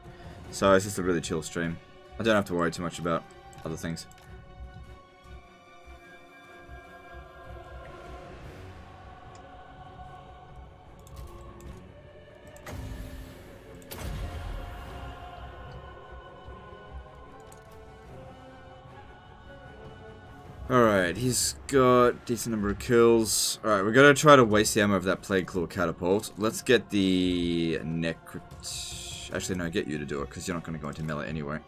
So it's just a really chill stream. I don't have to worry too much about other things. Alright, he's got a decent number of kills. Alright, we're gonna try to waste the ammo of that Plague Claw catapult. Let's get the Actually, no, get you to do it, because you're not gonna go into melee anyway.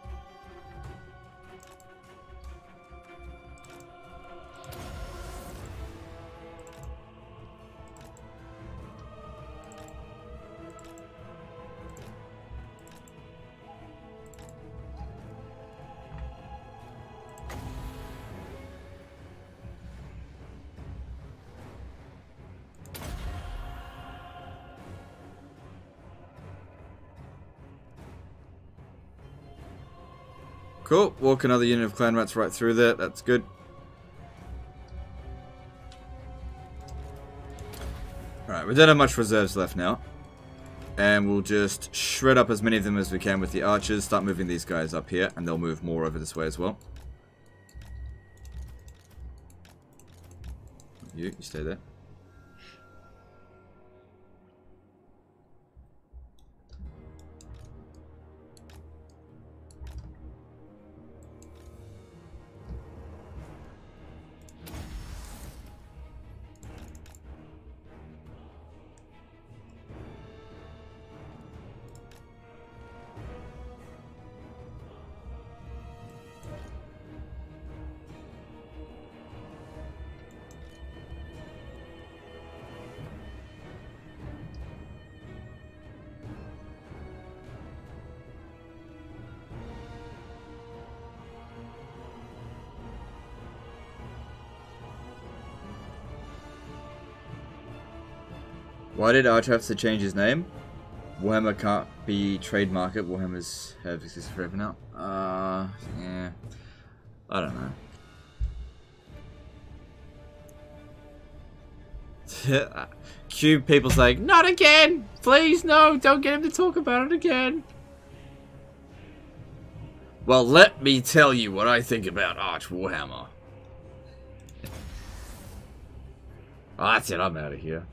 Cool, walk another unit of clan rats right through there, that's good. Alright, we don't have much reserves left now. And we'll just shred up as many of them as we can with the archers, start moving these guys up here, and they'll move more over this way as well. You stay there. Why did Arch have to change his name? Warhammer can't be trademarked. Warhammers have existed forever now. Yeah. I don't know. Cube people saying, not again! Please, no, don't get him to talk about it again. Well, let me tell you what I think about Arch Warhammer. Oh, that's it, I'm out of here.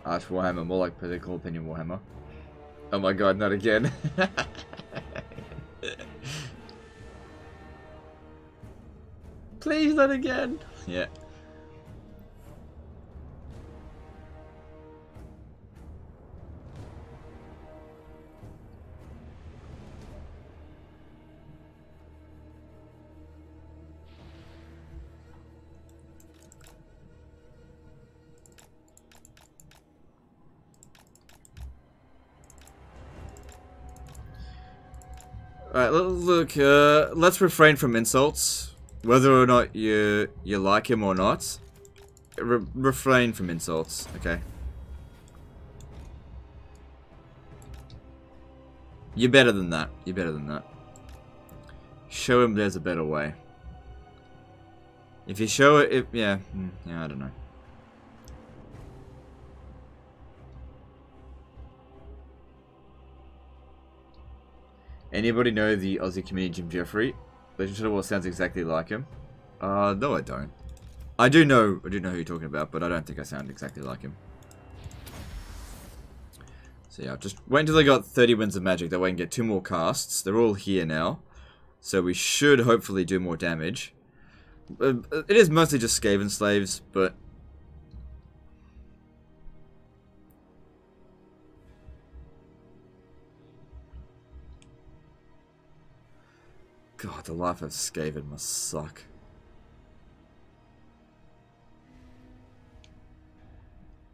Arch Warhammer, more like political opinion Warhammer. Oh my god, not again. Please, not again. Yeah. Alright, look, let's refrain from insults. Whether or not you like him or not. Refrain from insults, okay? You're better than that. You're better than that. Show him there's a better way. If you show it, yeah, I don't know. Anybody know the Aussie comedian Jim Jeffrey? Legend of War sounds exactly like him. No I don't. I do know who you're talking about, but I don't think I sound exactly like him. So yeah, just wait until they got 30 Winds of Magic. That way I can get 2 more casts. They're all here now. So we should hopefully do more damage. It is mostly just Skaven slaves, but... God, the life of Skaven must suck.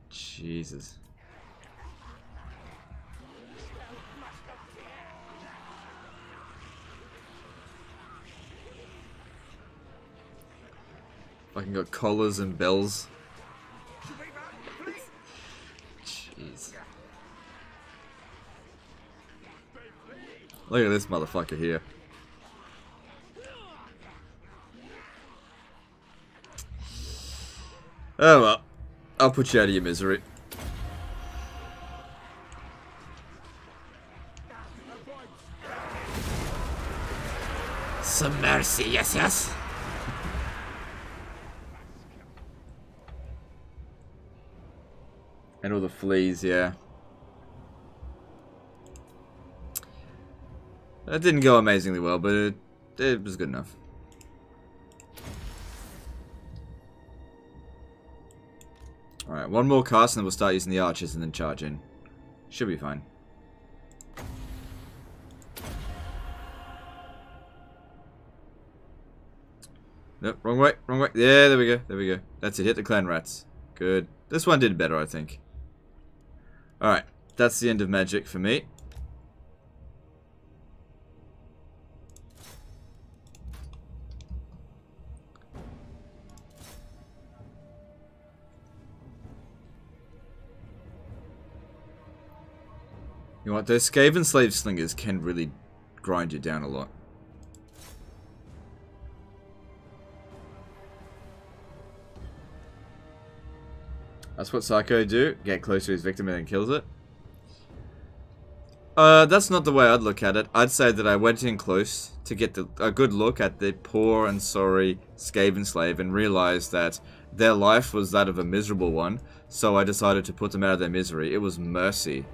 Jesus. Fucking got collars and bells. Jeez. Look at this motherfucker here. Oh well, I'll put you out of your misery. Some mercy, yes, yes. And all the fleas, yeah. That didn't go amazingly well, but it was good enough. Alright, 1 more cast and then we'll start using the archers and then charge in. Should be fine. Nope, wrong way, wrong way. Yeah, there we go, there we go. That's it, hit the clan rats. Good. This one did better, I think. Alright, that's the end of magic for me. You know what, those Skaven slave slingers can really grind you down a lot. That's what Psycho do, get close to his victim and then kills it. That's not the way I'd look at it. I'd say that I went in close to get a good look at the poor and sorry Skaven slave and realized that their life was that of a miserable one, so I decided to put them out of their misery. It was mercy.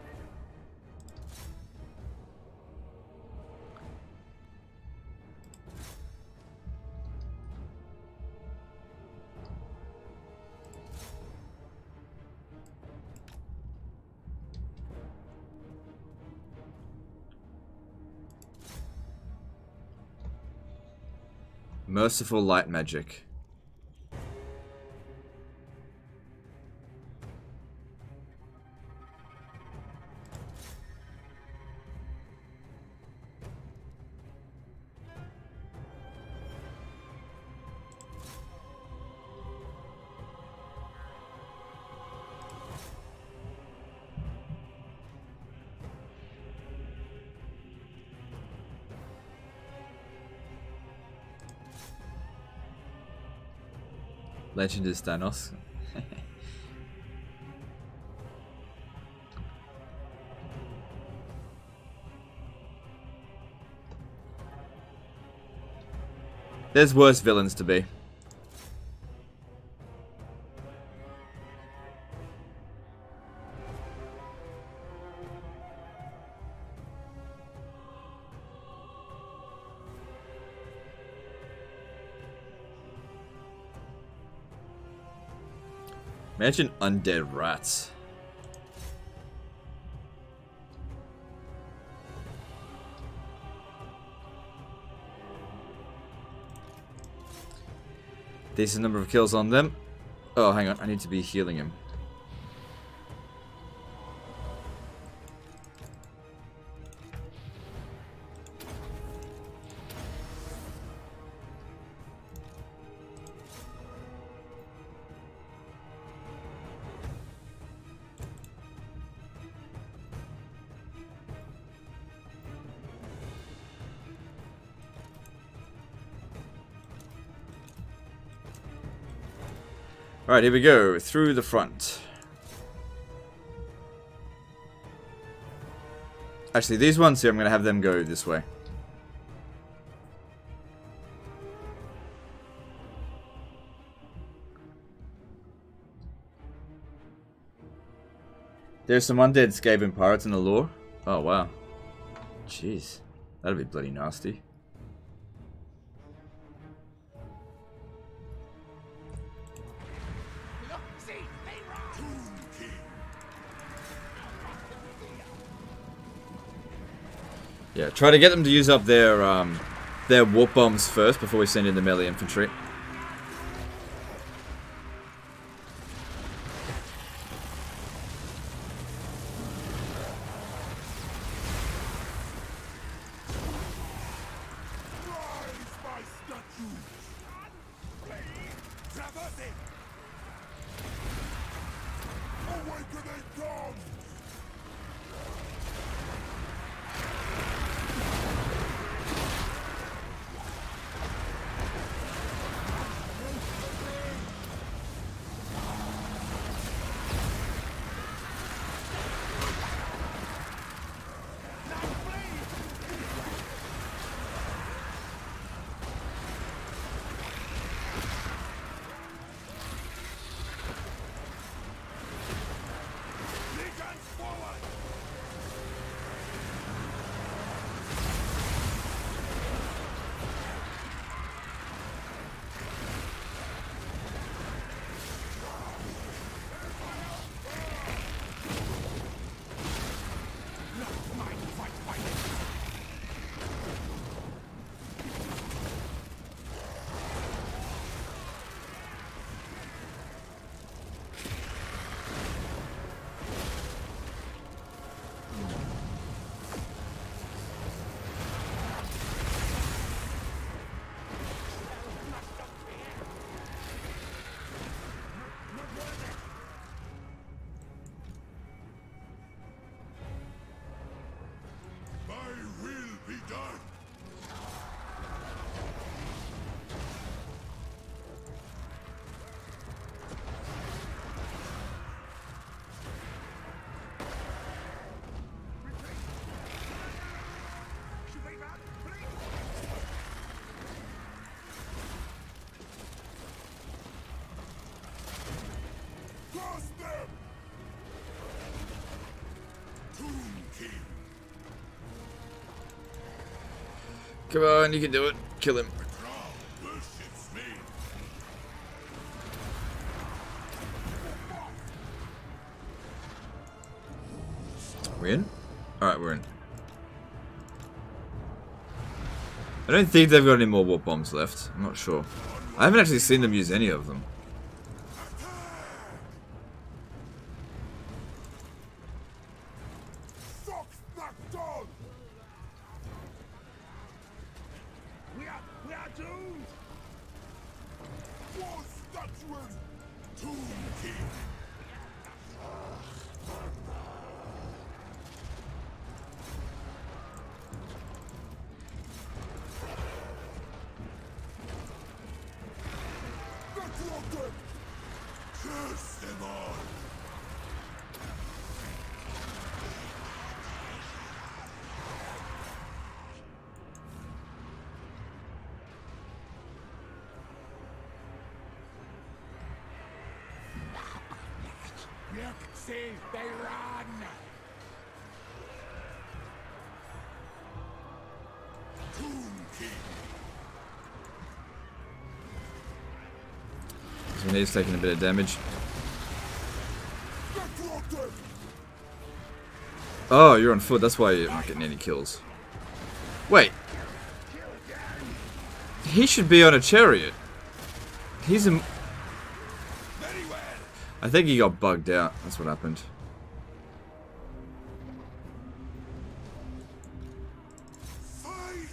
Merciful light magic. Legend is Thanos. There's worse villains to be. Imagine undead rats. Decent number of kills on them. Oh, hang on. I need to be healing him. Alright, here we go. Through the front. Actually, these ones here, I'm going to have them go this way. There's some undead Skaven pirates in the lore. Oh, wow. Jeez. That'd be bloody nasty. Yeah, try to get them to use up their warp bombs first before we send in the melee infantry. Come on, you can do it. Kill him. We in? Alright, we're in. I don't think they've got any more warp bombs left. I'm not sure. I haven't actually seen them use any of them. Curse them all. Look, see, they run. Tomb King. So he's taking a bit of damage. Oh, you're on foot. That's why you're not getting any kills. Wait. He should be on a chariot. He's a... I think he got bugged out. That's what happened. Fight!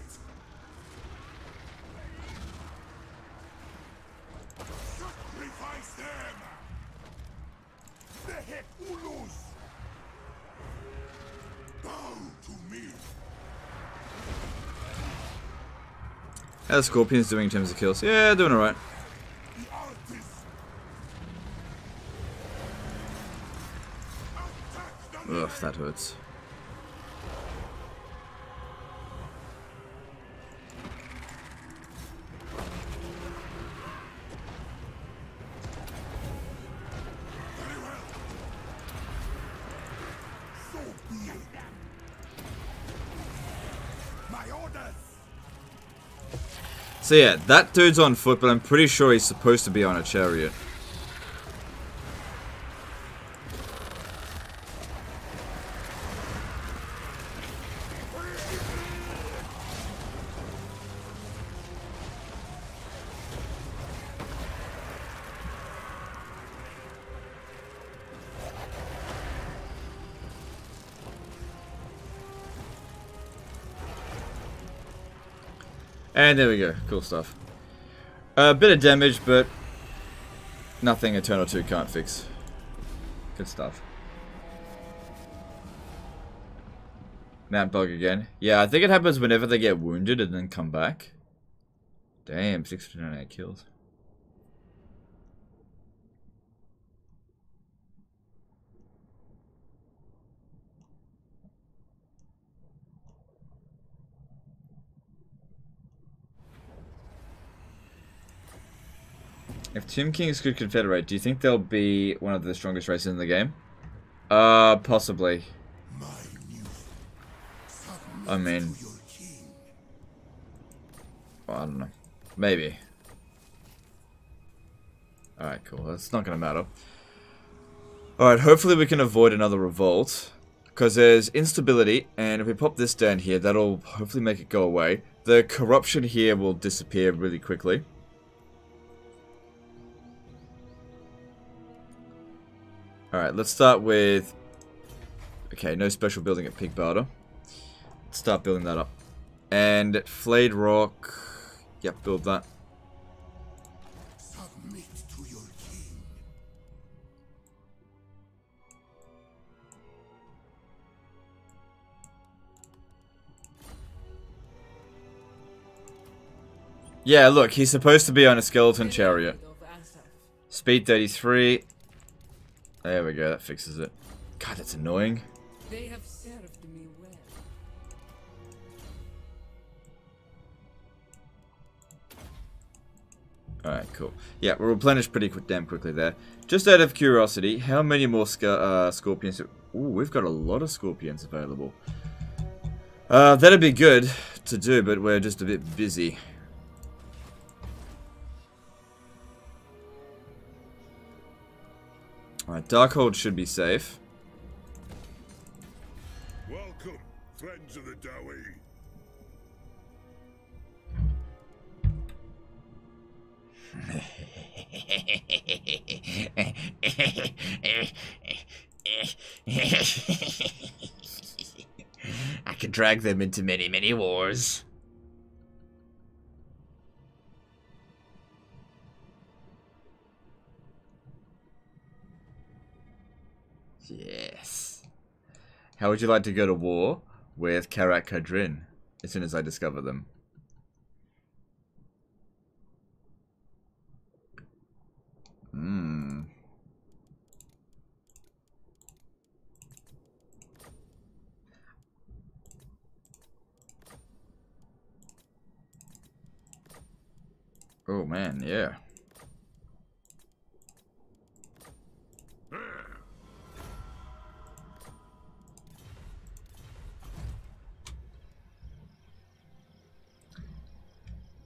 Sacrifice them! The heck Ulus! Bow to me! How the Scorpions doing in terms of kills? Yeah, doing alright. The artist! Attack them! Ugh, that hurts. Very well. So be it. My orders! So yeah, that dude's on foot, but I'm pretty sure he's supposed to be on a chariot. And there we go. Cool stuff. A bit of damage, but nothing Eternal 2 can't fix. Good stuff. Mount bug again. Yeah, I think it happens whenever they get wounded and then come back. Damn, 698 kills. If Tomb Kings could confederate, do you think they'll be one of the strongest races in the game? Possibly. My youth. I mean, Submit to your king. well, I don't know. Maybe. Alright, cool. That's not gonna matter. Alright, hopefully we can avoid another revolt. Because there's instability, and if we pop this down here, that'll hopefully make it go away. The corruption here will disappear really quickly. Alright, let's start with... Okay, no special building at Pig Barter. Let's start building that up. And Flayed Rock... Yep, build that. Submit to your king. Yeah, look, he's supposed to be on a skeleton chariot. Speed 33. There we go, that fixes it. God, that's annoying. They have served me well. Alright, cool. Yeah, we're replenished pretty damn quickly there. Just out of curiosity, how many more scorpions... Ooh, we've got a lot of scorpions available. That'd be good to do, but we're just a bit busy. Alright, Darkhold should be safe. Welcome, friends of the Dowie. I can drag them into many, many wars. Yes. How would you like to go to war with Karak Kadrin as soon as I discover them? Oh man, yeah.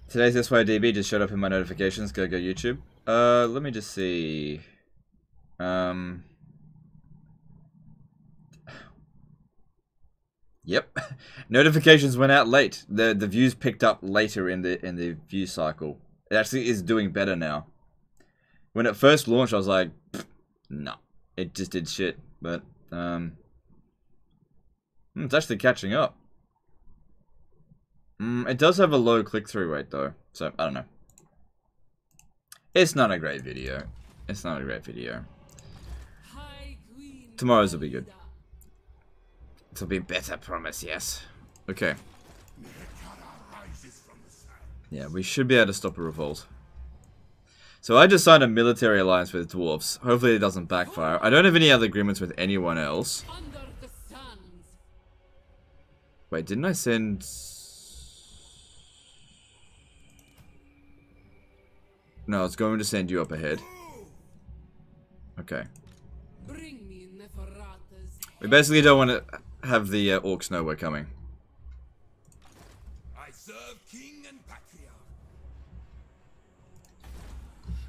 Today's SYDB just showed up in my notifications. Go YouTube. Let me just see. Yep. Notifications went out late. The views picked up later in the view cycle. It actually is doing better now. When it first launched, I was like, no. It just did shit. But it's actually catching up. It does have a low click-through rate though, so I don't know. It's not a great video. It's not a great video. Tomorrow's will be good. It'll be better, promise, yes. Okay. Yeah, we should be able to stop a revolt. So I just signed a military alliance with dwarves. Hopefully it doesn't backfire. I don't have any other agreements with anyone else. Wait, didn't I send... No, it's going to send you up ahead. Okay. We basically don't want to have the orcs know we're coming. I serve king and patriarch.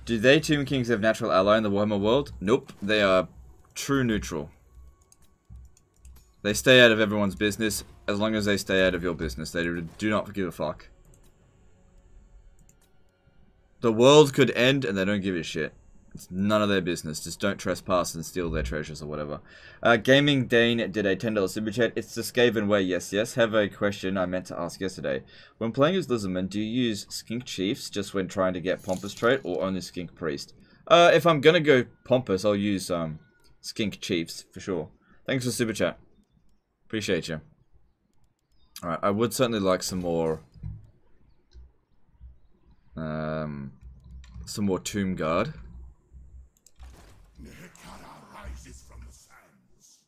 Do they, Tomb Kings, have natural ally in the Warhammer world? Nope. They are true neutral. They stay out of everyone's business as long as they stay out of your business. They do not give a fuck. The world could end and they don't give a shit. It's none of their business. Just don't trespass and steal their treasures or whatever. Gaming Dane did a $10 super chat. It's the Skaven way, yes. Have a question I meant to ask yesterday. When playing as Lizardman, do you use Skink Chiefs just when trying to get Pompous trait or only Skink Priest? If I'm gonna go Pompous, I'll use Skink Chiefs for sure. Thanks for super chat. Appreciate you. Alright, I would certainly like some more Tomb Guard. Rises from the sands.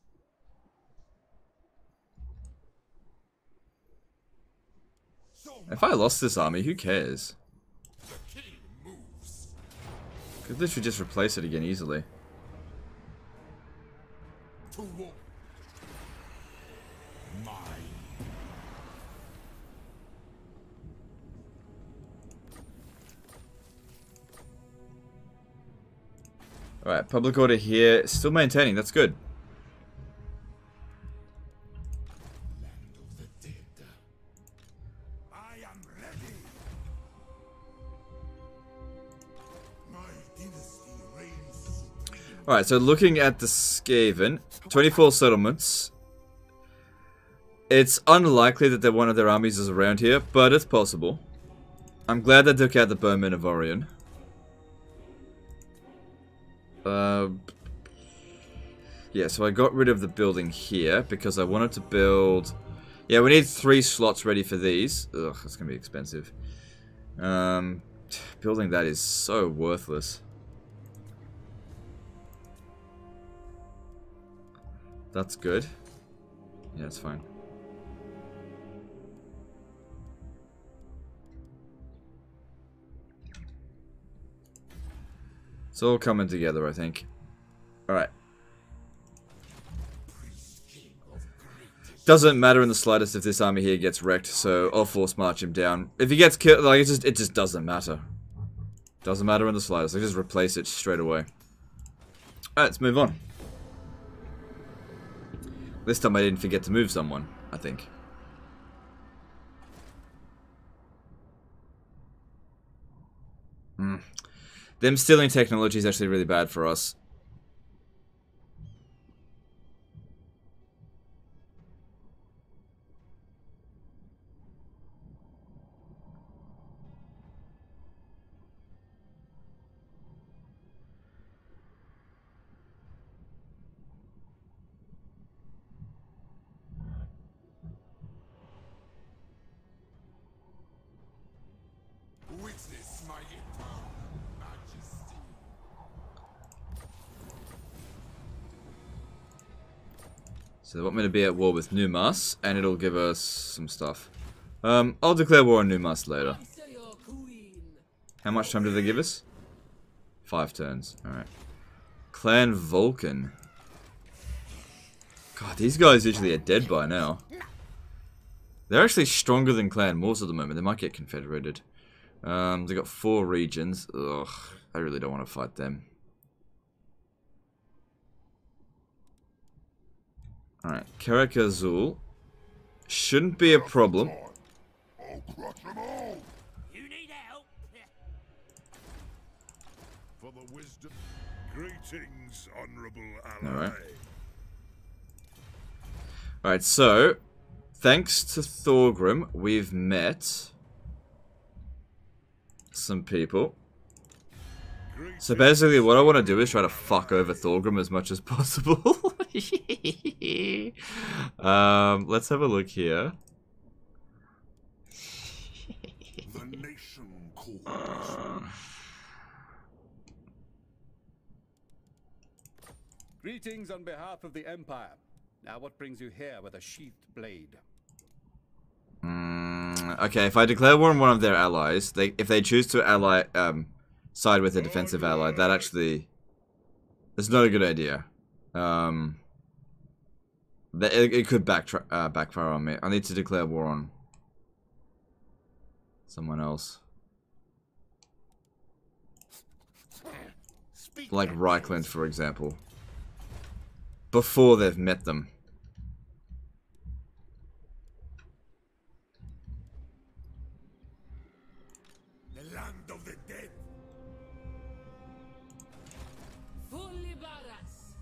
If I lost this army, who cares? The king moves. Could literally just replace it again easily. To war. Mine. Alright, public order here. Still maintaining, that's good. Land of the dead. I am ready. My dynasty reigns supreme. Alright, so looking at the Skaven, 24 settlements. It's unlikely that one of their armies is around here, but it's possible. I'm glad they took out the Bowmen of Orion. Yeah, so I got rid of the building here because I wanted to build... Yeah, we need 3 slots ready for these. Ugh, that's going to be expensive. Building that is so worthless. That's good. Yeah, it's fine. It's all coming together, I think. Alright. Doesn't matter in the slightest if this army here gets wrecked, so I'll force march him down. If he gets killed, like, it just doesn't matter. Doesn't matter in the slightest. I just replace it straight away. Alright, let's move on. This time I didn't forget to move someone, I think. Them stealing technology is actually really bad for us. Witness my eternal majesty. So they want me to be at war with Numas, and it'll give us some stuff. I'll declare war on Numas later. How much time did they give us? 5 turns. Alright. Clan Vulcan. God, these guys usually are dead by now. They're actually stronger than Clan Morse at the moment. They might get confederated. They got 4 regions. Ugh, I really don't want to fight them. Alright, Karakazul. Shouldn't be a problem. You need help? For the wisdom. Greetings, honorable ally. Alright. Alright, so thanks to Thorgrim, we've met some people. So basically what I want to do is try to fuck over Thorgrim as much as possible. Let's have a look here. The nation calls. Greetings on behalf of the Empire. Now what brings you here with a sheathed blade? Okay, if I declare war on one of their allies, if they choose to ally side with a defensive ally, that actually is not a good idea. It could backfire on me. I need to declare war on someone else. Like Reichland, for example. Before they've met them. The land of the dead. Fully badass.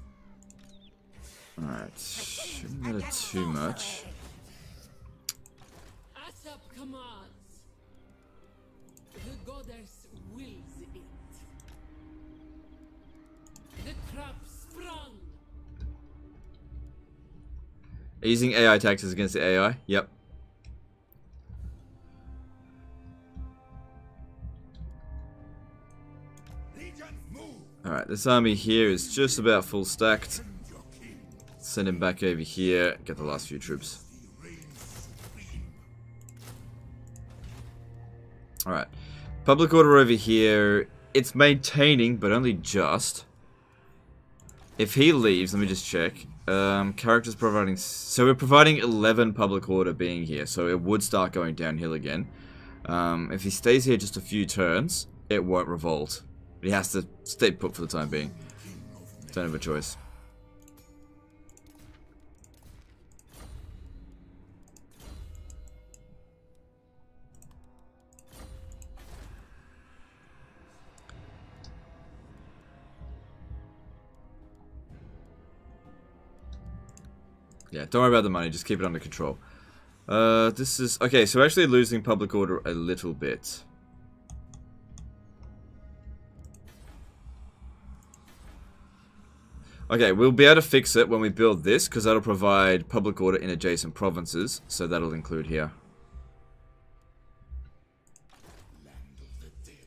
Alright, shouldn't matter too much. Asap commands. The goddess wills it. The trap sprung. Using AI taxes against the AI? Yep. Alright, this army here is just about full stacked. Send him back over here, get the last few troops. Alright. Public order over here, it's maintaining, but only just. If he leaves, let me just check. Characters providing... So we're providing 11 public order being here, so it would start going downhill again. If he stays here just a few turns, it won't revolt. But he has to stay put for the time being. Don't have a choice. Yeah, don't worry about the money, just keep it under control. This is... Okay, so we're actually losing public order a little bit. Okay, we'll be able to fix it when we build this, because that'll provide public order in adjacent provinces, so that'll include here. Land of the dead.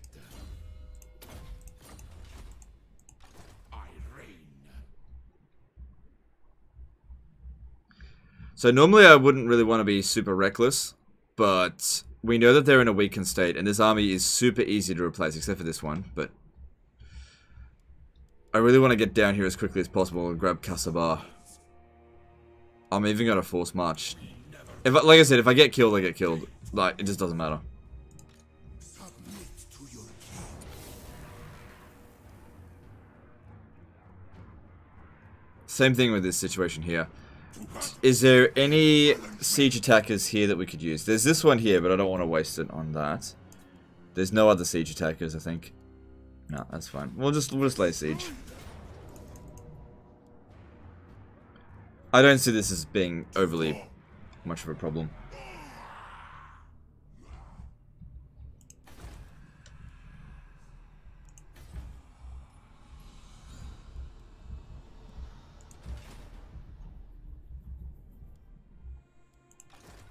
I reign. So normally I wouldn't really want to be super reckless, but we know that they're in a weakened state, and this army is super easy to replace, except for this one, but... I really want to get down here as quickly as possible and grab Kasabar. I'm even going to force march. Like I said, if I get killed, I get killed. Like, it just doesn't matter. Submit to your king. Same thing with this situation here. Is there any siege attackers here that we could use? There's this one here, but I don't want to waste it on that. There's no other siege attackers, I think. No, that's fine. We'll just lay siege. I don't see this as being overly much of a problem.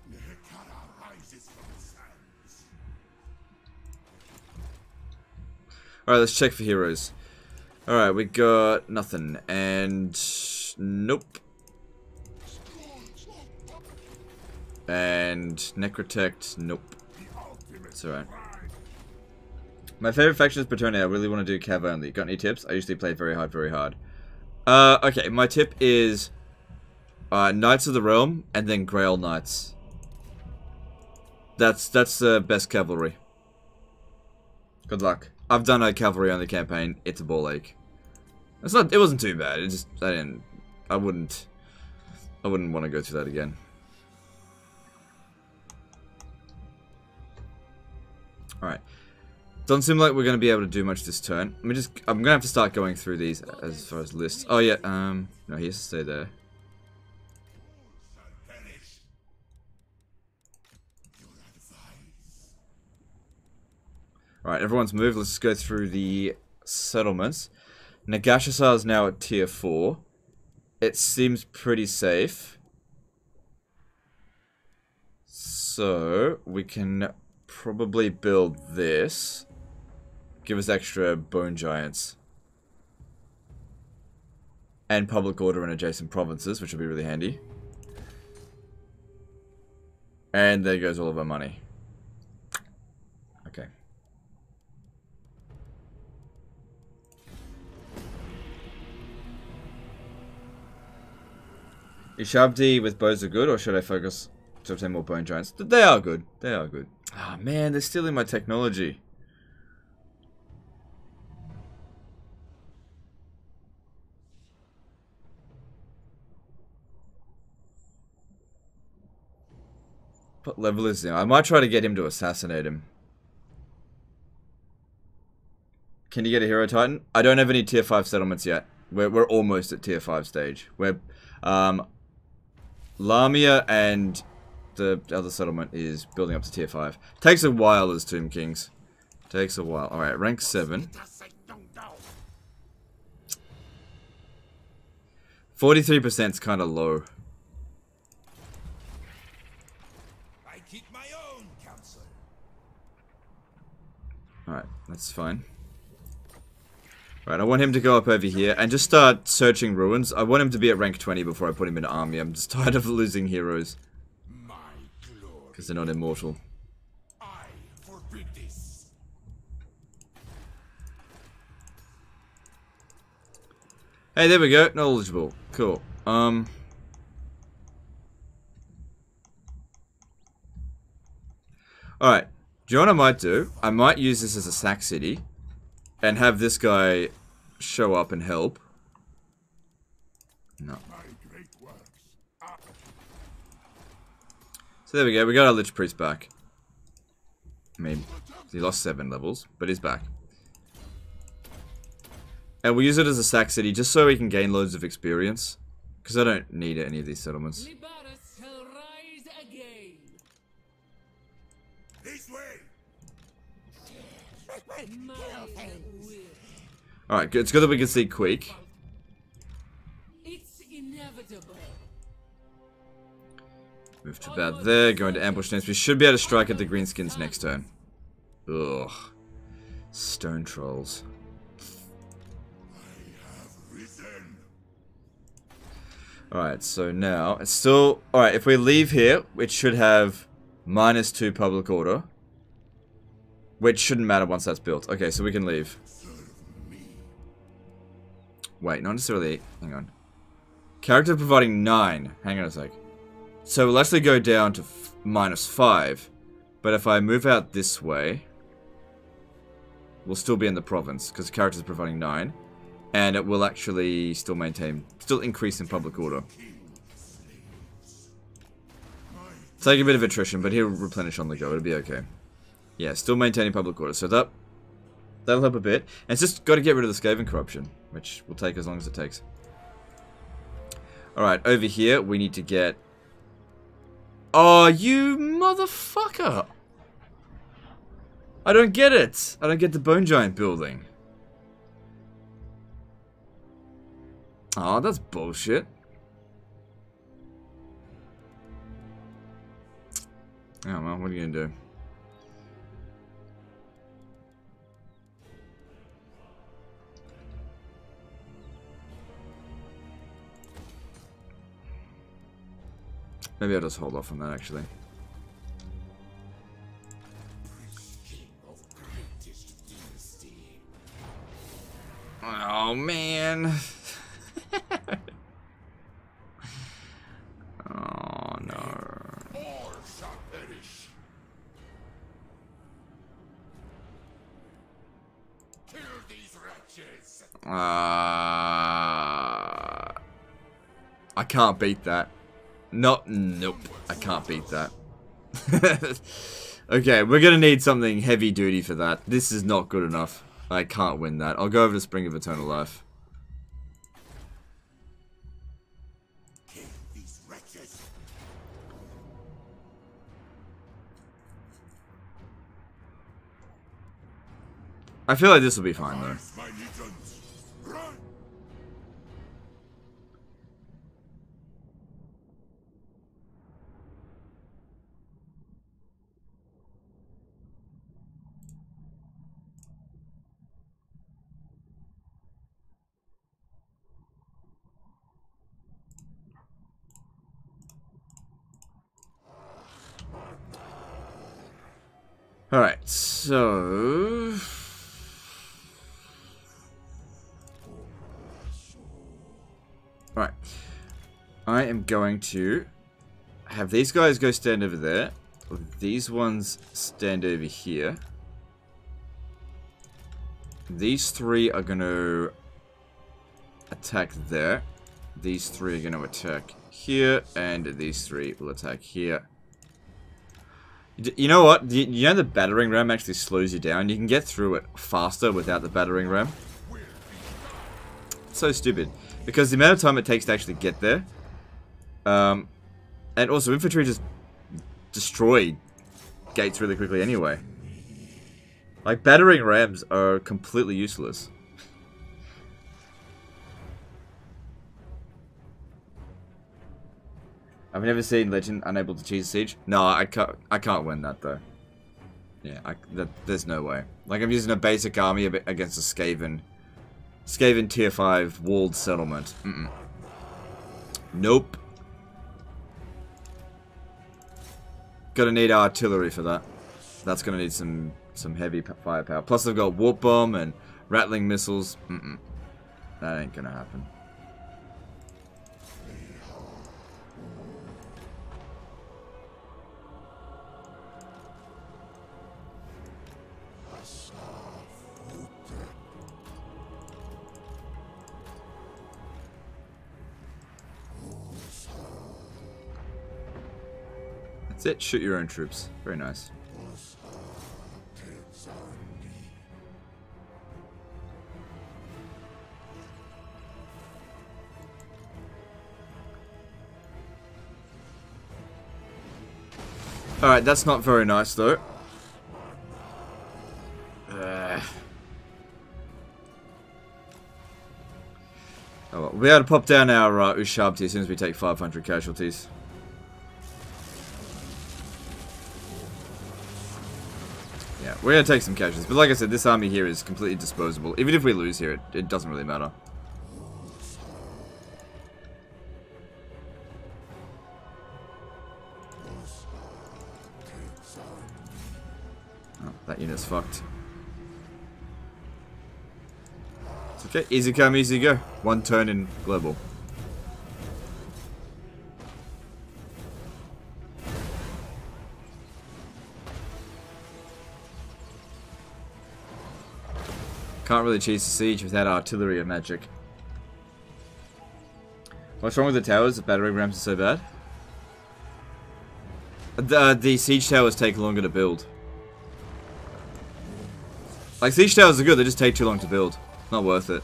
Nehekara rises from the sands. Alright, let's check for heroes. Alright, we got nothing. And... Nope. And Necrotect, nope. It's alright. My favorite faction is Bretonnia. I really want to do Cav only. Got any tips? I usually play very hard, very hard. Okay, my tip is Knights of the Realm and then Grail Knights. That's the best cavalry. Good luck. I've done a cavalry only campaign. It's a ball ache. It wasn't too bad. It just I wouldn't want to go through that again. Alright. Doesn't seem like we're going to be able to do much this turn. I'm going to have to start going through these as far as lists. Oh yeah, no, he has to stay there. Alright, everyone's moved. Let's just go through the settlements. Nagashasar is now at tier 4. It seems pretty safe. So, we can probably build this. Give us extra bone giants. And public order in adjacent provinces, which will be really handy. And there goes all of our money. Okay. Is Shabdi with bows are good, or should I focus to obtain more bone giants? They are good. They are good. Ah, man, they're stealing my technology. What level is he? I might try to get him to assassinate him. Can you get a hero titan? I don't have any tier 5 settlements yet. We're almost at tier 5 stage. We're Lamia and the other settlement is building up to tier 5. Takes a while as Tomb Kings. Takes a while. Alright, rank 7. 43% is kind of low. I keep my own counsel. Alright, that's fine. Alright, I want him to go up over here and just start searching ruins. I want him to be at rank 20 before I put him in an army. I'm just tired of losing heroes. Because they're not immortal. I forbid this. Hey, there we go. Knowledgeable. Cool. Alright. Do you know what I might do? I might use this as a sack city. And have this guy show up and help. No. So there we go. We got our Lich Priest back. I mean, he lost 7 levels, but he's back. And we'll use it as a sack city just so we can gain loads of experience. Because I don't need any of these settlements. shall rise again. This way. Alright, it's good that we can see Quake. It's inevitable. Move to about there, go into ambush next. We should be able to strike at the greenskins next turn. Ugh. Stone trolls. Alright, so now, it's still... Alright, if we leave here, it should have -2 public order. Which shouldn't matter once that's built. Okay, so we can leave. Wait, not necessarily... Hang on. Character providing 9. Hang on a sec. So we'll actually go down to -5. But if I move out this way... We'll still be in the province, because character's providing 9. And it will actually still maintain... Still increase in public order. Take a bit of attrition, but he'll replenish on the go. It'll be okay. Yeah, still maintaining public order. So that'll help a bit. And it's just got to get rid of the Skaven corruption, which will take as long as it takes. Alright, over here, we need to get... Oh, you motherfucker! I don't get it! I don't get the Bone Giant building. Oh, that's bullshit. Oh, well, what are you gonna do? Maybe I'll just hold off on that, actually. Oh, man. Oh, no. All shall perish. Kill these wretches. I can't beat that. Nope. I can't beat that. Okay, we're gonna need something heavy duty for that. This is not good enough. I can't win that. I'll go over to Spring of Eternal Life. Kill these wretches. I feel like this will be fine though. My legions. Run. Alright, so... Alright. I am going to have these guys go stand over there. These ones stand over here. These three are going to attack there. These three are going to attack here. And these three will attack here. You know what? You know the battering ram actually slows you down? You can get through it faster without the battering ram. It's so stupid. Because the amount of time it takes to actually get there. And also, infantry just destroy gates really quickly anyway. Like, battering rams are completely useless. I've never seen Legend unable to cheese a siege. No, I can't win that though. Yeah, there's no way. Like, I'm using a basic army against a Skaven tier 5 walled settlement. Nope. Gonna need artillery for that. That's gonna need some heavy firepower. Plus I've got warp bomb and rattling missiles. That ain't gonna happen. That's it. Shoot your own troops. Very nice. Alright, that's not very nice though. Oh well, we'll be able to pop down our Ushabti as soon as we take 500 casualties. Yeah, we're gonna take some casualties, but like I said, this army here is completely disposable. Even if we lose here, it doesn't really matter. Oh, that unit's fucked. It's okay, easy come, easy go. One turn in global. Can't really cheese the siege without artillery or magic. What's wrong with the towers? The battering rams are so bad? The siege towers take longer to build. Like, siege towers are good, they just take too long to build. Not worth it.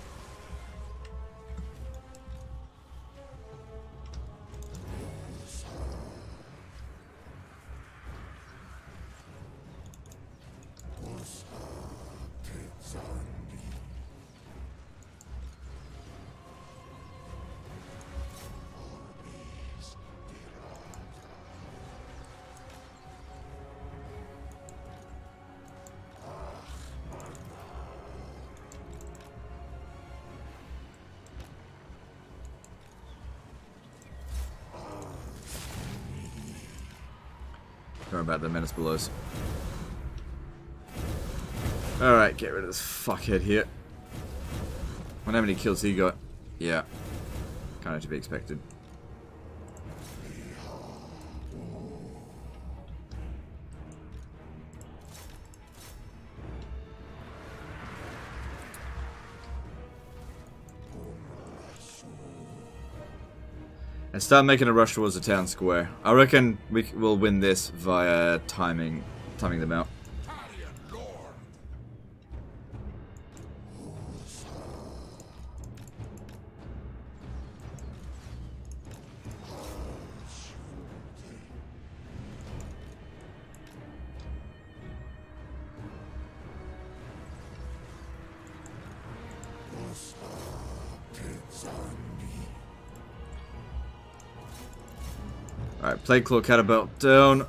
Don't worry about the menace below us. Alright, get rid of this fuckhead here. Wonder how many kills he got. Yeah. Kind of to be expected. And start making a rush towards the town square. I reckon we'll win this via timing them out. Alright, Plague Claw Catabelt down.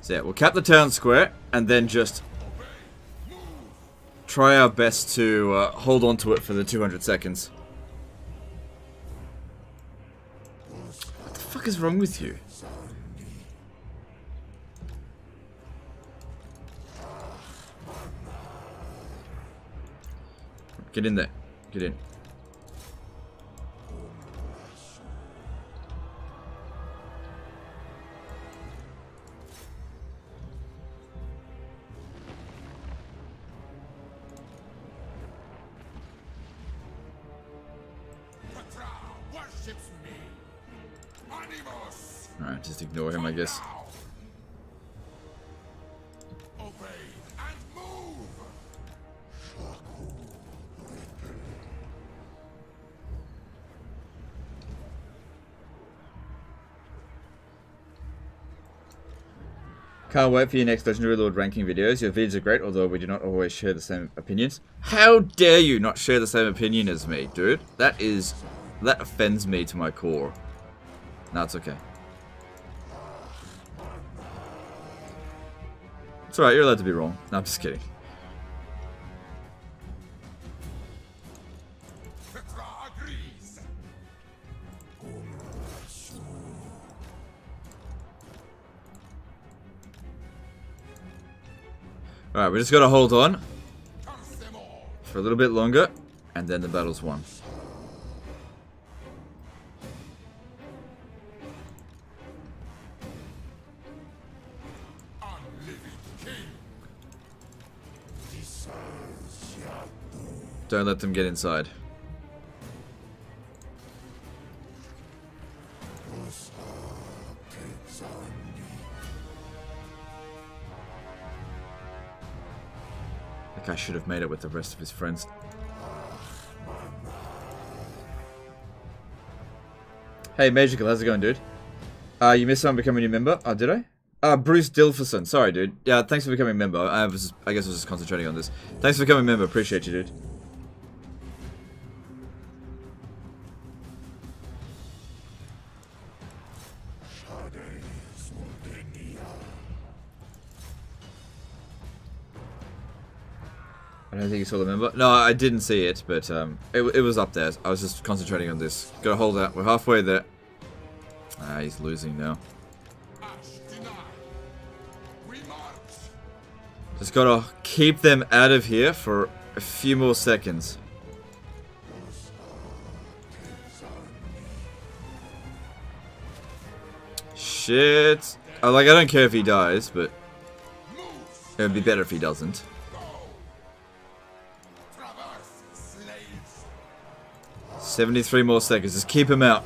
So yeah, we'll cap the town square, and then just try our best to hold on to it for the 200 seconds. What the fuck is wrong with you? Get in there. Get in. Alright, just ignore him, I guess. Can't wait for your next Legendary Lord ranking videos. Your videos are great, although we do not always share the same opinions. How dare you not share the same opinion as me, dude? That offends me to my core. No, it's okay. It's alright, you're allowed to be wrong. No, I'm just kidding. Alright, we just gotta hold on for a little bit longer, and then the battle's won. Don't let them get inside. That guy should have made it with the rest of his friends. Hey, Magical, how's it going, dude? You missed someone becoming a member? Oh, did I? Bruce Dilferson. Sorry, dude. Yeah, thanks for becoming a member. I guess I was just concentrating on this. Thanks for becoming a member. Appreciate you, dude. I don't think you saw the member. No, I didn't see it, but it was up there. I was just concentrating on this. Gotta hold out. We're halfway there. Ah, he's losing now. Just gotta keep them out of here for a few more seconds. Shit. I don't care if he dies, but it would be better if he doesn't. 73 more seconds. Just keep him out.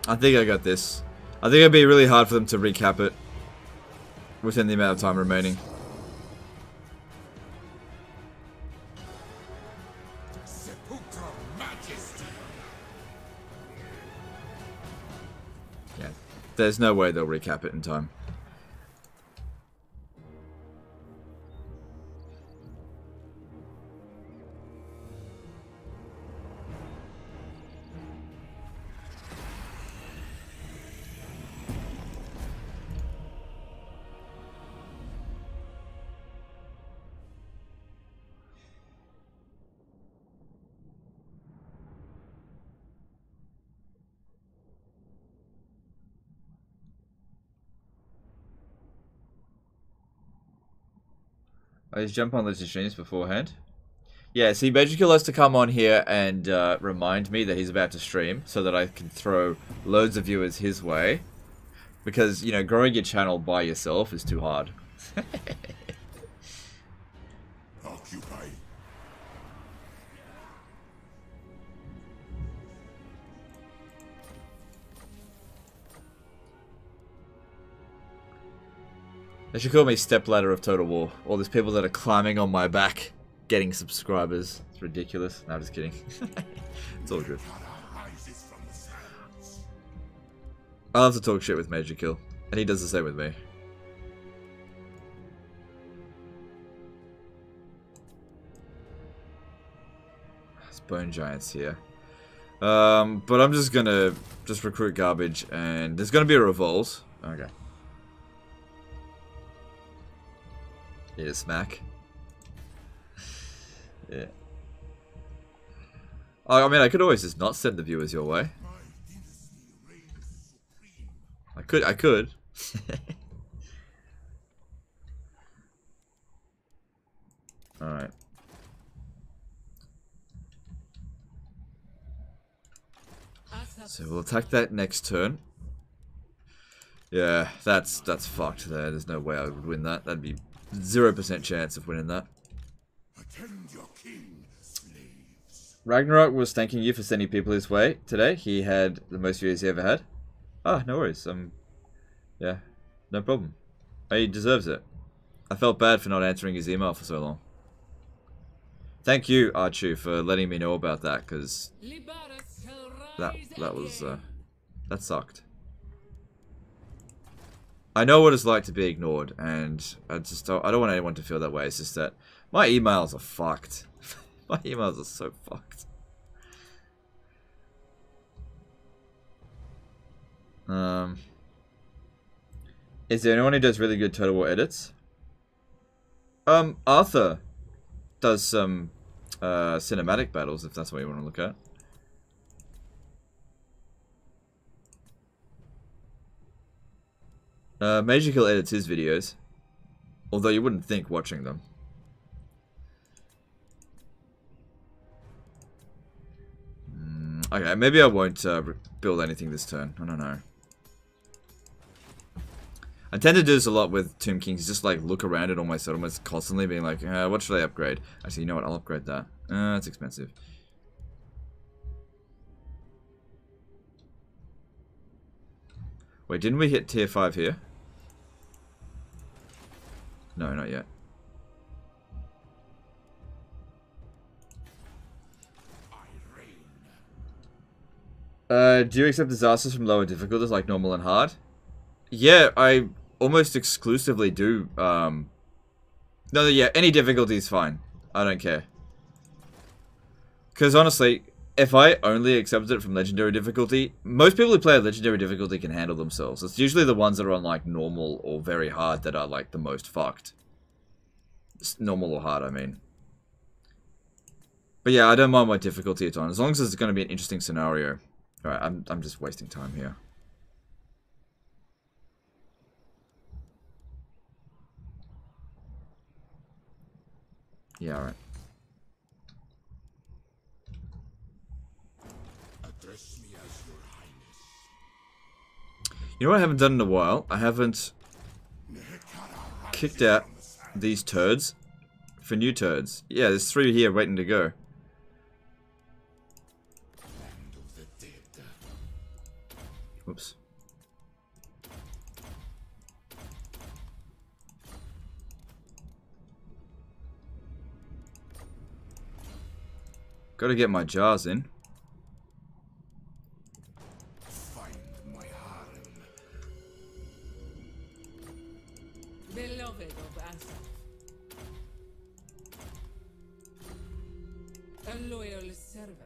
I think I got this. I think it'd be really hard for them to recap it within the amount of time remaining. Yeah, there's no way they'll recap it in time. I just jump on those streams beforehand. Yeah, see, Magical has to come on here and remind me that he's about to stream so that I can throw loads of viewers his way. Because, you know, growing your channel by yourself is too hard. Occupy. They should call me Stepladder of Total War. All these people that are climbing on my back, getting subscribers. It's ridiculous. No, I'm just kidding. It's all good. I love to talk shit with Major Kill, and he does the same with me. There's Bone Giants here. But I'm just gonna recruit garbage, and there's gonna be a revolt. Okay. Yeah, smack. Yeah. I mean, I could always just not send the viewers your way. I could. Alright. So we'll attack that next turn. Yeah, that's fucked there. There's no way I would win that. That'd be 0% chance of winning that. Attend your king, slaves. Ragnarok was thanking you for sending people his way today. He had the most views he ever had. Ah, no worries. Yeah, no problem. He deserves it. I felt bad for not answering his email for so long. Thank you, Archu, for letting me know about that, because that sucked. I know what it's like to be ignored, and I don't want anyone to feel that way. It's just that my emails are fucked. My emails are so fucked. Is there anyone who does really good Total War edits? Arthur does some cinematic battles, if that's what you want to look at. Major Kill edits his videos, although you wouldn't think watching them. Okay, maybe I won't build anything this turn. I don't know. I tend to do this a lot with Tomb Kings, just like look around at all my settlements constantly, being like, what should I upgrade? Actually, you know what? I'll upgrade that. It's expensive. Wait, didn't we hit tier 5 here? No, not yet. Do you accept disasters from lower difficulties like normal and hard? Yeah, I almost exclusively do. No, yeah, any difficulty is fine. I don't care. Because honestly, if I only accepted it from legendary difficulty, most people who play at legendary difficulty can handle themselves. It's usually the ones that are on like normal or very hard that are like the most fucked. Normal or hard, I mean. But yeah, I don't mind what difficulty it's on, as long as it's going to be an interesting scenario. Alright, I'm just wasting time here. Yeah, alright. Address me as your highness. You know what I haven't done in a while? I haven't kicked out these turds for new turds. Yeah, there's 3 here waiting to go. Whoops. Gotta get my jars in. Find my harem. Beloved of Asaf. A loyal servant.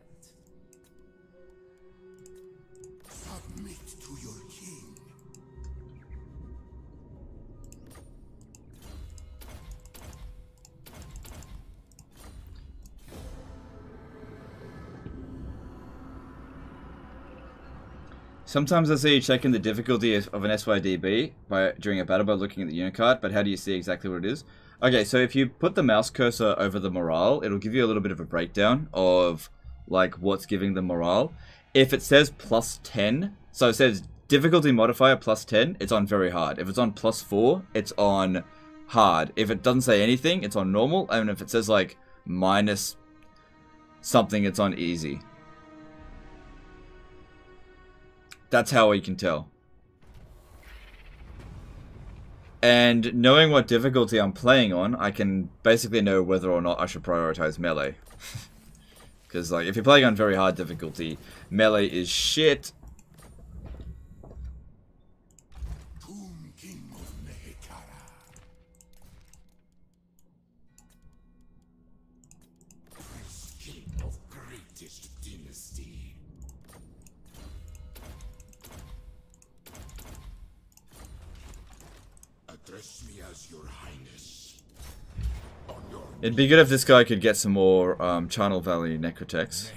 Submit to your king. Sometimes I see you checking the difficulty of an SYDB during a battle by looking at the unit card, but how do you see exactly what it is? Okay, so if you put the mouse cursor over the morale, it'll give you a little bit of a breakdown of like what's giving the morale. If it says +10, so it says difficulty modifier +10, it's on very hard. If it's on +4, it's on hard. If it doesn't say anything, it's on normal. And if it says like minus something, it's on easy. That's how we can tell. And knowing what difficulty I'm playing on, I can basically know whether or not I should prioritize melee. Because like, if you're playing on very hard difficulty, melee is shit. Tomb King of Mehekara. Prince King of greatest dynasty. Address me as your highness. On your It'd be good if this guy could get some more Charnel Valley Necrotex.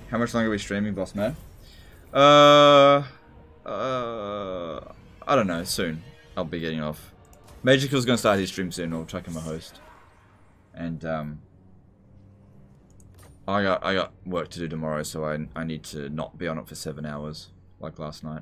How much longer are we streaming, boss man? I don't know, soon. I'll be getting off. Magical's gonna start his stream soon, I'll chuck him a host. And I got work to do tomorrow, so I need to not be on it for 7 hours, like last night.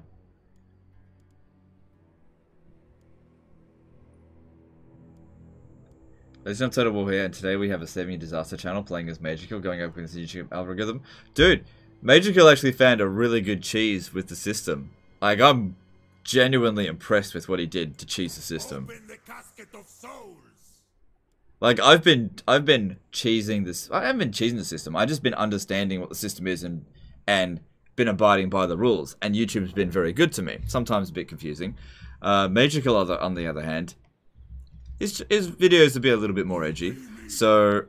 Legend of Total War here, and today we have a 7-year disaster channel playing as Magical, going up against the YouTube algorithm. Dude, Magical actually found a really good cheese with the system. Like, I'm genuinely impressed with what he did to cheese the system. open the casket of souls. Like, I've been cheesing this. I haven't been cheesing the system. I've just been understanding what the system is and been abiding by the rules. And YouTube's been very good to me. Sometimes a bit confusing. Magical, on the other hand, his videos would be a little bit more edgy. So,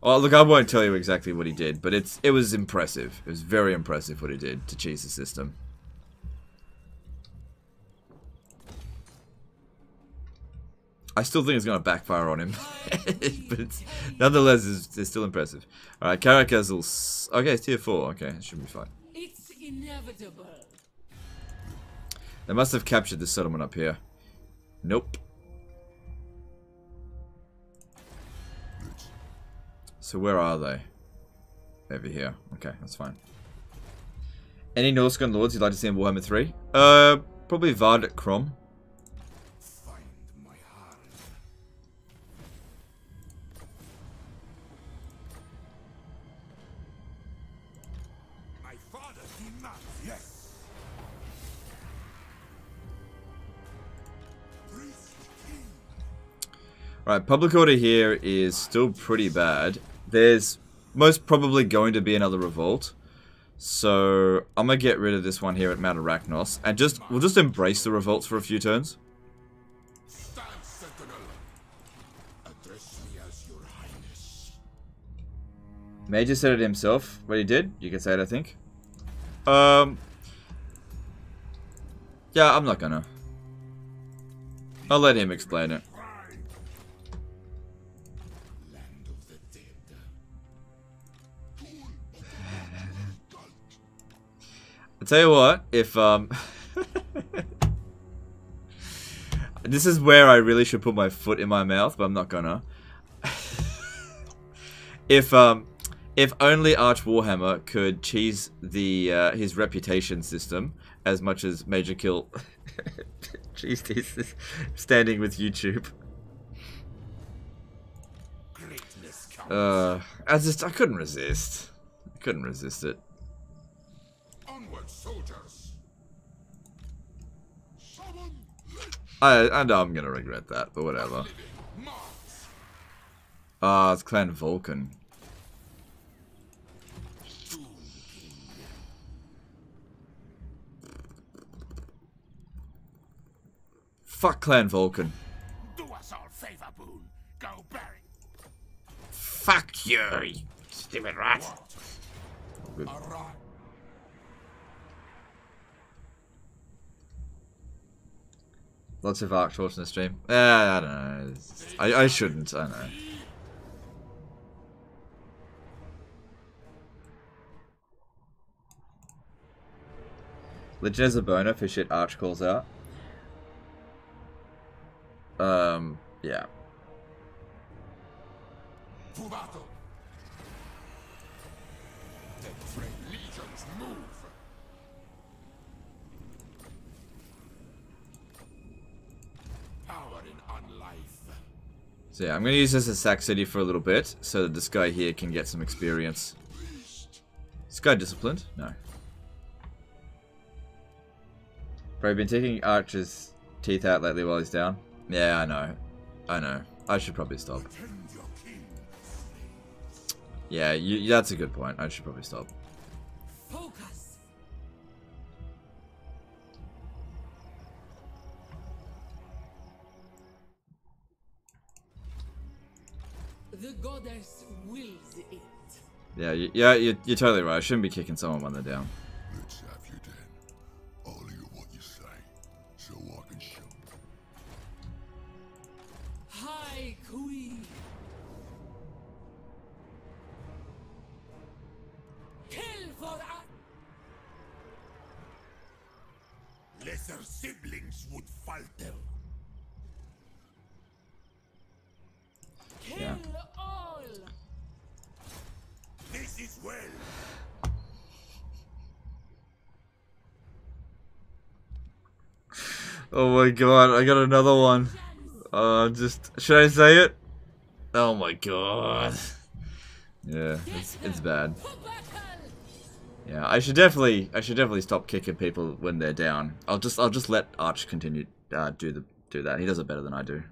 well, look, I won't tell you exactly what he did, but it was impressive. It was very impressive what he did to cheese the system. I still think it's going to backfire on him, but nonetheless, it's still impressive. All right, Caracas. Okay, it's tier 4. Okay, it should be fine. It's inevitable. They must have captured this settlement up here. Nope. So where are they? Over here. Okay, that's fine. Any Norscan lords you'd like to see in Warhammer 3? Probably Vard Krom. Find my harem. My father demands. Yes. Priest King. Right, public order here is still pretty bad. There's most probably going to be another revolt. So I'm gonna get rid of this one here at Mount Arachnos, and we'll just embrace the revolts for a few turns. Stand, Sentinel. Address me as your highness. Major said it himself. What he did, you can say it, I think. Yeah, I'm not gonna. I'll let him explain it. Land of the dead. I'll tell you what, if this is where I really should put my foot in my mouth, but I'm not gonna. If only Arch Warhammer could cheese the his reputation system as much as Major Kill cheesed his standing with YouTube. Greatness comes. I couldn't resist. Couldn't resist it. Onward, soldiers. Summon I know I'm gonna regret that, but whatever. living Mars. Ah, it's Clan Vulcan. Fuck Clan Vulcan. Do us all favor, Boone. Go bury. Fuck you, stupid rat. Arise. Lots of Arc Torch in the stream. I don't know. I shouldn't, I know. Legend as a boner for shit Arch calls out. Yeah. To battle. The great legions move. Power in unlife. So yeah, I'm gonna use this as Sack City for a little bit, so that this guy here can get some experience. Is this guy disciplined? No. Probably been taking Archer's teeth out lately while he's down. Yeah, I know. I know. I should probably stop. Defend your king. Yeah, that's a good point. I should probably stop. Focus. The goddess wills it. Yeah, you're totally right. I shouldn't be kicking someone when they're down. Let's have you then. I'll hear what you say, so I can show. High Queen. Kill for us. Lesser siblings would falter. Kill Yeah. all. This is well. Oh my god, I got another one. Should I say it? Oh my god. Yeah, it's bad. For battle. Yeah, I should definitely stop kicking people when they're down. I'll just let Arch continue do that. He does it better than I do.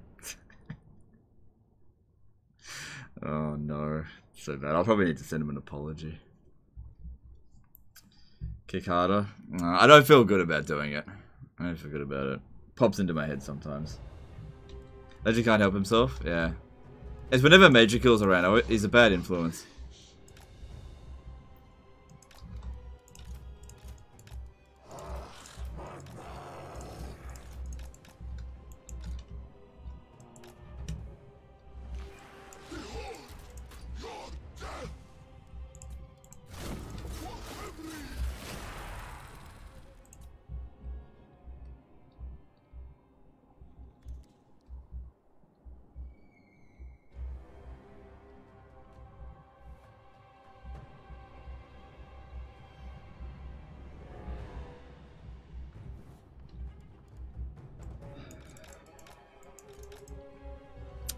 Oh no, so bad. I'll probably need to send him an apology. Kick harder. I don't feel good about doing it. I don't feel good about it. Pops into my head sometimes. Legend can't help himself. Yeah, it's whenever Major Kill's around. He's a bad influence.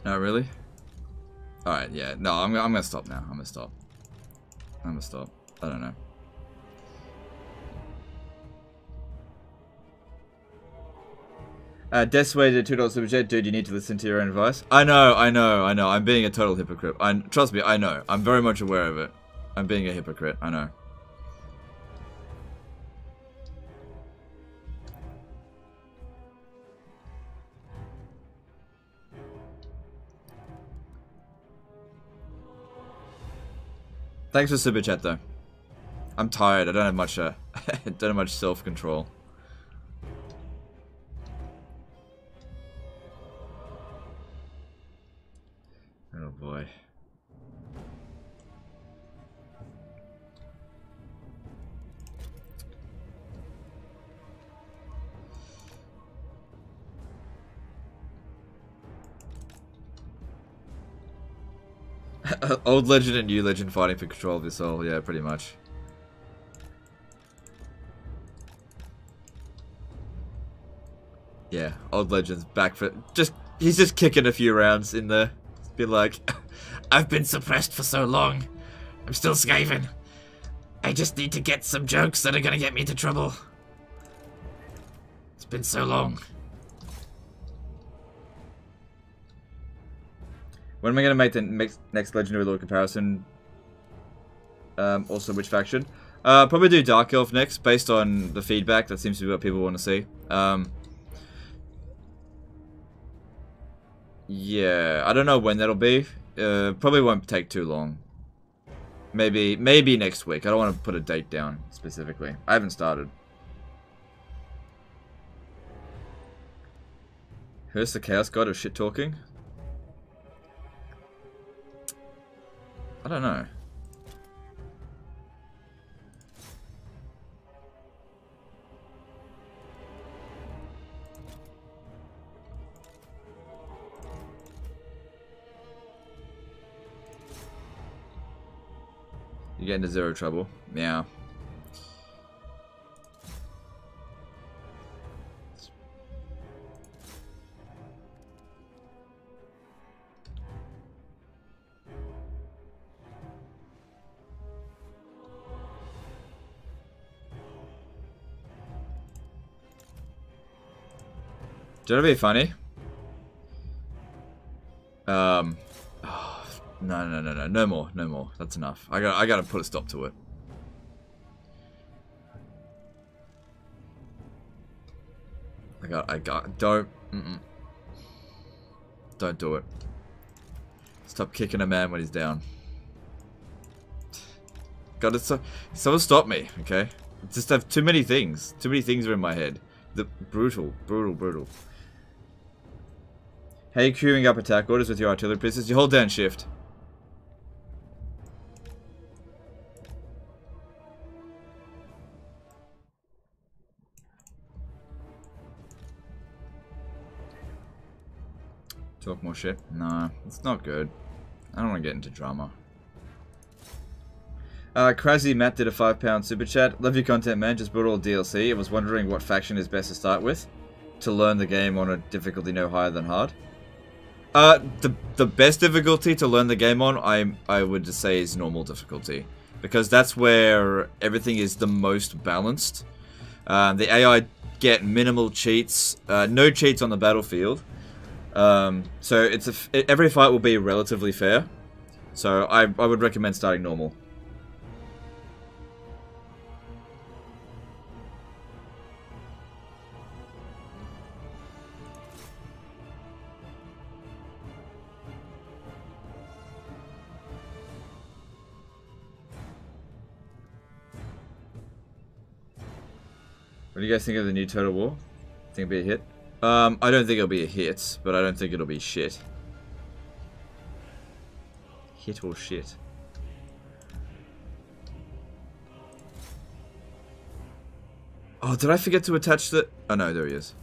No, really? Alright, yeah. No, I'm gonna stop now. I'm gonna stop. I don't know. Desway did $2 super chat. Dude, you need to listen to your own advice. I know. I'm being a total hypocrite. Trust me, I know. I'm very much aware of it. I'm being a hypocrite. I know. Thanks for super chat though. I'm tired. I don't have much don't have much self-control. Oh boy. Old legend and new legend fighting for control of your soul. Yeah, pretty much. Yeah, old legend's back for he's just kicking a few rounds in there. Be like, I've been suppressed for so long. I'm still Skaven. I just need to get some jokes that are gonna get me into trouble. It's been so long. When am I gonna make the next Legendary Lord comparison? Also, which faction? Probably do Dark Elf next, based on the feedback. That seems to be what people want to see. Yeah, I don't know when that'll be. Probably won't take too long. Maybe next week. I don't want to put a date down specifically. I haven't started. Who's the Chaos God of shit talking? I don't know. You get into zero trouble. Yeah. Do you know what'd be funny? No more. That's enough. I gotta put a stop to it. Don't do it. Stop kicking a man when he's down. Someone stop me, okay? Just have too many things. Too many things are in my head. Brutal. How are you queuing up attack orders with your artillery pieces? You hold down shift. Talk more shit? No, it's not good. I don't want to get into drama. Crazy Matt did a £5 super chat. Love your content, man. Just bought all DLC. I was wondering what faction is best to start with to learn the game on a difficulty no higher than hard. The best difficulty to learn the game on, I would just say, is normal difficulty, because that's where everything is the most balanced. The AI get minimal cheats, no cheats on the battlefield. So every fight will be relatively fair. So I would recommend starting normal. What do you guys think of the new Total War? Think it'll be a hit? I don't think it'll be a hit, but I don't think it'll be shit. Hit or shit? Oh, did I forget to attach the... Oh no, there he is.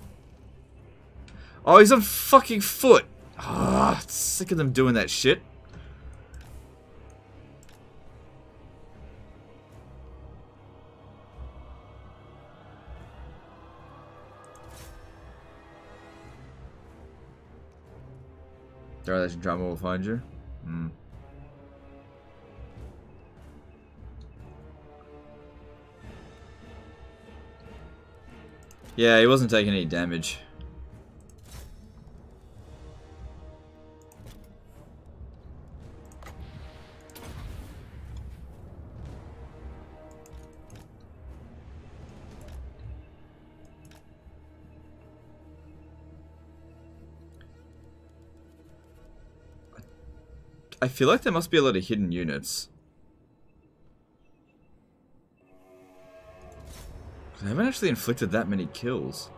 Oh, he's on fucking foot! Ah, oh, sick of them doing that shit. Dereliction drama will find you. Yeah, he wasn't taking any damage. I feel like there must be a lot of hidden units. I haven't actually inflicted that many kills.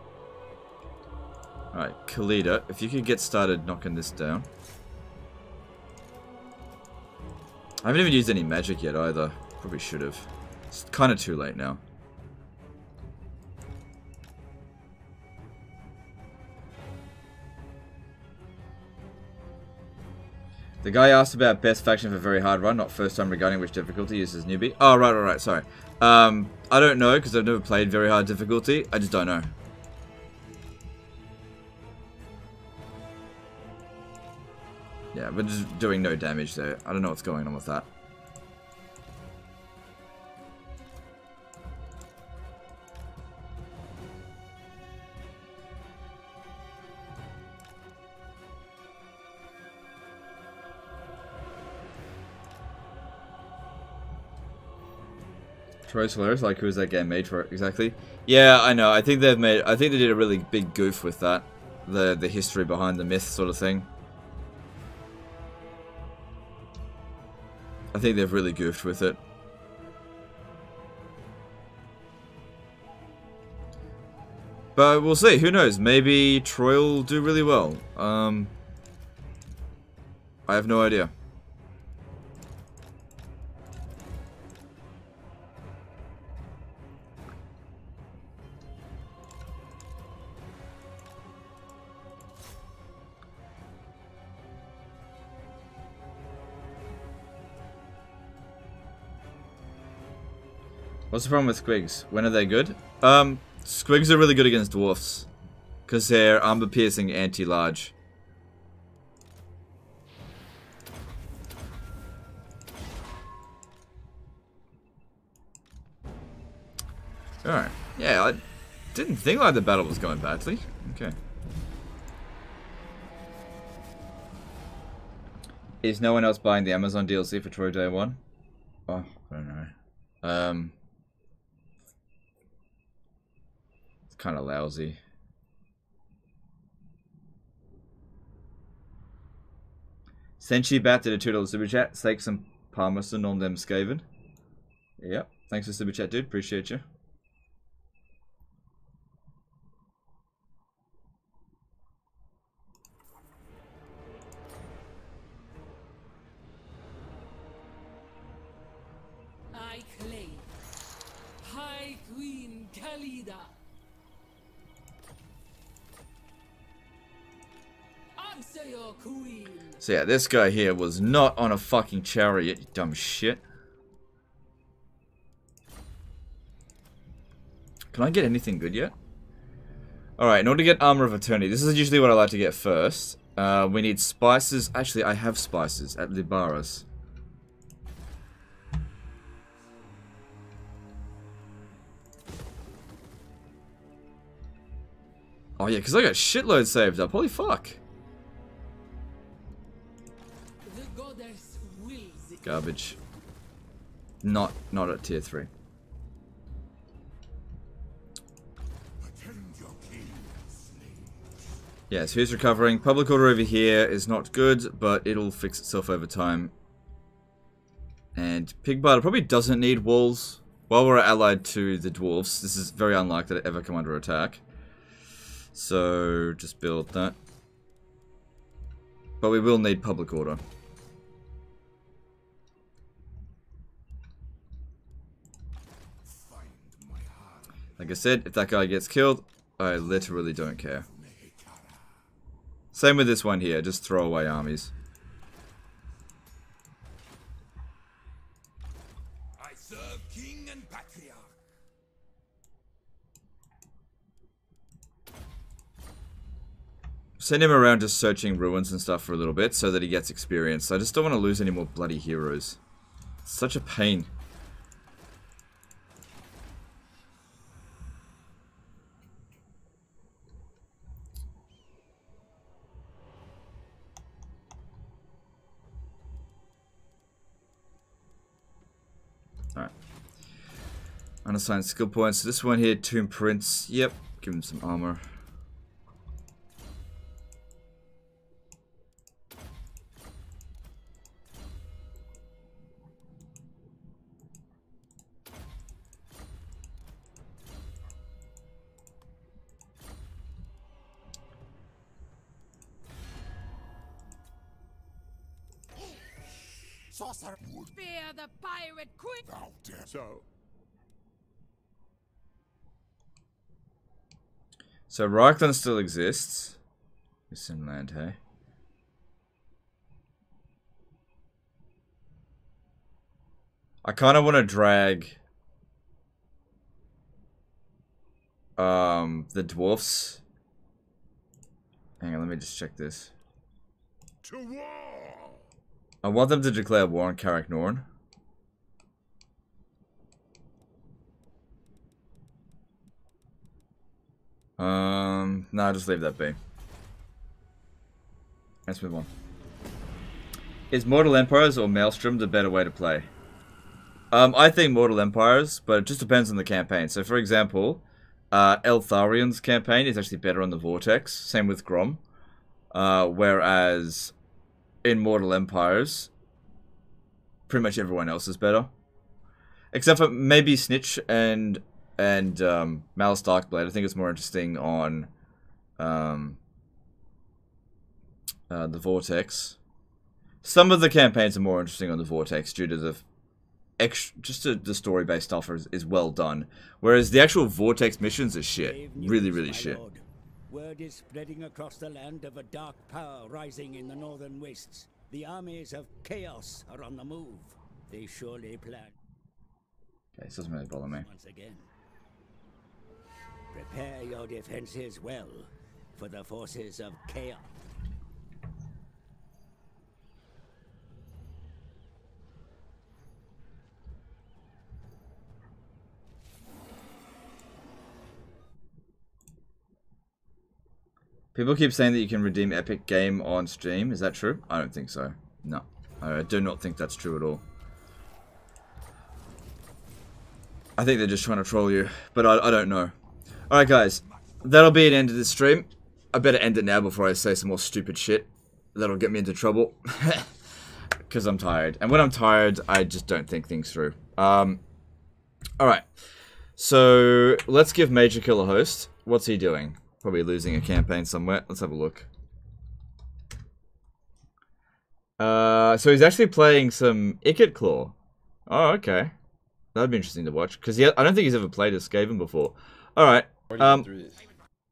Alright, Khalida, if you could get started knocking this down. I haven't even used any magic yet either. Probably should have. It's kind of too late now. The guy asked about best faction for very hard run, not first time, regarding which difficulty uses newbie. Oh, right, sorry. I don't know, because I've never played very hard difficulty. I just don't know. Yeah, we're just doing no damage there. I don't know what's going on with that. Troy's hilarious. Like, who is that game made for? Exactly. Yeah, I know. I think they did a really big goof with that. The history behind the myth sort of thing. I think they've really goofed with it. But we'll see. Who knows? Maybe Troy will do really well. I have no idea. What's the problem with squigs? When are they good? Squigs are really good against dwarfs. Because they're armor-piercing anti-large. Alright. Yeah, I didn't think like the battle was going badly. Okay. Is no one else buying the Amazon DLC for Troy Day 1? Oh, I don't know. It's kind of lousy. Senshi Bat did a $2 super chat. Steak some parmesan on them Skaven. Yep. Thanks for super chat, dude. Appreciate you. I claim High Queen Khalida. Answer your queen. So yeah, this guy here was not on a fucking chariot, you dumb shit. Can I get anything good yet? Alright, in order to get Armor of Eternity, this is usually what I like to get first. We need spices. Actually, I have spices at Libara's. Oh yeah, because I got shitloads saved up. Holy fuck. The goddess wills it. Garbage. Not at tier 3. Attend your king, slave. Yes, who's recovering? Public order over here is not good, but it'll fix itself over time. And Pigbarter probably doesn't need walls. While we're allied to the dwarves, this is very unlikely to ever come under attack. So, just build that. But we will need public order. Find my heart. Like I said, if that guy gets killed, I literally don't care. Same with this one here, just throw away armies. I serve king and patriarch. Send him around just searching ruins and stuff for a little bit so that he gets experience. I just don't want to lose any more bloody heroes. It's such a pain. Alright. Unassigned skill points. This one here, Tomb Prince. Yep. Give him some armor. Sorcerer would Fear the pirate queen. thou dare. So Reichland still exists. It's in land, hey? I kind of want to drag the dwarfs. Hang on, let me just check this. To war! I want them to declare war on Karak Norn. Nah, just leave that be. Let's move on. Is Mortal Empires or Maelstrom the better way to play? I think Mortal Empires, but it just depends on the campaign. So, for example, Eltharion's campaign is actually better on the Vortex. Same with Grom. Whereas in Mortal Empires, pretty much everyone else is better, except for maybe Snitch and Malice Darkblade. I think it's more interesting on the Vortex. Some of the campaigns are more interesting on the Vortex due to the the story-based stuff is well done, whereas the actual Vortex missions are shit, really shit. Lord. Word is spreading across the land of a dark power rising in the northern wastes. The armies of chaos are on the move. They surely plan. Okay, this doesn't really bother me. Once again, prepare your defenses well for the forces of chaos. People keep saying that you can redeem Epic Game on stream. Is that true? I don't think so. No. I do not think that's true at all. I think they're just trying to troll you. But I don't know. Alright guys. That'll be an end of this stream. I better end it now before I say some more stupid shit. That'll get me into trouble. Because I'm tired. And when I'm tired, I just don't think things through. Alright. So, let's give Major Kill a host. What's he doing? Probably losing a campaign somewhere. Let's have a look. So he's actually playing some Icket Claw. Oh, okay. That'd be interesting to watch. Because I don't think he's ever played a Skaven before. Alright.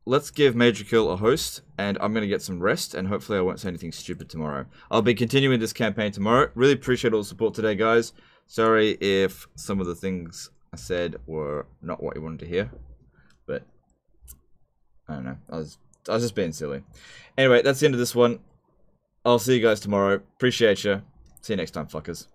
Let's give Major Kill a host. And I'm going to get some rest. And hopefully I won't say anything stupid tomorrow. I'll be continuing this campaign tomorrow. Really appreciate all the support today, guys. Sorry if some of the things I said were not what you wanted to hear. But I don't know. I was just being silly. Anyway, that's the end of this one. I'll see you guys tomorrow. Appreciate you. See you next time, fuckers.